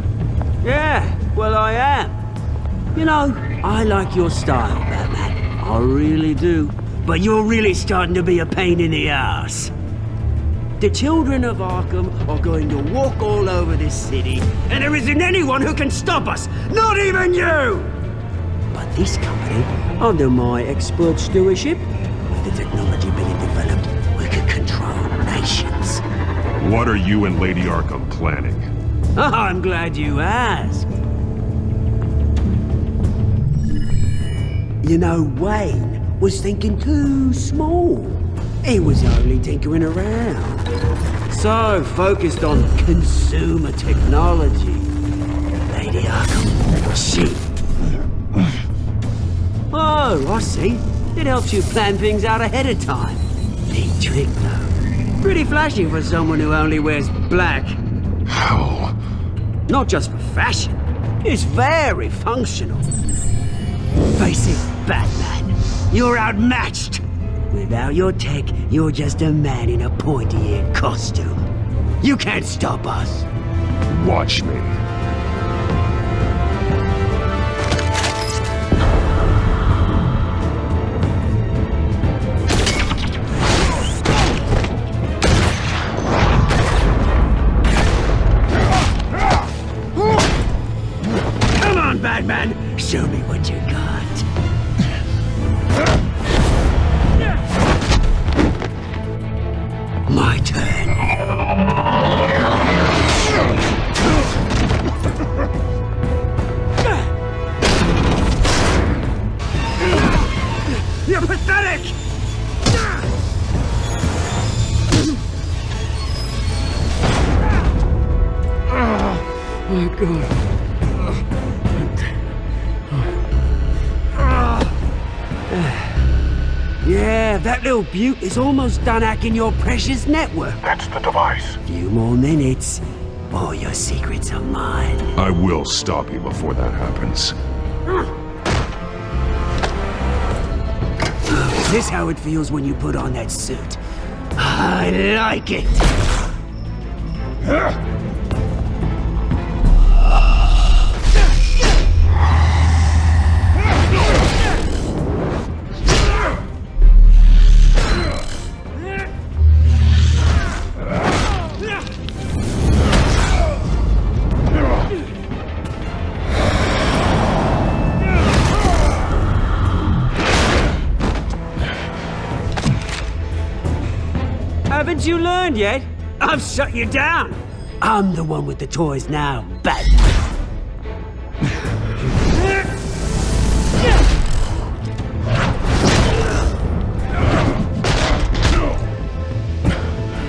Yeah, well I am. You know, I like your style, Batman. I really do. But you're really starting to be a pain in the ass. The children of Arkham are going to walk all over this city, and there isn't anyone who can stop us, not even you! But this company, under my expert stewardship, with the technology being developed, we could control nations. What are you and Lady Arkham planning? I'm glad you asked. You know, Wayne was thinking too small. He was only tinkering around. So focused on consumer technology. Lady Arkham, she... Oh, I see. It helps you plan things out ahead of time. Neat trick, though. Pretty flashy for someone who only wears black. Hell. Not just for fashion. It's very functional. Face it, Batman. You're outmatched. Without your tech, you're just a man in a pointy-eared costume. You can't stop us. Watch me. Come on, Batman. Show me what you got. My turn. You're pathetic! Oh, my God. Yeah, that little beaut is almost done hacking your precious network. That's the device. Few more minutes. All your secrets are mine. I will stop you before that happens. Is this how it feels when you put on that suit? I like it. Haven't you learned yet? I've shut you down. I'm the one with the toys now, Batman.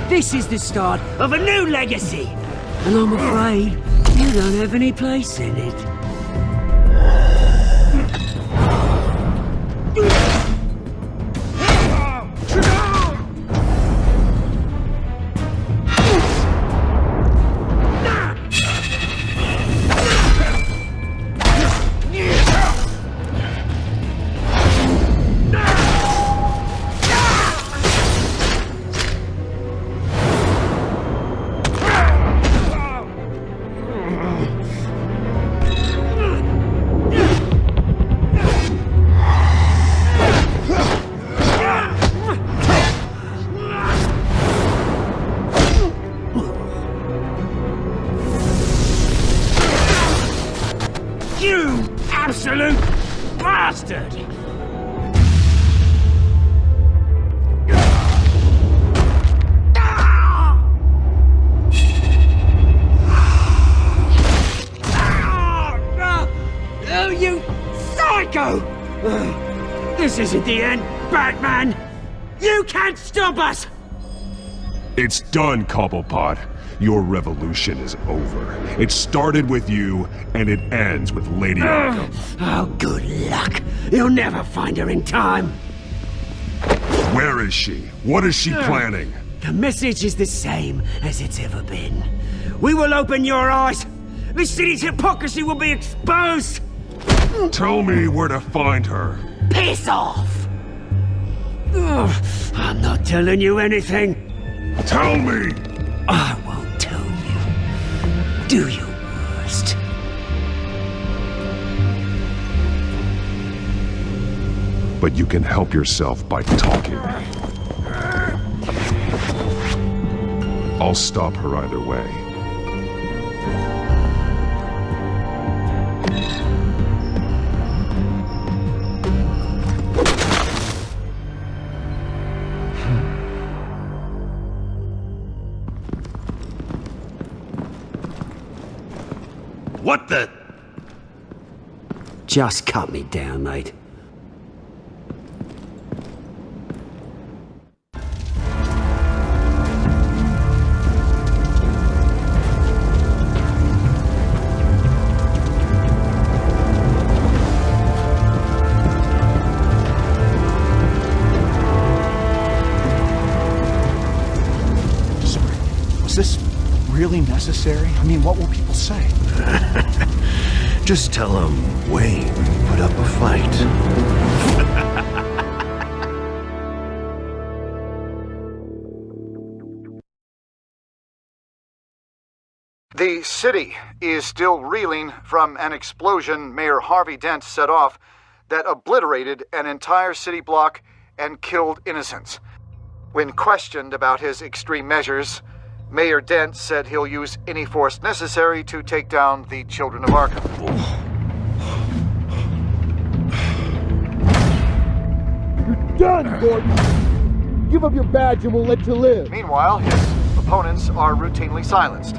This is the start of a new legacy, and I'm afraid you don't have any place in it. bastard! Oh, you psycho! This isn't the end, Batman! You can't stop us! It's done, Cobblepot. Your revolution is over. It started with you, and it ends with Lady Arkham. Oh, good luck. You'll never find her in time. Where is she? What is she planning? The message is the same as it's ever been. We will open your eyes. The city's hypocrisy will be exposed. Tell me where to find her. Piss off! Ugh, I'm not telling you anything. Tell me! I won't tell you. Do your worst. But you can help yourself by talking. I'll stop her either way. What the? Just cut me down, mate. Was this really necessary? I mean, what will people say? Just tell them Wayne put up a fight. The city is still reeling from an explosion Mayor Harvey Dent set off that obliterated an entire city block and killed innocents. When questioned about his extreme measures, Mayor Dent said he'll use any force necessary to take down the Children of Arkham. You're done, Gordon! Give up your badge and we'll let you live. Meanwhile, his opponents are routinely silenced.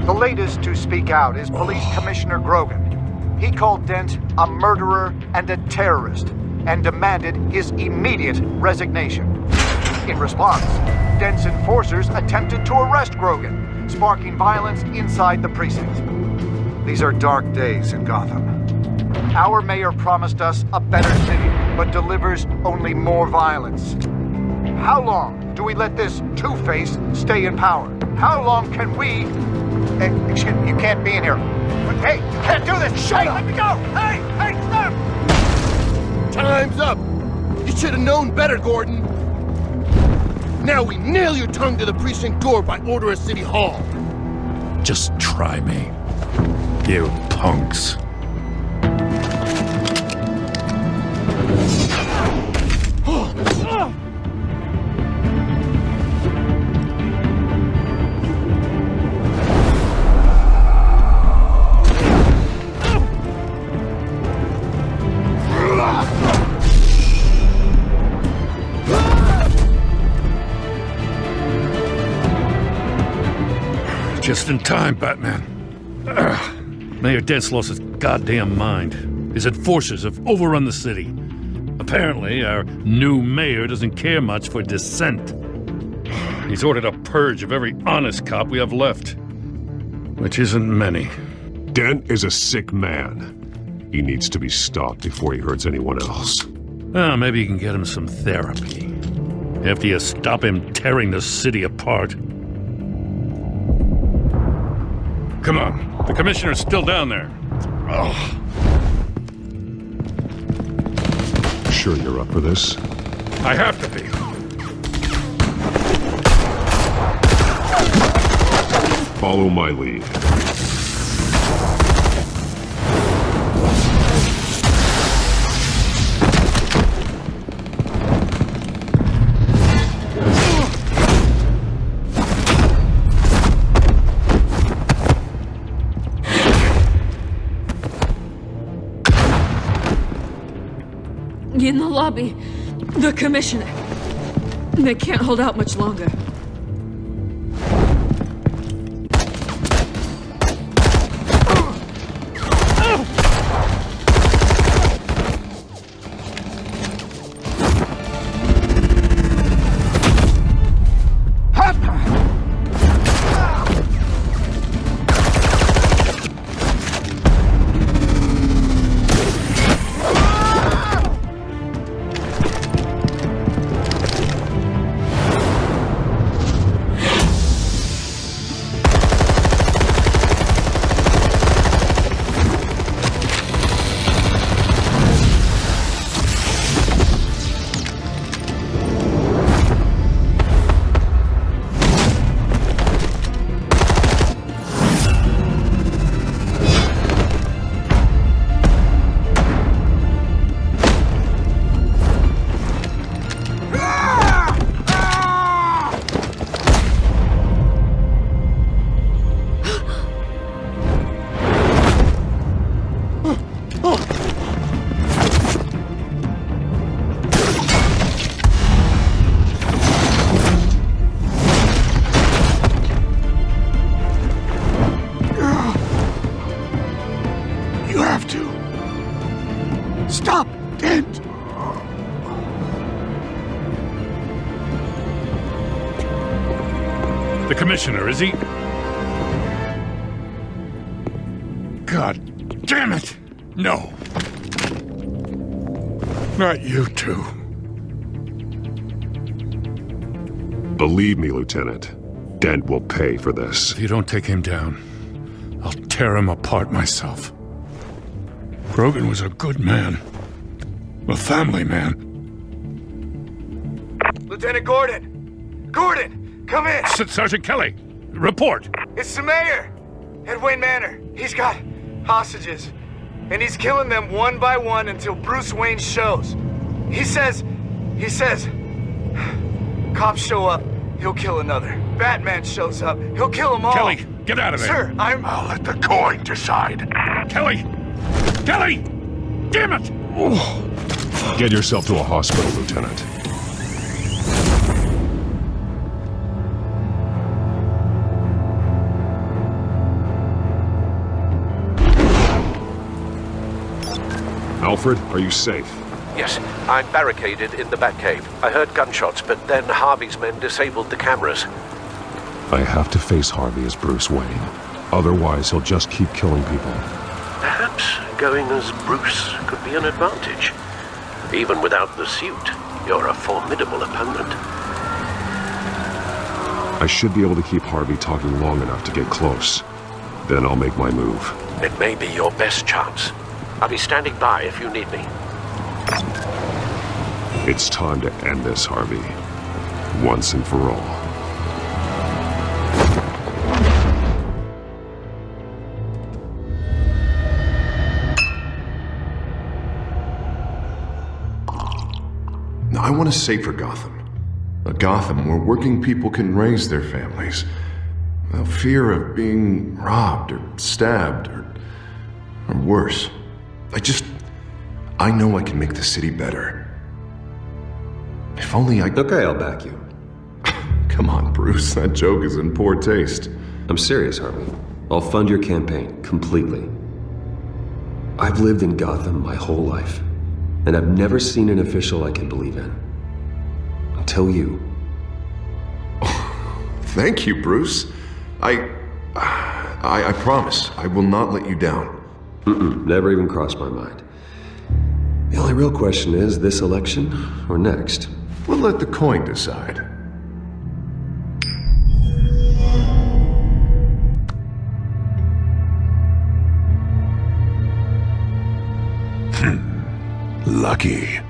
The latest to speak out is Police Commissioner Grogan. He called Dent a murderer and a terrorist and demanded his immediate resignation. In response, Dent's enforcers attempted to arrest Grogan, sparking violence inside the precinct. These are dark days in Gotham. Our mayor promised us a better city, but delivers only more violence. How long do we let this Two-Face stay in power? How long can we... Hey, excuse me, you can't be in here. Hey, you can't do this! Shut up! Let me go! Hey, stop! Time's up! You should have known better, Gordon! Now we nail your tongue to the precinct door by order of City Hall! Just try me, you punks. Just in time, Batman. Mayor Dent's lost his goddamn mind. His enforcers have overrun the city. Apparently, our new mayor doesn't care much for dissent. He's ordered a purge of every honest cop we have left. Which isn't many. Dent is a sick man. He needs to be stopped before he hurts anyone else. Well, maybe you can get him some therapy. After you stop him tearing the city apart. Come on, the commissioner's still down there. Oh. Sure you're up for this? I have to be. Follow my lead. In the lobby. The commissioner. They can't hold out much longer. Stop! Dent! The commissioner, is he? God damn it! No. Not you two. Believe me, Lieutenant, Dent will pay for this. If you don't take him down, I'll tear him apart myself. Grogan was a good man. A family man. Lieutenant Gordon! Gordon! Come in! Sergeant Kelly! Report! It's the mayor! At Wayne Manor. He's got hostages. And he's killing them one by one until Bruce Wayne shows. He says... Cops show up, he'll kill another. Batman shows up, he'll kill them all. Kelly, get out of there! Sir, I'll let the coin decide. Kelly! Kelly! Damn it! Get yourself to a hospital, Lieutenant. Alfred, are you safe? Yes, I'm barricaded in the Batcave. I heard gunshots, but then Harvey's men disabled the cameras. I have to face Harvey as Bruce Wayne. Otherwise, he'll just keep killing people. Perhaps going as Bruce could be an advantage. Even without the suit, you're a formidable opponent. I should be able to keep Harvey talking long enough to get close. Then I'll make my move. It may be your best chance. I'll be standing by if you need me. It's time to end this, Harvey. Once and for all. Now, I want a safer Gotham. A Gotham where working people can raise their families without fear of being robbed or stabbed or worse. I know I can make the city better. If only I... Okay, I'll back you. Come on, Bruce, that joke is in poor taste. I'm serious, Harvey. I'll fund your campaign, completely. I've lived in Gotham my whole life, and I've never seen an official I can believe in. Until you. Thank you, Bruce. I promise, I will not let you down. Never even crossed my mind. The only real question is, this election or next? We'll let the coin decide. Lucky.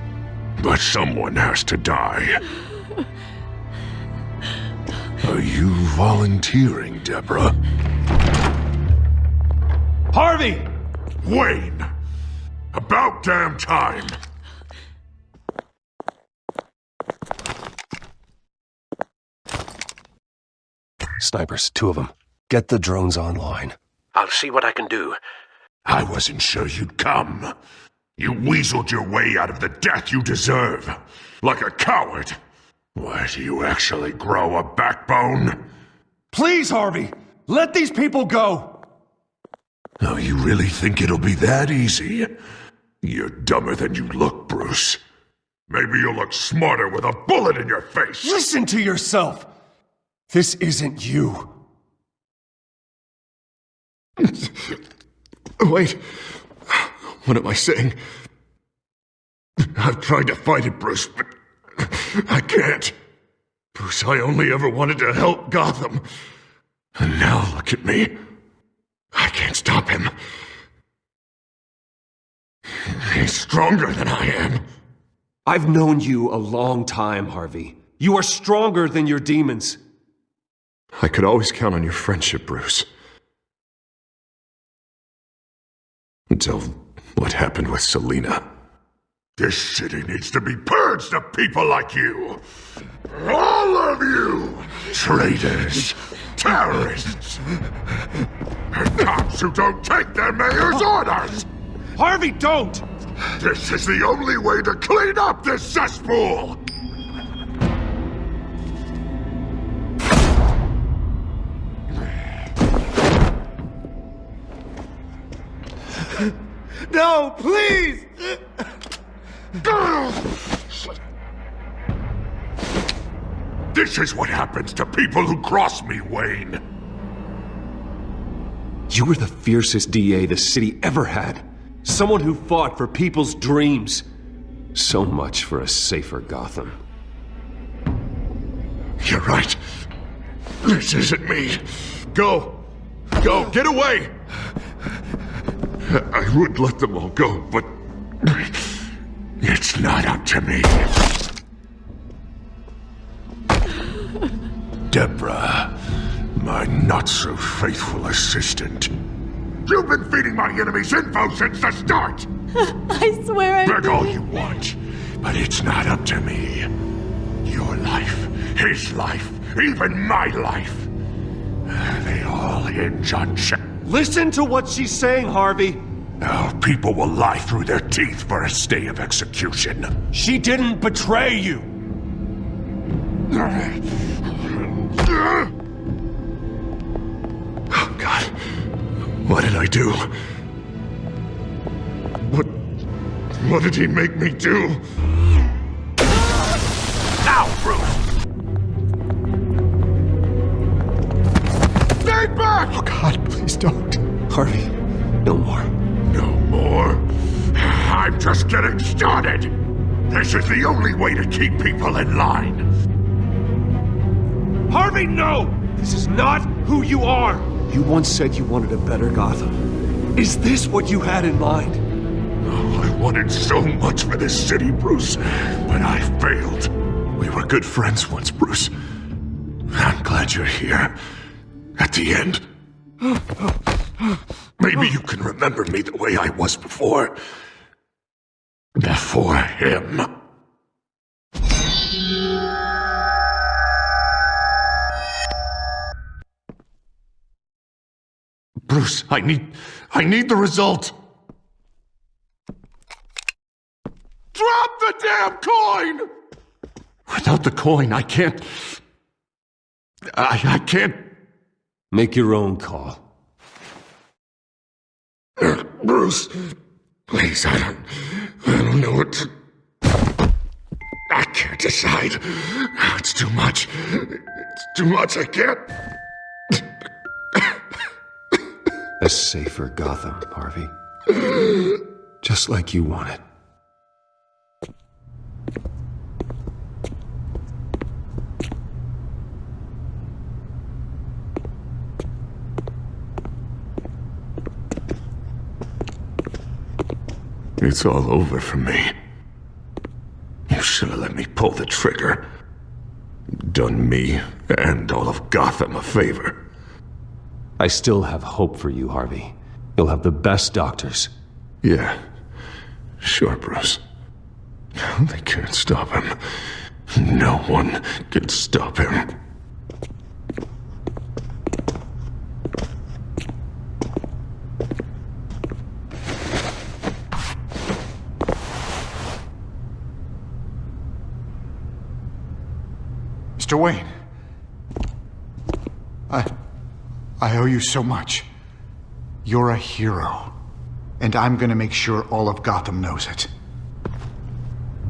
But someone has to die. Are you volunteering, Deborah? Harvey! Wayne! About damn time! Snipers, 2 of them. Get the drones online. I'll see what I can do. I wasn't sure you'd come. You weaseled your way out of the death you deserve. Like a coward. Why, do you actually grow a backbone? Please, Harvey! Let these people go! Oh, you really think it'll be that easy? You're dumber than you look, Bruce. Maybe you'll look smarter with a bullet in your face. Listen to yourself! This isn't you. Wait. What am I saying? I've tried to fight it, Bruce, but I can't. Bruce, I only ever wanted to help Gotham. And now look at me. I can't stop him. He's stronger than I am. I've known you a long time, Harvey. You are stronger than your demons. I could always count on your friendship, Bruce. Until what happened with Selina. This city needs to be purged of people like you. All of you! Traitors, terrorists, and cops who don't take their mayor's orders! Harvey, don't! This is the only way to clean up this cesspool! No, please! This is what happens to people who cross me, Wayne. You were the fiercest DA the city ever had. Someone who fought for people's dreams. So much for a safer Gotham. You're right. This isn't me. Go. Go. Get away. I would let them all go, but it's not up to me. Deborah, my not-so-faithful assistant. You've been feeding my enemies info since the start! I swear I Beg all you want, but it's not up to me. Your life, his life, even my life. They all hinge on Jack. Listen to what she's saying, Harvey. Oh, people will lie through their teeth for a stay of execution. She didn't betray you. Oh, God. What did I do? What did he make me do? Ow, Bruce! Stay back! Oh, God, please don't. Harvey, no more. No more? I'm just getting started! This is the only way to keep people in line. Harvey, no! This is not who you are! You once said you wanted a better Gotham. Is this what you had in mind? Oh, I wanted so much for this city, Bruce, but I failed. We were good friends once, Bruce. I'm glad you're here. At the end. Maybe you can remember me the way I was before. Before him. Bruce, I need the result. Drop the damn coin! Without the coin, I can't... I can't... Make your own call. Bruce, please, I don't know what to... I can't decide. It's too much. It's too much, I can't... A safer Gotham, Harvey. Just like you wanted. It's all over for me. You should have let me pull the trigger. Done me and all of Gotham a favor. I still have hope for you, Harvey. You'll have the best doctors. Yeah, sure, Bruce. They can't stop him. No one can stop him. Wayne. I owe you so much. You're a hero. And I'm gonna make sure all of Gotham knows it.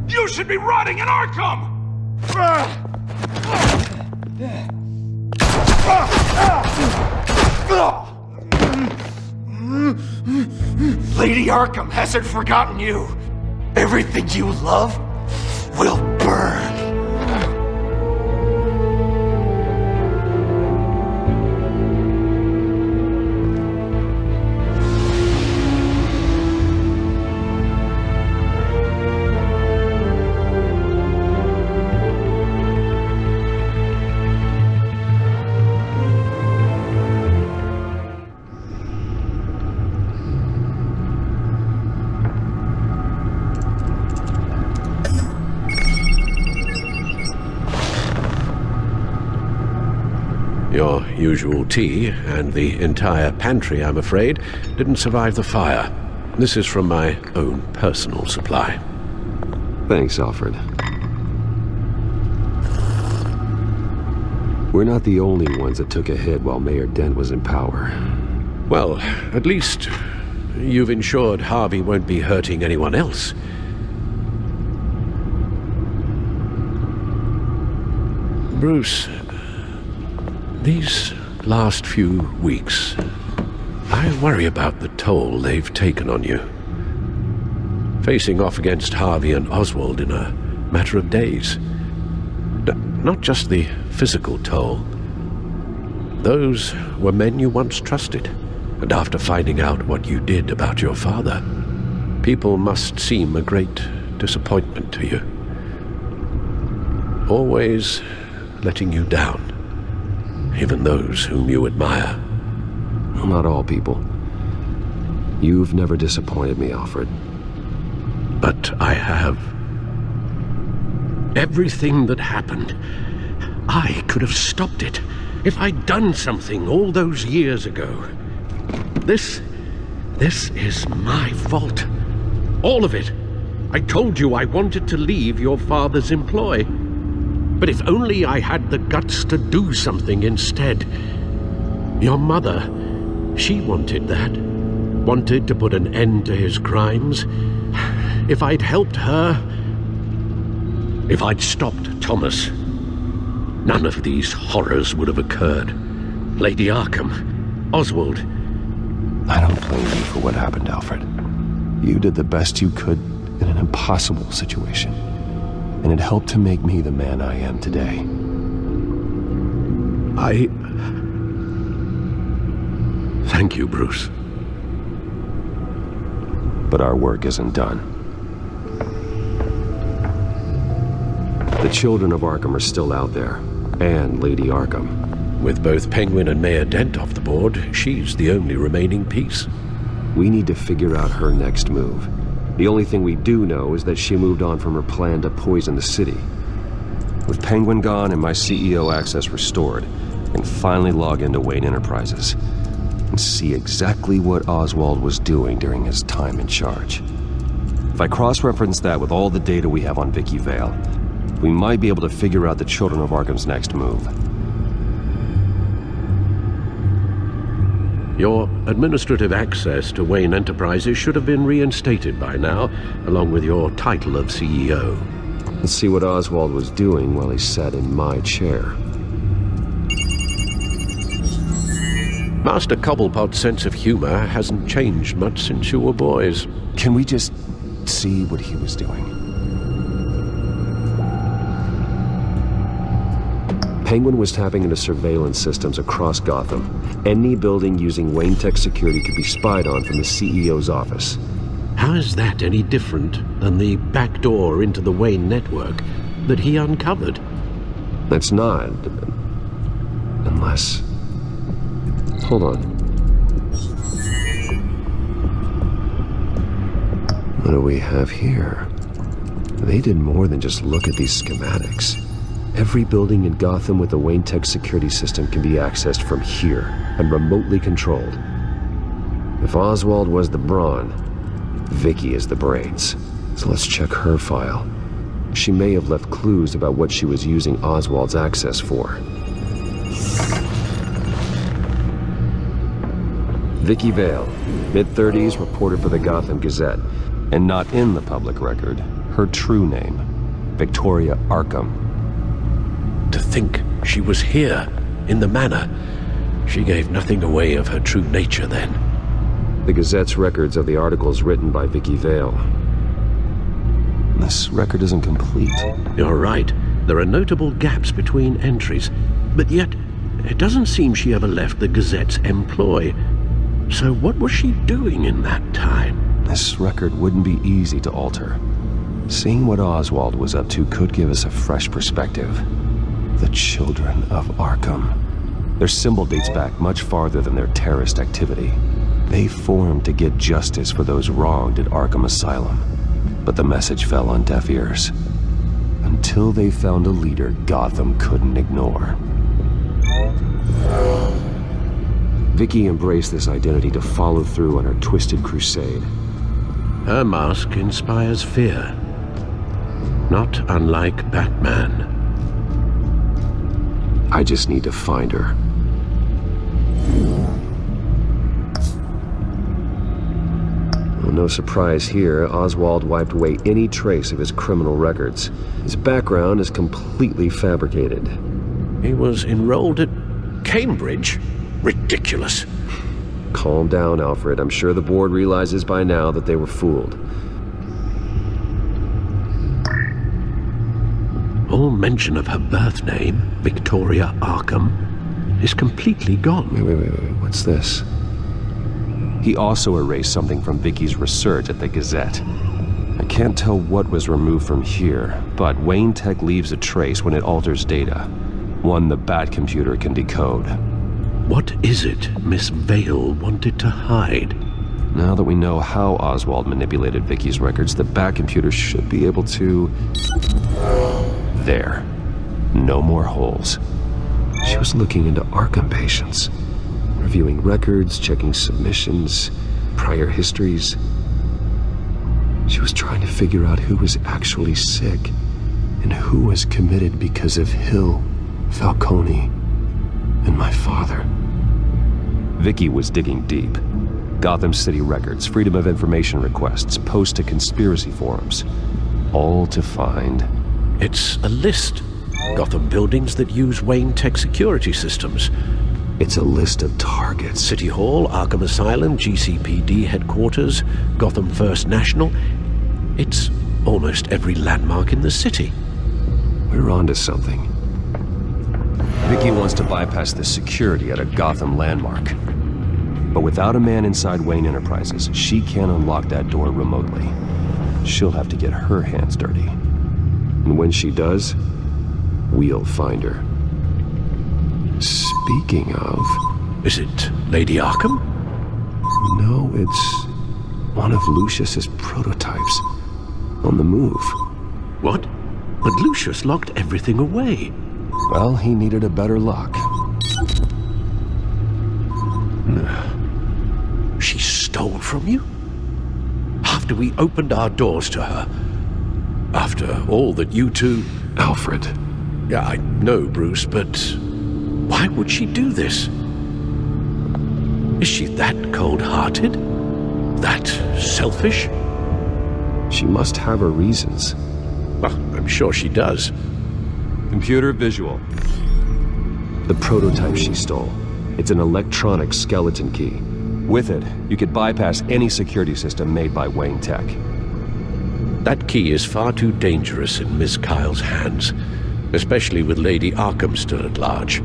You should be rotting in Arkham! Lady Arkham hasn't forgotten you. Everything you love will burn. Your usual tea and the entire pantry, I'm afraid, didn't survive the fire. This is from my own personal supply. Thanks, Alfred. We're not the only ones that took a hit while Mayor Dent was in power. Well, at least you've ensured Harvey won't be hurting anyone else. Bruce, these last few weeks, I worry about the toll they've taken on you. Facing off against Harvey and Oswald in a matter of days. Not just the physical toll. Those were men you once trusted, and after finding out what you did about your father, people must seem a great disappointment to you. Always letting you down. Even those whom you admire. Well, not all people. You've never disappointed me, Alfred. But I have. Everything that happened, I could have stopped it if I'd done something all those years ago. This is my fault. All of it. I told you I wanted to leave your father's employ. But if only I had the guts to do something instead. Your mother, she wanted that. Wanted to put an end to his crimes. If I'd helped her, if I'd stopped Thomas, none of these horrors would have occurred. Lady Arkham, Oswald. I don't blame you for what happened, Alfred. You did the best you could in an impossible situation. And it helped to make me the man I am today. Thank you, Bruce. But our work isn't done. The children of Arkham are still out there, and Lady Arkham. With both Penguin and Mayor Dent off the board, she's the only remaining piece. We need to figure out her next move. The only thing we do know is that she moved on from her plan to poison the city. With Penguin gone and my CEO access restored, I can finally log into Wayne Enterprises and see exactly what Oswald was doing during his time in charge. If I cross-reference that with all the data we have on Vicky Vale, we might be able to figure out the Children of Arkham's next move. Your administrative access to Wayne Enterprises should have been reinstated by now, along with your title of CEO. Let's see what Oswald was doing while he sat in my chair. Master Cobblepot's sense of humor hasn't changed much since you were boys. Can we just see what he was doing? Penguin was tapping into surveillance systems across Gotham. Any building using Wayne Tech security could be spied on from the CEO's office. How is that any different than the back door into the Wayne network that he uncovered? That's not. Unless... Hold on. What do we have here? They did more than just look at these schematics. Every building in Gotham with a Wayne Tech security system can be accessed from here and remotely controlled. If Oswald was the brawn, Vicky is the brains. So let's check her file. she may have left clues about what she was using Oswald's access for. Vicky Vale, mid-30s, reporter for the Gotham Gazette, and not in the public record, her true name, Victoria Arkham. To think she was here, in the manor. She gave nothing away of her true nature then. The Gazette's records are the articles written by Vicky Vale. This record isn't complete. You're right. There are notable gaps between entries, but yet it doesn't seem she ever left the Gazette's employ. So what was she doing in that time? This record wouldn't be easy to alter. Seeing what Oswald was up to could give us a fresh perspective. The Children of Arkham. Their symbol dates back much farther than their terrorist activity. They formed to get justice for those wronged at Arkham Asylum. But the message fell on deaf ears. Until they found a leader Gotham couldn't ignore. Vicky embraced this identity to follow through on her twisted crusade. Her mask inspires fear. Not unlike Batman. I just need to find her. Well, no surprise here, Oswald wiped away any trace of his criminal records. His background is completely fabricated. He was enrolled at Cambridge? Ridiculous. Calm down, Alfred. I'm sure the board realizes by now that they were fooled. All mention of her birth name, Victoria Arkham, is completely gone. Wait. What's this? He also erased something from Vicky's research at the Gazette. I can't tell what was removed from here, but Wayne Tech leaves a trace when it alters data. One the Bat computer can decode. What is it Miss Vale wanted to hide? Now that we know how Oswald manipulated Vicky's records, the Bat computer should be able to... There. No more holes. She was looking into Arkham patients. Reviewing records, checking submissions, prior histories. She was trying to figure out who was actually sick and who was committed because of Hill, Falcone, and my father. Vicky was digging deep. Gotham City records, Freedom of Information requests, posts to conspiracy forums. All to find... It's a list. Gotham buildings that use Wayne Tech security systems. It's a list of targets. City Hall, Arkham Asylum, GCPD headquarters, Gotham First National. It's almost every landmark in the city. We're onto something. Vicky wants to bypass the security at a Gotham landmark. But without a man inside Wayne Enterprises, she can't unlock that door remotely. She'll have to get her hands dirty. And when she does, we'll find her. Speaking of... Is it Lady Arkham? No, it's one of Lucius's prototypes. On the move. What? But Lucius locked everything away. Well, he needed a better lock. She stole from you? After we opened our doors to her? After all that you two... Alfred. Yeah, I know, Bruce, but why would she do this? Is she that cold-hearted? That selfish? She must have her reasons. Well, I'm sure she does. Computer visual. The prototype she stole. It's an electronic skeleton key. With it, you could bypass any security system made by Wayne Tech. That key is far too dangerous in Miss Kyle's hands, especially with Lady Arkham still at large.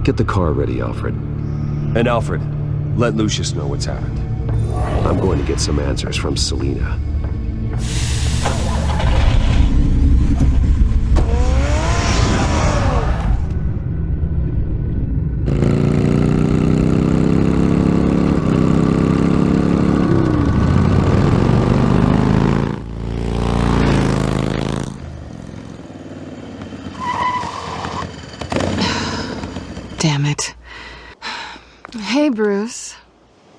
Get the car ready, Alfred. And Alfred, let Lucius know what's happened. I'm going to get some answers from Selina. Damn it. Hey, Bruce.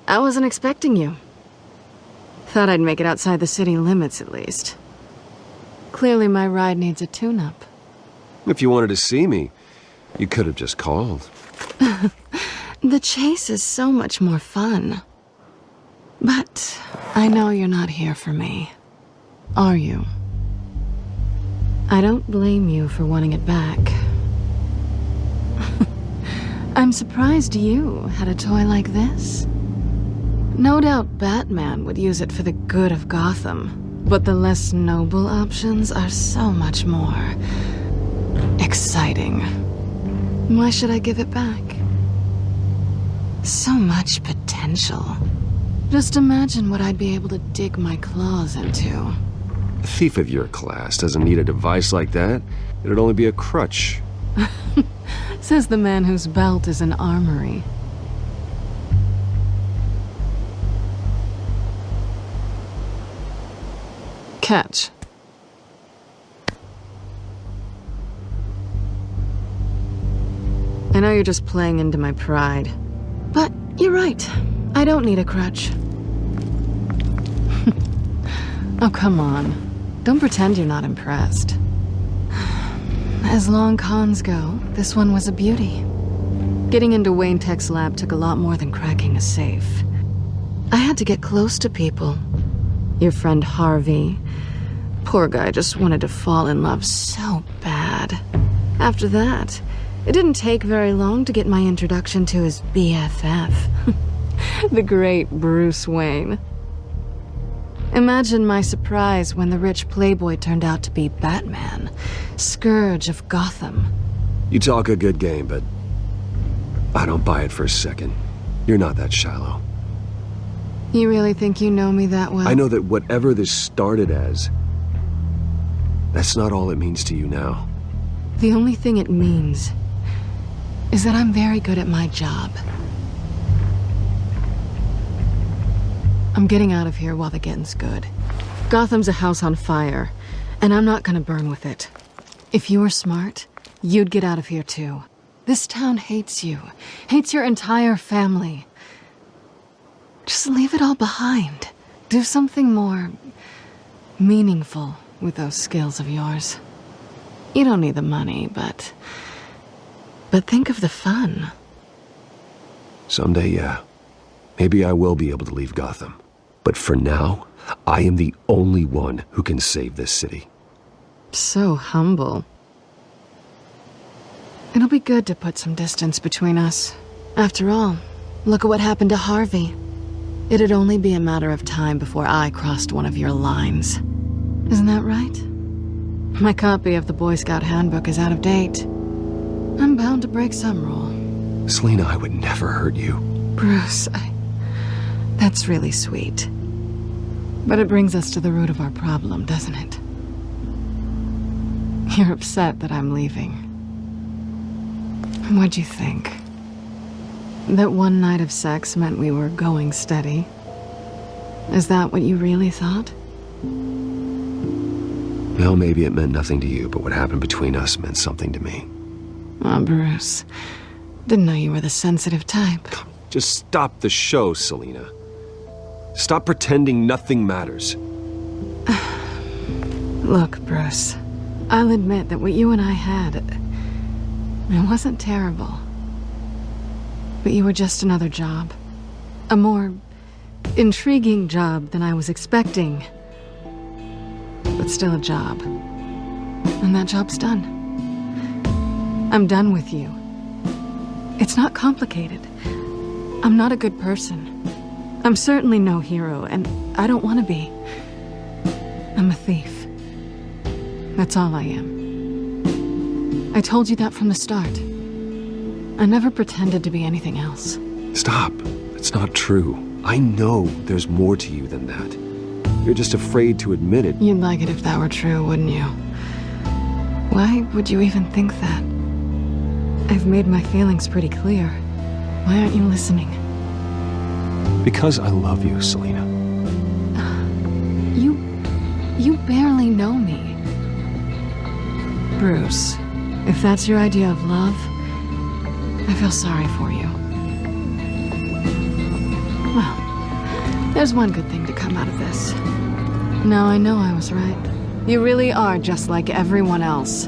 I wasn't expecting you. Thought I'd make it outside the city limits, at least. Clearly my ride needs a tune-up. If you wanted to see me, you could have just called. The chase is so much more fun. But I know you're not here for me. Are you? I don't blame you for wanting it back. I'm surprised you had a toy like this. No doubt Batman would use it for the good of Gotham, but the less noble options are so much more exciting. Why should I give it back? So much potential. Just imagine what I'd be able to dig my claws into. A thief of your class doesn't need a device like that. It'd only be a crutch. Says the man whose belt is an armory. Catch. I know you're just playing into my pride, but you're right. I don't need a crutch. Oh, come on. Don't pretend you're not impressed. As long cons go, this one was a beauty. Getting into Wayne Tech's lab took a lot more than cracking a safe. I had to get close to people. Your friend Harvey. Poor guy just wanted to fall in love so bad. After that, it didn't take very long to get my introduction to his BFF. The great Bruce Wayne. Imagine my surprise when the rich playboy turned out to be Batman, Scourge of Gotham. You talk a good game, but I don't buy it for a second. You're not that shallow. You really think you know me that well? I know that whatever this started as, that's not all it means to you now. The only thing it means is that I'm very good at my job. I'm getting out of here while the getting's good. Gotham's a house on fire, and I'm not gonna burn with it. If you were smart, you'd get out of here too. This town hates you, hates your entire family. Just leave it all behind. Do something more meaningful with those skills of yours. You don't need the money, but think of the fun. Someday, yeah. Maybe I will be able to leave Gotham. But for now, I am the only one who can save this city. So humble. It'll be good to put some distance between us. After all, look at what happened to Harvey. It'd only be a matter of time before I crossed one of your lines. Isn't that right? My copy of the Boy Scout Handbook is out of date. I'm bound to break some rule. Selina, I would never hurt you. Bruce, that's really sweet. But it brings us to the root of our problem, doesn't it? You're upset that I'm leaving. What'd you think? That one night of sex meant we were going steady? Is that what you really thought? Well, maybe it meant nothing to you, but what happened between us meant something to me. Oh, Bruce. Didn't know you were the sensitive type. Just stop the show, Selina. Stop pretending nothing matters. Look, Bruce. I'll admit that what you and I had, it wasn't terrible. But you were just another job. A more intriguing job than I was expecting. But still a job. And that job's done. I'm done with you. It's not complicated. I'm not a good person. I'm certainly no hero, and I don't want to be. I'm a thief. That's all I am. I told you that from the start. I never pretended to be anything else. Stop. It's not true. I know there's more to you than that. You're just afraid to admit it. You'd like it if that were true, wouldn't you? Why would you even think that? I've made my feelings pretty clear. Why aren't you listening? Because I love you, Selina. You barely know me. Bruce, if that's your idea of love, I feel sorry for you. Well, there's one good thing to come out of this. Now I know I was right. You really are just like everyone else.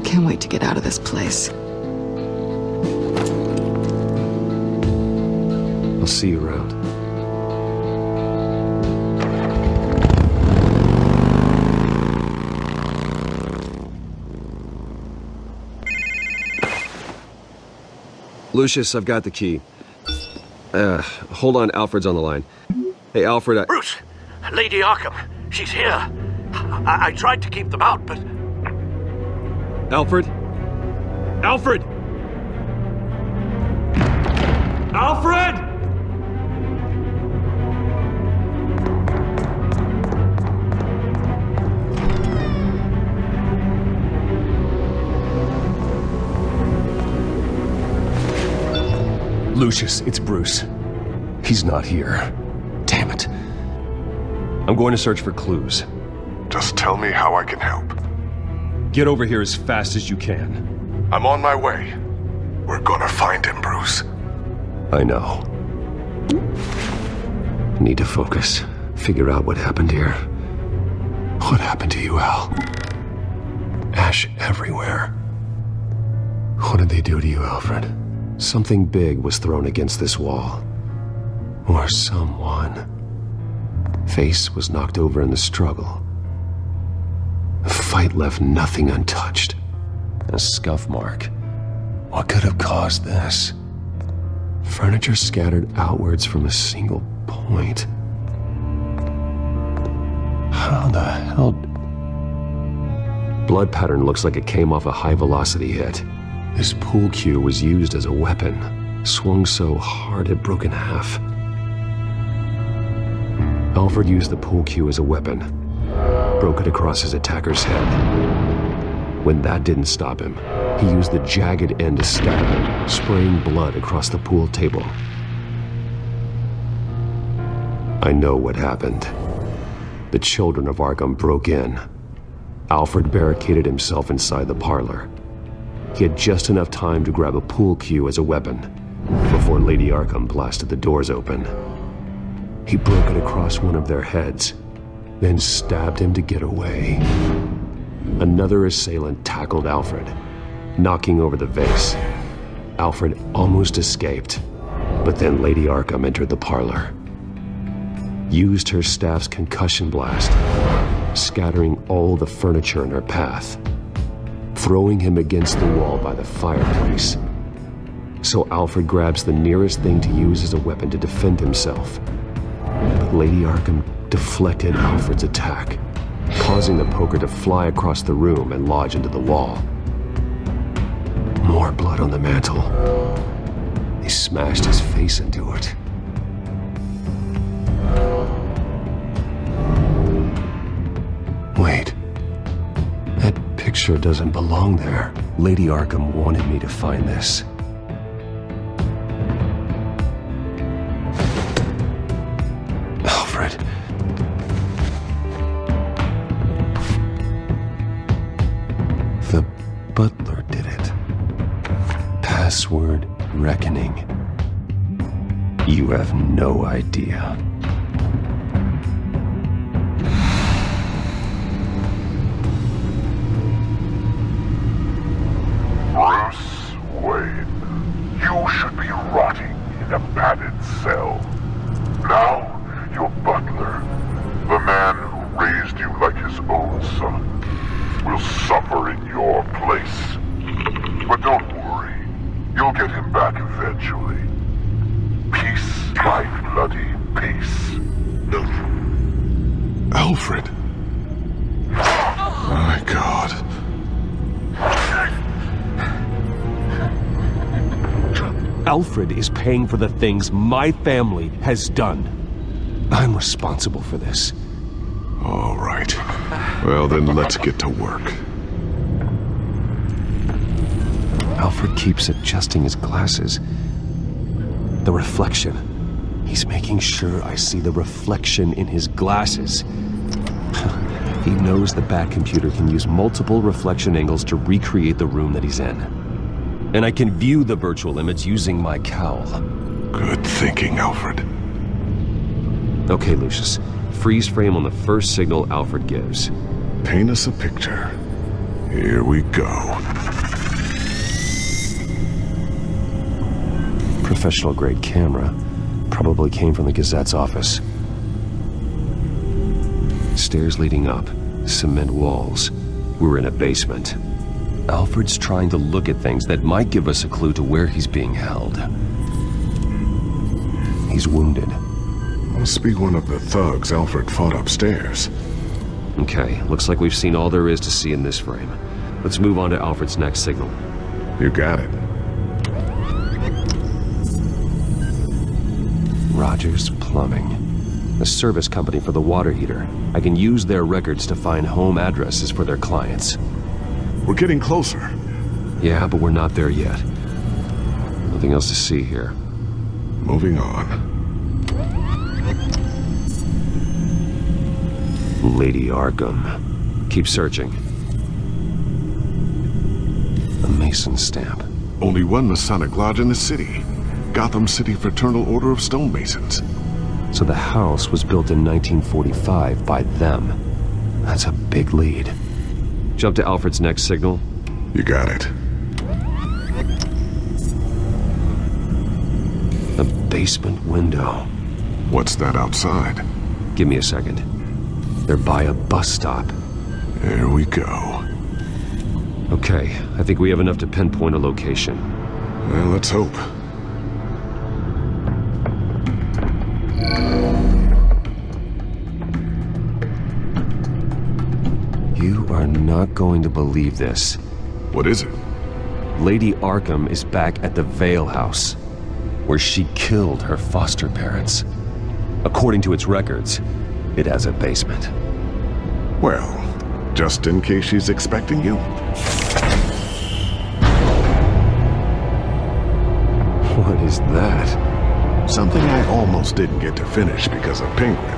Can't wait to get out of this place. I'll see you around. Lucius, I've got the key. Hold on, Alfred's on the line. Hey, Alfred, Bruce! Lady Arkham, she's here. I tried to keep them out, but... Alfred? Alfred! Alfred! Lucius, it's Bruce. He's not here. Damn it. I'm going to search for clues. Just tell me how I can help. Get over here as fast as you can. I'm on my way. We're gonna find him, Bruce. I know. Need to focus. Figure out what happened here. What happened to you, Al? Ash everywhere. What did they do to you, Alfred? Something big was thrown against this wall. Or someone. Face was knocked over in the struggle. The fight left nothing untouched. A scuff mark. What could have caused this? Furniture scattered outwards from a single point. How the hell... Blood pattern looks like it came off a high-velocity hit. This pool cue was used as a weapon, swung so hard it broke in half. Alfred used the pool cue as a weapon, broke it across his attacker's head. When that didn't stop him, he used the jagged end to stab him, spraying blood across the pool table. I know what happened. The children of Arkham broke in. Alfred barricaded himself inside the parlor. He had just enough time to grab a pool cue as a weapon before Lady Arkham blasted the doors open. He broke it across one of their heads, then stabbed him to get away. Another assailant tackled Alfred, knocking over the vase. Alfred almost escaped, but then Lady Arkham entered the parlor. Used her staff's concussion blast, scattering all the furniture in her path, throwing him against the wall by the fireplace. So Alfred grabs the nearest thing to use as a weapon to defend himself. But Lady Arkham deflected Alfred's attack, causing the poker to fly across the room and lodge into the wall. More blood on the mantel. They smashed his face into it. Wait. That picture doesn't belong there. Lady Arkham wanted me to find this. Alfred. The butler did it. Password reckoning. You have no idea. Bruce Wayne, you should be rotting in a padded cell. Now, your butler, the man who raised you like his own son, will suffer in your place. But don't worry, you'll get him back eventually. Peace, my bloody peace. Alfred. My God. Alfred is paying for the things my family has done. I'm responsible for this. All right. Well, then let's get to work. Alfred keeps adjusting his glasses. The reflection. He's making sure I see the reflection in his glasses. He knows the Bat-computer can use multiple reflection angles to recreate the room that he's in. And I can view the virtual image using my cowl. Good thinking, Alfred. Okay, Lucius. Freeze frame on the first signal Alfred gives. Paint us a picture. Here we go. Professional-grade camera. Probably came from the Gazette's office. Stairs leading up. Cement walls. We're in a basement. Alfred's trying to look at things that might give us a clue to where he's being held. He's wounded. Must be one of the thugs Alfred fought upstairs. Okay, looks like we've seen all there is to see in this frame. Let's move on to Alfred's next signal. You got it. Rogers Plumbing. A service company for the water heater. I can use their records to find home addresses for their clients. We're getting closer. Yeah, but we're not there yet. Nothing else to see here. Moving on. Lady Arkham. Keep searching. A Mason stamp. Only one Masonic lodge in the city. Gotham City Fraternal Order of Stonemasons. So the house was built in 1945 by them. That's a big lead. Jump to Alfred's next signal. You got it. A basement window. What's that outside? Give me a second. They're by a bus stop. There we go. Okay, I think we have enough to pinpoint a location. Well, let's hope. You are not going to believe this. What is it? Lady Arkham is back at the Vale House, where she killed her foster parents. According to its records, it has a basement. Well, just in case she's expecting you. What is that? Something I almost didn't get to finish because of Penguin.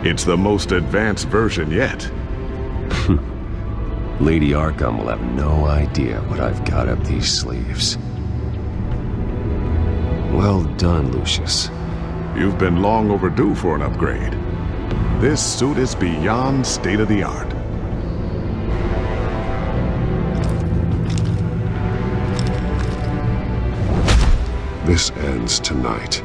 It's the most advanced version yet. Lady Arkham will have no idea what I've got up these sleeves. Well done, Lucius. You've been long overdue for an upgrade. This suit is beyond state-of-the-art. This ends tonight.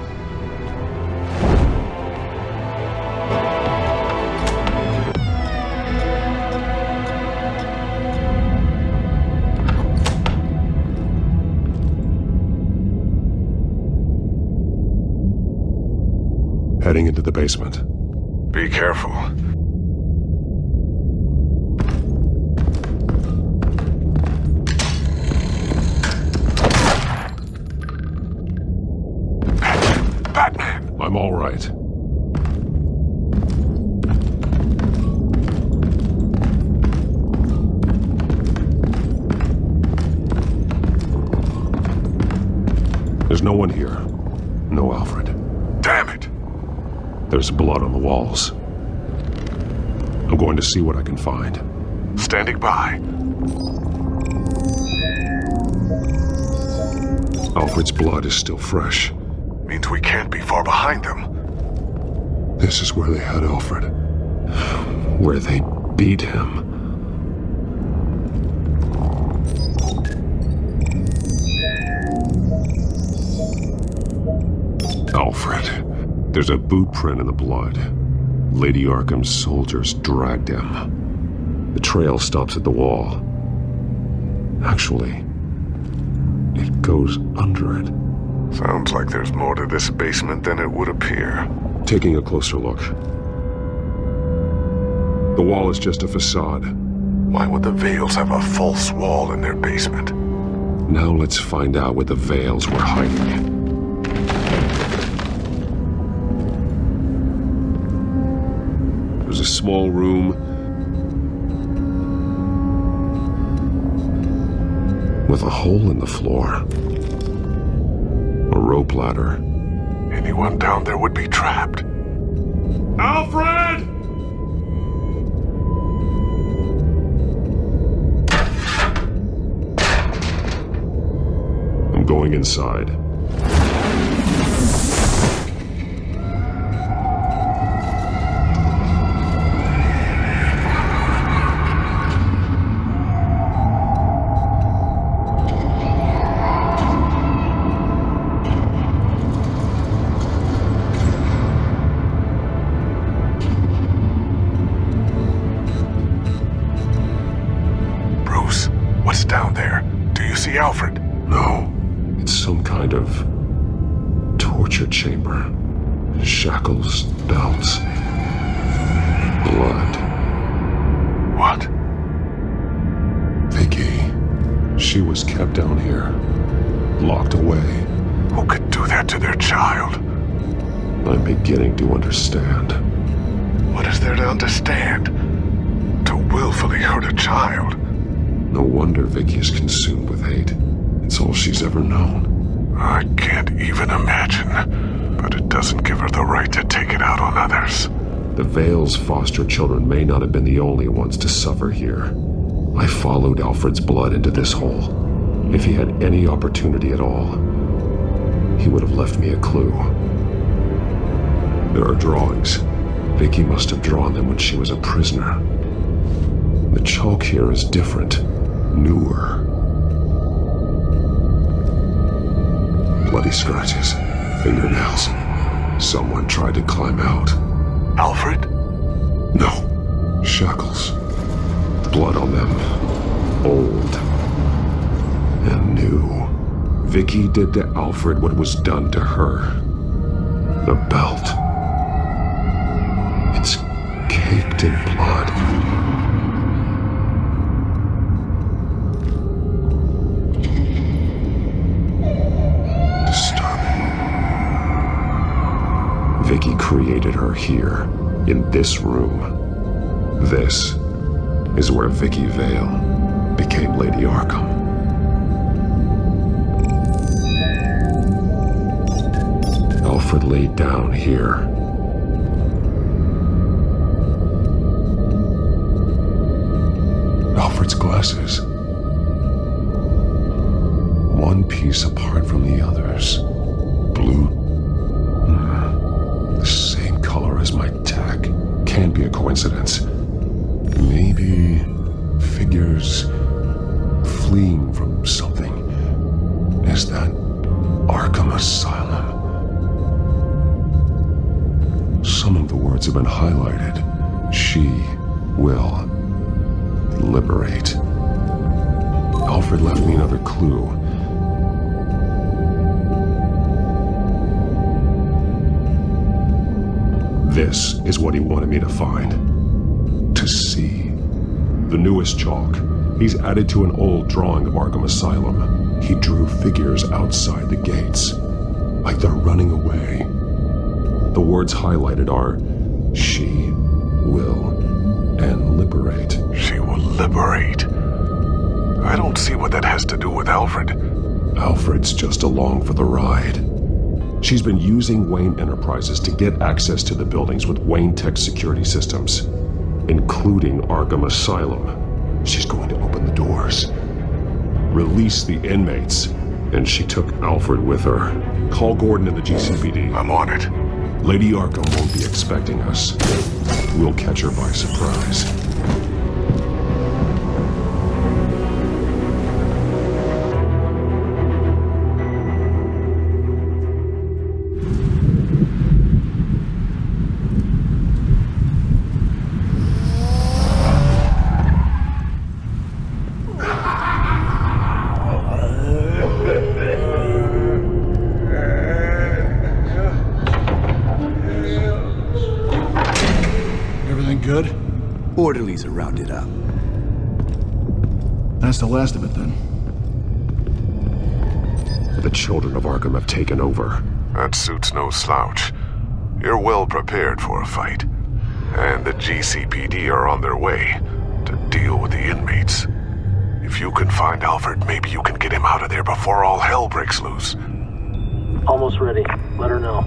Heading into the basement. Be careful. Batman! I'm all right. There's no one here. No Alfred. Damn it! There's blood on the walls. I'm going to see what I can find. Standing by. Alfred's blood is still fresh. Means we can't be far behind them. This is where they had Alfred. Where they beat him. Alfred. There's a boot print in the blood. Lady Arkham's soldiers dragged him. The trail stops at the wall. Actually, it goes under it. Sounds like there's more to this basement than it would appear. Taking a closer look. The wall is just a facade. Why would the Vales have a false wall in their basement? Now let's find out where the Vales were hiding. There's a small room with a hole in the floor. A rope ladder. Anyone down there would be trapped. Alfred! I'm going inside. torture chamber. Shackles, belts, blood. What? Vicky. She was kept down here, locked away. Who could do that to their child? I'm beginning to understand. What is there to understand? To willfully hurt a child? No wonder Vicky is consumed with hate. It's all she's ever known. I can't even imagine, but it doesn't give her the right to take it out on others. The Vale's foster children may not have been the only ones to suffer here. I followed Alfred's blood into this hole. If he had any opportunity at all, he would have left me a clue. There are drawings. Vicky must have drawn them when she was a prisoner. The chalk here is different, newer. Bloody scratches, fingernails. Someone tried to climb out. Alfred? No. Shackles. Blood on them. Old. And new. Vicky did to Alfred what was done to her. The belt. It's caked in blood. Disturbing. Vicky created her here, in this room. This is where Vicky Vale became Lady Arkham. Alfred laid down here. Alfred's glasses. One piece apart from the others. Blue. The same color as my tech. Can't be a coincidence. Maybe figures fleeing from something. Is that Arkham Asylum? Some of the words have been highlighted. She will liberate. Alfred left me another clue. This is what he wanted me to find. To see. The newest chalk. He's added to an old drawing of Arkham Asylum. He drew figures outside the gates. Like they're running away. The words highlighted are, she will, and liberate. She will liberate? I don't see what that has to do with Alfred. Alfred's just along for the ride. She's been using Wayne Enterprises to get access to the buildings with Wayne Tech security systems, including Arkham Asylum. She's going to open the doors, release the inmates, and she took Alfred with her. Call Gordon and the GCPD. I'm on it. Lady Arkham won't be expecting us. We'll catch her by surprise. Good? Orderlies are rounded up. That's the last of it, then. The children of Arkham have taken over. That suit's no slouch. You're well prepared for a fight. And the GCPD are on their way to deal with the inmates. If you can find Alfred, maybe you can get him out of there before all hell breaks loose. Almost ready. Let her know.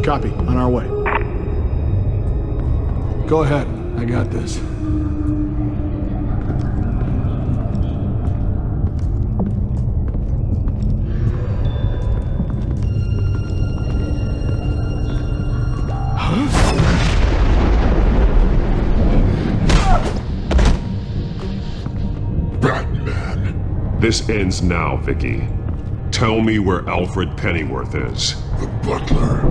Copy. On our way. Go ahead. I got this. Batman. This ends now, Vicky. Tell me where Alfred Pennyworth is. The butler.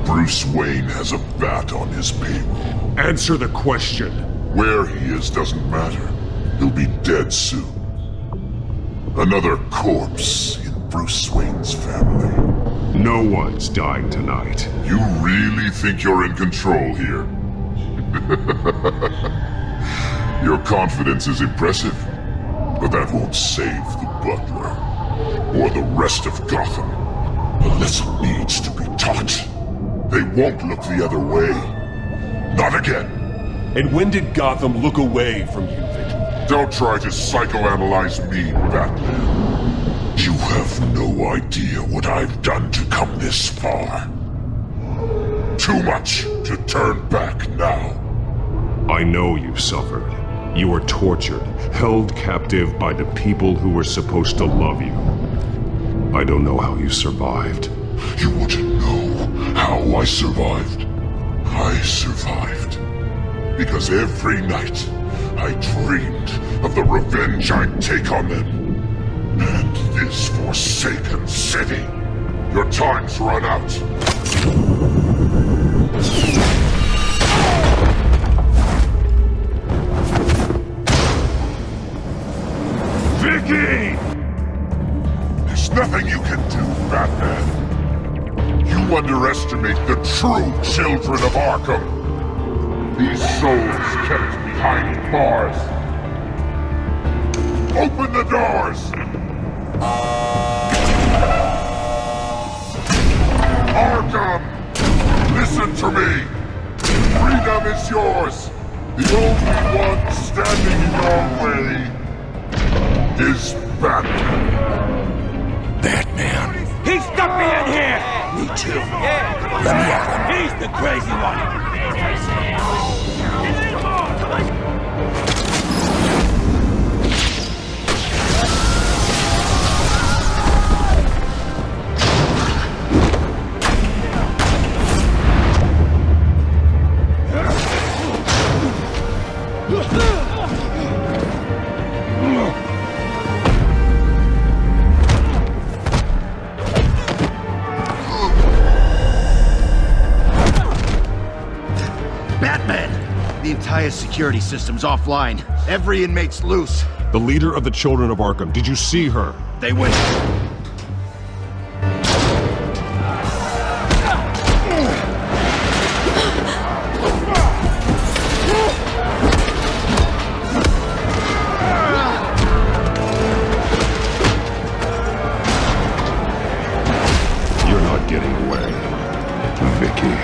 Bruce Wayne has a bat on his payroll. Answer the question. Where he is doesn't matter. He'll be dead soon. Another corpse in Bruce Wayne's family. No one's dying tonight. You really think you're in control here? Your confidence is impressive, but that won't save the butler, or the rest of Gotham. A lesson needs to be taught. They won't look the other way. Not again. And when did Gotham look away from you, Vigil? Don't try to psychoanalyze me, Batman. You have no idea what I've done to come this far. Too much to turn back now. I know you suffered. You were tortured, held captive by the people who were supposed to love you. I don't know how you survived. You want to know how I survived? I survived because every night I dreamed of the revenge I'd take on them. And this forsaken city. Your time's run out. Vicky! There's nothing you can do, Batman. You underestimate the true children of Arkham. These souls kept behind bars. Open the doors! Arkham! Listen to me! Freedom is yours! The only one standing in your way is Batman. Batman. He stuck me in here! Me too. Let me at him. He's the crazy one! The entire security system's offline. Every inmate's loose. The leader of the Children of Arkham, did you see her? They went... You're not getting away, Vicky.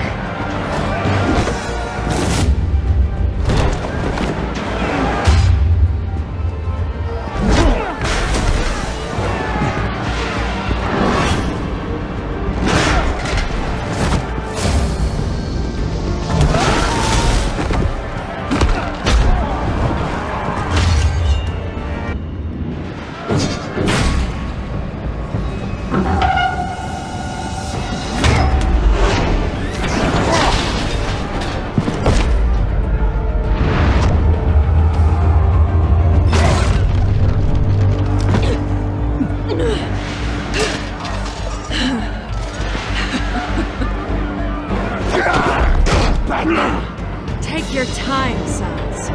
Take your time, sons.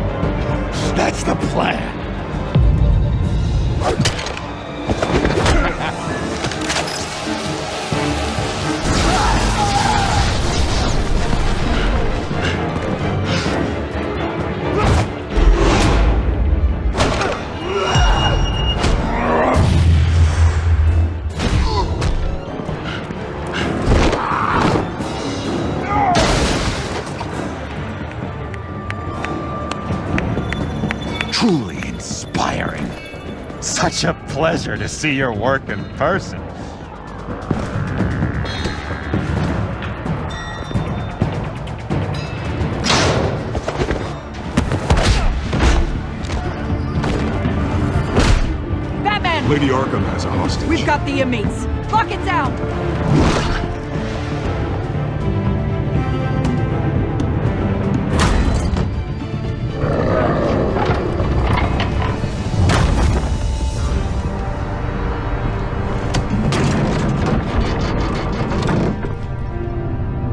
That's the plan. Truly inspiring. Such a pleasure to see your work in person. Batman! Lady Arkham has a hostage. We've got the inmates. Lock it down!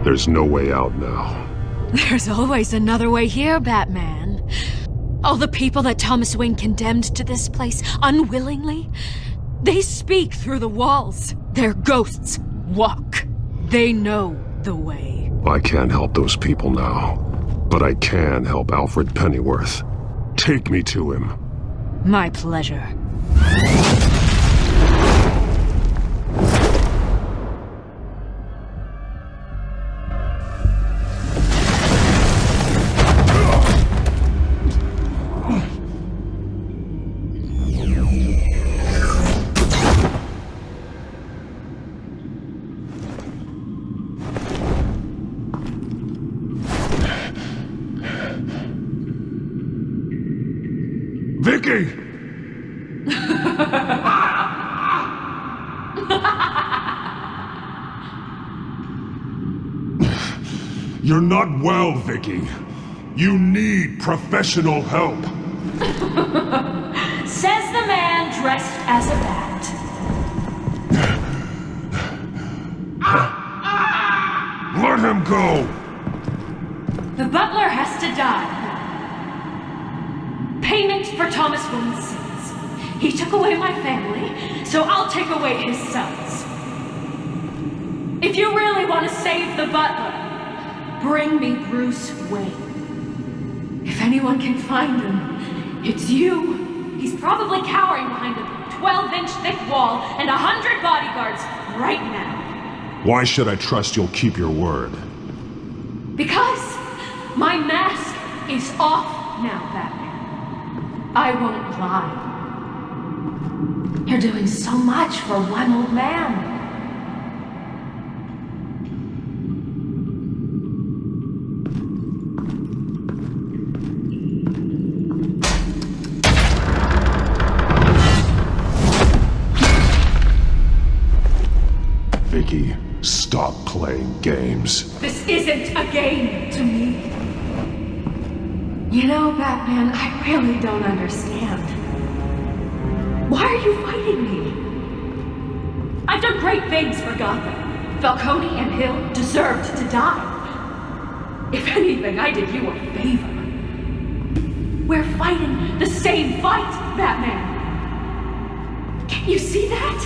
There's no way out now. There's always another way here, Batman. All the people that Thomas Wayne condemned to this place unwillingly, They speak through the walls. Their ghosts walk. They know the way. I can't help those people now, but I can help Alfred Pennyworth. Take me to him. My pleasure. Vicky! You're not well, Vicky. You need professional help. Says the man dressed as a bat. Let him go! The butler has to die. Payment for Thomas Wayne's sins. He took away my family, so I'll take away his sons. If you really want to save the butler, bring me Bruce Wayne. If anyone can find him, it's you. He's probably cowering behind a 12-inch thick wall and 100 bodyguards right now. Why should I trust you'll keep your word? Because my mask is off now, Batman. I won't lie. You're doing so much for one old man. Vicky, stop playing games. This isn't a game to me. You know, Batman, I really don't understand. Why are you fighting me? I've done great things for Gotham. Falcone and Hill deserved to die. If anything, I did you a favor. We're fighting the same fight, Batman. Can't you see that?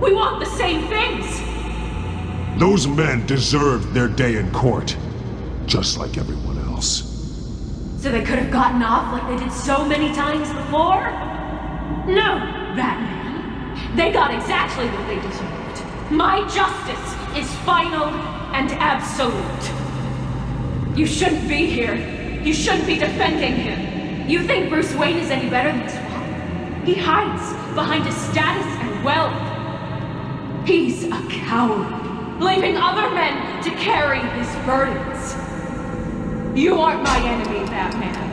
We want the same things. Those men deserved their day in court, just like everyone else. So they could have gotten off like they did so many times before? No, Batman. They got exactly what they deserved. My justice is final and absolute. You shouldn't be here. You shouldn't be defending him. You think Bruce Wayne is any better than his father? He hides behind his status and wealth. He's a coward, leaving other men to carry his burdens. You aren't my enemy, Batman.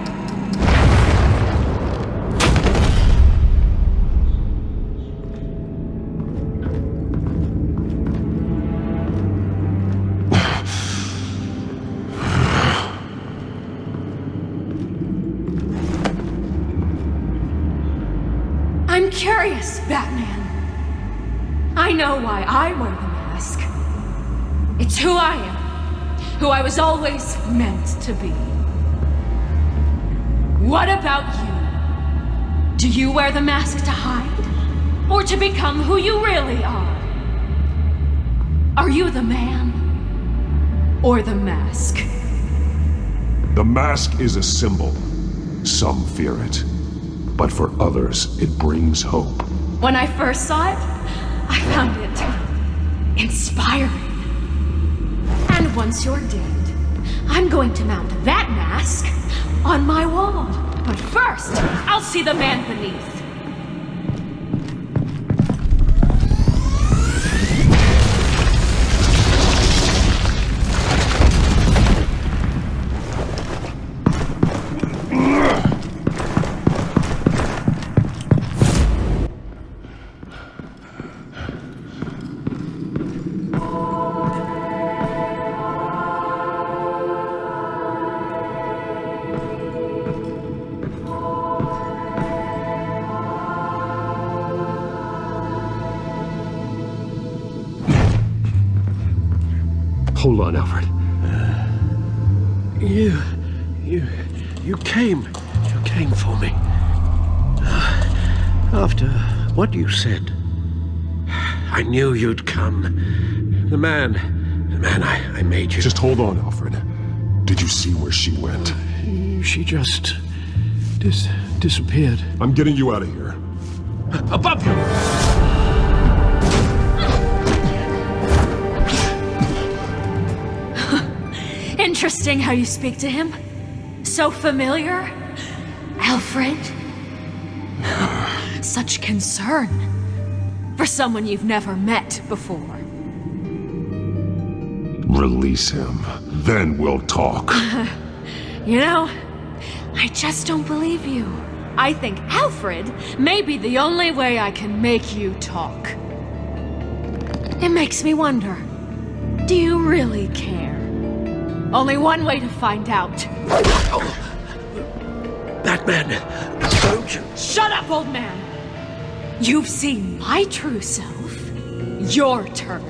I'm curious, Batman. I know why I wear the mask. It's who I am. Who I was always meant to be. What about you? Do you wear the mask to hide? Or to become who you really are? Are you the man? Or the mask? The mask is a symbol. Some fear it. But for others, it brings hope. When I first saw it, I found it inspiring. And once you're dead, I'm going to mount that mask on my wall. But first, I'll see the man beneath. Hold on, Alfred. You came for me. After what you said. I knew you'd come. The man I made you. Just hold on, Alfred. Did you see where she went? She just disappeared. I'm getting you out of here. Above you! Interesting how you speak to him. So familiar. Alfred. Such concern for someone you've never met before. Release him. Then we'll talk. You know, I just don't believe you. I think Alfred may be the only way I can make you talk. It makes me wonder, do you really care? Only one way to find out. Batman, don't you... Shut up, old man! You've seen my true self. Your turn.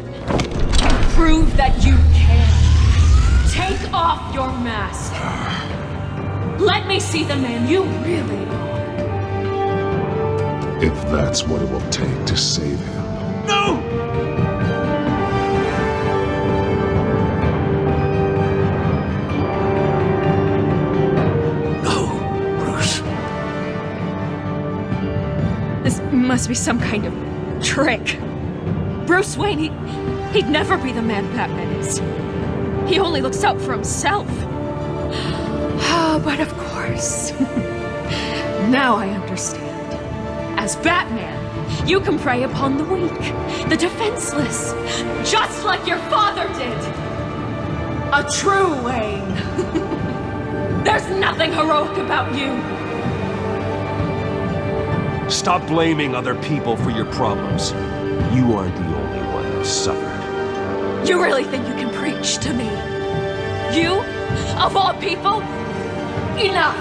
Prove that you can. Take off your mask. Let me see the man you really are. If that's what it will take to save him. No! This must be some kind of trick. Bruce Wayne, he'd never be the man Batman is. He only looks out for himself. But of course. Now I understand. As Batman, you can prey upon the weak, the defenseless, just like your father did. A true Wayne. There's nothing heroic about you. Stop blaming other people for your problems. You aren't the only one who's suffered. You really think you can preach to me? You? Of all people? Enough!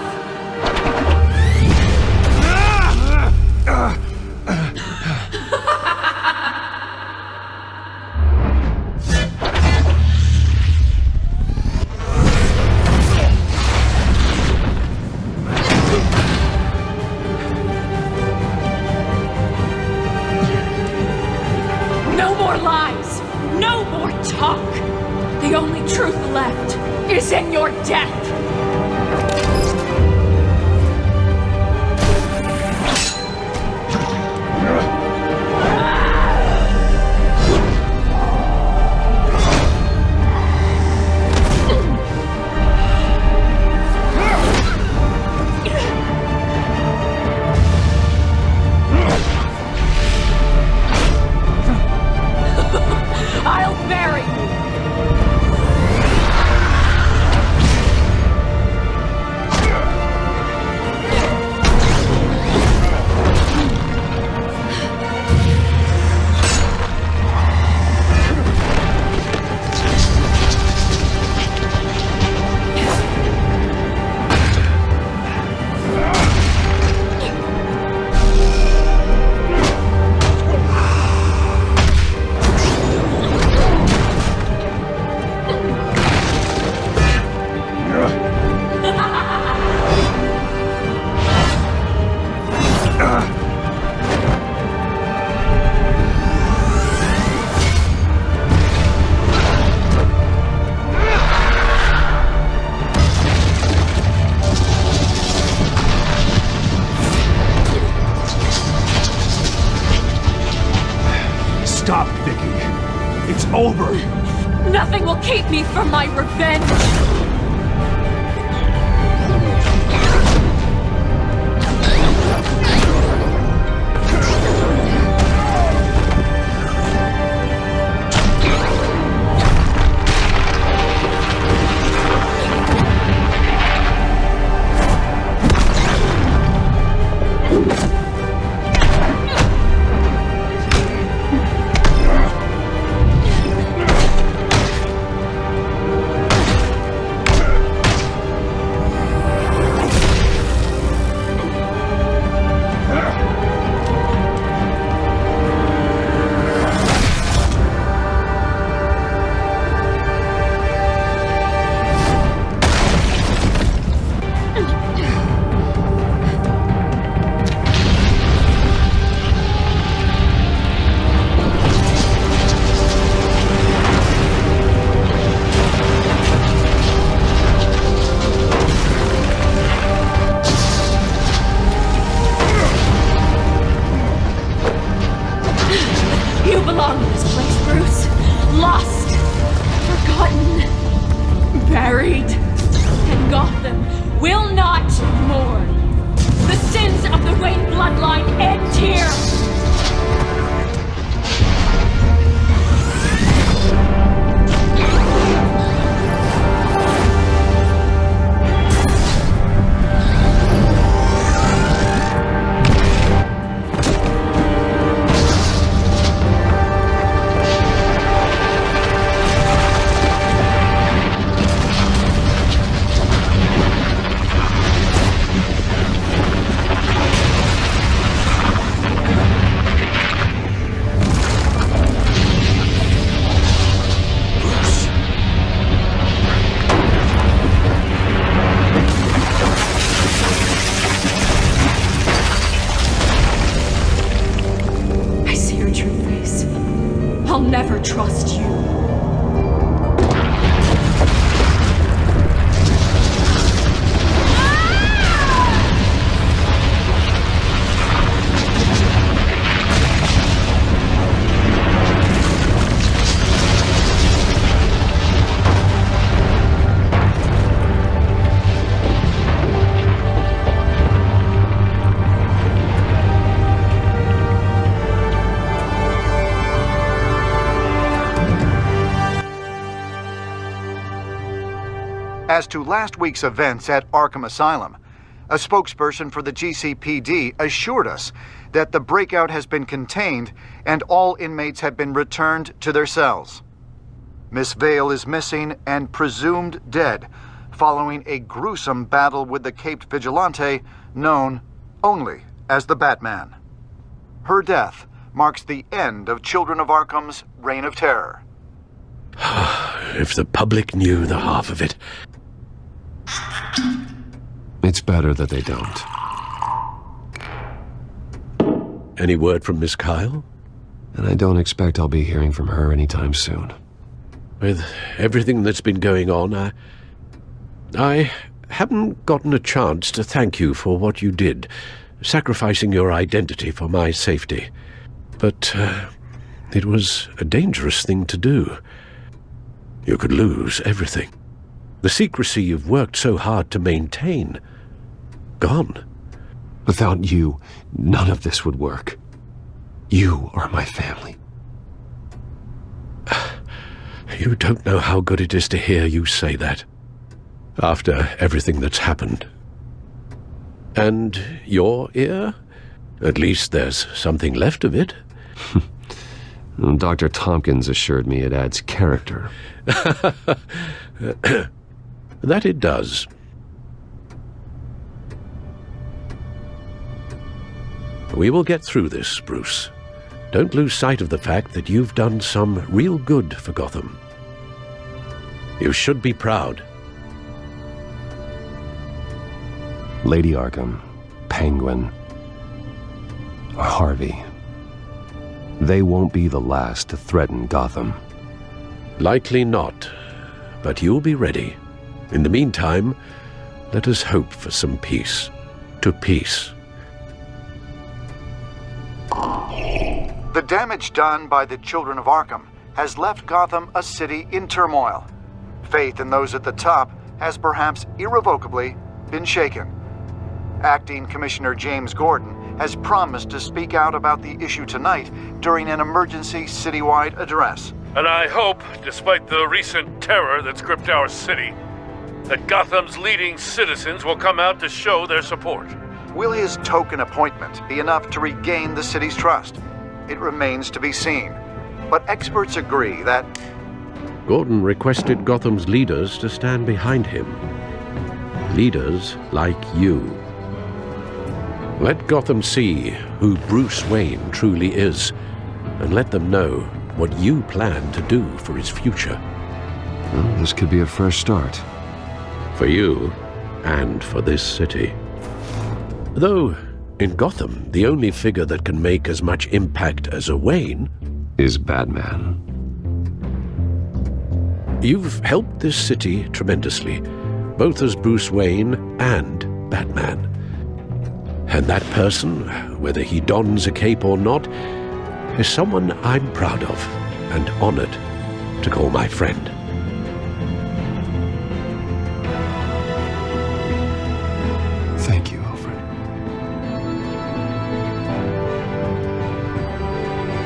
No more lies! No more talk! The only truth left is in your death! I'll bury you! Stop, Vicky. It's over. Nothing will keep me from my revenge! You belong in this place, Bruce. Lost, forgotten, buried. And Gotham will not mourn. The sins of the Wayne bloodline end here. I'll never trust you. As to last week's events at Arkham Asylum, a spokesperson for the GCPD assured us that the breakout has been contained and all inmates have been returned to their cells. Miss Vale is missing and presumed dead following a gruesome battle with the caped vigilante known only as the Batman. Her death marks the end of Children of Arkham's reign of terror. If the public knew the half of it. It's better that they don't. Any word from Miss Kyle? And I don't expect I'll be hearing from her anytime soon. With everything that's been going on, I haven't gotten a chance to thank you for what you did, sacrificing your identity for my safety. But it was a dangerous thing to do. You could lose everything. The secrecy you've worked so hard to maintain. Gone. Without you, none of this would work. You are my family. You don't know how good it is to hear you say that. After everything that's happened. And your ear? At least there's something left of it. Dr. Tompkins assured me it adds character. That it does. We will get through this, Bruce. Don't lose sight of the fact that you've done some real good for Gotham. You should be proud. Lady Arkham, Penguin, or Harvey. They won't be the last to threaten Gotham. Likely not, but you'll be ready. In the meantime, let us hope for some peace. To peace. The damage done by the Children of Arkham has left Gotham a city in turmoil. Faith in those at the top has perhaps irrevocably been shaken. Acting Commissioner James Gordon has promised to speak out about the issue tonight during an emergency citywide address. And I hope, despite the recent terror that's gripped our city, that Gotham's leading citizens will come out to show their support. Will his token appointment be enough to regain the city's trust? It remains to be seen. But experts agree that Gordon requested Gotham's leaders to stand behind him. Leaders like you. Let Gotham see who Bruce Wayne truly is, and let them know what you plan to do for his future. Well, this could be a fresh start. For you, and for this city. Though, in Gotham, the only figure that can make as much impact as a Wayne is Batman. You've helped this city tremendously, both as Bruce Wayne and Batman. And that person, whether he dons a cape or not, is someone I'm proud of and honored to call my friend. Thank you, Alfred.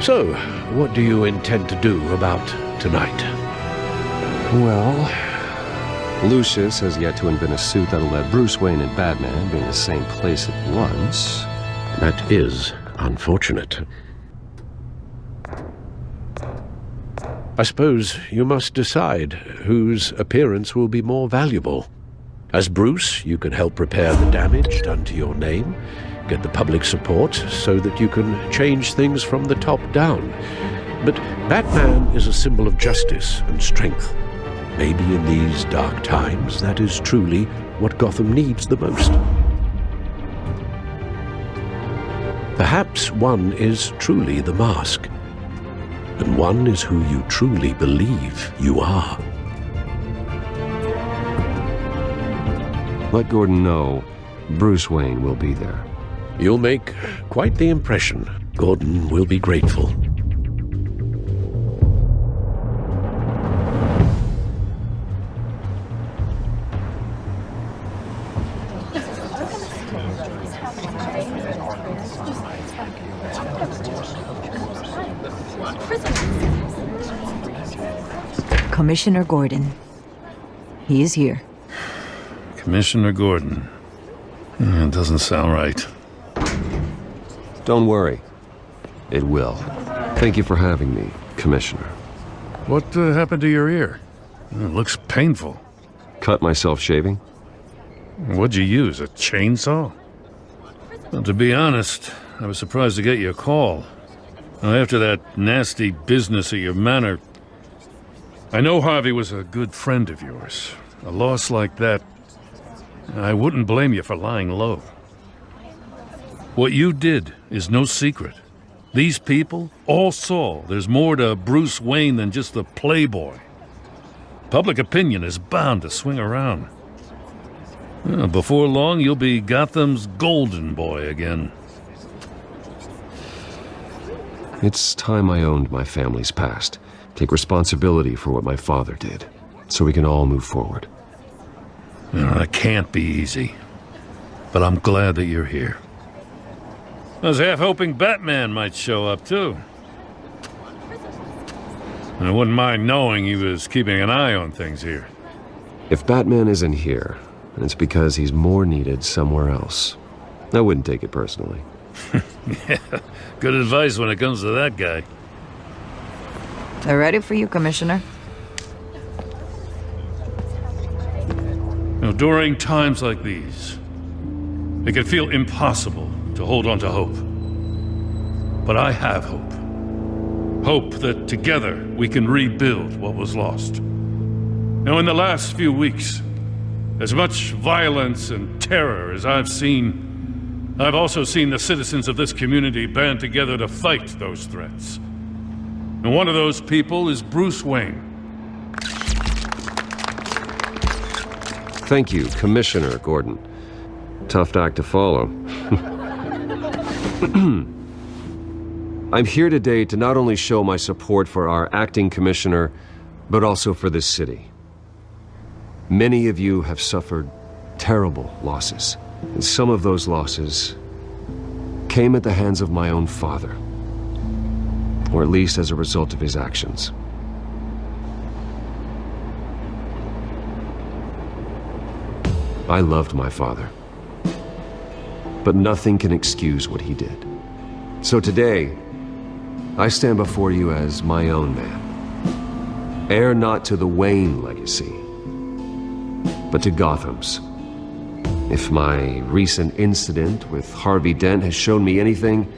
So, what do you intend to do about tonight? Well, Lucius has yet to invent a suit that'll let Bruce Wayne and Batman be in the same place at once. That is unfortunate. I suppose you must decide whose appearance will be more valuable. As Bruce, you can help repair the damage done to your name, get the public support so that you can change things from the top down. But Batman is a symbol of justice and strength. Maybe in these dark times, that is truly what Gotham needs the most. Perhaps one is truly the mask, and one is who you truly believe you are. Let Gordon know Bruce Wayne will be there. You'll make quite the impression. Gordon will be grateful. Commissioner Gordon. He is here. Commissioner Gordon. It doesn't sound right. Don't worry. It will. Thank you for having me, Commissioner. What happened to your ear? It looks painful. Cut myself shaving? What'd you use, a chainsaw? Well, to be honest, I was surprised to get your call. Now, after that nasty business at your manor, I know Harvey was a good friend of yours. A loss like that, I wouldn't blame you for lying low. What you did is no secret. These people all saw there's more to Bruce Wayne than just the playboy. Public opinion is bound to swing around. Well, before long, you'll be Gotham's golden boy again. It's time I owned my family's past. Take responsibility for what my father did, so we can all move forward. You know, that can't be easy. But I'm glad that you're here. I was half hoping Batman might show up, too. And I wouldn't mind knowing he was keeping an eye on things here. If Batman isn't here, it's because he's more needed somewhere else. I wouldn't take it personally. Yeah, good advice when it comes to that guy. They're ready for you, Commissioner. You know, during times like these, it can feel impossible to hold on to hope. But I have hope. Hope that together we can rebuild what was lost. Now, in the last few weeks, as much violence and terror as I've seen, I've also seen the citizens of this community band together to fight those threats. And one of those people is Bruce Wayne. Thank you, Commissioner Gordon. Tough act to follow. I'm here today to not only show my support for our acting commissioner, but also for this city. Many of you have suffered terrible losses, and some of those losses came at the hands of my own father, or at least as a result of his actions. I loved my father, but nothing can excuse what he did. So today, I stand before you as my own man, heir not to the Wayne legacy, but to Gotham's. If my recent incident with Harvey Dent has shown me anything,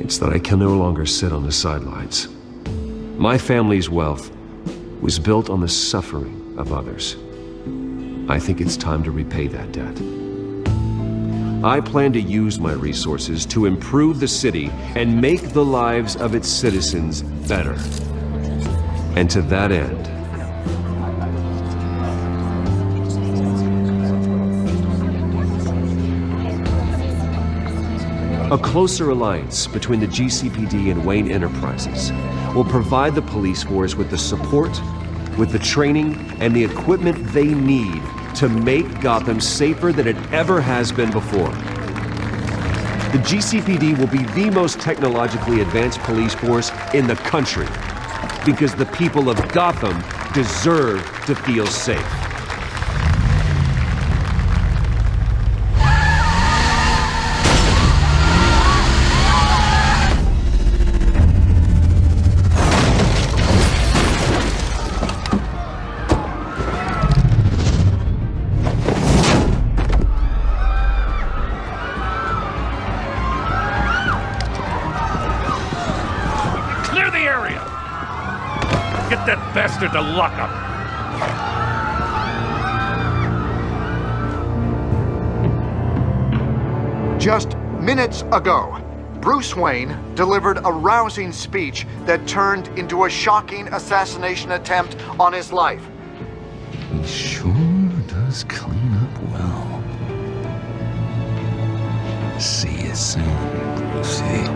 it's that I can no longer sit on the sidelines. My family's wealth was built on the suffering of others. I think it's time to repay that debt. I plan to use my resources to improve the city and make the lives of its citizens better. And to that end, A closer alliance between the GCPD and Wayne Enterprises will provide the police force with the support, with the training, and the equipment they need to make Gotham safer than it ever has been before. The GCPD will be the most technologically advanced police force in the country, because the people of Gotham deserve to feel safe. Clear the area! Get that bastard to lock up! Just minutes ago, Bruce Wayne delivered a rousing speech that turned into a shocking assassination attempt on his life. He sure does clean up well. See you soon, Brucey.